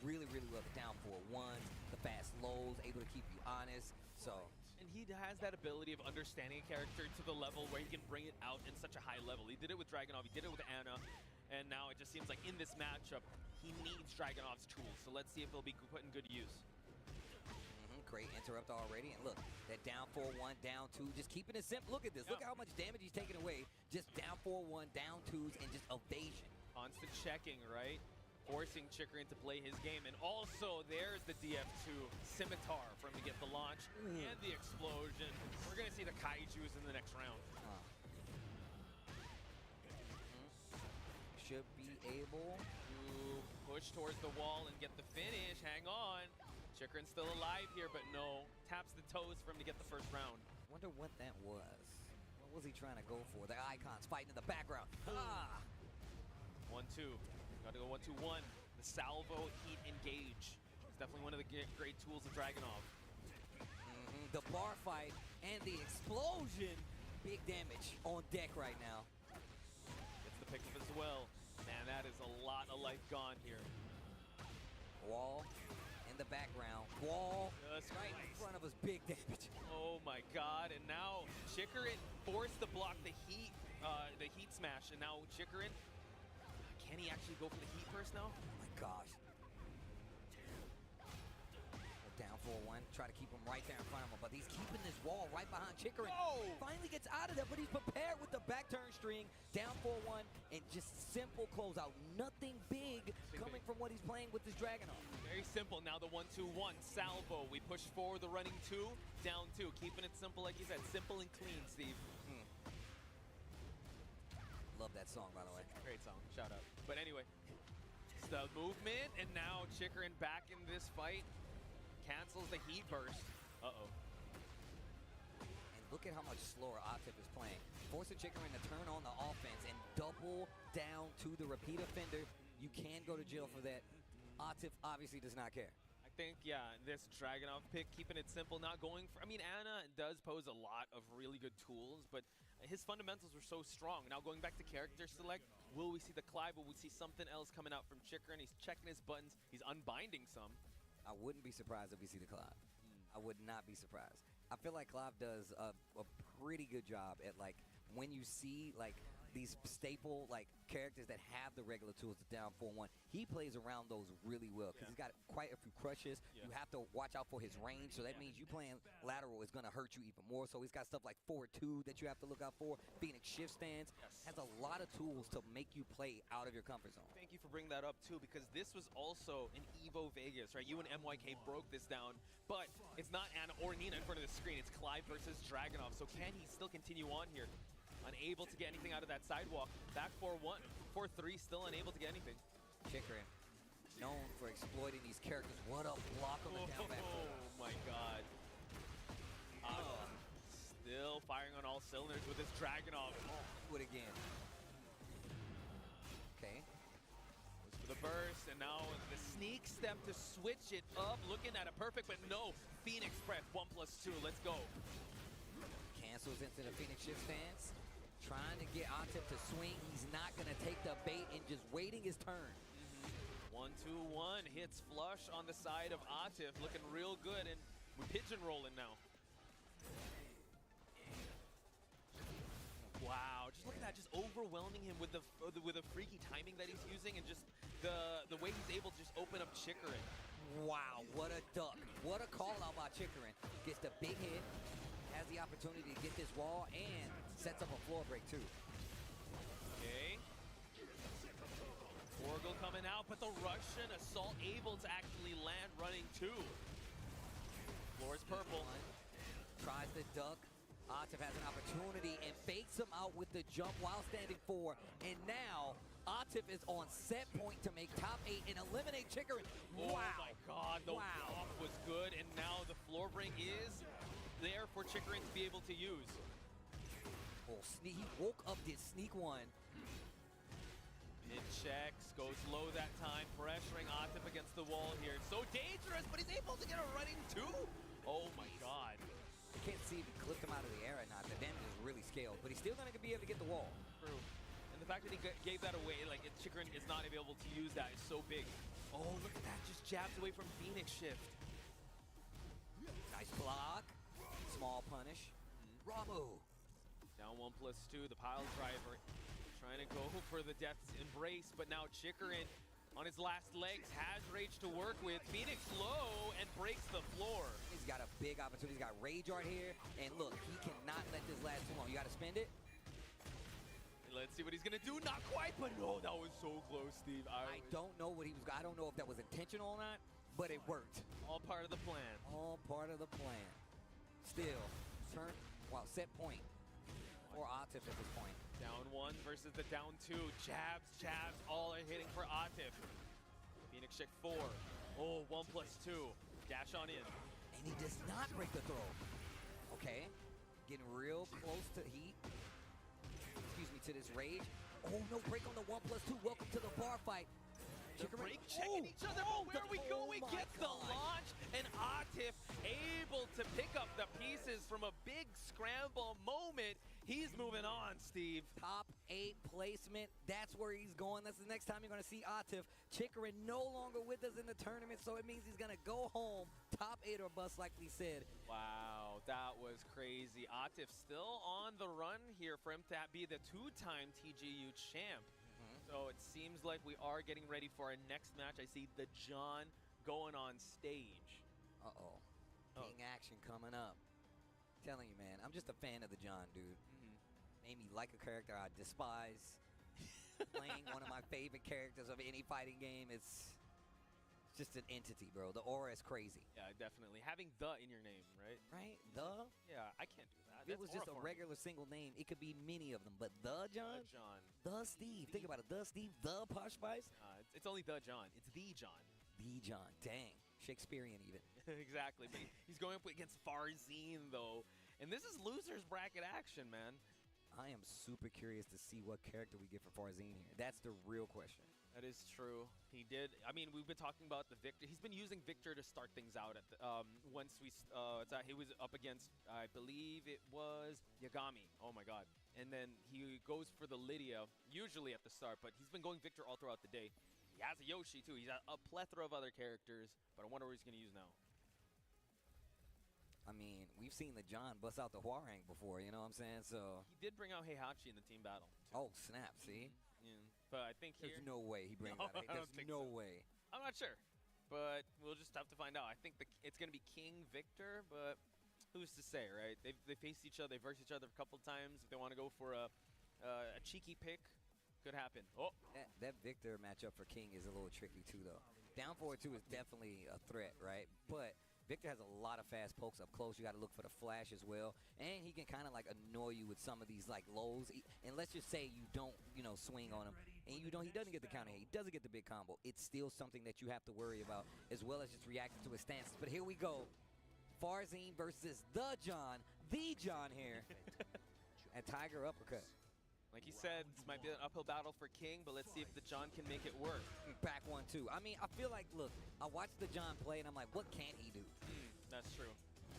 Really, really well. The down 4-1s, the fast lows, able to keep you honest. So. And he has that ability of understanding a character to the level where he can bring it out in such a high level. He did it with Dragunov, he did it with Ana, and now it just seems like in this matchup, he needs Dragunov's tools. So let's see if they'll be put in good use. Great interrupt already, and look, that down 4-1, down 2, just keeping it simple. Look at this. Look at how much damage he's taking away. Just down 4-1, down 2s, and just evasion. Constant checking, right? Forcing Chikarin to play his game. And also, there's the DF2 Scimitar for him to get the launch and the explosion. We're going to see the Kaijus in the next round. Should be able to push towards the wall and get the finish. Hang on. Chikarin's still alive here, but no. Taps the toes for him to get the first round. Wonder what that was. What was he trying to go for? The icons fighting in the background. 1-2. Got to go 1-2-1. The salvo heat engage. It's definitely one of the great tools of Dragunov. The bar fight and the explosion. Big damage on deck right now. Gets the pickup as well. Man, that is a lot of life gone here. Wall in the background. Wall right in front of us. Big damage. Oh my god. And now Chikarin forced to block the heat smash. And now Chikarin, can he actually go for the heat first now? Oh my gosh. Down 4-1, try to keep him right there in front of him, but he's keeping this wall right behind Chikarin. Finally gets out of there, but he's prepared with the back turn string. Down 4-1, and just simple closeout. Nothing big coming from what he's playing with this Dragunov. Very simple. Now the 1-2-1 salvo. We push forward the running 2, down 2. Keeping it simple, like you said, simple and clean, Steve. Love that song, by the way. Great song. Shout out. But anyway, it's the movement, and now Chikarin back in this fight. Cancels the heat burst. And look at how much slower Atif is playing. Forcing Chikarin to turn on the offense and double down to the repeat offender. You can go to jail for that. Atif obviously does not care. I think, yeah, this Dragunov pick, keeping it simple, not going for... I mean, Ana does pose a lot of really good tools, but his fundamentals were so strong. Now going back to character select, will we see the Clive? Will we see something else coming out from Chikarin? He's checking his buttons. He's unbinding some. I wouldn't be surprised if we see the Clive. I would not be surprised. I feel like Clive does a pretty good job at, like, when you see, like, these staple like characters that have the regular tools to down 4-1, he plays around those really well because he's got quite a few crushes. You have to watch out for his range, so that means you playing lateral is going to hurt you even more. So he's got stuff like 4-2 that you have to look out for. Phoenix shift stands has a lot of tools to make you play out of your comfort zone. Thank you for bringing that up too, because this was also an Evo Vegas, right? You and MYK broke this down, but it's not Anna or Nina in front of the screen. It's Clive versus Dragunov. So can he still continue on here? Unable to get anything out of that sidewalk. Back 4-1, 4-3, still unable to get anything. Chikrin, known for exploiting these characters. What a block on the down back. Oh my god. Still firing on all cylinders with this Dragunov. Do it again. Okay. Goes for the burst, and now the sneak step to switch it up. Looking at a perfect, but no. Phoenix press, 1+2, let's go. Cancels into the Phoenix shift stance. Trying to get Atif to swing. He's not going to take the bait and just waiting his turn. 1-2-1 hits flush on the side of Atif, looking real good, and we're pigeon rolling now. Wow, just look at that, just overwhelming him with the freaky timing that he's using, and just the way he's able to just open up Chikrin. Wow, what a duck. What a call out by Chikrin. Gets the big hit, has the opportunity to get this wall, and sets up a floor break too. Okay. Orgel coming out, but the Russian Assault able to actually land running two. Floor is purple. Tries to duck. Atif has an opportunity and fakes him out with the jump while standing 4. And now Atif is on set point to make top 8 and eliminate Chikrin. Wow. Oh my god, the walk was good, and now the floor break is there for Chikrin to be able to use. Oh, he woke up, did sneak one. Mid checks, goes low that time, pressuring Atif against the wall here. So dangerous, but he's able to get a running two. Oh my god. I can't see if he clipped him out of the air or not. The damage is really scaled, but he's still going to be able to get the wall. True. And the fact that he gave that away, like Chikrin is not able to use that, is so big. Oh, look at that, just jabs away from Phoenix shift. Nice block. Small punish. Ramu. Down 1+2, the pile driver trying to go for the Death's Embrace, but now Chikrin on his last legs has Rage to work with. Phoenix low and breaks the floor. He's got a big opportunity. He's got Rage Art here, and look, he cannot let this last too long. You got to spend it. Let's see what he's gonna do. Not quite, but no, that was so close, Steve. I don't know what he was. I don't know if that was intentional or not, but it worked. All part of the plan. All part of the plan. Still, turn. Wow, set point for Atif at this point. Down 1 versus the down 2. Jabs, jabs, all are hitting for Atif. Phoenix check 4. Oh, 1+2. Dash on in. And he does not break the throw. Okay, getting real close to heat. Excuse me, to this Rage. Oh, no break on the 1+2. Welcome to the bar fight. The break checking each other. Oh, where are we going? Gets the launch, and Atif able to pick up the pieces from a big scramble moment. He's moving on, Steve. Top 8 placement. That's where he's going. That's the next time you're going to see Atif. Chikrin no longer with us in the tournament, so it means he's going to go home. Top 8 or bust, like we said. Wow, that was crazy. Atif still on the run here for him to be the 2-time TGU champ. So it seems like we are getting ready for our next match. I see the John going on stage. Uh-oh. King action coming up. Telling you, man, I'm just a fan of the John, dude. Made me like a character I despise. Playing one of my favorite characters of any fighting game. It's just an entity, bro. The aura is crazy. Yeah, definitely. Having the in your name, right? Right? The? Yeah, I can't do that. If it was just a regular single name, it could be many of them. But the John? The John. The Steve. Think about it. The Steve. The Posh Spice. It's only the John. It's the John. The John. Dang. Shakespearean even. Exactly. But he's going up against Farzine, though. And this is loser's bracket action, man. I am super curious to see what character we get for Farzine here. That's the real question. That is true. He did. I mean, we've been talking about the Victor. He's been using Victor to start things out. At the, once we, he was up against, I believe it was Yagami. Oh my God! And then he goes for the Lydia usually at the start, but he's been going Victor all throughout the day. He has a Yoshi too. He's got a plethora of other characters, but I wonder what he's going to use now. I mean, we've seen the John bust out the Hwarang before, you know what I'm saying? So. He did bring out Heihachi in the team battle. Oh, snap, see? Yeah. But I think here... There's no way he brings that. There's no way. I'm not sure. But we'll just have to find out. I think it's going to be King Victor, but who's to say, right? They faced each other. They versed each other a couple times. If they want to go for a cheeky pick, could happen. Oh, that Victor matchup for King is a little tricky too, though. Down forward 2 is definitely a threat, right? But Victor has a lot of fast pokes up close. You got to look for the flash as well, and he can kind of like annoy you with some of these like lows. And let's just say you don't, swing on him, and he doesn't get the counter hit. He doesn't get the big combo. It's still something that you have to worry about, as well as just reacting to his stances. But here we go, Farzine versus the John here, and Tiger uppercut. Like you said, this might be an uphill battle for King, but let's see if the John can make it work. Back 1-2. I mean, I feel like, look, I watched the John play, and I'm like, what can he do? That's true.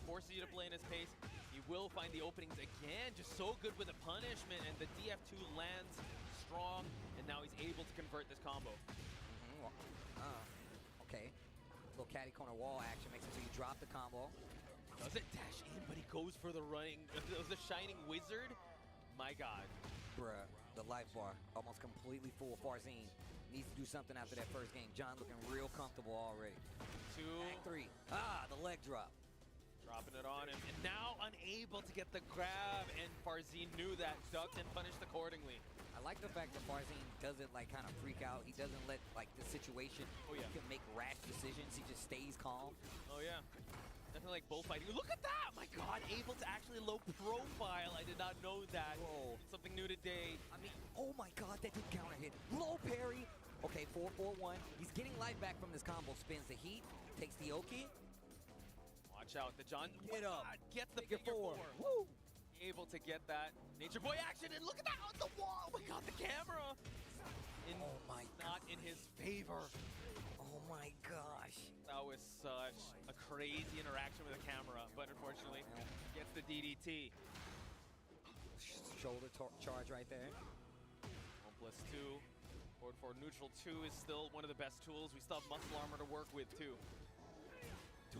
Forces you to play in his pace. You will find the openings again. Just so good with the punishment, and the DF2 lands strong, and now he's able to convert this combo. Okay. Little catty corner wall action makes it so you drop the combo. Doesn't dash in, but he goes for the running. The Shining Wizard. My God. Bruh, the life bar almost completely full. Farzine needs to do something after that first game. John looking real comfortable already. 2. Act 3. The leg drop. Dropping it on him, and now unable to get the grab, and Farzine knew that, ducked and punished accordingly. I like the fact that Farzine doesn't like kind of freak out. He doesn't let like the situation. He can make rash decisions. He just stays calm. Oh yeah, definitely like bullfighting. Look at that! My God, able to actually low profile. I did not know that. Whoa. Something new today. I mean, oh my God, that did counter hit. Low parry. Okay, 4-4-1. He's getting life back from this combo. Spins the heat, takes the Oki. Watch out, the John. Get up. Get the figure four. Woo! Able to get that Nature Boy action, and look at that on the wall. Oh my God, the camera. Not in his favor. Oh my gosh. That was such a crazy interaction with the camera, but unfortunately, gets the DDT. Shoulder charge right there. 1+2. Forward for neutral 2 is still one of the best tools. We still have muscle armor to work with too.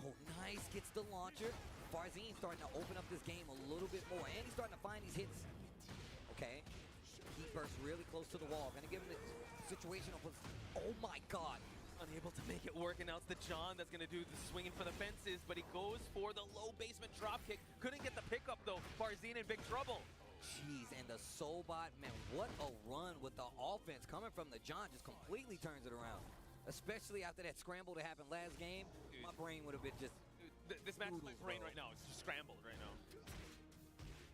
Oh, nice. Gets the launcher. Farzine starting to open up this game a little bit more, and he's starting to find these hits. Okay. Heat burst really close to the wall. Gonna give him the situational. Oh my God. Unable to make it work, and now it's the John that's gonna do the swinging for the fences, but he goes for the low basement drop kick. Couldn't get the pickup though. Farzine in big trouble. Jeez, and the Soulbot, man, what a run with the offense coming from the John. Just completely turns it around. Especially after that scramble that happened last game. Dude, my brain would have been just... Dude, this match, my brain right now, it's just scrambled right now.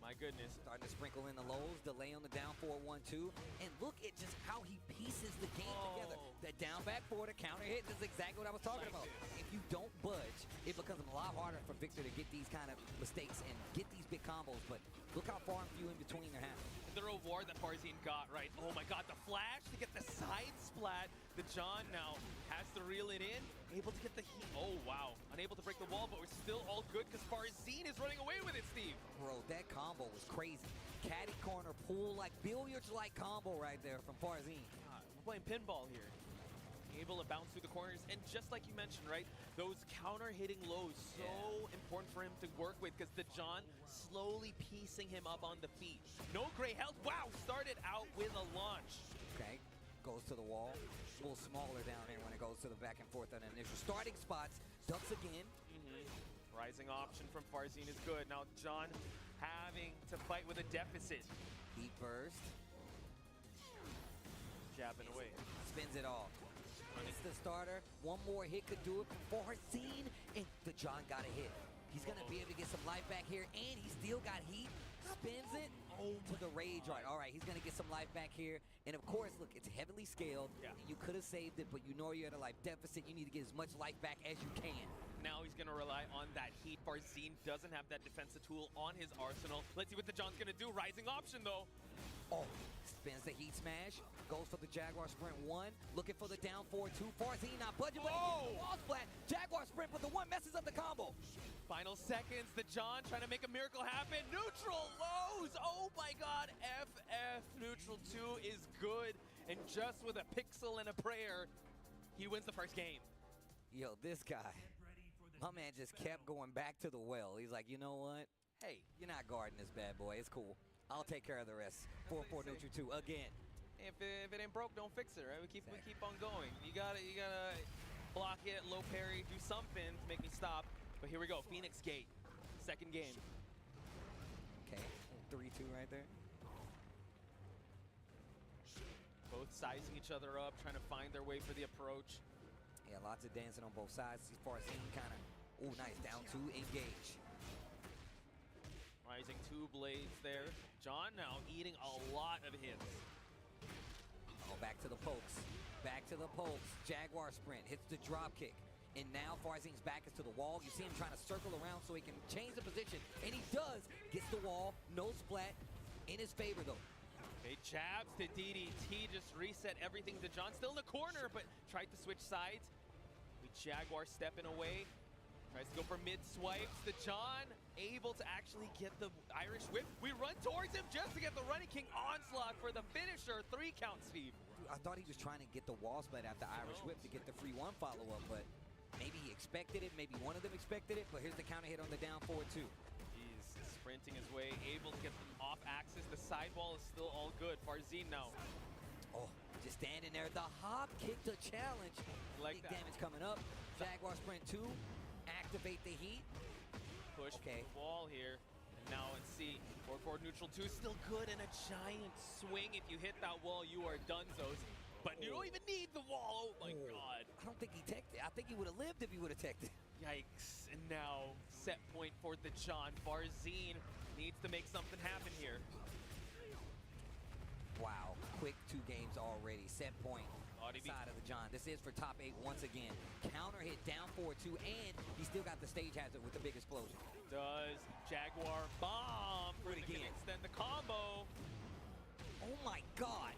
My goodness. Starting to sprinkle in the lows, delay on the down 4-1-2. And look at just how he pieces the game together. The down back forward, the counter hit, this is exactly what I was talking about. If you don't budge, it becomes a lot harder for Victor to get these kind of mistakes and get these big combos. But look how far and few in between they're happening. The reward that Farzine got, right? Oh my God, the flash to get the side splat. The John now has to reel it in, able to get the heat. Oh wow, unable to break the wall, but we're still all good because Farzine is running away with it, Steve. Bro, that combo was crazy. Caddy corner pull, like billiards-like combo right there from Farzine. We're playing pinball here. Able to bounce through the corners, and just like you mentioned, right, those counter-hitting lows, so important for him to work with because the John slowly piecing him up on the feet. No gray health. Wow, started out with a launch. Okay. Goes to the wall. A little smaller down here when it goes to the back and forth on the initial starting spots. Ducks again. Rising option from Farzine is good. Now John having to fight with a deficit. Heat burst. Jabbing away. Spins it all. It's the starter. One more hit could do it for Farzine. And the John got a hit. He's going to be able to get some life back here, and he still got heat. Spins it to the rage right. All right, he's going to get some life back here. And, of course, look, it's heavily scaled. You could have saved it, but you know you're at a life deficit. You need to get as much life back as you can. Now he's going to rely on that heat. Farzine doesn't have that defensive tool on his arsenal. Let's see what the John's going to do. Rising option, though. Oh, spins the heat smash. Goes for the Jaguar Sprint 1. Looking for the down 4-2. Farzine not budging, but he gets the wall splat. Jaguar Sprint, but the 1 messes up the combo. Final seconds. The John trying to make a miracle happen. Neutral lows. Oh my God. FF neutral 2 is good. And just with a pixel and a prayer, he wins the first game. Yo, this guy. My man just kept going back to the well. He's like, you know what? Hey, you're not guarding this bad boy. It's cool. I'll take care of the rest. 4-4 neutral 2 again. If it ain't broke, don't fix it, right? We keep on going. You gotta block it, low parry, do something to make me stop. But here we go, Phoenix Gate, second game. Okay, 3-2 right there. Both sizing each other up, trying to find their way for the approach. Yeah, lots of dancing on both sides. As far as seeing kind of, oh, nice, down 2, engage. Rising 2 blades there. John now eating a lot of hits. Oh, back to the pokes. Back to the pokes. Jaguar sprint, hits the drop kick. And now Farzine's back is to the wall. You see him trying to circle around so he can change the position. And he does. Gets the wall, no splat. In his favor, though. Okay, jabs to DDT, just reset everything to John. Still in the corner, but tried to switch sides. We Jaguar stepping away. Tries to go for mid swipes. The John able to actually get the Irish whip. We run towards him just to get the running king onslaught for the finisher. 3 count, Steve. Dude, I thought he was trying to get the wall split after Irish whip to get the free 1 follow-up, but maybe he expected it. Maybe one of them expected it, but here's the counter hit on the down forward 2. He's sprinting his way, able to get them off axis. The sidewall is still all good. Farzine now. Oh, just standing there. The hop kick to challenge. Like Big that. damage coming up. Jaguar sprint 2. Activate the heat. Push Okay. the wall here. And now let's see. 4-4 neutral 2 still good, and a giant swing. If you hit that wall, you are donezos. But you don't even need the wall. Oh my god. I don't think he teched it. I think he would have lived if he would have teched it. Yikes. And now set point for the John. Farzine needs to make something happen here. Wow, quick 2 games already. Set point RDB. side of the John. This is for top 8 once again. Counter hit down forward 2, and he still got the stage hazard with the big explosion. Does Jaguar bomb. Do it Can again. extend the combo. Oh my god.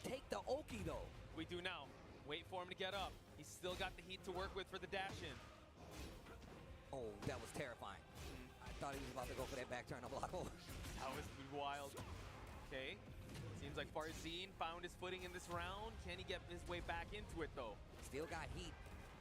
Take the Oki though. We do now. Wait for him to get up. He's still got the heat to work with for the dash in. Oh, that was terrifying. I thought he was about to go for that back turn to block. Oh. That was wild. Okay. Seems like Farzine found his footing in this round. Can he get his way back into it though? Still got heat.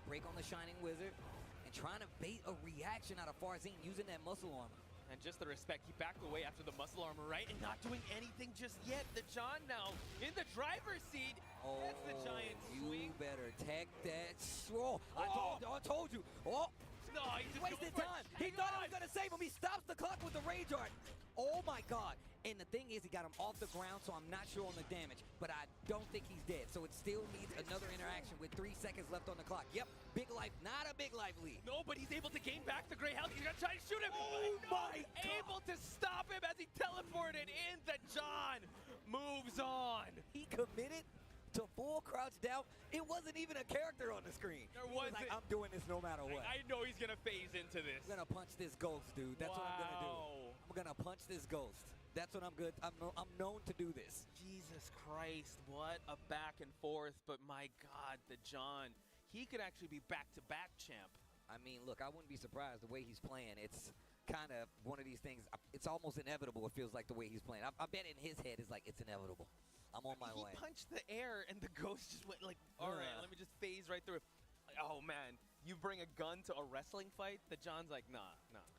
Break on the Shining Wizard. And trying to bait a reaction out of Farzine using that muscle armor. And just the respect, he backed away after the muscle armor, right? And not doing anything just yet. The John now in the driver's seat. Oh, That's the giant swing. You better tech that. Oh, I told you. Oh, No, he just wasted go for it. time. He thought it was going to save him. He stops the clock with the Rage Art. Oh my god. And the thing is, he got him off the ground, so I'm not sure on the damage. But I don't think he's dead. So it still needs another interaction with 3 seconds left on the clock. Yep, big life, not a big life lead. No, but he's able to gain back the gray health. He's gonna try to shoot him. Oh my God. Able to stop him as he teleported in. The John moves on. He committed to full crouch down. It wasn't even a character on the screen. There He was wasn't. like, I'm doing this no matter what. I know he's gonna phase into this. I'm gonna punch this ghost, dude. That's what I'm gonna Wow. do. I'm gonna punch this ghost. That's what I'm good. I'm known to do this. Jesus Christ, what a back and forth. But my God, the John, he could actually be back-to-back champ. I mean, look, I wouldn't be surprised the way he's playing. It's kind of one of these things. It's almost inevitable. It feels like the way he's playing. I bet in his head it's like it's inevitable. I'm on my way. He punched the air and the ghost just went like, all right, let me just phase right through it. Like, oh man, you bring a gun to a wrestling fight? The John's like, nah,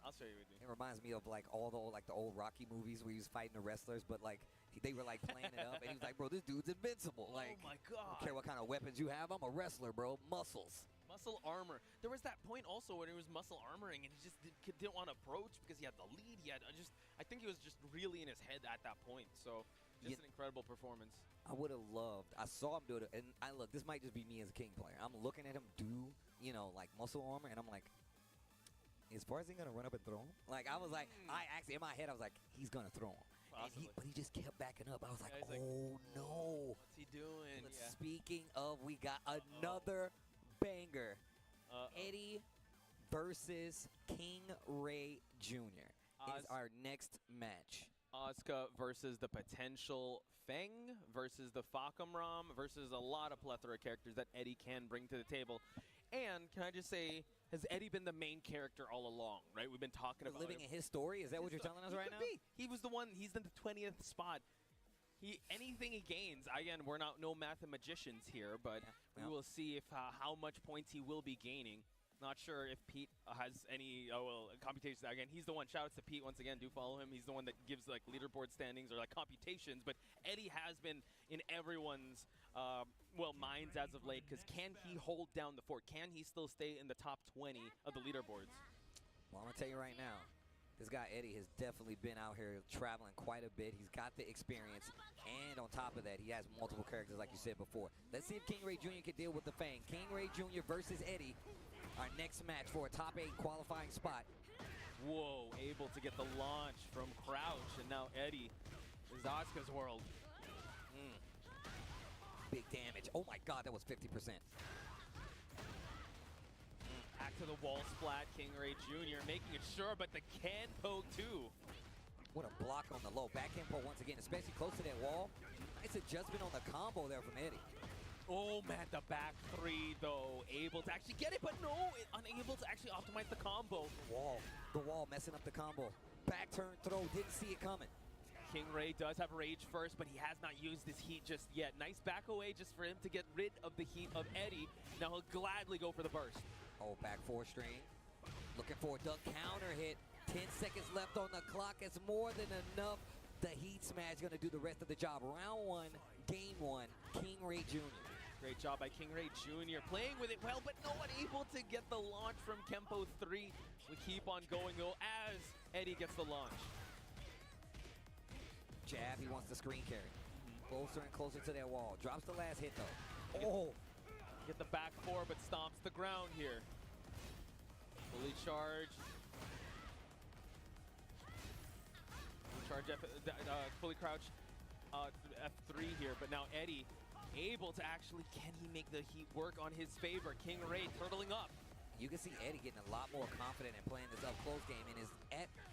I'll show you what you do. It reminds me of like all the old Rocky movies where he was fighting the wrestlers, but like they were like playing it up, and he was like, bro, this dude's invincible. Like, oh my I God. don't care what kind of weapons you have. I'm a wrestler, bro. Muscles. Muscle armor. There was that point also when he was muscle armoring and he just didn't want to approach because he had the lead. I think he was just really in his head at that point. So just an incredible performance. I would have loved. I saw him do it, and look, this might just be me as a King player. I'm looking at him do, like muscle armor, and I'm like, is Farzine gonna run up and throw him? Like I was like, I actually in my head I was like, he's gonna throw him. But he just kept backing up. I was like, oh no. What's he doing? But speaking of, we got another banger. Eddie versus King Ray Jr. is our next match. Asuka versus the potential Feng versus the Fakamram versus a lot of plethora of characters that Eddie can bring to the table. And can I just say, has Eddie been the main character all along, right? We've been talking about living in his story. Is that what you're telling us right now? He was the one. He's in the 20th spot. Anything he gains, again, we're no mathematicians here, but we will see if how much points he will be gaining. Not sure if Pete has any computations. Again, he's the one. Shout outs to Pete once again. Do follow him. He's the one that gives like leaderboard standings or like computations. But Eddie has been in everyone's minds as of late. Because can he hold down the fort? Can he still stay in the top 20 of the leaderboards? Well, I'm gonna tell you right now, this guy Eddie has definitely been out here traveling quite a bit. He's got the experience, and on top of that, he has multiple characters, like you said before. Let's see if King Ray Jr. can deal with the Fang. King Ray Jr. versus Eddie, our next match for a top 8 qualifying spot. Whoa, able to get the launch from Crouch, and now Eddie is Asuka's world. Big damage. Oh my God, that was 50%. Back to the wall splat, King Ray Jr. making it sure, but the can poke too. What a block on the low. Back tempo once again, especially close to that wall. Nice adjustment on the combo there from Eddie. Oh man, the back 3 though. Able to actually get it, but no, unable to actually optimize the combo. The wall messing up the combo. Back turn throw, didn't see it coming. King Ray does have rage first, but he has not used his heat just yet. Nice back away just for him to get rid of the heat of Eddie. Now he'll gladly go for the burst. Oh, back 4 string. Looking for a duck counter hit. 10 seconds left on the clock. It's more than enough. The heat smash going to do the rest of the job. Round 1, game 1, King Ray Jr. Great job by King Ray Jr. playing with it well, but no one able to get the launch from Kempo 3. We keep on going though as Eddie gets the launch. Jab, he wants the screen carry. Closer and closer to that wall. Drops the last hit though. Oh! Get the back 4, but stomps the ground here. Fully charged. Fully crouched. F3 here, but now Eddie able to actually, can he make the heat work on his favor? King Ray turtling up. You can see Eddie getting a lot more confident in playing this up close game and is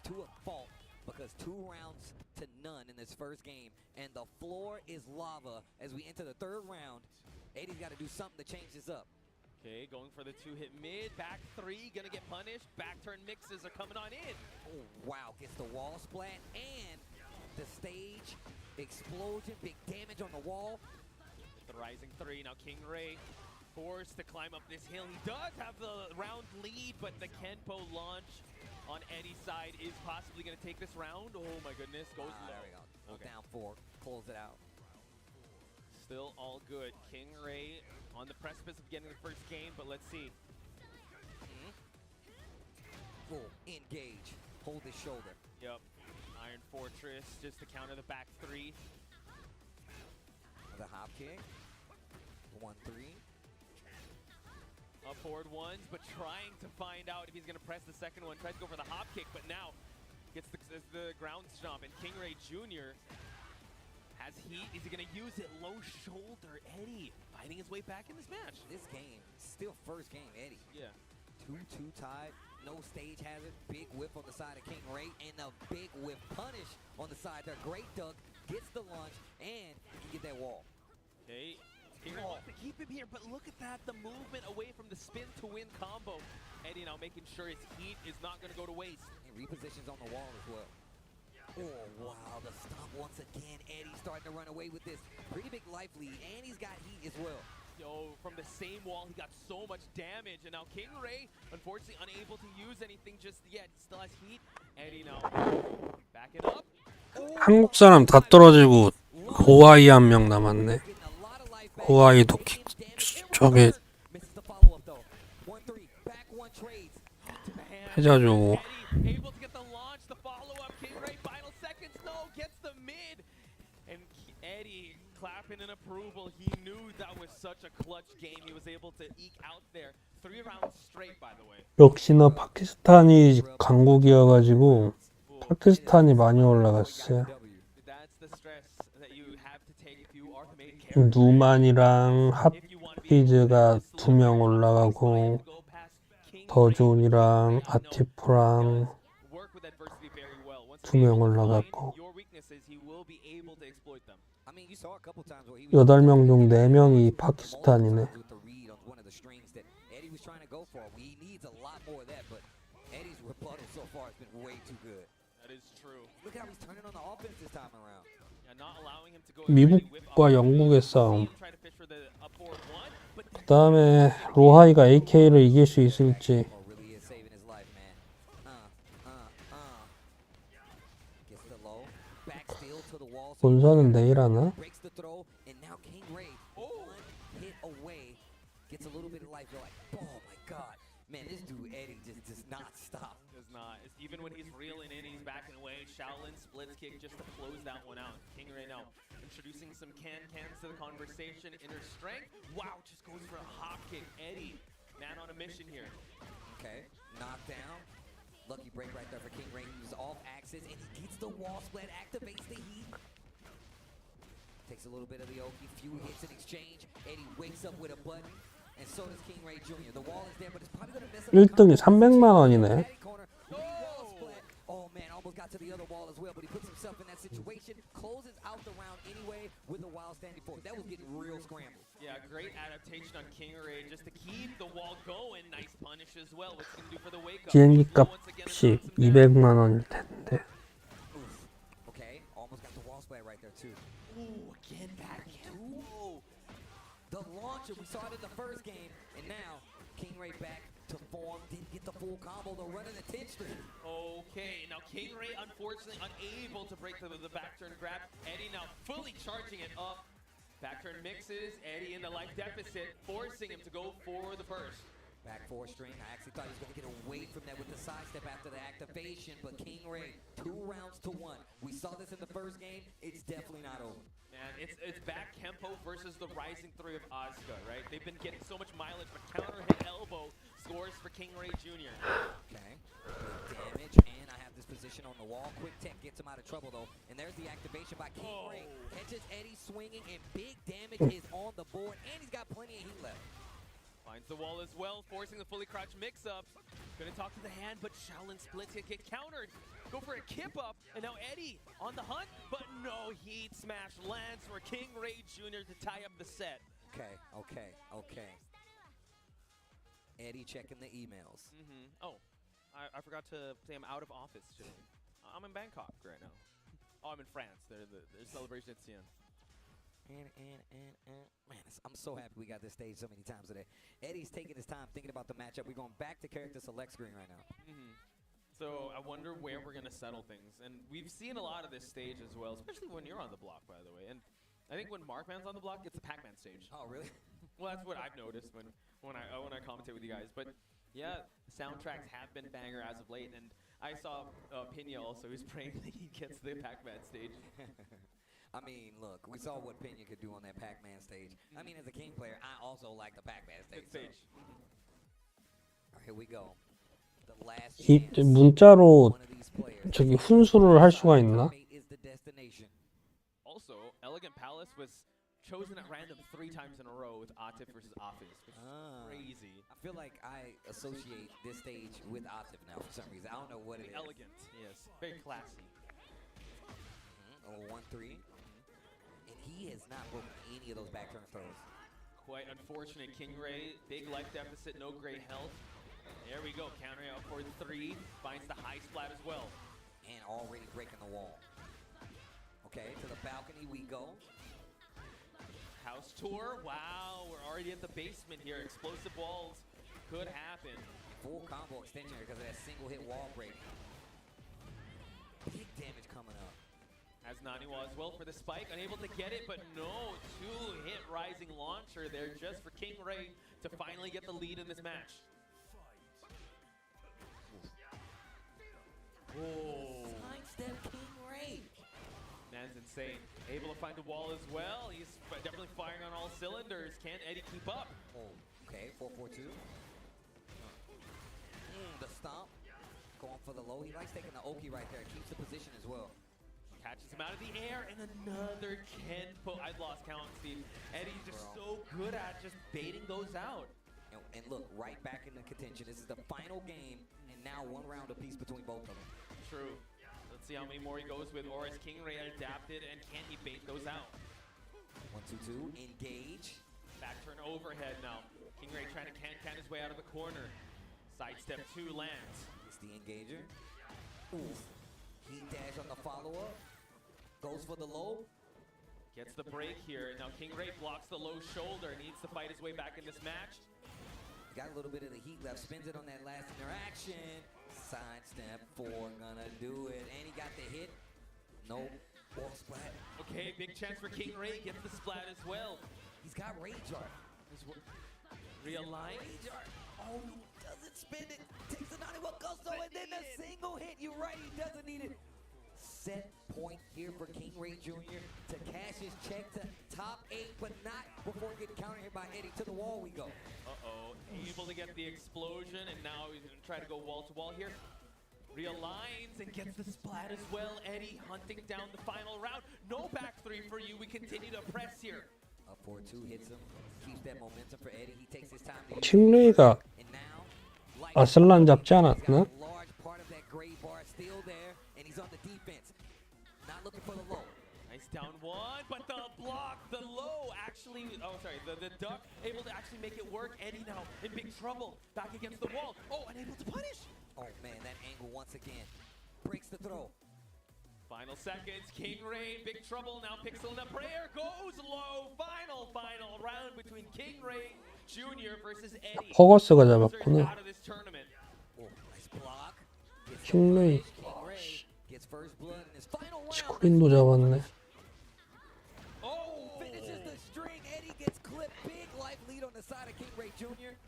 to a fault because 2 rounds to none in this first game, and the floor is lava as we enter the 3rd round. Eddie's got to do something to change this up. Okay, going for the 2-hit mid, back 3, gonna get punished. Back turn mixes are coming on in. Oh, wow, gets the wall splat and the stage explosion, big damage on the wall. The rising 3, now King Ray forced to climb up this hill. He does have the round lead, but the Kenpo launch on Eddie's side is possibly gonna take this round. Oh my goodness, goes low. There we go. Okay. Down 4, close it out. Still all good. King Ray on the precipice of getting the first game, but let's see. Full engage, hold his shoulder. Yep. Iron Fortress just to counter the back 3. The hop kick. 1-3. Up forward ones, but trying to find out if he's going to press the second one. Tries to go for the hop kick, but now gets the ground stomp. And King Ray Jr. has heat. Is he going to use it? Low shoulder. Eddie fighting his way back in this match. This game, still first game, Eddie. Yeah. 2-2 tied. No stage hazard. Big whip on the side of King Ray, and a big whip punish on the side there. Great duck. Gets the launch, and you get that wall. Okay. King Ray wants to keep him here, but look at that. The movement away from the spin to win combo. Eddie now making sure his heat is not going to go to waste. And repositions on the wall as well. Oh, wow. The stomp once again. Eddie starting to run away with this. Pretty big life lead, and he's got heat as well. Yo, from the same wall, he got so much damage. And now King Ray, unfortunately, unable to use anything just yet. Still has heat. Eddie now back it up. 한국 사람 다 떨어지고 호아이 한 명 남았네. 호아이도 저게 해자죠. Able to get the launch, the follow-up. King Ray, final seconds, no, gets the mid. And Eddie clapping in approval. He knew that was such a clutch game. He was able to eke out there. 3 rounds straight, by the way. 역시나 파키스탄이 강국이어가지고 파키스탄이 많이 올라갔어요. 누만이랑 핫피즈가 2명 올라가고 더존이랑 아티프랑 2명 올라갔고 8명 중 4명이 파키스탄이네. Look how he's turning on the offense this time around. 미국과 영국의 싸움. 그 다음에 로하이가 AK를 이길 수 있을지. 본선은 내일 하나? Man, this dude Eddie just does not stop. Does not. Even when he's reeling in, he's backing away. Shaolin splits kick just to close that one out. King right now introducing some cans to the conversation. Inner strength. Wow, just goes for a hop kick. Eddie, man on a mission here. Okay, knocked down. Lucky break right there for King Ray. He was off axis and he gets the wall split, activates the heat. Takes a little bit of the Oki, few hits in exchange. Eddie wakes up with a button. And so does King Ray Jr. The wall is there, but it's probably going to mess up. 1등이 300만 원이네. Oh man, almost got to the other wall as well, but he puts himself in that situation, closes out the round anyway with a wild standing forward. That was getting real scrambled. Yeah, great adaptation on King Ray just to keep the wall going. Nice punish as well. What's he going to do for the wake up? 비행기 값이 200만 원일 텐데. Okay, almost got the wall splat right there too. Ooh, again back two. The launcher, we saw it in the first game, and now King Ray back to form, didn't get the full combo, the run of the 10th streak. Okay, now King Ray unfortunately unable to break the back turn grab. Eddie now fully charging it up. Back turn mixes, Eddie in the life deficit, forcing him to go for the burst. Back four string, I actually thought he was going to get away from that with the sidestep after the activation, but King Ray, 2 rounds to 1. We saw this in the first game, it's definitely not over. Man, it's back Kempo versus the rising three of Asuka, right? They've been getting so much mileage, but counter hit elbow scores for King Ray Jr. Okay, good damage, and I have this position on the wall. Quick tech gets him out of trouble though, and there's the activation by King Ray. Catches Eddie swinging, and big damage is on the board, and he's got plenty of heat left. Finds the wall as well, forcing the fully crouched mix-up. Gonna talk to the hand, but Shaolin splits it, get countered. Go for a kip up, and now Eddie on the hunt, but no heat smash lands for King Ray Jr. to tie up the set. Okay. Eddie checking the emails. Oh, I forgot to say I'm out of office today. I'm in Bangkok right now. Oh, I'm in France. There's celebration at Sian. Man, I'm so happy we got this stage so many times today. Eddie's taking his time thinking about the matchup. We're going back to character select screen right now. So I wonder where we're going to settle things. And we've seen a lot of this stage as well, especially when you're on the block, by the way. And I think when Markman's on the block, it's the Pac-Man stage. Oh, really? Well, that's what I've noticed when I commentate with you guys. But yeah, soundtracks have been banger as of late. And I saw Pena also, who's praying that he gets the Pac-Man stage. I mean, look, we saw what Pena could do on that Pac-Man stage. I mean, as a King player, I also like the Pac-Man stage. Good stage. All right, here we go. The last 이 chance. 문자로 One of these players. 저기 훈수를 할 수가 있나? Is the destination. Also, Elegant Palace was chosen at random 3 times in a row with Atif versus Office, which is crazy. I feel like I associate this stage with Atif now for some reason. I don't know what it is. Elegant, yes. Very classy. Oh, 1-3. And he has not broken any of those back turn throws. Quite unfortunate. King Ray, big life deficit, no great health. There we go, countering out for 3. Finds the high splat as well. And already breaking the wall. Okay, to the balcony we go. House tour, wow, we're already at the basement here. Explosive walls could happen. Full combo extension here because of that single hit wall break. Big damage coming up. As Naniwa as well for the spike, unable to get it, but no, 2-hit rising launcher there just for King Ray to finally get the lead in this match. Oh. Sidestep King Ray. Man's insane. Able to find the wall as well. He's definitely firing on all cylinders. Can Eddie keep up? Oh, okay, 4-4-2. The stomp. Going for the low. He likes taking the Oki right there. Keeps the position as well. Catches him out of the air, and another Kenpo. I've lost count, Steve. Eddie's just so good at just baiting those out. And look, right back in the contention. This is the final game, and now 1 round apiece between both of them. True. Let's see how many more he goes with, or is King Ray adapted, and can he bait those out? 1-2-2, engage. Back turn overhead now. King Ray trying to can his way out of the corner. Sidestep 2 lands. It's the engager. Ooh. Heat dash on the follow-up. Goes for the low. Gets the break here. Now King Ray blocks the low shoulder. Needs to fight his way back in this match. Got a little bit of the heat left. Spins it on that last interaction. Sidestep 4, gonna do it. And he got the hit. Nope. Ball splat. Okay, big chance for King Ray. Gets the splat as well. He's got Rage Art. Realign. Rage Art. Oh, he doesn't spin it. Takes a 91 Gusto and then a single hit. You're right, he doesn't need it. Set point here for King Ray Jr. to cash his check to top 8, but not before getting countered here by Eddie. To the wall we go. Uh-oh. Able to get the explosion, and now he's going to try to go wall-to-wall here. Realigns and gets the splat as well. Eddie hunting down the final round. No back 3 for you. We continue to press here. Up 4-2 hits him. Keeps that momentum for Eddie. He takes his time to 킹레이가 and now, like 아슬란 잡지 he's 않았나? got a large part of that gray bar still there, and he's on the defense. Not looking for the low. Nice down one, but the block, the low actually, oh sorry, the duck able to actually make it work. Eddie now in big trouble, back against the wall. Oh, unable to punish. Oh man, that angle once again breaks the throw. Final seconds, King Ray in big trouble. Now Pixel in the prayer goes low. Final round between King Ray Jr. versus Eddie. 퍼거스가 Losers 잡았구나. out of this tournament. Oh, nice block. Gets the 킹레이. finish. King Ray gets first blood in his final round. 치쿠린도 잡았네. Oh, finishes the string. Eddie gets clipped. Big life lead on the side of King Ray Jr.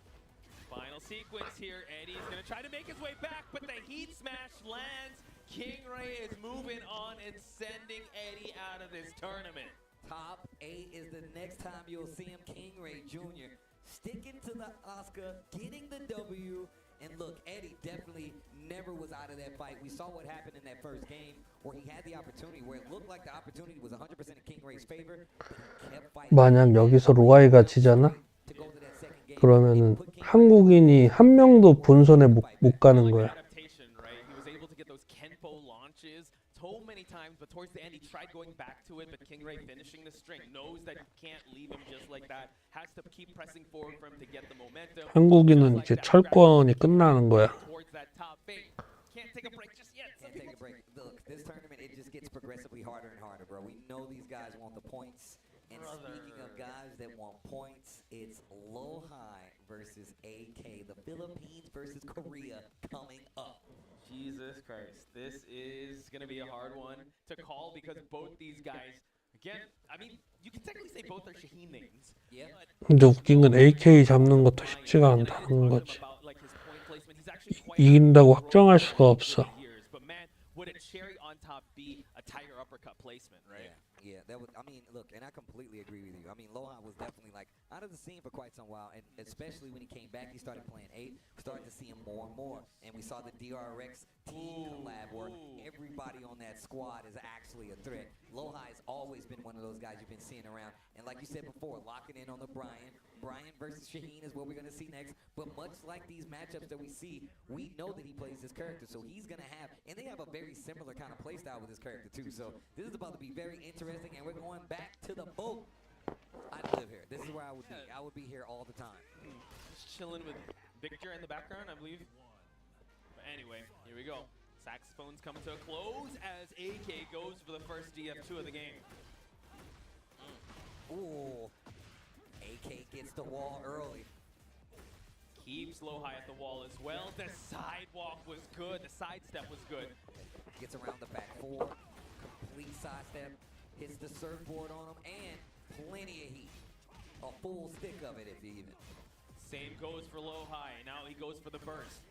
Final sequence here. Eddie's gonna try to make his way back, but the heat smash lands. King Ray is moving on and sending Eddie out of this tournament. Top 8 is the next time you'll see him. King Ray Jr. sticking to the Oscar, getting the W. And look, Eddie definitely never was out of that fight. We saw what happened in that first game where he had the opportunity, where it looked like the opportunity was 100% in King Ray's favor. But he kept fighting. 만약 여기서 로아이가 지잖아? To go to that second game. 그러면은 한국인이 한 명도 본선에 못 가는 거야. Adaptation, right? He was able to get those Kenpo launches so many times, but towards the end he tried going back to it, but King Ray finishing the string, knows that you can't leave him just like that, has to keep pressing forward for him to get the momentum. 한국인은 이제 철권이 끝나는 거야. Towards that top 8. Can't take a break just yet. Can't take a break. Look, this tournament, it just gets progressively harder and harder, bro. We know these guys want the points. And speaking of guys that want points, it's Lohai versus AK. The Philippines versus Korea coming up. Jesus Christ. This is going to be a hard one to call because both these guys, again, I mean, you can technically say both are Shaheen names. Yeah. 근데 웃긴 건 AK 잡는 것도 쉽지가 않다는 거지. 이긴다고 확정할 수가 없어. But man, would a cherry on top be a tiger uppercut placement, right? Yeah, that was. I mean, look, and I completely agree with you. I mean, Lohan was definitely like out of the scene for quite some while, and especially when he came back, he started playing 8. Started to see him more and more, and we saw the DRX team collab where everybody on that squad is actually a threat. Lohai has always been one of those guys you've been seeing around, and like you said before, locking in on the Brian versus Shaheen is what we're gonna see next. But much like these matchups that we see, we know that he plays this character, so he's gonna have, and they have a very similar kind of play style with this character too. So this is about to be very interesting, and we're going back to the boat. I'd live here. This is where I would be. I would be here all the time. Just chilling with Victor in the background, I believe. But anyway, here we go. Saxophones coming to a close as AK goes for the first DF2 of the game. Ooh. AK gets the wall early. Keeps Lohai at the wall as well. The sidewalk was good. The sidestep was good. Gets around the back 4. Complete sidestep. Hits the surfboard on him and plenty of heat. A full stick of it if you even. Same goes for Lohai. Now he goes for the burst.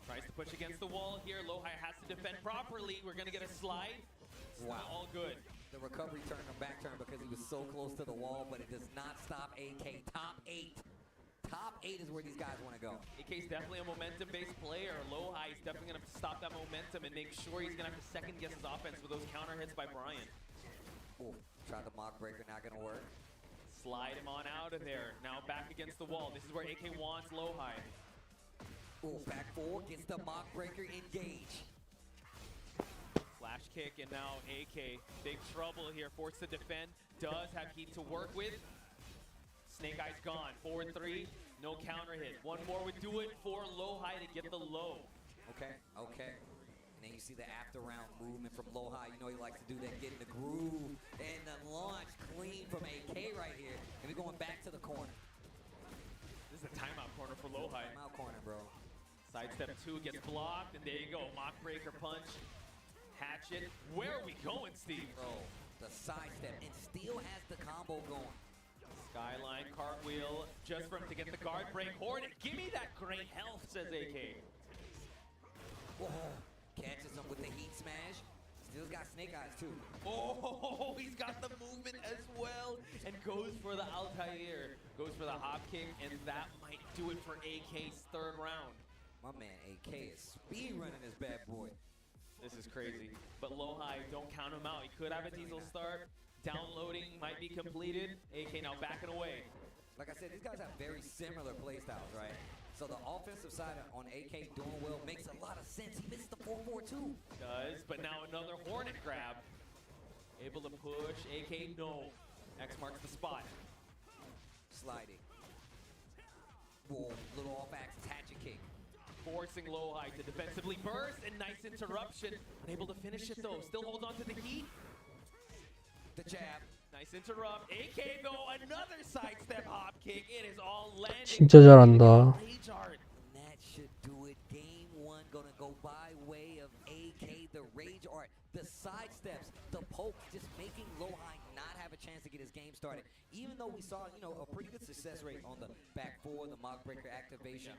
Tries to push against the wall here. Lohai has to defend properly. We're going to get a slide. It's not all good. The recovery turned him back turn because he was so close to the wall, but it does not stop AK. Top 8. Top 8 is where these guys want to go. AK's definitely a momentum-based player. Lohai is definitely going to stop that momentum and make sure he's going to have to second-guess his offense with those counter hits by Brian. Ooh, tried the mock breaker, not going to work. Slide him on out of there. Now back against the wall. This is where AK wants Lohai. Ooh, back 4 gets the mock breaker, engage. Flash kick, and now AK, big trouble here, forced to defend, does have heat to work with. Snake Eyes gone, 4-3, no counter hit. One more would do it for Lohai to get the low. Okay. And then you see the after round movement from Lohai. You know he likes to do that, get in the groove. And the launch clean from AK right here. And we're going back to the corner. This is a timeout corner for Lohai. Timeout corner, bro. Sidestep 2 gets blocked, and there you go. Mock breaker punch. Hatchet. Where are we going, Steve? Bro, the sidestep. And still has the combo going. Skyline cartwheel just for him to get the guard break. Hornet, give me that great health, says AK. Whoa. Catches him with the heat smash. Still's got snake eyes too. Oh, he's got the movement as well. And goes for the Altair. Goes for the hop kick, and that might do it for AK's third round. My man AK is speed running this bad boy. This is crazy. But Lohai, don't count him out. He could have a diesel start. Downloading might be completed. AK now backing away. Like I said, these guys have very similar playstyles, right? So the offensive side on AK doing well makes a lot of sense. He missed the 4-4-2. Does, but now another Hornet grab. Able to push. AK, no. X marks the spot. Sliding. Whoa, little off axis hatchet kick. Forcing Lohai to defensively burst, and nice interruption. Unable to finish it though. Still holds on to the heat. The jab. Nice interrupt. AK though, another sidestep hop kick. It is all landing. 진짜 잘한다. Rage art. And that should do it. Game one gonna go by way of AK, the rage art, the sidesteps, the pokes, just making Lohai not have a chance to get his game started. Even though we saw, a pretty good success rate on the back four, the mock breaker activation.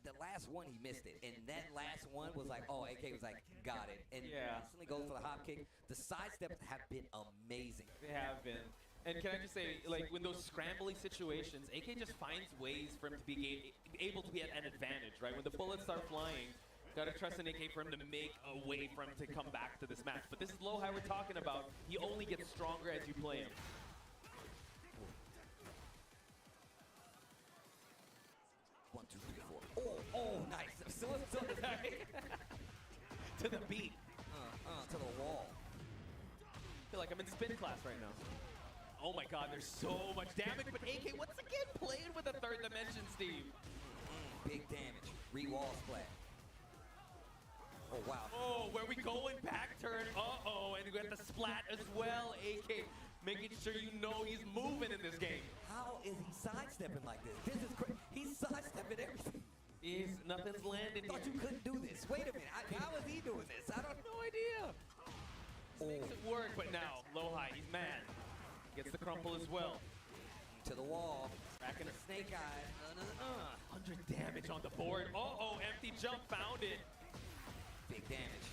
The last one he missed it, and that last one was like, oh, AK was like, got it, and instantly goes for the hop kick. The sidesteps have been amazing. They have been. And can I just say, like, when those scrambly situations, AK just finds ways for him to be able to be at an advantage, right? When the bullets start flying, gotta trust an AK for him to make a way for him to come back to this match. But this is Lohai we're talking about. He only gets stronger as you play him. 1, 2, 3, 4. Oh, nice. So To the beat. To the wall. I feel like I'm in spin class right now. Oh my god, there's so much damage, but AK once again playing with the third dimension, Steve. Big damage. Re-wall splat. Oh, wow. Oh, where we going? Back turn. Uh-oh, and we got the splat as well. AK making sure you know he's moving in this game. How is he sidestepping like this? This is crazy. He's sidestepping everything. Nothing's landing Thought here. you couldn't do this. Wait a minute. How is he doing this? I don't No idea. Makes it work, but now Lohai, he's mad. Gets the crumple as well. To the wall. Back in The snake eyes. 100 damage on the board. Uh-oh, empty jump, found it. Big damage.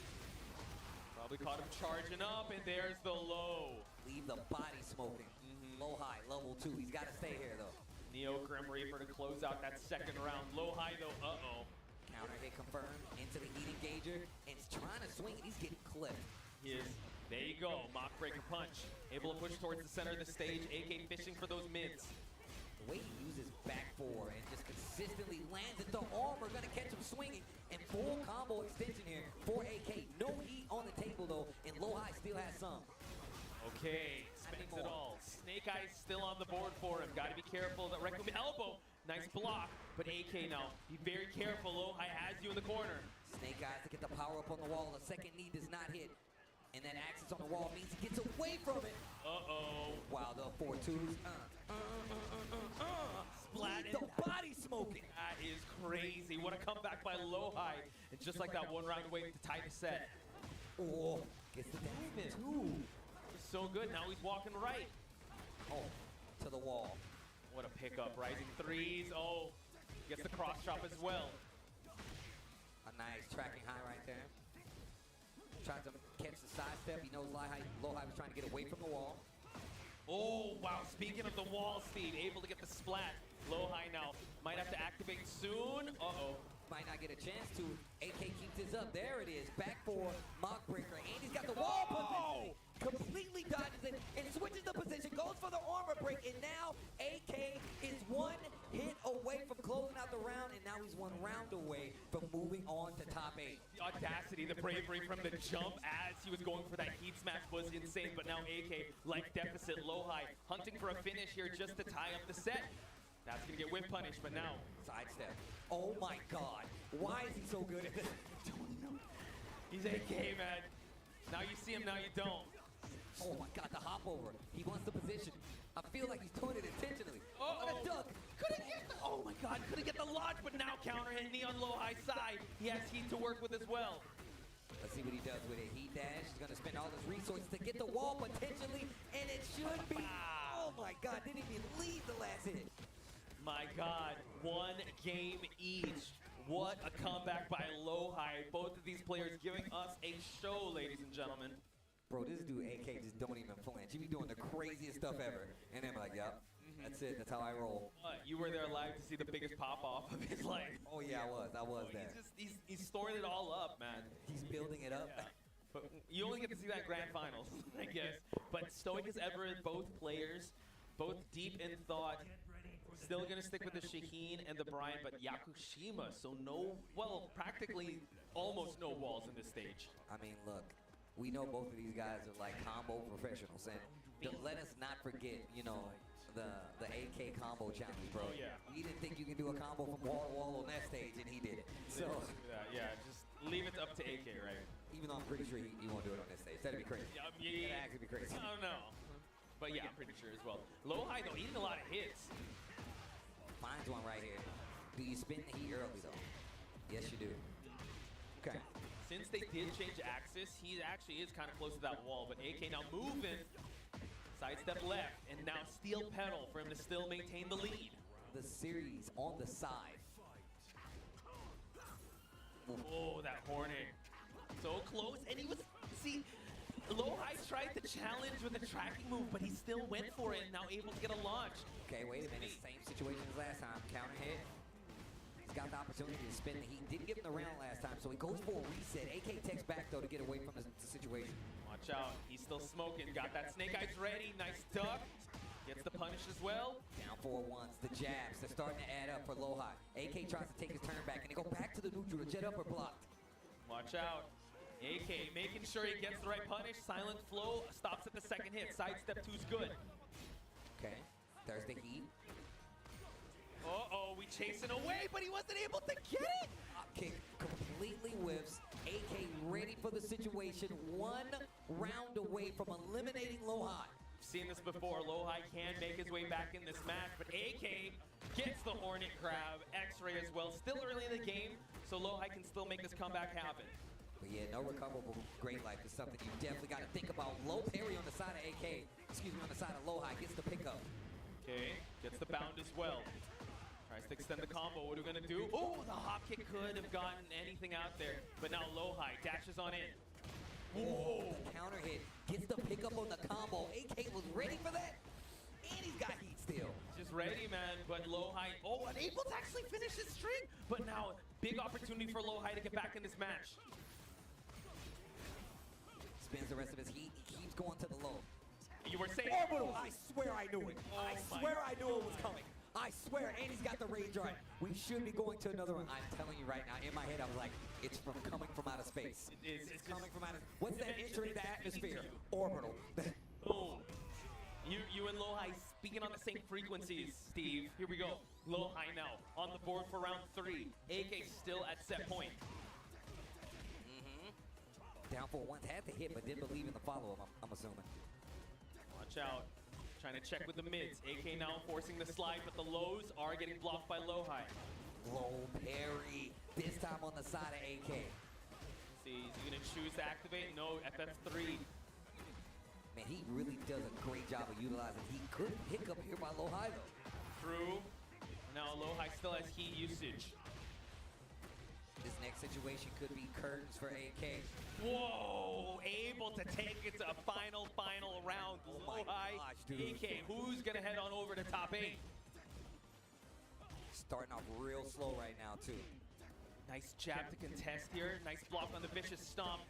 Probably caught him charging up, and there's the low. Leave the body smoking. Lohai, level 2. He's got to stay here, though. Neo Grim Reaper to close out that second round. Lohai, though, uh-oh. Counter hit confirmed. Into the heat engager. And he's trying to swing it. He's getting clipped. He is. There you go. Mock breaker punch. Able to push towards the center of the stage. AK fishing for those mids. The way he uses back four and just consistently lands it. The armor going to catch him swinging. And full combo extension here for AK. No heat on the table, though. And Lohai still has some. Okay, spends it all. Snake Eyes still on the board for him. Got to be careful. The Requiem elbow, nice block. But AK now, be very careful. Lohai has you in the corner. Snake Eyes to get the power up on the wall. The second knee does not hit. And that axis on the wall means he gets away from it. Uh-oh. Wow, the 4-2s. Splatted. The body smoking. That is crazy. What a comeback by Lohai. And just like that one round away to tie the set. Oh, gets the damage too. So good. Now he's walking right. Oh, to the wall. What a pickup. Rising threes. Oh, gets the cross chop as well. A nice tracking high right there. Tries to catch the sidestep. He knows Lohai was trying to get away from the wall. Oh, wow. Speaking of the wall, Steve, able to get the splat. Lohai now might have to activate soon. Uh-oh. Might not get a chance to. AK keeps his up. There it is. Back four. Mock breaker. And he's got the wall position. Completely dodges it and switches the position. Goes for the armor break. And now AK is one hit away from closing out the round. And now he's one round away from moving on to top 8. The audacity, the bravery from the jump as he was going for that heat smash was insane. But now AK, like deficit, Lohai hunting for a finish here just to tie up the set. That's going to get whip punished, but now. Sidestep. Oh my god. Why is he so good at this? I don't know. He's AK, man. Now you see him, now you don't. Oh my God, the hop over. He wants the position. I feel like he's doing it intentionally. What a duck. Couldn't get the, oh my God, couldn't get the launch, but now counter hit knee on low high side. He has heat to work with as well. Let's see what he does with it. He dash. He's going to spend all his resources to get the wall potentially, and it should be. Oh my God, didn't even lead the last hit. My God, one game each. What a comeback by Low High. Both of these players giving us a show, ladies and gentlemen. Bro, this dude AK just don't even flinch. He be doing the craziest stuff ever. And I'm like, yep, that's it. That's how I roll. You were there live to see the biggest pop off of his life. Oh yeah, I was there. He's storing it all up, man. He's building it up. Yeah. But you only get to see that grand finals, I guess. But stoic as ever, both players, both deep in thought. Still gonna stick with the Shaheen and the Brian, but Yakushima, so no, well, practically almost no walls in this stage. I mean, look, we know both of these guys are like combo professionals, and let us not forget, you know, the AK combo challenge, bro. Oh, yeah. We didn't think you can do a combo from wall to wall on that stage, and he did it. So Yeah, just leave it up to AK, right? even though I'm pretty sure he won't do it on this stage. That'd be crazy. Yeah, That'd actually be crazy. I don't know. But yeah, I'm pretty sure as well. Low High, though, eating a lot of hits. Finds one right here. Do you spin the heat early, though? Yes, you do. Okay. Since they did change axis, he actually is kind of close to that wall, but AK now moving. Sidestep left, and now steel pedal for him to still maintain the lead. The series on the side. Oh, that Hornet. So close, and he was, see, Low High tried to challenge with a tracking move, but he still went for it and now able to get a launch. Okay, wait a minute. Same situation as last time. Counter hit. He's got the opportunity to spin the heat. Didn't give him the round last time, so he goes for a reset. AK takes back, though, to get away from the situation. Watch out. He's still smoking. Got that snake eyes ready. Nice duck. Gets the punish as well. Down 4-1s. The jabs. They're starting to add up for Low High. AK tries to take his turn back, and they go back to the neutral. The jet up or blocked. Watch out. AK making sure he gets the right punish. Silent flow. Stops at the second hit. Sidestep 2's good. Okay. There's the heat. Uh-oh, we chasing away, but he wasn't able to get it. Kick completely whiffs. AK ready for the situation. 1 round away from eliminating Low High. Seen this before. Low High can make his way back in this match, but AK gets the Hornet Crab. X-Ray as well. Still early in the game, so Low High can still make this comeback happen. But yeah, no recoverable great life is something you definitely got to think about. Low parry on the side of AK. Excuse me, on the side of Low High. Gets the pickup. Okay, gets the bound as well. Tries to extend the combo. What are we gonna do? Oh, the hop kick could have gotten anything out there, but now Low High dashes on in. Whoa! The counter hit gets the pickup on the combo. AK was ready for that, and he's got heat still. Just ready, man. But Low High, unable to actually finish his string. But now, big opportunity for Low High to get back in this match. Spins the rest of his heat. He keeps going to the low. You were saying. Orbital! I swear I knew it. I swear I knew it was coming. I swear, and he's got the rage on. We should be going to another one. I'm telling you right now, in my head, I was like, it's coming from outer space. It's coming from outer. What's that entering the atmosphere? Orbital. Boom. You and Low High speaking on the same frequencies, Steve. Here we go. Low High now on the board for round 3. AK still at set point. Down 4-1s, had to hit, but didn't believe in the follow-up, I'm assuming. Watch out. Trying to check with the mids. AK now forcing the slide, but the lows are getting blocked by Low High. Low parry. This time on the side of AK. See, is he going to choose to activate? No, FF3. Man, he really does a great job of utilizing heat. Good hiccup here by Low High, though. True. Now Low High still has heat usage. This next situation could be curtains for AK. Whoa! Able to take it to a final round. Oh Low High, gosh, dude. AK, who's going to head on over to top 8? Starting off real slow right now, too. Nice jab to contest here. Nice block on the vicious stomp.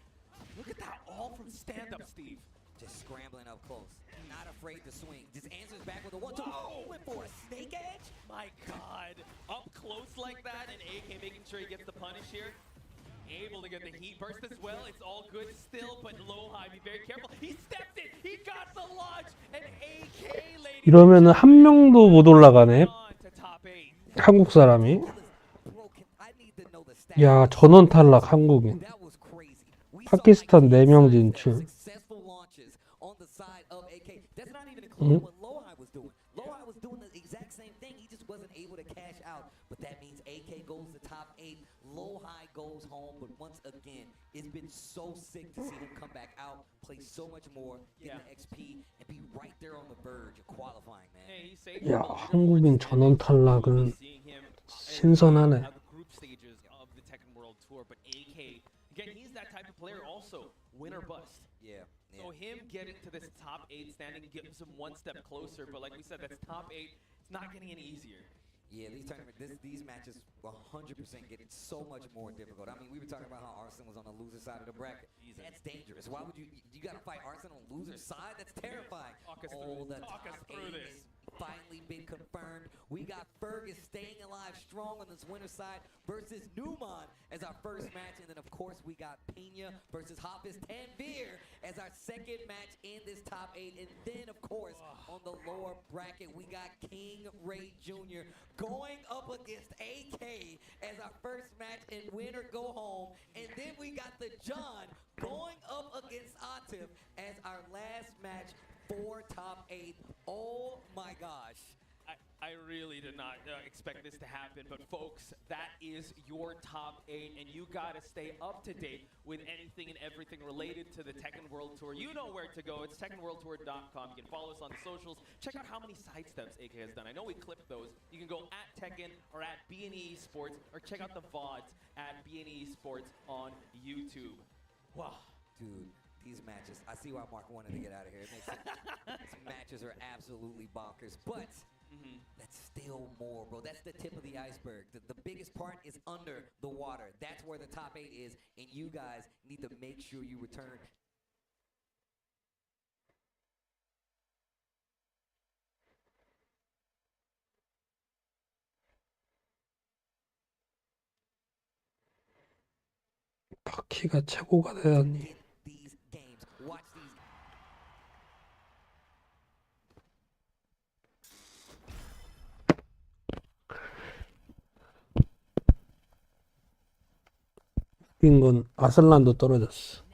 Look at that, all from stand-up, Steve. Just scrambling up close. Not afraid to swing. Just answers back with a 1-2. Went for a snake edge? My God. Up close like that, and AK making sure he gets the punish here. Able to get the heat burst as well. It's all good still, but Low High, be very careful. He stepped it. He got the launch, and AK, ladies. 이러면은 한 명도 못 올라가네. on to top 8. 한국 사람이. 야, 전원 탈락 한국인. That was crazy. 파키스탄 4명 진출. Successful launches on the side of AK. That's not even including what Lohai was doing. Lohai was doing the exact same thing. He just wasn't able to cash out. But that means AK goes to top 8. Lohai goes home. But once again, it's been so sick to see him come back out, play so much more, get the XP, and be right there on the verge of qualifying, man. 야, 한국인 전원 탈락은 신선하네. Group stages of the Tekken World Tour, but AK again, he's that type of player also, win or bust. Yeah. So him getting to this top 8 standing gives him one step closer, but like we said, that's top 8. It's not getting any easier. Yeah, these matches 100% get so much more difficult. I mean, we were talking about how Arsene was on the loser side of the bracket. That's dangerous. Why would you got to fight Arsene on the loser side? That's terrifying. The top 8 has finally been confirmed. We got Fergus staying alive strong on this winner side versus Newman as our first match. And then, of course, we got Pena versus Hafiz Tanvir as our second match in this top 8. And then, of course, on the lower bracket, we got King Ray Jr. going up against AK as our first match in win or go home. And then we got the John going up against Atif as our last match for top 8. Oh my gosh. I really did not expect this to happen, but folks, that is your top 8, and you gotta stay up to date with anything and everything related to the Tekken World Tour. You know where to go. It's TekkenWorldTour.com. You can follow us on the socials. Check out how many side steps AK has done. I know we clipped those. You can go at Tekken or at B&E Sports, or check out the VODs at B&E Sports on YouTube. Wow. Dude, these matches, I see why Mark wanted to get out of here. It makes sense. These matches are absolutely bonkers, but that's still more, bro. That's the tip of the iceberg. The biggest part is under the water. That's where the top 8 is, and you guys need to make sure you return. 바퀴가 최고가 되다니. These games. Watch these. 웃긴 건 아슬란도 떨어졌어.